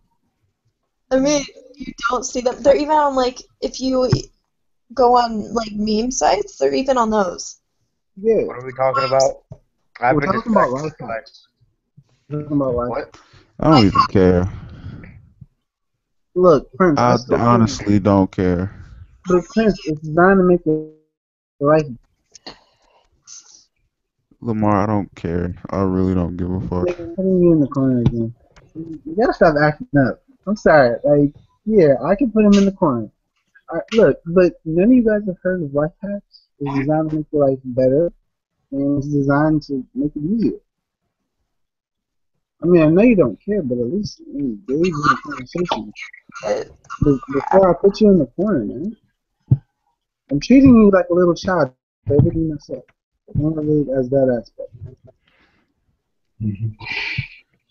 I mean, you don't see them. They're even on, like, if you go on, like, meme sites, they're even on those. Yeah. What are we talking about? I've We're been talking about distracted life by hacks. We're talking about life what? hacks. I don't even care. Look, Prince, I I still care. honestly don't care. But Prince, it's designed to make your life. Lamar, I don't care. I really don't give a fuck. Nigga, putting you in the corner again. You gotta stop acting up. I'm sorry. Like, yeah, I can put him in the corner. Look, but none of you guys have heard of life hacks. It's designed to make your life better, and it's designed to make it easier. I mean, I know you don't care, but at least engage in the conversation. Before I put you in the corner, man. I'm treating you like a little child for everything I said. Only as that aspect.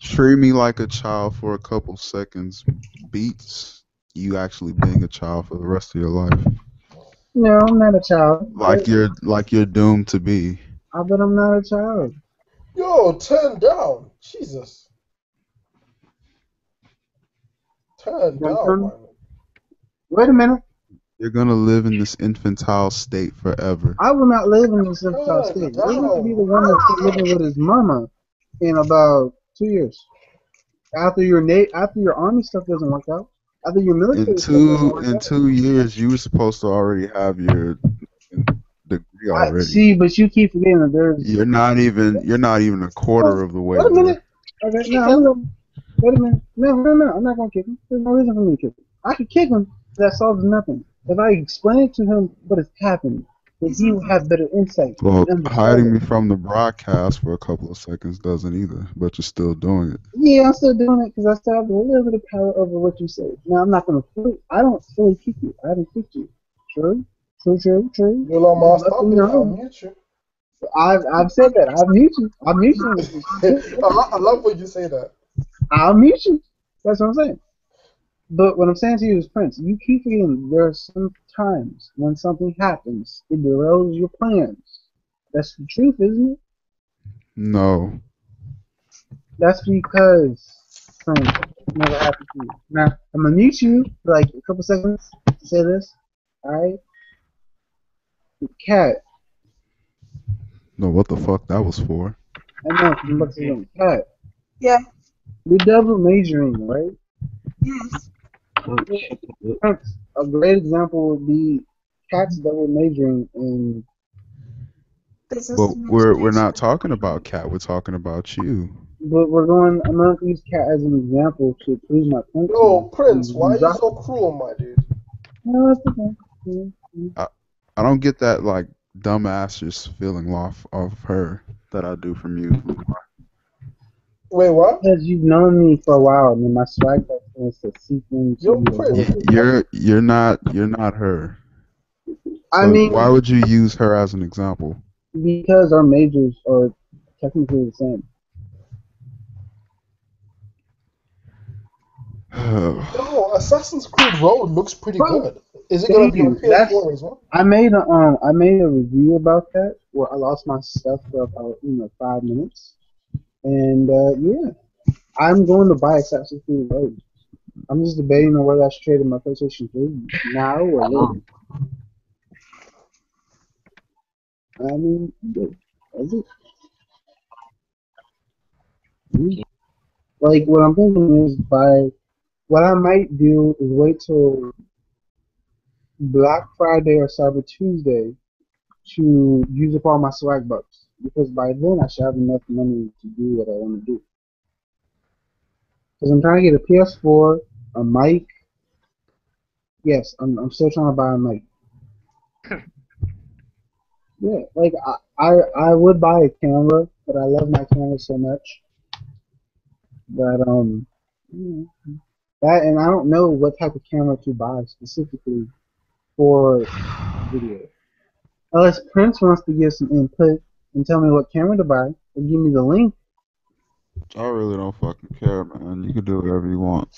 Treat me like a child for a couple seconds beats you actually being a child for the rest of your life. No, I'm not a child, but Like you're doomed to be. but I'm not a child. Yo, turn down. Jesus. Turn down, man. Wait a minute. You're gonna live in this infantile state forever. I will not live in this infantile Turn state. You're going to be the down. one that's living with his mama in about 2 years. After your army stuff doesn't work out, after your In military stuff doesn't two work in out. 2 years, you were supposed to already have your degree I already. see, but you keep forgetting that there's. You're not even a quarter of the way Wait a there. minute. Okay, no, I'm gonna. Wait a minute. No. I'm not gonna kick him. There's no reason for me to kick him. I could kick him. That solves nothing. If I explain to him what is happening, then he will have better insight Well, and hiding understanding. me from the broadcast for a couple of seconds doesn't either, but you're still doing it. Yeah, I'm still doing it because I still have a little bit of power over what you say. Now, I'm not gonna. I don't fully kick you. I haven't kicked you. True. True. Yo, Lamar, You've left stop in it. your I'll own. mute you. I've said that. I'll mute you. I'll mute you. I love when you say that. I'll mute you. That's what I'm saying. But what I'm saying to you is, Prince, you keep forgetting there are some times when something happens, it derails your plans. That's the truth, isn't it? No. That's because, Prince, it never happened to you. Now, I'm gonna mute you for like a couple seconds to say this. Alright? Cat. No, what the fuck that was for? I know, because I'm about to say something. Cat. Yeah. You're double majoring, right? Yes. Prince, a great example would be Cat's double majoring in. Business But we're administration. not talking about Cat. We're talking about you. But I'm going to use Cat as an example to prove my point to Yo, you. Prince, why are you Drop so it. cruel, my dude? No, that's okay. I, I don't get that like dumbass just feeling off her that I do from you. Wait, what? Because you've known me for a while, and then my swag tends to seep into Yo, you a little Prince. bit. You're not her. I So why mean, would you use her as an example? because our majors are technically the same. Yo, Assassin's Creed Road looks pretty Bro, good. Is it gonna thank be on you. That's PS4 as well? I made a review about that where I lost my stuff for about 5 minutes, and yeah, I'm going to buy Assassin's Creed Road. I'm just debating on whether I should trade in my PlayStation 3 now or later. I mean, is it? Like what I'm thinking is buy. What I might do is wait till Black Friday or Cyber Tuesday to use up all my swag bucks because by then I should have enough money to do what I want to do. Because I'm trying to get a PS4, a mic. Yes, I'm still trying to buy a mic. Yeah, like I would buy a camera, but I love my camera so much that you that and I don't know what type of camera to buy specifically for video. Unless Prince wants to give some input and tell me what camera to buy or give me the link. I really don't fucking care, man. You can do whatever you want.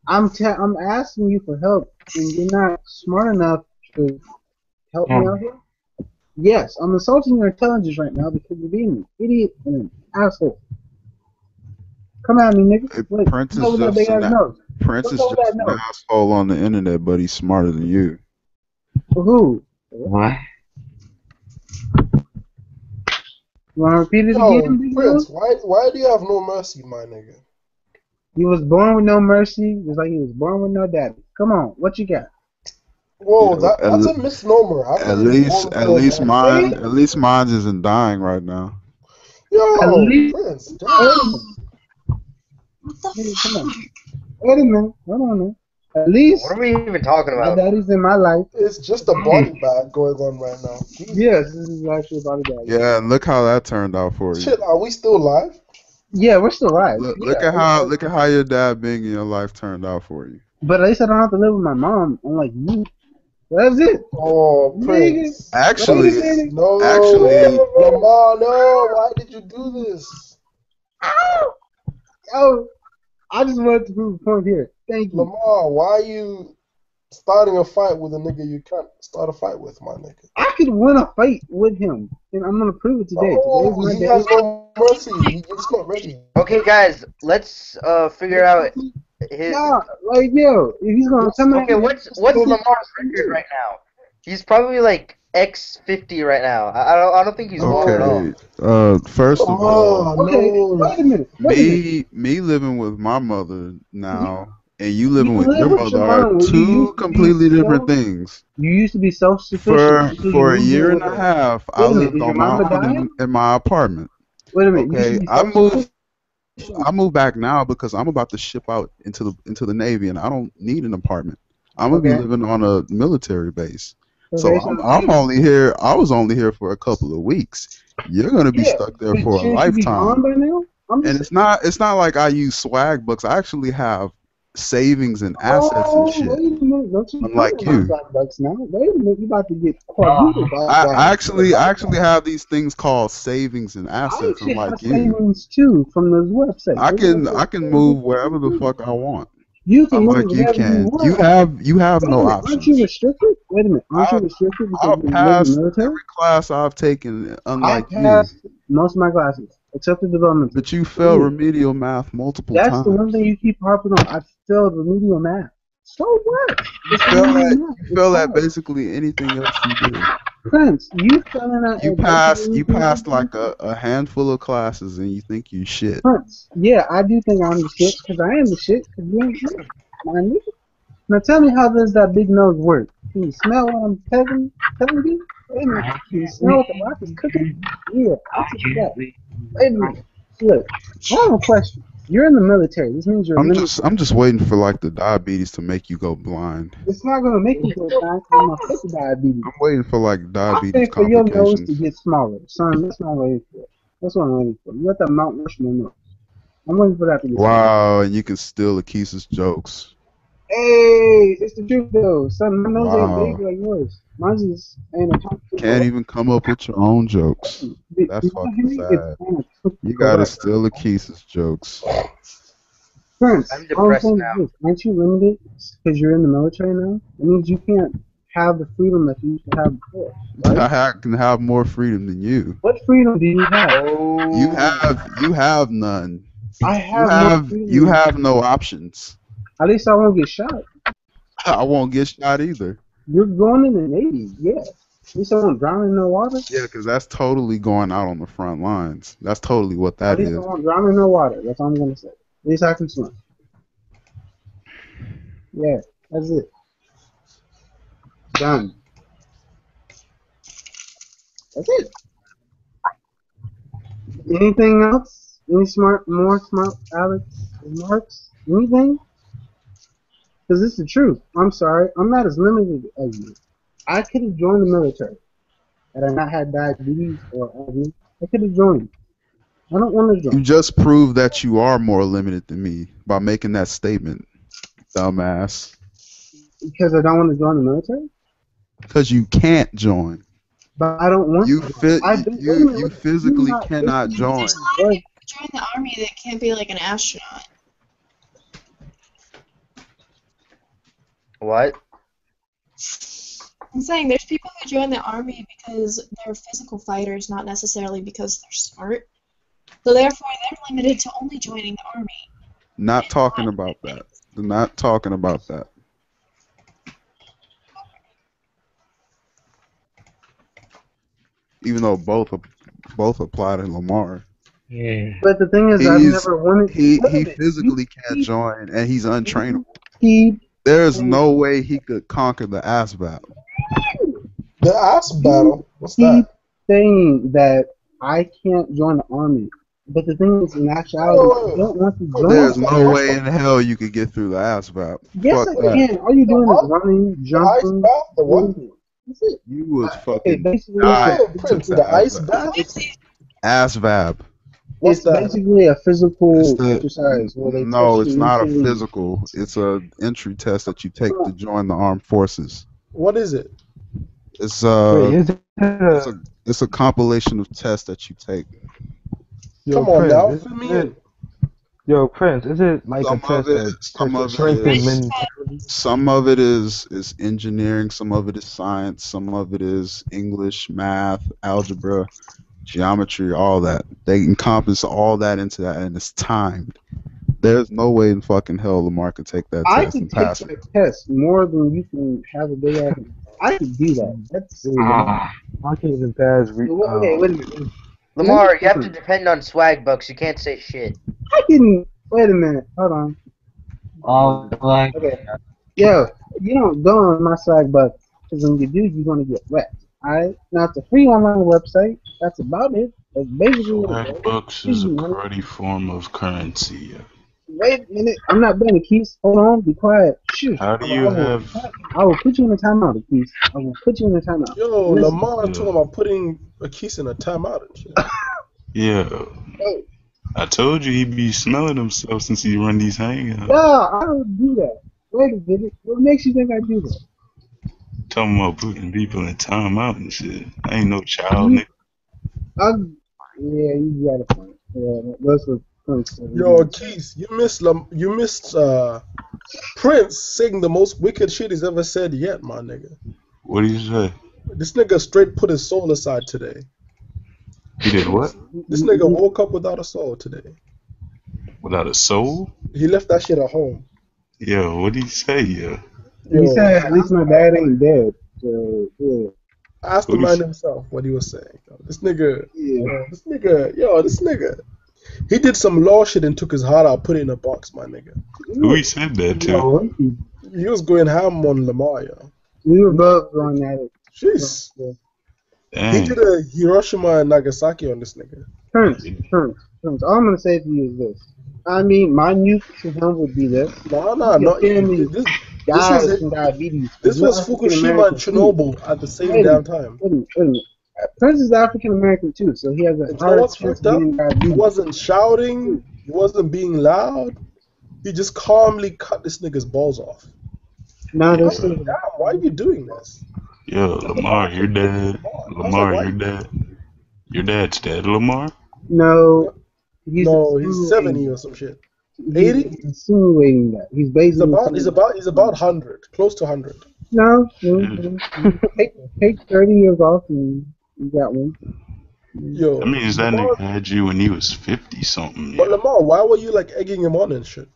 I'm asking you for help, and you're not smart enough to help me out here. Yes, I'm insulting your intelligence right now because you're being an idiot and an asshole. Come at me, nigga. Wait, Prince what's is up with that big just ass an nose? Prince What's is up with that just an nose? asshole on the internet, but he's smarter than you. For who? What? You wanna repeat it Yo, again, big Prince, nose? why do you have no mercy, my nigga? He was born with no mercy, just like he was born with no daddy. Come on, what you got? Whoa, Yo, that's a misnomer. I at thought he was least born with at no least daddy. See? mine isn't dying right now. At Yo, least, Prince, wait damn. a minute. Hey, come on. Wait a minute. Hold on man. At least What are we even talking my about? daddy's in my life. It's just a body bag going on right now. Jesus. Yes, this is actually about a daddy. Yeah, and look how that turned out for you. Shit, are we still live? Yeah, we're still alive. Look, Yeah, look at how your dad being in your life turned out for you. but at least I don't have to live with my mom, unlike you. That's it. Oh, Nigga, Prince. wait a Actually, Prince. minute. actually, No. Lamar, no. Why did you do this? Ow! Yo, I just wanted to prove a point here. Thank you. Lamar, why are you starting a fight with a nigga you can't start a fight with, my nigga? I could win a fight with him, and I'm gonna prove it today. Today is No, my he day. has no mercy. He's just not ready. Okay, guys, let's figure out his. Nah, like yo, if he's gonna come at Okay, me, what's that's the Lamar's best I can record do. right now? He's probably like X50 right now. I don't think he's long at all. okay. First of all, Lamar, Okay, no. wait a minute. Wait a minute. me living with my mother now and you You living with your live with your mother are mom. You two used to be completely different so. things. You used to be self-sufficient until you For a moved in year and with a her. half, I Wait a minute. lived Is your on my mama own dying? in my apartment. Wait a minute. You used to Okay, be self-sufficient. I moved back now because I'm about to ship out into the Navy and I don't need an apartment. I'm gonna be Okay. living on a military base. So Okay. So I'm only here. I was only here for a couple of weeks. You're gonna be yeah, stuck there but for a shouldn't you be gone lifetime. by now? I'm And just it's not like I use swag books. I actually have savings and assets and Oh, shit. wait a minute. Don't you be Unlike talking about you. swag bucks now. Wait a minute. You about to get quadruple I back. actually have these things called savings and I assets, actually have unlike you. savings too from those websites. Those I websites can pay good move for you wherever the too. fuck I want. You can move Unlike you wherever you can. want. You have Wait a no minute. Aren't you options. restricted? Wait a minute. Aren't you I restricted because I've you live in the passed military? every class I've taken, I unlike you. passed most of my classes except the developmental. But you For failed you. remedial math multiple That's the one times. thing you keep harping on. I failed remedial math. So what? You It's fail remedial at math. you It's fail at hard. basically anything else you do. Prince, you failing out at basically You anything you passed do? like a handful of classes and you think you shit. Prince, yeah, I do think I'm the shit, because I am the shit, because you ain't shit. My nigga. Now tell me how does that big nose work? Can you smell what I'm telling you? Wait a minute. Can you smell what the rock is cooking? Yeah, answer to that. Wait a minute. Look, I have a question. You're in the military. This means you're limited. I'm just waiting for like the diabetes to make you go blind. It's not gonna make you go blind because I'm gonna put the diabetes. I'm waiting for like I'm diabetes waiting for your nose to complications. get smaller, son. That's what I'm waiting for. That's what I'm waiting for. You got that Mount Rushmore nose. I'm waiting for that to get smaller. Wow, and you can steal Akisa's jokes. Hey, it's the truth though, son. My nose ain't big Wow. like yours. Mine just ain't a comfortable. Can't even come up with your own jokes. Did That's you not hear fucking me? It's sad. anatomical You gotta correct. steal Akisa's jokes. Prince, I'm all I'm depressed saying now. is this. Aren't you limited because you're in the military now? It means you can't have the freedom that you used to have before, right? I can have more freedom than you. What freedom do you have? You have none. I have more freedom You than you. have no options. At least I won't get shot. I won't get shot either. You're going in the Navy, yeah. At least I won't drown in the water. Yeah, because that's totally going out on the front lines. That's totally what At that least I is. won't drown in the water. That's all I'm gonna say. At least I can swim. Yeah, that's it. Done. That's it. Anything else? More smart Alex remarks? Anything? Because it's the truth. I'm sorry. I'm not as limited as you. I could have joined the military had I not had diabetes or asthma. I could have joined. I don't want to You join just proved that you are more limited than me by making that statement, dumbass. because I don't want to join the military. Because you can't join. But I don't want You to. fit. Wait a minute. You Do physically not cannot basically join. There's a lot of people who join the army that can't be like an astronaut. What? I'm saying there's people who join the army because they're physical fighters, not necessarily because they're smart. So therefore, they're limited to only joining the army. Not talking about that. Not talking about that. Even though both apply to Lamar. Yeah. But the thing is, I've never wanted. He Wait a minute. physically can't join, and he's untrainable. Keep There's no way he could conquer the ASVAB. The ass battle. What's keep that? saying that I can't join the army. But the thing is, in actuality, I don't want to join. There's no way in hell you could get through the ASVAB. Yes, Fuck I that. can. All you're doing is running, jumping. The what? That's it. You was Okay, fucking basically, died. Prince, the ice bath? ASVAB. What's it's that? basically a physical It's the exercise where they no, test it's you not a mentally. physical. It's a entry test that you take to join the armed forces. What is it? It's Wait, is it it's a compilation of tests that you take. Yo, Come on now, Prince, fill me in. Yo, Prince, is it like a test that Some tests your of strength it and is mentality? some of it is engineering, some of it is science, some of it is English, math, algebra, geometry, all that. They encompass all that into that, and it's timed. There's no way in fucking hell Lamar could take that I test could and take pass it. that test more than you can have a big ass. I could do that. That's Dude, Lamar, I can't even pass. okay. Wait a minute. Lamar, you have to depend on swag bucks. You can't say shit. I can. Wait a minute. Hold on. Oh, like Okay. Yo, you don't go on my swag bucks because when you do, you're gonna get wrecked. Alright. Now it's a free online website. That's about it. That's basically what it Swag does. bucks Gives is a you money. cruddy form of currency. Wait a minute. I'm not done, Keith. Hold on. Be quiet. Shush. How do you have? I will put you in a timeout, Keith. I will put you in a timeout. Yo, Listen. Lamar talking about putting a kiss in a timeout and shit. Yeah, Hey. I told you he be smelling himself since he run these hangouts. No, I don't do that. Wait a minute. What makes you think I do that? Talking about putting people in timeout and shit. I ain't no child, You, nigga. yeah, you got a point. Yeah, that's what Prince said. Yo, Keith, you missed Prince saying the most wicked shit he's ever said yet, my nigga. What do you say? This nigga straight put his soul aside today. He did what? This nigga woke up without a soul today. Without a soul? He left that shit at home. Yo, what did he say? Yo, He said, at least my dad ain't dead. So, yeah. Ask the man himself what he was saying. This nigga, this nigga. He did some law shit and took his heart out, put it in a box, my nigga. who he said that to? He was going ham on Lamar, yo. We were both going at it. Jeez. He Dang. did a Hiroshima and Nagasaki on this nigga. Prince. All I'm going to say to you is this. I mean, my nuke to him would be this: Nah, your not you. family This was dies it. from diabetes because This you're was African Fukushima and American too. Chernobyl at the same Wait a damn minute, time. wait a minute. Prince is African American too, so he has a And you know higher what's chance fucked of up? getting He diabetes. wasn't shouting. He wasn't being loud. He just calmly cut this nigga's balls off. Now I they're was still. like, damn, why are you doing this? Yo, And Lamar Lamar, your took it to dad, Lamar. I was like, Lamar, why? your dad's dead, Lamar. No, he's No, he's insinuating 70 or that. some shit. He's 80? insinuating that. He's basically saying that. He's about 100, close to 100. No, Shit. take 30 years off and you got one. That Yo, means that nigga Lamar, had you when he was 50 something, but yo. Lamar, why were you like egging him on and shit?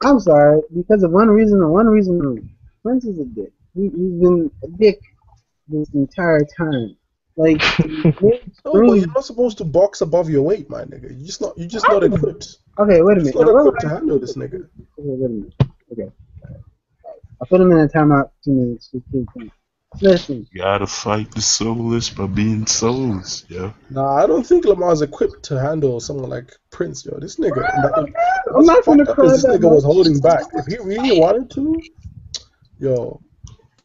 I'm sorry, because of one reason and one reason only. Prince is a dick. He's been a dick this entire time. Like, No, but you're midstream. not supposed to box above your weight, my nigga. You're just not equipped. Okay, wait a You're just minute. not Now, equipped to handle this nigga. okay, wait a minute. Okay. I put him in a timeout 2 minutes. Listen, You gotta fight the soulless by being soulless, yo. Nah, I don't think Lamar's equipped to handle someone like Prince, yo. This nigga, I'm what's not gonna fucked up is cry this that nigga was much. holding back. If he really wanted to, yo,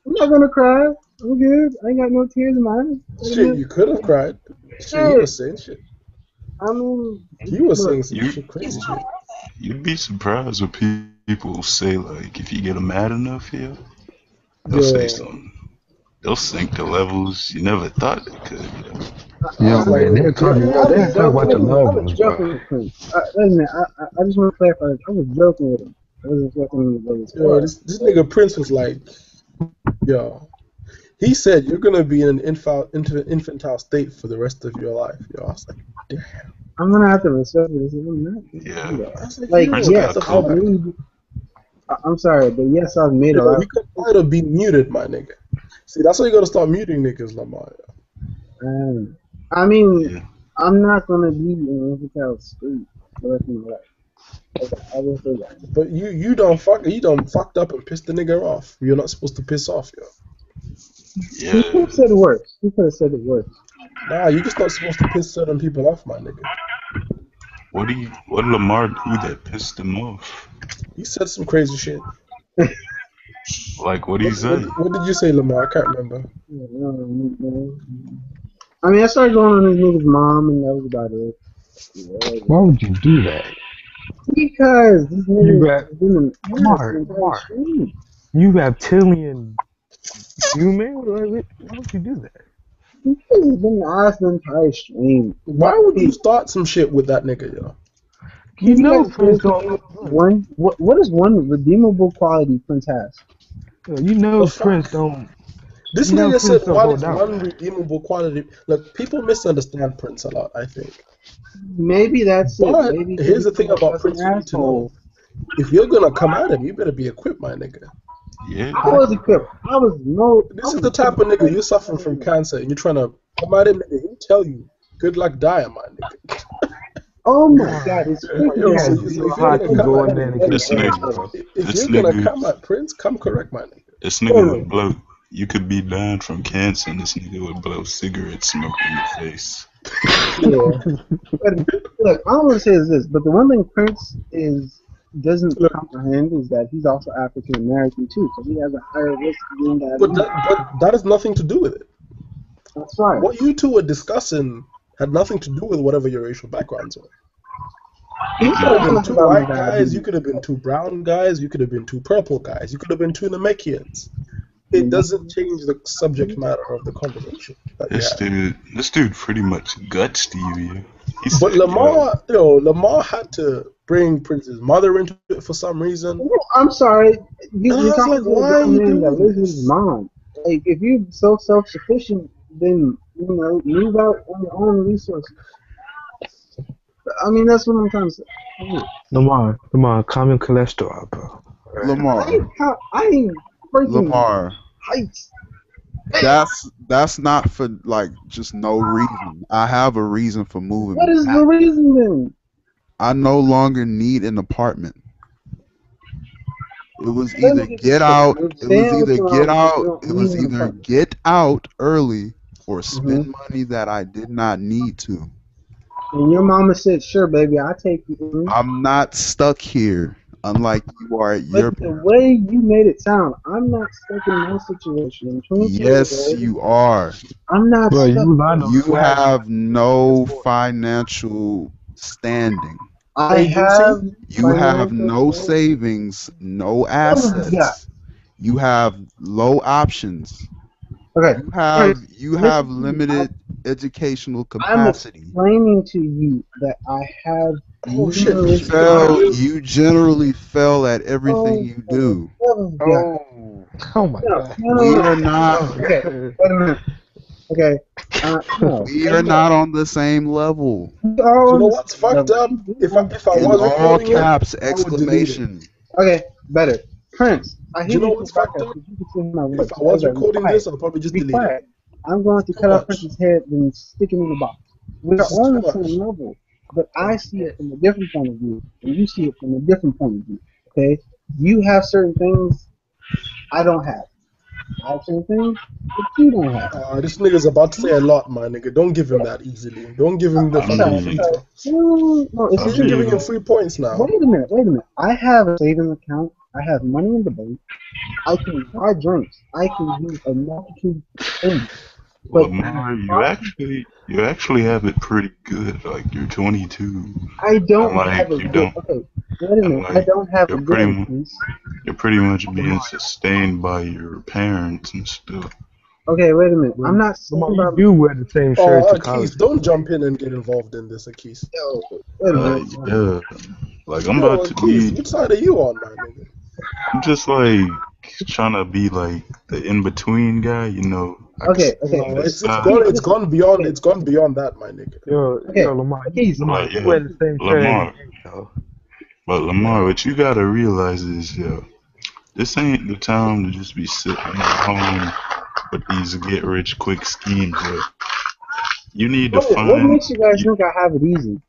I'm not gonna cry. I'm good. I ain't got no tears in my eyes. shit, you could have cried. Shit, he Shit. was saying shit. I mean, He was look, saying some You shit, crazy shit. you'd be surprised what people say. Like if you get them mad enough, yo, they'll say Yo, something. They'll sink to levels you never thought they could. Yo. Yo, it's like, man, they'll talk about I was they'll talk about the joking. I loved was ones, bro. joking with Prince. Wait a minute. I just want to clarify. I was joking with him. I wasn't joking with his yo, heart. this nigga Prince was like, yo, he said you're gonna be in an infantile state for the rest of your life. Yo, I was like, damn. I'm gonna have to respect this. I'm not gonna do Yeah, that. I was like, Like, yo, Prince what got yes, the I've fuck? Kobe. made. I'm sorry, but yes, I've made a Yo, lot he could might have been muted, my nigga. See, that's why you gotta start muting niggas, Lamar. I mean, Yeah, I'm not gonna be in an infantile state the rest of my life. Okay, I will say that. But you don't fucked up and pissed the nigga off. You're not supposed to piss off, yo. He yeah. could have said worse. He could have said it worse. Nah, you're just not supposed to piss certain people off, my nigga. What did Lamar do that pissed him off? He said some crazy shit. Like what did he say? What did you say, Lamar? I can't remember. I mean, I started going on his nigga's mom, and that was about it. Why would you do that? Because this You nigga rap has been an ass the Lamar, entire Lamar. stream. You reptilian human? Why would you do that? Because he's been an ass the entire stream. Why would you start some shit with that nigga, yo? You Can you know guys Prince seriously don't name one? What is one redeemable quality Prince has? you The know Prince fuck? don't This you know nigga Prince said don't one hold is out, one man. redeemable quality. Look, people misunderstand Prince a lot, I think. Maybe that's it. But Maybe here's the he's thing about just an Prince you need to know. asshole. If you're gonna come at him, you better be equipped, my nigga. Yeah. I was equipped. I This is was the type of nigga equipped. you're suffering from cancer and you're trying to come at him, nigga. He'll tell you, good luck dying, my nigga. Oh my god, his You Yo, freaking so, ass had so beat if you're me gonna Hockey in come go at in there and This kick nigga, ass, bro. if this you're gonna nigga, come at Prince, come correct, my nigga. this nigga would blow. You could be dying from cancer, and this nigga would blow cigarette smoke in your face. Yeah. But look, all I'm gonna say is this, but the one thing Prince doesn't Look, comprehend is that he's also African American too, so he has a higher risk of being diabetes. but that has nothing to do with it. That's right. What you two were discussing had nothing to do with whatever your racial backgrounds were. He You said could have been something two about my white guys, you diabetes. could have been two brown guys, you could have been two purple guys, you could have been two Namekians. It You know? doesn't change the subject matter of the conversation that we had. This dude pretty much gut Stevie. He But said, "Yo, Lamar had to bring Prince's mother into it for some reason. No, I'm sorry. And I You're was talking like, to a why are grown you man that doing lives with his this? mom. Like, if you're so self-sufficient, then move out on your own resources. I mean, that's what I'm trying to say. Lamar, common cholesterol, bro. Lamar, I ain't freaking Lamar, heights. that's not for like just no reason. I have a reason for moving. What is the reason then? I no longer need an apartment. It was Let me either get this get straight. out. You're It was staying with either your get mom because you out. don't It need was an either apartment. get out early or Mm-hmm. spend money that I did not need to. And your mama said, "Sure, baby, I'll take you in." I'm not stuck here, unlike you are at But your the parents' way house. you made it sound, I'm not stuck in my situation. I'm 22 years Yes, old. you are. I'm not Bro, stuck. you lying on You you had have no PS4. financial standing. I Agency. have You have financial no stability. savings, no What do you got? assets. You have low options. Okay, You have Prince, you listen have to me. limited educational I'm capacity. explaining to you that I have Oh shit! You numerous fail options. you generally fail at everything Oh, you do. God. Oh. Oh my No, god. no, no, We no. are not Oh Okay, god. wait a minute. Okay, no, we guess are what? not on the same level. We are You on know the what's same fucked level. We up? do If I In was understand. all recording it, caps, I would delete it. exclamation. Okay, better. Prince, I Do hear you know you from what's fucked broadcast up? because you can see my If voice. I was Okay, be recording quiet. this, I'll probably just Be delete it. quiet. I'm going to Too cut off much. Prince's head and stick him in the box. We are This is too on the same much. level, but I Oh see man. it from a different point of view, and you see it from a different point of view. Okay, you have certain things I don't have. I have certain things that you don't have. This nigga's about to say a lot, my nigga. Don't give him that easily. Don't give him the I fucking Okay, free mean, okay. points. No, no, it's I the You're truth. giving him mean, 3 points now. Wait a minute, wait a minute. I have a savings account. I have money in the bank. I can buy drinks. I can do a multitude of things. But the Lamar, problem, you actually have it pretty good. Like you're 22, I and don't have like a you good. don't, Okay, wait a and minute. I like don't have a you're pretty good much piece. you're pretty much being Lamar, sustained by your parents and stuff. Okay, wait a minute. I'm Lam- not Lamar, saying you by do wear the same shirt Oh, to Akis, college. don't jump in and get involved in this, Akis. yo. Wait a minute. Yeah, like I'm about Yo, to Akis, be. which side are you on, my nigga? I'm just like trying to be like the in between guy. You know, I can Okay, sit okay. on No, this it's side. gone Keith, listen. beyond Okay, that, my nigga. Yo, okay. Lamar, Like you yeah, wear the same shirt every Lamar. day, yo. But Lamar, what you gotta realize is, yo, this ain't the time to just be sitting at home with these get rich quick schemes. Yo. You need to What find. makes you guys You, think I have it easy?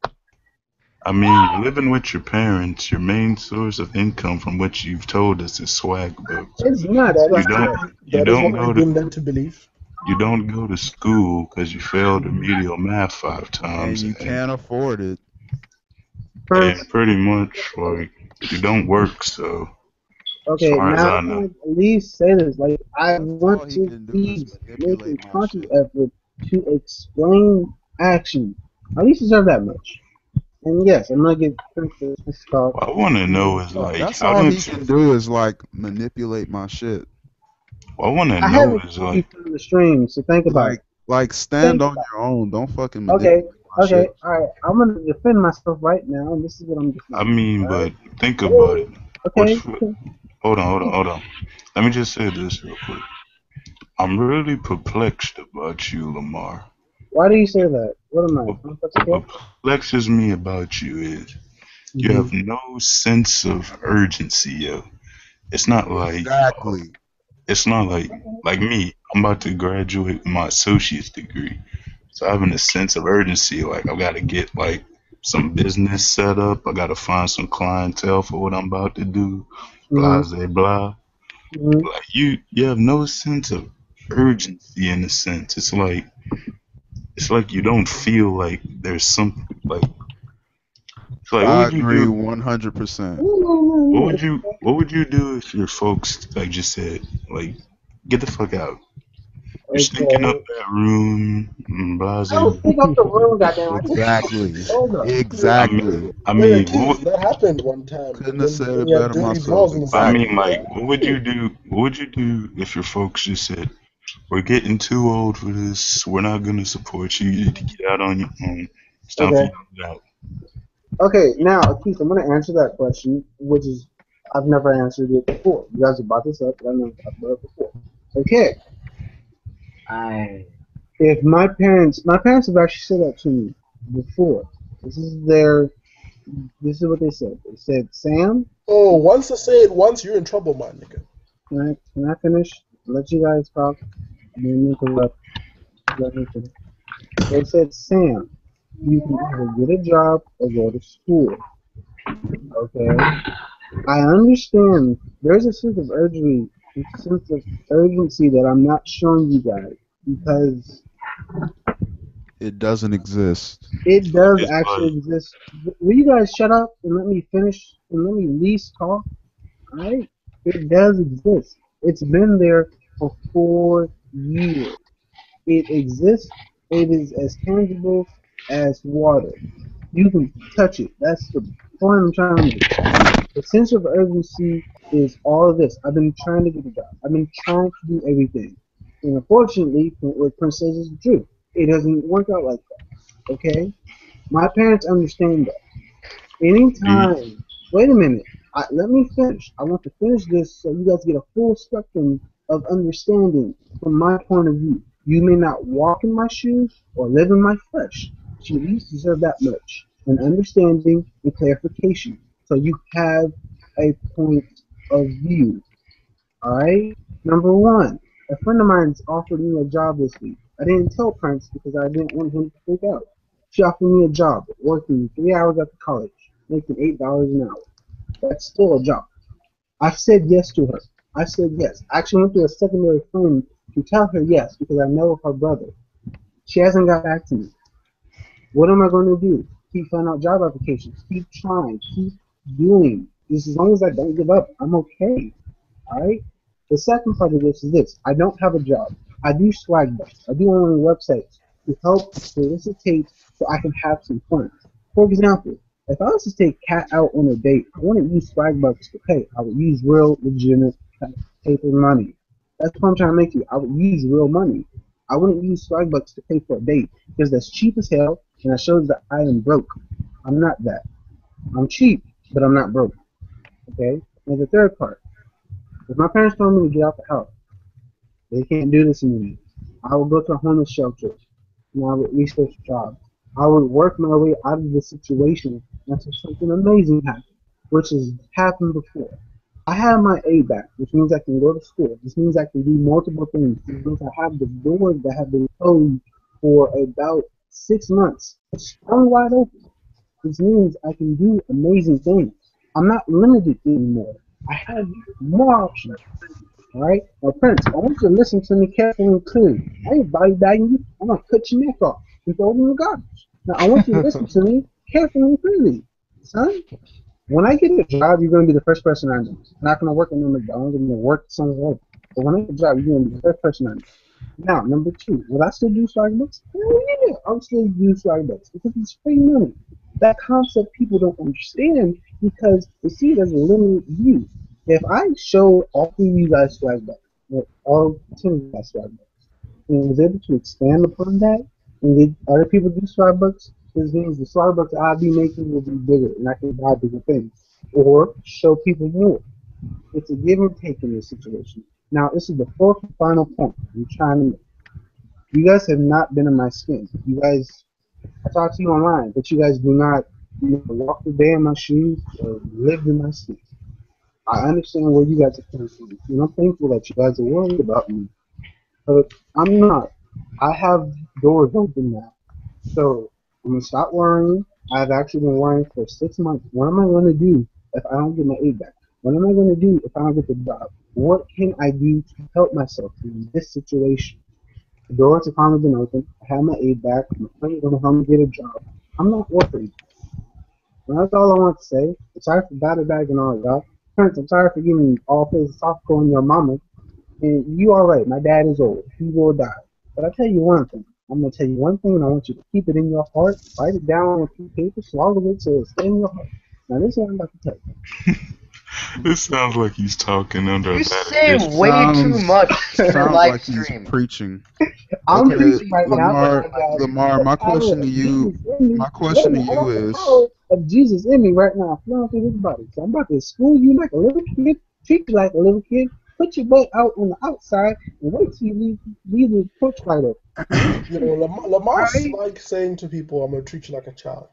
I mean, living with your parents, your main source of income, from what you've told us, is swag books. It's not That You is swag don't. bro. true. You That is don't what go we've to. been led to believe. You don't go to school because you failed remedial math five And times, you can't afford it. and Prince. pretty much like you don't work. So as Okay, far as now I can know, I at least say this? Like, I That's all want he to can do is be making manipulate my conscious shit. effort to explain action. I at least deserve that much. And yes, I'm gonna get Prince to talk. what I want to know is like, That's how all he don't you? can do is like manipulate my shit. What I want to I know haven't is seen you like, from the stream, so think about it. Like stand Think on about your own. Don't fucking it. Okay, manipulate my okay, shit. alright. I'm gonna defend myself right now, and this is what I'm I defending. mean, Alright? but think about it. Okay, What's okay. hold on. Let me just say this real quick. I'm really perplexed about you, Lamar. Why do you say that? What am I? What, Complex what kid? perplexes me about you is you Mm-hmm. have no sense of urgency, yo. It's not like Exactly. it's not like me. I'm about to graduate with my associate's degree, so having a sense of urgency, like I gotta get like some business set up. I gotta find some clientele for what I'm about to do. Mm-hmm. Blah blah blah. Mm-hmm. Like you have no sense of urgency in a sense. It's like you don't feel like there's some like it's like what I would you agree do? 100%. No, no, no, no. What would you do if your folks like just said like get the fuck out? You're stinking up Okay. that room, blah I don't blah. think up the room, goddamn. I think Exactly. hold up. Exactly. I Hey, mean, Keys, that happened one time Couldn't have when said it we had better dirty myself. draws in the I side. mean, Exactly. like, what would you do? What would you do if your folks just said, "We're getting too old for this. We're not gonna support you. You need to get out on your own. It's time for Okay. you to get out." Okay, now, Keith, I'm going to answer that question, which is, I've never answered it before. You guys have brought this up, but I've never talked about it before. Okay, I if my parents have actually said that to me before. This is this is what they said. They said, Sam, Oh, once I say it once, you're in trouble, my nigga. can I finish? Let you guys talk. I didn't interrupt. Let me finish. They said, Sam, you can either get a job or go to school. Okay? I understand there's a sense of urgency that I'm not showing you guys because It doesn't exist. It does It's actually like exist. Will you guys shut up and let me finish and let me at least talk? Alright? It does exist. It's been there for 4 years. It exists. It is as tangible as water. You can touch it. That's the point I'm trying to make. The sense of urgency is all of this. I've been trying to get a job. I've been trying to do everything. And unfortunately, what Prince says is true. It doesn't work out like that. Okay? My parents understand that. you. Anytime, wait a minute. Let me finish. I want to finish this so you guys get a full spectrum of understanding from my point of view. You may not walk in my shoes or live in my flesh, but you at least deserve that much an understanding and clarification. So you have a point of view. Alright? Number one, a friend of mine's offered me a job this week. I didn't tell Prince because I didn't want him to freak out. She offered me a job working 3 hours after college, making $8 an hour. That's still a job. I said yes to her. I said yes. I actually went to a secondary friend to tell her yes because I know her brother. She hasn't got back to me. What am I going to do? Keep filling out job applications. Keep trying. Keep doing. Just as long as I don't give up, I'm okay. Alright? The second part of this is this. I don't have a job. I do swag bucks. I do online websites to help solicitate so I can have some fun. For example, if I was to take Cat out on a date, I wouldn't use swag bucks to pay. I would use real, legitimate paper money. That's what I'm trying to make you. I would use real money. I wouldn't use swag bucks to pay for a date because that's cheap as hell and that shows that I am broke. I'm not that. I'm cheap, but I'm not broke. Okay? And the third part. If my parents told me to get out the house, they can't do this anymore. I would go to a homeless shelter and I would research jobs. I would work my way out of the situation until something amazing happened, which has happened before. I have my A back, which means I can go to school. This means I can do multiple things. This means I have the doors that have been closed for about 6 months sprung wide open. This means I can do amazing things. I'm not limited anymore. I have more options. Alright? Now, Prince, I want you to listen to me carefully and clearly. I ain't body bagging you. I'm going to cut your neck off and throw it in the garbage. Now, I want you to listen to me carefully and clearly. Son, when I get a job, you're going to be the first person I know. I'm not going to work in the McDonald's. I'm going to work somewhere else. But when I get a job, you're going to be the first person I know. Now, number two, will I still do Starbucks? Hell yeah, I'll still do Starbucks because it's free money. That concept people don't understand because they see it as a limited view. If I showed all three of you guys Starbucks, or all 10 of you guys Starbucks, and was able to expand upon that and get other people do Starbucks, this means the Starbucks I'll be making will be bigger and I can buy bigger things or show people more. It's a give and take in this situation. Now, this is the fourth and final point I'm trying to make. You guys have not been in my skin. You guys, I talk to you online, but you guys do not walk the day in my shoes or live in my skin. I understand where you guys are coming from, and I'm thankful that you guys are worried about me. But I'm not. I have doors open now. So I'm gonna stop worrying. I've actually been worrying for 6 months. What am I gonna do if I don't get my aid back? What am I gonna do if I don't get the job? What can I do to help myself in this situation? The doors have finally been open. I have my aid back. My friend's gonna help me get a job. I'm not worried. And that's all I want to say. I'm sorry for battle bag and all that. Prince, I'm sorry for getting all philosophical on your mama. And you are right. My dad is old. He will die. But I tell you one thing. I'm gonna tell you one thing, and I want you to keep it in your heart. Write it down on a piece of paper, swallow it so it stay in your heart. Now this is what I'm about to tell It sounds like he's talking under You a bad say influence. way too Sounds much in your sounds live like he's stream. preaching. you. I'm Okay, preaching right now to Lamar, find out Lamar, the my power question to of you, Jesus in me. my Wait a question to minute, I you got the is, power of Jesus in me right now, flowing through his body. So I'm about to school you like a little kid, treat you like a little kid, put your butt out on the outside, and wait till you leave the porch light up. Okay? Lamar's Alright? like saying to people, "I'm gonna treat you like a child."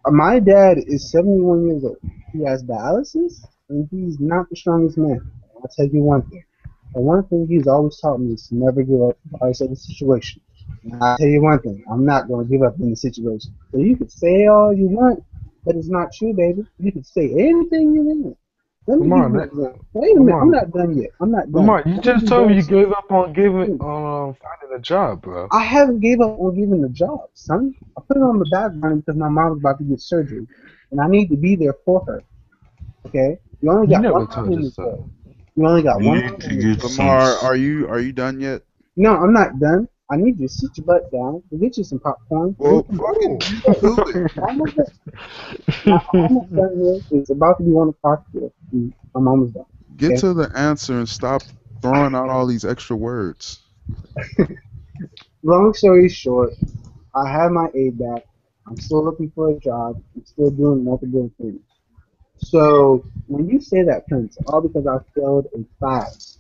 My dad is 71 years old. He has dialysis, and he's not the strongest man. I'll tell you one thing. And one thing he's always taught me is to never give up regardless of the situation. And I'll tell you one thing. I'm not going to give up in the situation. So you can say all you want, but it's not true, baby. You can say anything you want. Let me give Lamar, you an that example. Wait a minute. I'm Lamar, not done yet. I'm not done. Lamar, you I'm gonna just be told me very you simple. gave up on giving Hmm. finding a job, bro. I haven't gave up on giving the job, son. I put it on the back burner because my mom was about to get surgery, and I need to be there for her. Okay? You only You got one never life told in us this that. world. You only got You one need life to in this get world. some. Lamar, are you done yet? No, I'm not done. I need you to sit your butt down, to get you some popcorn, drink Well, some fucking water. do it. I'm almost done. I'm almost done here. It's about to be 1 o'clock here. I'm almost done. Get Okay? to the answer and stop throwing out all these extra words. Long story short, I have my aid back. I'm still looking for a job. I'm still doing multiple things. So when you say that, Prince, all because I failed a class,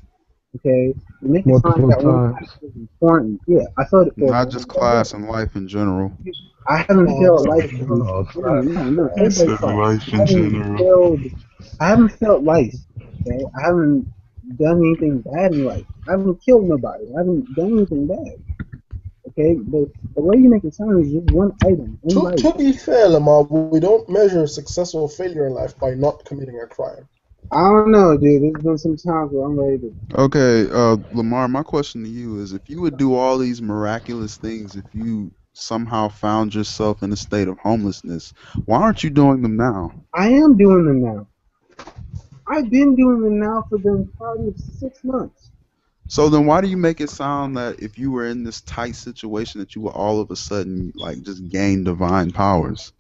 okay, you make it sound like Multiple that one class times. was important. Yeah, I failed it for a Not class. just That class was. and life in general. I haven't failed life. Oh, No, class. no, no. He Everybody said quiet. life I in haven't general. failed. I haven't failed life. Okay, I haven't done anything bad in life. I haven't killed nobody. I haven't done anything bad. Okay, but the way you make it sound is just one item in life. To be fair, Lamar, we don't measure success or failure in life by not committing a crime. I don't know, dude. There's been some times where I'm ready to. Okay, Lamar, my question to you is if you would do all these miraculous things, if you somehow found yourself in a state of homelessness, why aren't you doing them now? I am doing them now. I've been doing them now for the entirety of 6 months. So then why do you make it sound that if you were in this tight situation that you would all of a sudden like just gain divine powers?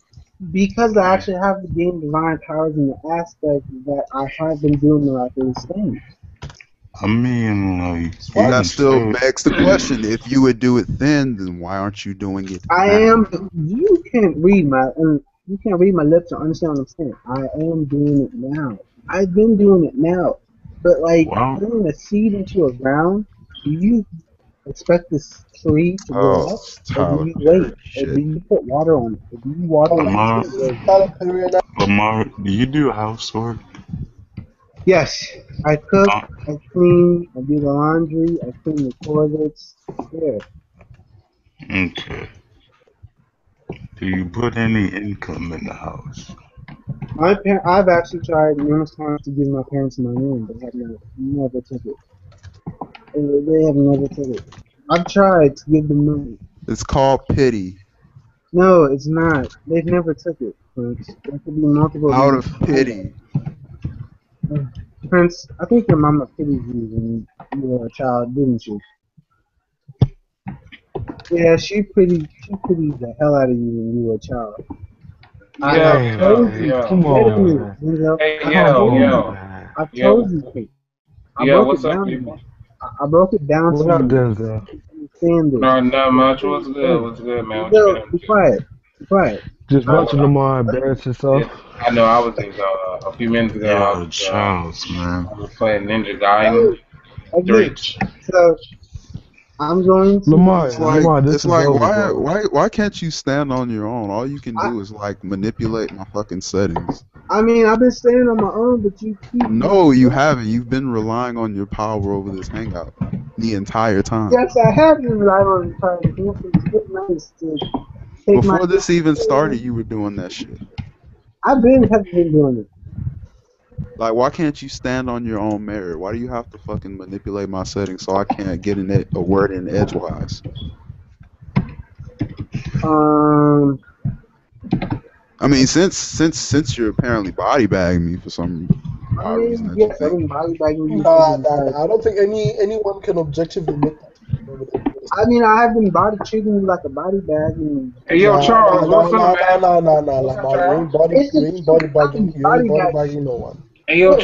Because I actually have to gain divine powers in the aspect that I have been doing miraculous things. I mean, like, you That can still still. begs the question. If you would do it then why aren't you doing it I now? am. You can't read my lips or understand what I'm saying. I am doing it now. I've been doing it now. But like Wow. putting a seed into a ground, do you expect this tree to Oh, grow up, or do Tyler you Perry wait, or do shit. you put water on it, or do you water it Lamar, until it grows? Tyler Perry and Lamar, do you do housework? Yes, I cook, Uh, I clean, I do the laundry, I clean the toilets. Yeah, okay. Do you put any income in the house? I've actually tried numerous times to give my parents money, and they have never took it. They have never took it. I've tried to give them money. It's called pity. No, it's not. They've never took it, Prince. There could be multiple Out reasons of why pity. that. Prince, I think your mama pitied you when you were a child, didn't she? Yeah, she pitied the hell out of you when you were a child. I've told Man, you. come Wait a on, minute, man. Denzel. I've Come told you. on, man. I've told you, Prince. I broke it down to you. I broke it down to What up, you. Denzel? You understand this. But please, please, Denzel, be quiet. Be quiet. Just I, watching Lamar embarrass himself. Yo, Charles, man. hey, again. So I'm going to. It's This is like over, why bro. why why can't you stand on your own? All you can I, do is like manipulate my fucking settings. I mean, I've been standing on my own, but you keep. No, you haven't. You've been relying on your power over this hangout the entire time. Yes, I have been relying on trying to do things. It's nice to take my. Before this even started, you were doing that shit. Have been doing it. Like, why can't you stand on your own merit? Why do you have to fucking manipulate my settings so I can't get a word in edgewise? Um, I mean, since you're apparently body bagging me for some I odd reason mean, that you yes, I've think. been bodybagging you for the entire. Nah. I don't think anyone can objectively make that statement over there. I mean, I have been body treating you like a body bag, and Lamar. You ain't it's just body I've bagging. been You ain't body body bagging. bagging no one. Look,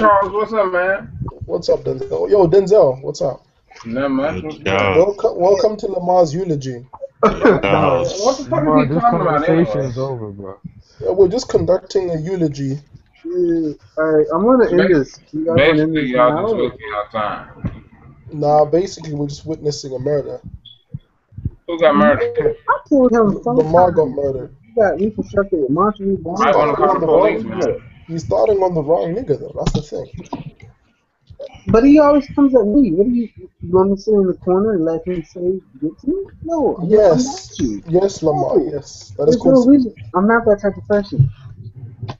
What's up, Denzel? Yo, Denzel, what's up? Yo, Charles. Welcome to Lamar's eulogy. Yo, no, Charles. Lamar, this conversation is over, bro. Yeah, we're just conducting a eulogy. all right, I'm gonna end this. You guys want to end this now? Or? Nah, basically we're just witnessing a murder. I told him Lamar got sometimes murdered. you got reconstructed with monsters. He's starting on the wrong. He's starting on the wrong nigga though. That's the thing. But he always comes at me. What do you want me to sit in the corner and let him say get to me? No, I'm gonna come back Yes, to you. yes, Lamar. No, Yes, that is there's no called. reason. I'm not that type of person.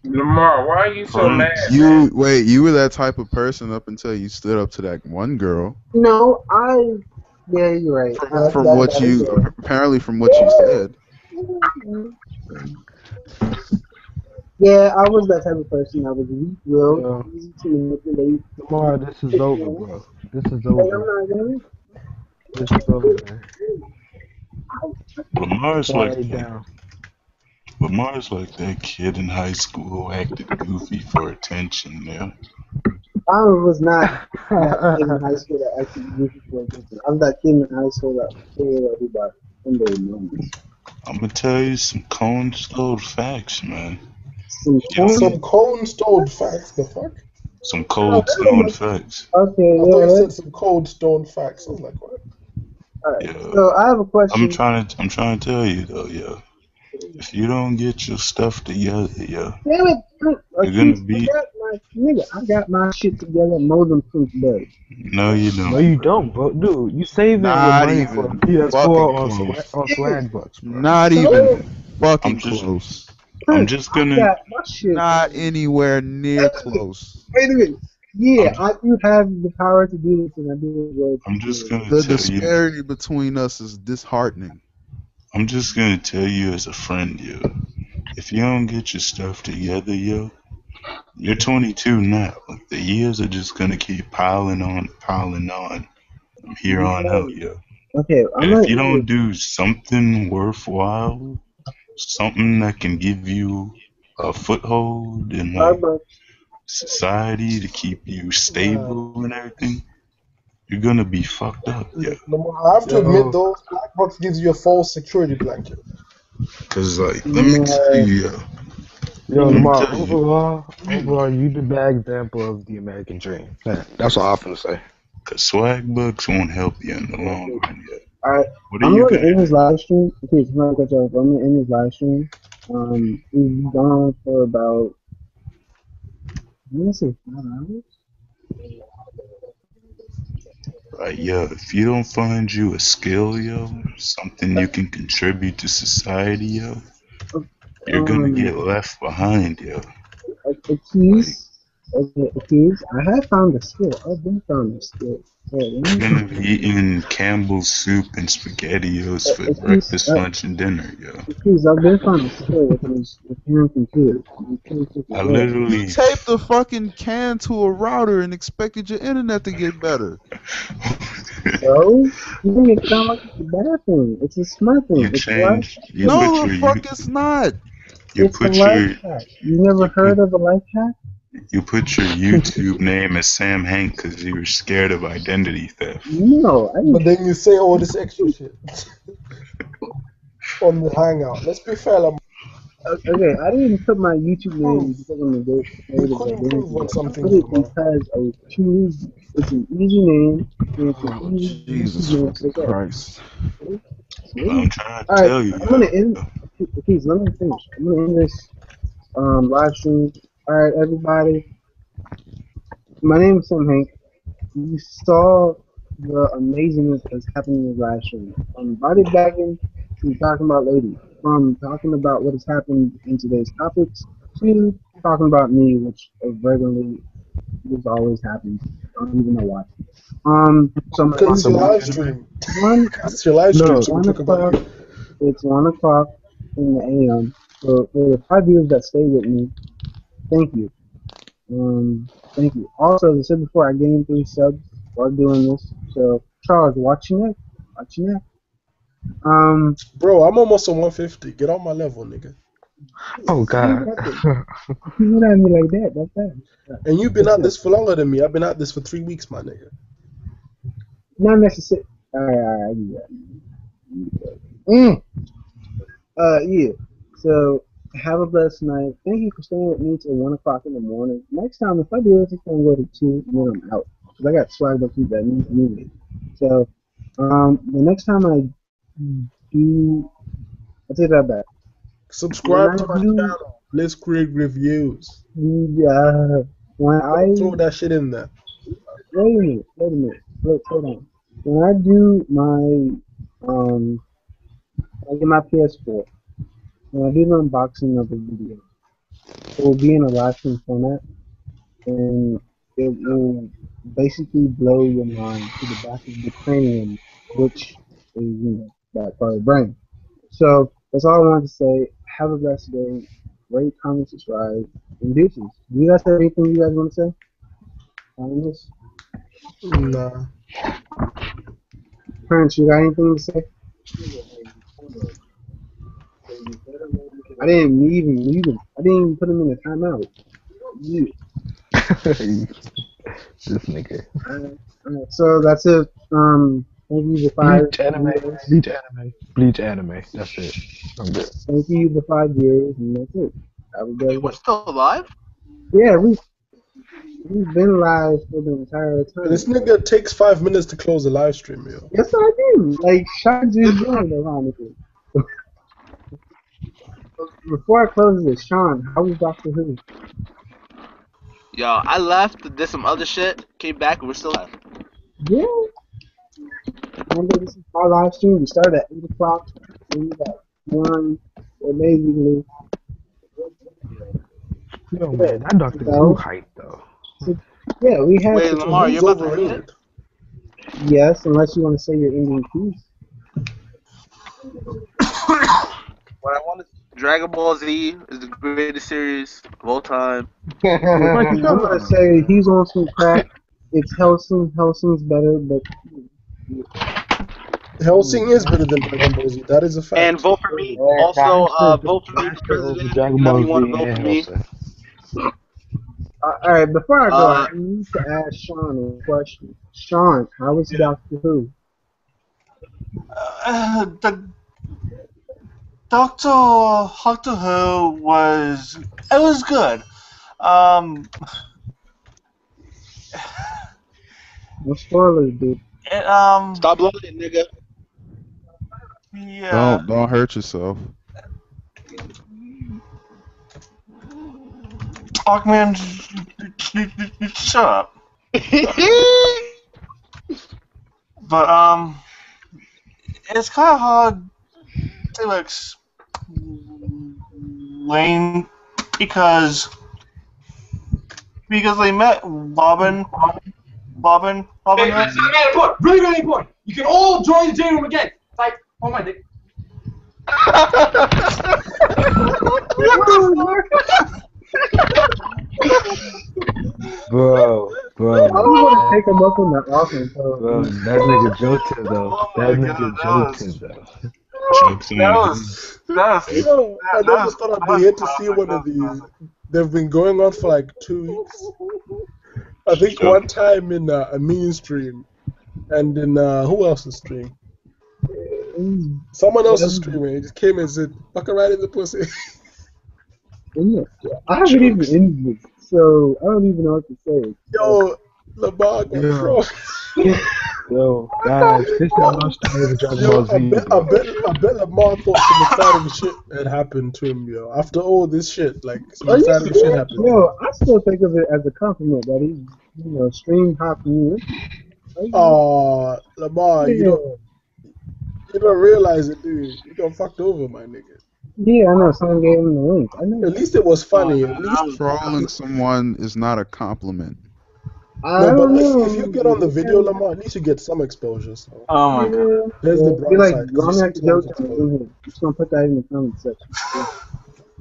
I'm Lamar, why are you so mad, man? You were that type of person up until you stood up to that one girl. No, yeah, you're right. From what That's you fair. apparently from what you said. Yeah, I was that type of person. I was weak-willed, Yo, easy to manipulate. Lamar, this is over, bro. This is Hey, I'm over. not gonna. This is over, man. Lamar's like Quiet that. down. Lamar's like that kid in high school who acted goofy for attention. Yeah. I was not that kid in high school that actually goofy for attention. I was that kid in high school that cared about Sunday moments. I'm gonna tell you some cold stone facts, man. Some You don't Some corn. need cold stone facts. The fuck? some cold stone facts. Okay, I thought yeah, you said let's. some cold stone facts. I was like, what? Alright, Yeah. so I have a question. I'm trying to tell you though, yeah. If you don't get your stuff together, yeah, Damn it, you're gonna Keith, I be. got my nigga. I got my shit together more than Fruitberry. No, you No, don't, you bro. don't, bro. Dude, you saving your Not money for a even fucking PS4 on close. swag bucks, bro. Not So, even I'm fucking just, close. I'm Prince, just I gonna, got my shit. Not anywhere near Wait a minute. close. Wait a minute. Yeah, I'm, I do have the power to do this, and I do enjoy I'm just doing gonna The tell you. disparity between us is disheartening. I'm just gonna tell you as a friend, yo. If you don't get your stuff together, yo, you're 22 now. Like the years are just gonna keep piling on from here on out, it. yo. Okay, I'm And gonna if you end don't this. do something worthwhile, something that can give you a foothold in like Starbucks. society to keep you Nah. stable and everything, you're gonna be fucked up, yeah. Lamar, I have to admit Yo, though, Black Box gives you a false security blanket. Cause like, let me tell No, you, yeah. yo, Let me Lamar. tell you, Overall, you the bad example of the American dream. Man, that's all I'm finna say. cause swag bucks won't help you in the long run, yeah. alright. What are I'm you gonna gonna end this do? live stream. Okay, it's not cut you off. I'm gonna end this live stream. We've been gone for about, I'm gonna say 5 hours. Right, yo, if you don't find you a skill, yo, something you can contribute to society, yo, you're gonna get Um, left behind, yo. Like, Keys. Okay, Keys. I have found a skill. I've been found a skill. So let you're me gonna be eating Campbell's soup and SpaghettiOs for Keys. breakfast, lunch, and dinner, yo. Keys. I've been found a skill, which is repairing computers. I'm pretty I freaking good. You literally, taped the fucking can to a router and expected your internet to get better. So you make it sound like it's a bad thing. It's a smart thing. It's a life. No, the fuck it's not. you It's a put life your hack. You never you heard put of a life hack? you put your YouTube name as Sam Hank because you were scared of identity theft. No, I didn't. But then you say all this extra shit on the hangout. Let's be fair, Lamar. Okay, I didn't put my YouTube name Prove. because I'm You afraid of couldn't prove identity. on some I put things, it Lamar. because of two reasons. It's an easy name, and it's an Oh, easy YouTube Jesus name to fucking look up. Christ. I'm trying to All right, tell you, I'm gonna yo. end. Please let me finish. I'm gonna end this live stream. All right, everybody. My name is Sam Hank. You saw the amazingness that's happening in the live stream. From body bagging to talking about ladies. From talking about what has happened in today's topics to talking about me, which regularly just always happens. I don't even know why. So my Because name it's is your Sam. live stream. One, It's your live stream, No, so we 1 talk about o'clock. you. It's 1 o'clock in the AM. So for the 5 viewers that stay with me, thank you. Thank you. Also, as I said before, I gained 3 subs while doing this. So, Charles, watching it, watching it. Bro, I'm almost on 150. Get on my level, nigga. oh You ain't god. got to. You went at me like that. That's that. And you've been That's at it. this for longer than me. I've been at this for 3 weeks, my nigga. Not necessary. Alright, yeah. Yeah. So, have a blessed night. Thank you for staying with me till 1 o'clock in the morning. Next time, if I do this, it's gonna go to 2, and then I'm out. Cause I got swag to keep that moving. So, the next time I do, I take that back. When Subscribe I to my do, channel. Let's create reviews. when I'm gonna I throw that shit in there. wait a minute, hold on. When I do I get my PS4, when I do the unboxing of the video, It will be in a live stream format, and it will basically blow your mind to the back of the cranium, which is, that part of the brain. So that's all I wanted to say. Have a blessed day. Rate, comment, subscribe, and deuces. Do you guys have anything you guys want to say on this? Nah. Prince, you got anything to say? I didn't even mute him. I didn't even put him in the timeout. Yeah. This nigga. Alright, so that's it. Thank you, the five Bleach anime. viewers. Bleach anime. Bleach anime. That's it. I'm good. Thank you, the five viewers, and that's it. Have a Wait, good we're day. still alive? Yeah, we've been live for the entire This time. nigga takes 5 minutes to close the live stream, yo. Yes, I did. Like, Sean just joined, ironically. Before I close this, Sean, how was Doctor Who? Yo, I left, did some other shit, came back, and we're still alive. Yeah. Remember, this is my live stream. We started at 8 o'clock. We at 1. Amazingly. Yo, Yeah. man, that Doctor Who So, hype though. yeah, we had Wait, Doctor Lamar, Who. you Who's about to end it? overrated? Yes, unless you want to say your ending piece. What I want to Dragon Ball Z is the greatest series of all time. Like, I'm shut gonna up. say he's on some crack. It's Helsing. Helsing's better, but Hellsing is better than Dragon Ball Z. That is a And fact. vote for me. Yeah, Also, vote for me for faster over president. Dragon Whenever Ball you Z want to vote and for me. Hellsing. all right. Before I go, I Uh, need to ask Sean a question. Sean, how was Doctor Who? The Doctor Who was good. Um, No spoilers, dude. Stop loading, nigga. Yeah. Don't hurt yourself. Talkman, shut up. But it's kind of hard to explain because they met Robin Hey, Hood. important. Really, really important. You can all join the J room again. It's like, oh my dick. Bro, I was gonna take him up on that offer, bro, so that nigga Joten though. That nigga Joten though. Jokes on him. Yo, I never thought I'd be here to see one of these. They've been going on for like 2 weeks. I think one time in a meme stream, and in who else's stream? Someone else's stream. He just came and said, "Fuck right in the pussy." I haven't even ended it, so I don't even know what to say. Yo, Lamar got trolled. Yo, guys, this is how much time with Dragon Yo, Ball Z, I bet Lamar thought some exciting shit had happened to him, yo. After all this shit, like, some Are you exciting shit serious? happened. Yo, I still think of it as a compliment that he's, stream hopping you. Oh, Lamar, you don't realize it, dude. You got fucked over, my nigga. Yeah, I know. Someone gave him the link. I know. At least it was funny. At least Trolling someone is not a compliment. I no, but don't know. if you get on the video, Lamar, at least you get some exposure. So Oh my god. there's the Be bright like, side. 'Cause you Ranmyaku see someone's Jouten exposure. in here. Just gonna put that in the comment section.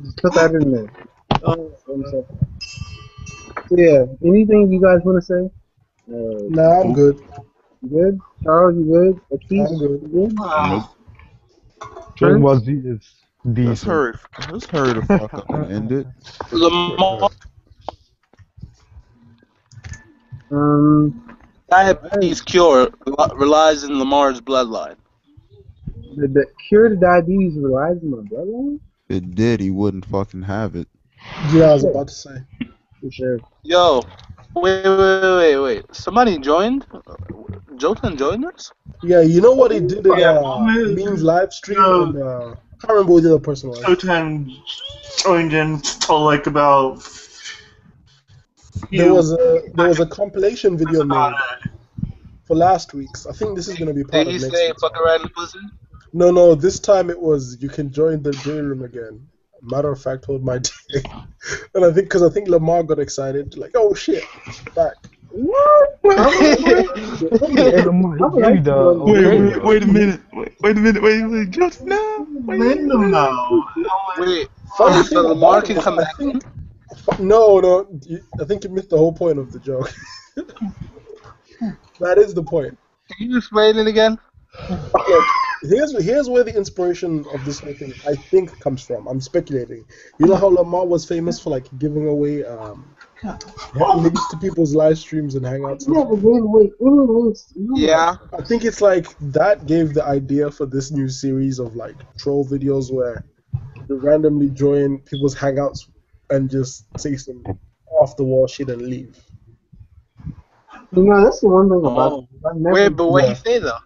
Just put that in there. So yeah, anything you guys want to say? Nah, I'm good. You good? Charles, you good? Akis, I'm good. you good? Nope. Dragon Ball Prince? Z is Let's decent. hurry the fuck up and end it. Lamar, diabetes cure relies in Lamar's bloodline. The cure to diabetes relies on my bloodline? If it did, he wouldn't fucking have it. Yeah, I was about to say. For sure. Yo, wait. Somebody joined? Joten joined us? Yeah, you know what he did in Yeah, Meme's live stream? And, I can't remember who the other person was. Joten joined in for like about. There was a compilation video made for last week's. I think this is gonna be part Did he of next say week's. fuck around the pussy? No, this time it was you can join the J room again. Matter of fact, hold my dick. And I think Lamar got excited, like, oh shit, back. What? Hey, Lamar, he I would gave you like the to go on Wait, okay the wait, though. wait a minute. Wait a minute. Wait, just now. Wait a Random minute. now. Wait, Funny so thing about Lamar it can is, come I back in? think no, I think you missed the whole point of the joke. That is the point. Can you explain it again? Look, here's where the inspiration of this whole thing I think comes from. I'm speculating. You know how Lamar was famous for like giving away links to people's live streams and hangouts and never shit? gave away any links. Yeah. I think it's like that gave the idea for this new series of like troll videos where you randomly join people's hangouts and just say some off the wall shit and leave. You know, that's the one thing about Oh. it. I never Wait, but what he Yeah. say though?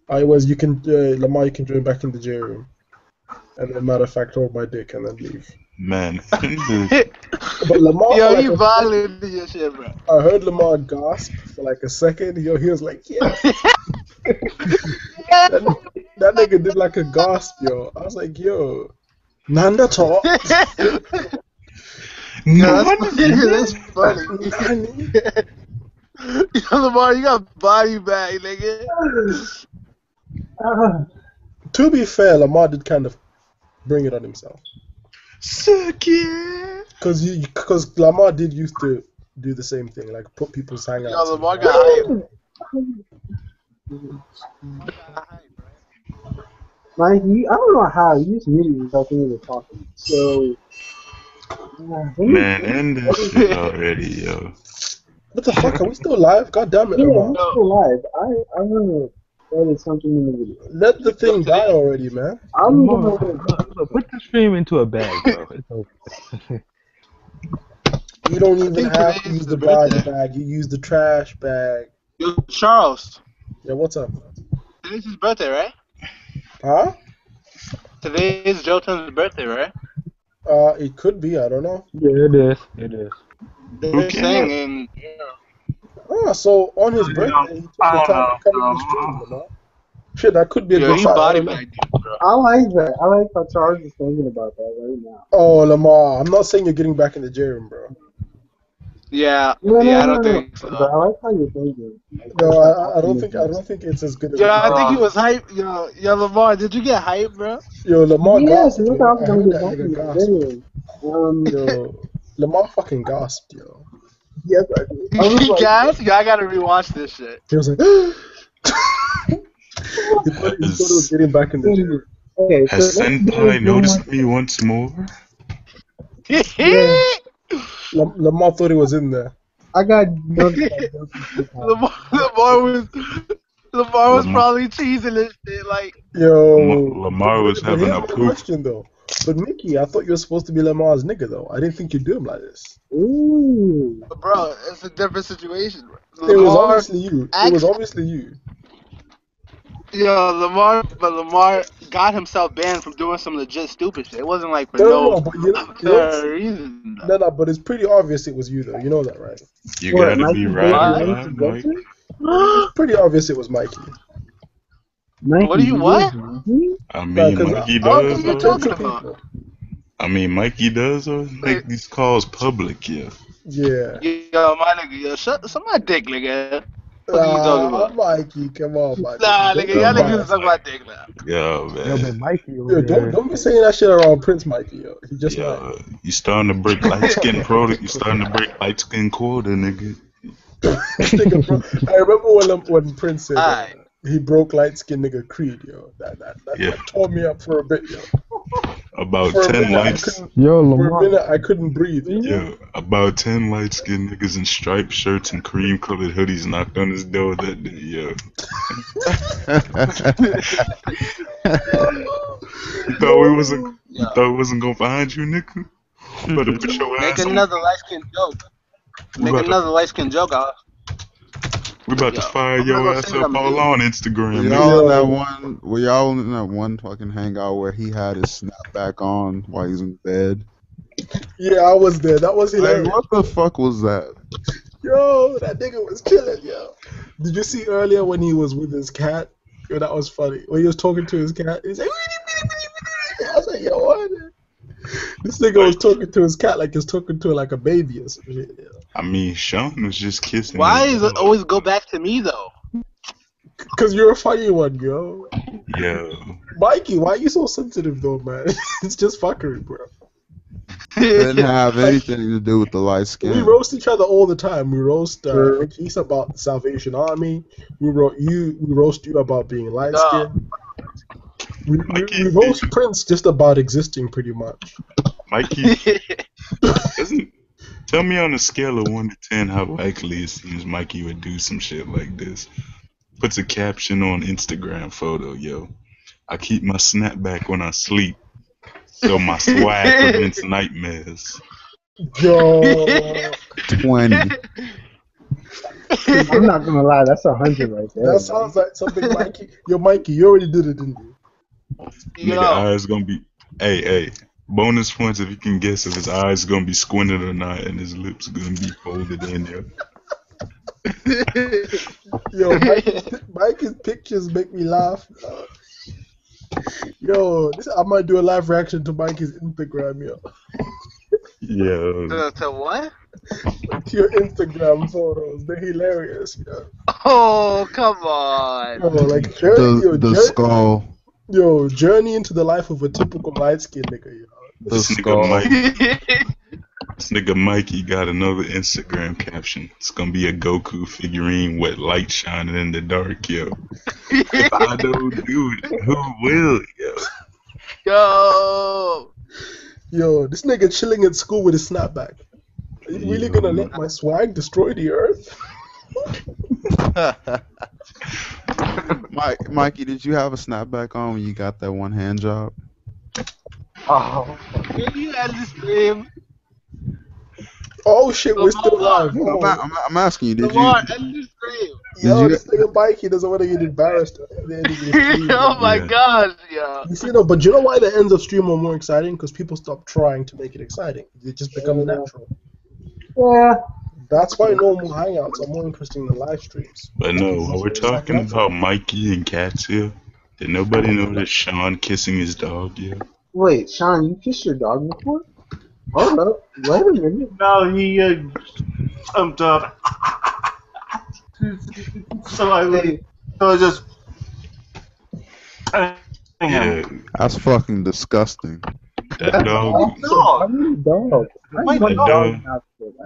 I was you can Lamar, you can join back in the J room, and then matter of fact hold my dick and then leave. Man, But Lamar Yo, for like he a second, violated your shit, bro. I heard Lamar gasp for like a second. Yo, he was like, yes. That nigga did like a gasp, yo. I was like, yo, Nanda talk. Yo, that's funny. Yo, Lamar, you got body bag, nigga. To be fair, Lamar did kind of bring it on himself. Suck it. Because Lamar did used to do the same thing, like put people's hangouts. Yo, Lamar got hype. Like, I don't know how, you just muted yourself when you were talking. So, Man, end that shit already, yo. What the fuck? Are we still live? God damn it, yeah, Lamar. we're still live. I want to edit something in the video. Let the thing die already, man. I'm Lamar, gonna. look, put the stream into a bag, bro. It's okay. You don't even think have to today's use his the body birthday. bag. You use the trash bag. Yo, Charles. Yeah, what's up? Today's his birthday, right? Huh? Today is Jotun's birthday, right? It could be. I don't know. Yeah, it is. It is. They're saying in. So on his birthday, he took the time to come in the stream, Lamar. Shit, that could be a Yo, good he sign. I body don't know. bagged you, bro. I like that. I like how Charles is thinking about that right now. Oh, Lamar, I'm not saying you're getting back in the J room, bro. Yeah, No, I don't think so. But I like how you're thinking. No, I don't think it's as good as. Yo, I think he was hype. Yo, Lamar, did you get hype, bro? Yo, Lamar Yeah, gasped. because Yo. I was I gonna heard get that back in nigga the gasp. video. Yo, Lamar fucking gasped, yo. Yes, I did. I was He like, gasped? Yo, I gotta rewatch this shit. He was like, he thought he was getting back in the J room. okay, so Has let's do Senpai it noticed me once more? Yeah. Lamar thought he was in there. I got noticed by Joki's Lamar was Lamar- probably teasing this shit, like. Yo, Lamar was but having here's a my poop. question though. But Mickey, I thought you were supposed to be Lamar's nigga though. I didn't think you'd do him like this. Ooh. Bro, it's a different situation. It was obviously you. It was obviously you. Yo, Lamar got himself banned from doing some legit stupid shit. It wasn't like for No, but you don't. reason. No, but it's pretty obvious it was you though. You know that, right? You gotta be right or die, Mike. It's pretty obvious it was Mikey. What do you what? I mean, Because Mikey What does. are you talking about? I mean, Mikey does make these calls public, yeah. Yeah. Yo, my nigga, yo, shut my dick, nigga. What are you talking about? Mikey, come on, Mikey. Nah, Don't nigga, be y'all niggas embarrassed. suck my dick now. Yo, Yo, man. but Mikey Yo, over there. don't be saying that shit around Prince Mikey, yo. He just might. Yo, you starting to break light skin You starting to break light skin quota, nigga. Nigga, bro, I remember when Prince said he broke light skinned nigga Creed, yo. That tore me up for a bit, yo. About For a 10 minute, lights. For a minute, I couldn't breathe. Yo, about 10 light skinned niggas in striped shirts and cream colored hoodies knocked on his door that day, yo. You thought we wasn't gonna find you, nigga? You better put your Make ass on. another light skin joke. Make another light skin joke. We about to fire your ass up all on Instagram, Were y'all in that one fucking hangout where he had his snapback on while he's in bed? Yeah, I was there. That was hilarious. Like, what the fuck was that? Yo, that nigga was killing, yo. Did you see earlier when he was with his cat? Yo, that was funny. When he was talking to his cat, he's like, I was like, yo, what? This nigga was talking to his cat like he's talking to like a baby or some shit. I mean, Sean was just kissing Why his does it dog. always go back to me though? Cause you're a funny one, yo. Yo. Mikey, why are you so sensitive though, man? It's just fuckery, bro. Didn't have anything to do with the light We skin. roast each other all the time. We roast Akisa about the Salvation Army. We roast you about being light skinned. We roast Prince just about existing, pretty much. Mikey, tell me on a scale of 1 to 10 how likely it seems Mikey would do some shit like this. Puts a caption on Instagram photo, yo. I keep my snapback when I sleep, so my swag prevents nightmares. Yo. 20. I'm not gonna lie, that's 100 right there. That sounds like something Mikey. Yo, Mikey, you already did it, didn't you? Nigga, eyes gonna be. Hey. Bonus points if you can guess if his eyes gonna be squinted or not, and his lips gonna be folded in, yo. Yo, Mikey's pictures make me laugh. Yo, I might do a live reaction to Mikey's Instagram, yo. Yeah. To what? To your Instagram photos, they're hilarious, yo. Oh, come on. Yo, like journey, The skull. Yo, journey into the life of a typical light skinned nigga, yo. This nigga Mikey got another Instagram caption. It's gonna be a Goku figurine with light shining in the dark, yo. If I don't do it, who will, yo? Yo. This nigga chilling at school with his snapback. Are you really gonna let my swag destroy the earth? Mikey, did you have a snapback on when you got that one hand job? Oh. You had the stream. Oh shit, we're still live. Oh. I'm asking you, did Come on, you? end the stream. Yo, this nigga Mikey doesn't want to get embarrassed. Oh my gosh, yo. You see, no, but you know why the ends of stream are more exciting? Because people stop trying to make it exciting. It just becomes natural. Yeah. That's why normal hangouts are more interesting than live streams. But no, while we're talking about Mikey and cats here, did nobody notice Sean kissing his dog, yo? Wait, Sean, you kissed your dog before? Hold up. Wait a minute. No, he jumped up. So I just. Yeah. That's fucking disgusting. That dog.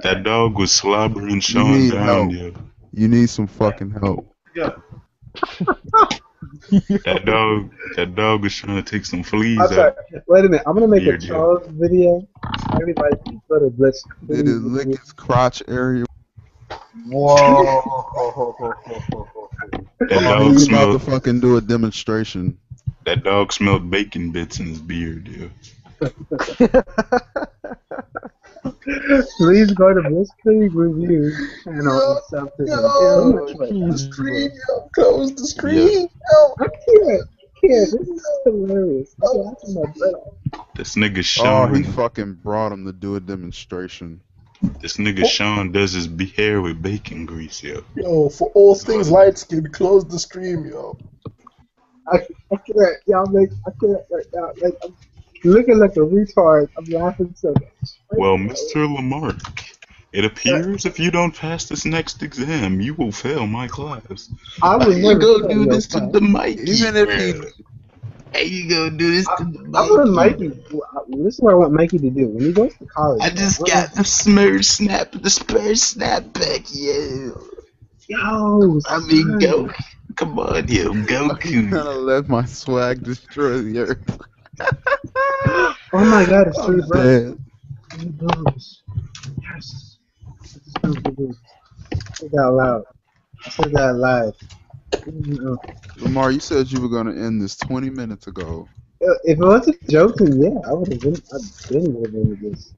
That dog was slobbering Sean need down, help. yo. You need some fucking help. Yeah. That dog was trying to take some fleas I'm sorry. out. Wait a minute. I'm gonna make Weird, a Charles video. Everybody, please go to Blitz. Did it lick his crotch area? Whoa. That Oh, dog he's about to smelled. fucking do a demonstration. That dog smelled bacon bits in his beard, yo. Please go to Blitzkrieg Reviews channel and sub to him. The stream, yo. Close the stream, I can't. This is hilarious. I'm laughing my butt off. This nigga Oh, Sean. he fucking brought him to do a demonstration. This nigga Sean does his hair with bacon grease, yo. Yo, for all things light skin, close the stream, yo. I can't. Y'all make. I can't right now. Like I'm looking like a retard. I'm laughing so much. Well, Mr. Lamarck, it appears if you don't pass this next exam, you will fail my class. I would never go do this to the Mikey. Even if he. Hey, you go do this to the I want Mikey. This is what I want Mikey to do when he goes to college. I just got the Spurs snapback, yo. Yo, I mean, go. Come on, yo, Goku. Gonna let my swag destroy the earth. Oh my God, it's free bread. Dead. Free booze. Yes. I said that out loud. I said that live. Lamar, you said you were gonna end this 20 minutes ago. If it wasn't joking, yeah, I would have been. I've been living with this.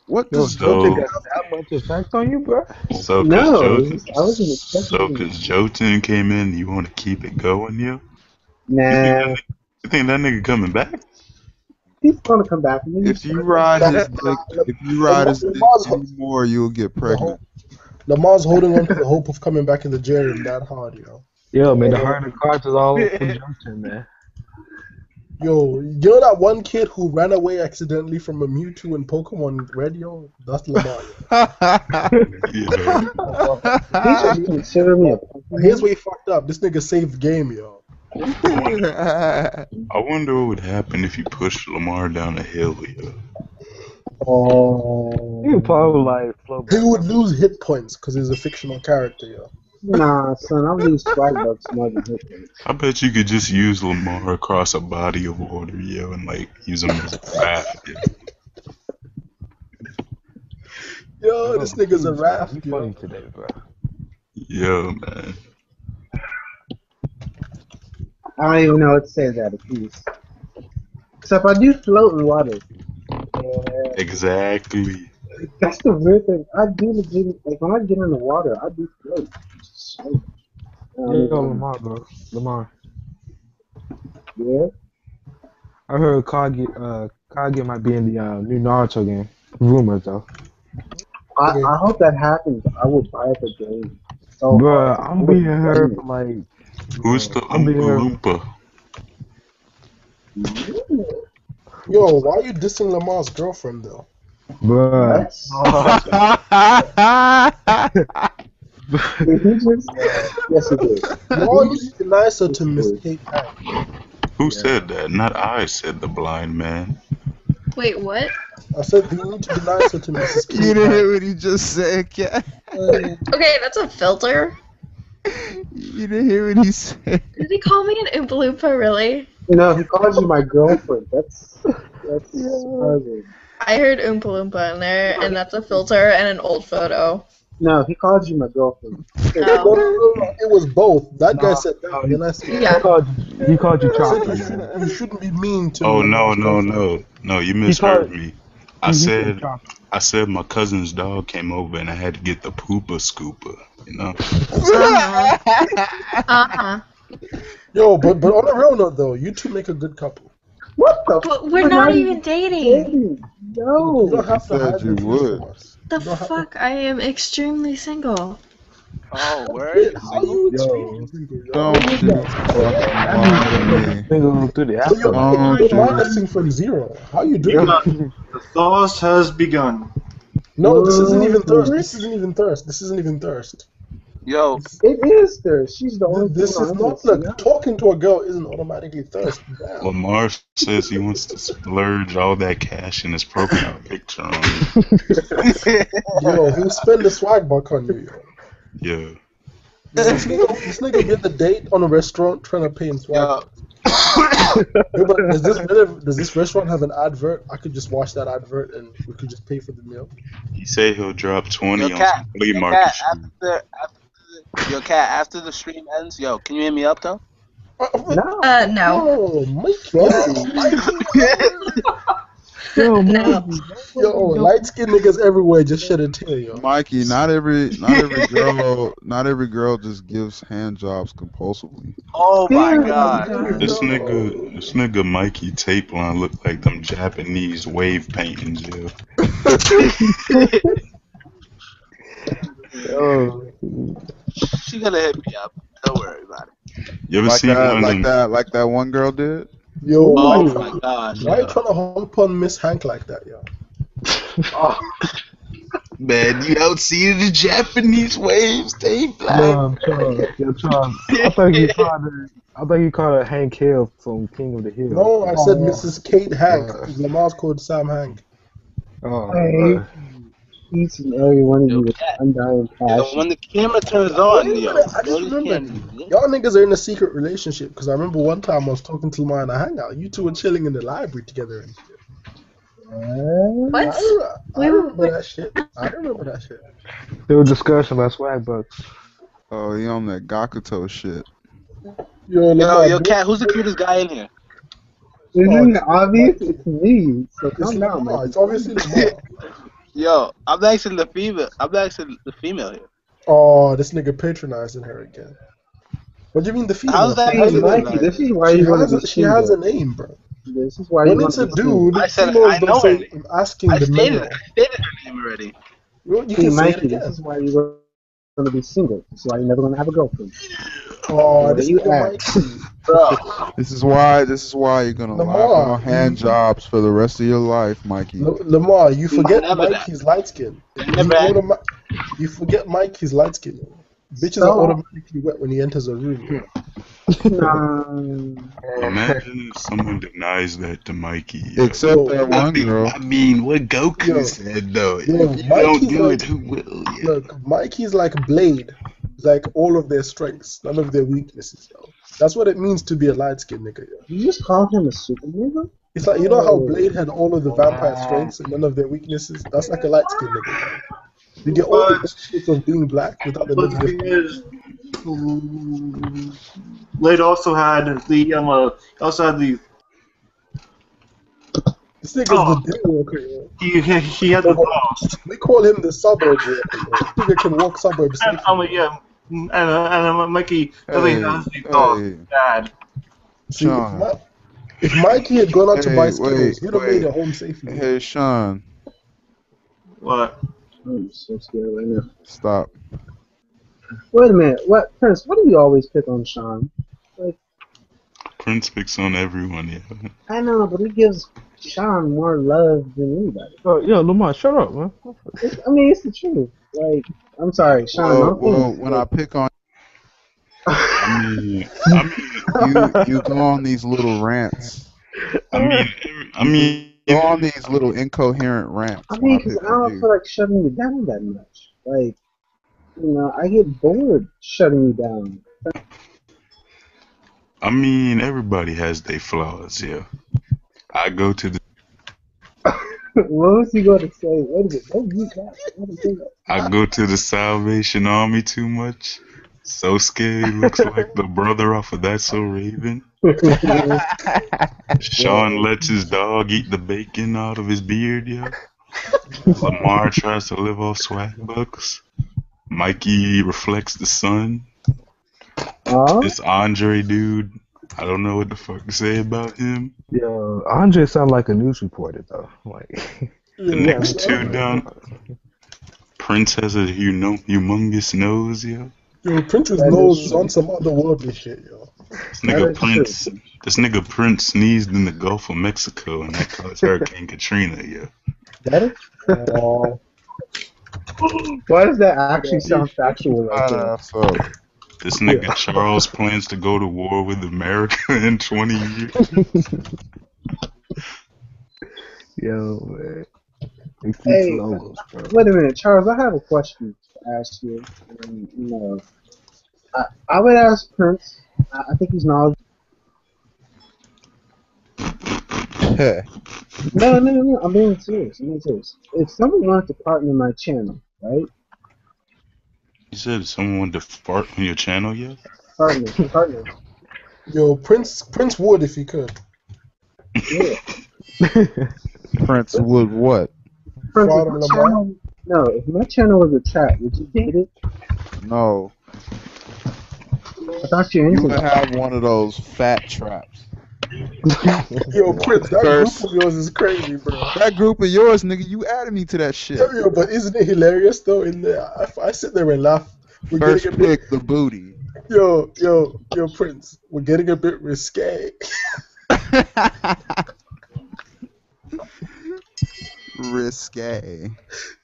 What Yo, does Joten got that much effect on you, bro? So, No, cause I wasn't expecting. Cause Joten came in, you want to keep it going, yo? Nah, You think that nigga coming back? he's gonna come back. If you ride his dick anymore, you'll get pregnant. Lamar's holding on to the hope of coming back in the jail that hard, yo. Yo, man, the heart of the cards is all for Joten, man. Yo, you know that one kid who ran away accidentally from a Mewtwo in Pokemon Red, yo? That's Lamar. Yeah. He just considered me a Here's Pokemon. where he fucked up. This nigga saved the game, yo. I wonder what would happen if you pushed Lamar down a hill, yo. You could probably Oh, like float He back would up. lose hit points because he's a fictional character, yo. nah, son, I'll lose swag bucks more than hit points. I bet you could just use Lamar across a body of water, yo, and like use him as a raft. Yo, this nigga's a You raft, yo. funny today, bro. Yo, man. I don't even know what to say to that piece. Except I do float in water. Yeah, Exactly. that's the weird thing. I do legit, like when I get in the water, I do float. It's so much. I don't Yo, even know. Lamar, bro. Lamar. Yeah. I heard Kage might be in the new Naruto game. Rumors though. I hope that happens. I will buy the game so hard. Bruh, I I'm would being blame heard it. from like, Who's the I'm being Oompa heard. Loompa? Yo, why are you dissing Lamar's girlfriend, though? Bruh. That's did he just? Yes, he did. You all need to be nicer to Miss Kate Hank. Who said that? Not I, said the blind man. Wait, what? I said you need to be nicer to Mrs. Kate You didn't hear Hank. what he just said, cat. Okay, that's a filter. You didn't hear what he said. Did he call me an Oompa Loompa, really? No, he calls you my girlfriend. That's surprising. I heard Oompa Loompa in there, and that's a filter and an old photo. No, he called you my girlfriend. Oh. It was both. That guy said that, then I said Yeah. He called you I said chocolate. you shouldn't be mean to Oh Lamar's no, girlfriend. you He misheard called- me. he said I said my cousin's dog came over and I had to get the pooper scooper, you know? Uh-huh. Yo, but on a real note though, you two make a good couple. What the? But we're not even dating. No. You don't have to said hide you the truth would. from us. The fuck? I am extremely single. Oh, word. How you Yo. Don't you fucking lie to me. Single through the So you're Don't you? minusing from zero. How you doing? The thirst has begun. No, this isn't even thirst. What? This isn't even thirst. This isn't even thirst. Yo, It is there. She's the only This thing is I not can like talking to a girl isn't automatically thirst. Damn. Lamar says he wants to splurge all that cash in his profile picture on me. Yo, he'll spend the swag buck on you, yo. Yeah. This nigga get the date on a restaurant trying to pay in swag bucks. Yo, but does this restaurant have an advert? I could just watch that advert and we could just pay for the meal. He said he'll drop 20 yo, on cat. some flea Yo, market cat. shoes. After the stream ends, yo, can you hit me up though? No. No. Oh, Yo, No. Yo, light skinned niggas everywhere just shed a tear, yo. Mikey, not every girl just gives hand jobs compulsively. Oh my god. This nigga Mikey tape line look like them Japanese wave paintings, yo. Yo. She gonna hit me up. Don't worry about it. You ever Like seen that, one of them? like that one girl did. Yo, Oh my gosh. why you trying to hump on Miss Hank like that, yo? Man, you don't see the Japanese waves tape line. Yo, Charles. I thought you called her Hank Hill from King of the Hill. No, I said Mrs. Kate Hank. Lamar's called Sam Hank. Oh, Hey, each and every one of you with undying Yo, passion. when the camera turns Wait on, a yo, minute, I just notice remembered. candy. Y'all niggas are in a secret relationship because I remember one time I was talking to Lamar in a hangout. You two were chilling in the library together and shit. What? I remember that shit. I remember that shit. There was discussion about swag bucks. Oh, he on that Gakuto shit. Yo, cat, who's the cutest guy in here? Isn't it obvious? It's me. So calm down, Lamar. man. It's obviously Lamar. Yo, I'm asking the female. Here. Oh, this nigga patronizing her again. What do you mean the female? How's that She has a Mikey, name. this is why you want to be She has a single. name, bro. This is why When you it's want a to be single. dude, I said females I don't know say, her. I'm asking I the stated male. her name already. You Hey, can say it Mikey, this again. is why you're going to be single. This is why you're never going to have a girlfriend. Oh, Where this you nigga at? Mikey. This is why you're gonna laugh Lamar, on hand jobs for the rest of your life, Mikey. Lamar, you forget Never that. Mikey's light skin. Never that. You forget Mikey's light skin. Bitches are So, automatically wet when he enters a room. Imagine if someone denies that to Mikey. Yo. Except that one girl. I mean, what Goku Yo, said though. yo, If you don't Mikey's do like, it, who will? Yeah. look, Mikey's like Blade. He's like all of their strengths, none of their weaknesses, yo. That's what it means to be a light skinned nigga, yo. you just called him a super nigga? It's like, you know how Blade had all of the vampire strengths and none of their weaknesses? That's like a light skinned nigga, yo. You get all the benefits of being black without the But the negative. thing is, Blade also had the This nigga's the day worker, yo. he had the boss. We call him the suburb worker, yo. This nigga can walk suburbs And safely. yeah, and Mikey doesn't have the boss. Dad. See, Sean. if Mikey had gone out to buy Hey, Skittles, he'd have made it home safely. Hey, Sean. What? I'm so scared right now. Stop. Wait a minute. What, Prince? What do you always pick on Sean? Like, Prince picks on everyone. Yeah. I know, but he gives Sean more love than anybody. Oh, yo, Lamar, shut up, man. I mean, it's the truth. Like, I'm sorry, Sean. Well, when I pick on, I mean, you go on these little rants. I mean, go on these little incoherent rants. I mean, because I don't feel like shutting you down that much. Like, you know, I get bored shutting you down. I mean, everybody has their flaws. Yeah. I go to the. What was he going to say? What is it? Don't use that. What is it? I go to the Salvation Army too much. So scared he looks like the brother off of That's So Raven. Sean lets his dog eat the bacon out of his beard, yeah. Lamar tries to live off swag bucks. Mikey reflects the sun. This Andre dude, I don't know what the fuck to say about him. Yo, Andre sound like a news reporter though. Like The next two down. Prince has a humongous nose, yeah. Yo, Prince's nose is on some otherworldly shit, yo. This nigga Prince sneezed in the Gulf of Mexico, and that caused Hurricane Katrina, yeah. That is? Why does that actually sound factual like that? This nigga Charles plans to go to war with America in 20 years. Yo, man. Hey, wait a minute, Charles. I have a question to ask you. You know, I would ask Prince. I think he's knowledgeable. No. I'm being serious. If someone wanted to partner my channel, right? You said someone wanted to fart on your channel, yeah? Partner. Yo, Prince would if he could. Yeah. Prince would what? Prince, if my channel was a chat, would you date it? No. I thought you would have one of those fat traps. Yo, Prince, that group of yours is crazy, bro. That group of yours, nigga, you added me to that shit. Yo, but isn't it hilarious though? In there, I sit there and laugh. We're First getting a bit, pick the booty. Yo, Prince, we're getting a bit risque. Risque.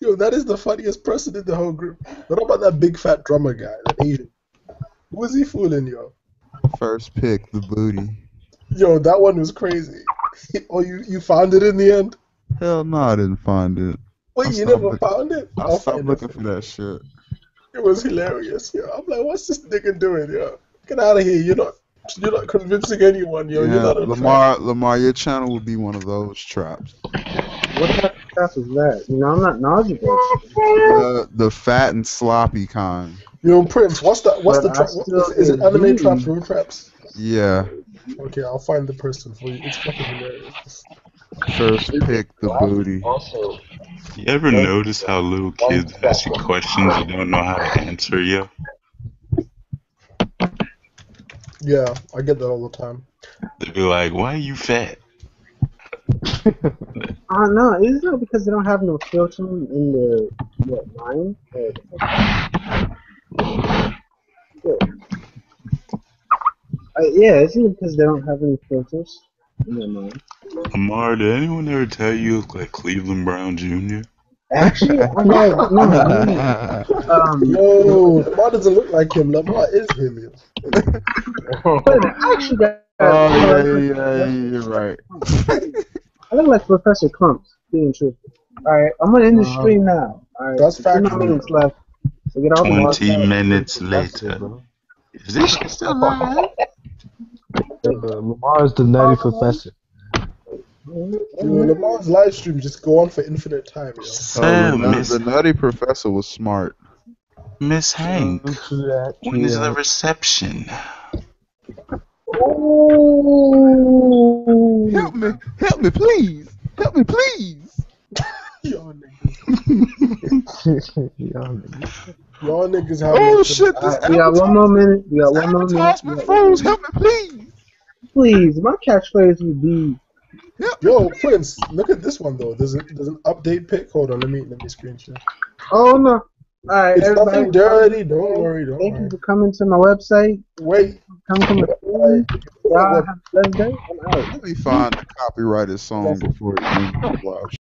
Yo, that is the funniest person in the whole group. What about that big fat drummer guy, that Asian? Who was he fooling, yo? First pick the booty. Yo, that one was crazy. Oh, you found it in the end? Hell no, I didn't find it. Wait, you never found it? I stopped looking for that shit. It was hilarious, yo. I'm like, what's this nigga doing, yo? Get out of here. You're not convincing anyone, yo. Yeah, You're not Lamar, your channel would be one of those traps. What type of trap is that? You know, I'm not knowledgeable. The fat and sloppy kind. Yo, Prince, what's the trap? Is it anime traps, real traps? Yeah. Okay, I'll find the person for you. It's fucking hilarious. First pick the booty. You ever notice how little kids ask you questions you don't know how to answer, yeah? Yeah, I get that all the time. They be like, why are you fat? No, isn't it because they don't have no filter in their mind? Yeah, isn't it because they don't have any filters in their mind? Amar, did anyone ever tell you you look like Cleveland Brown Jr.? Actually, no. Yo, Lamar doesn't look like him. Lamar is him. Yo. Wait a minute, I actually got Oh more like yeah, you're right. I look like Professor Clumps, being truthful. Alright, I'm gonna end the stream now. Alright, That's 2 more factual. minutes left. So get off the Lamar's 20 not the minutes professor, later. bro. Is this shit still live? Lamar is the nutty professor. Yo, Lamar's live stream just go on for infinite time, yo. Sir, Miss The Nutty Professor was smart. Miss Hank, True that. when is the reception? Help me, please. Help me, please. Y'all niggas have Oh shit! This We got 1 more minute. We got 1 more minute. advertisement froze. Help me, please. Please, my catchphrase would be. Yo, Prince, look at this one though. There's an update pic. Hold on, let me screenshot. Oh no! Alright, It's everybody. nothing dirty. Don't worry. Don't Thank worry. you for coming to my website. Wait. Come to my stream. Y'all have a blessed day. I'm out. Let me find the copyrighted song before it ends. Watch.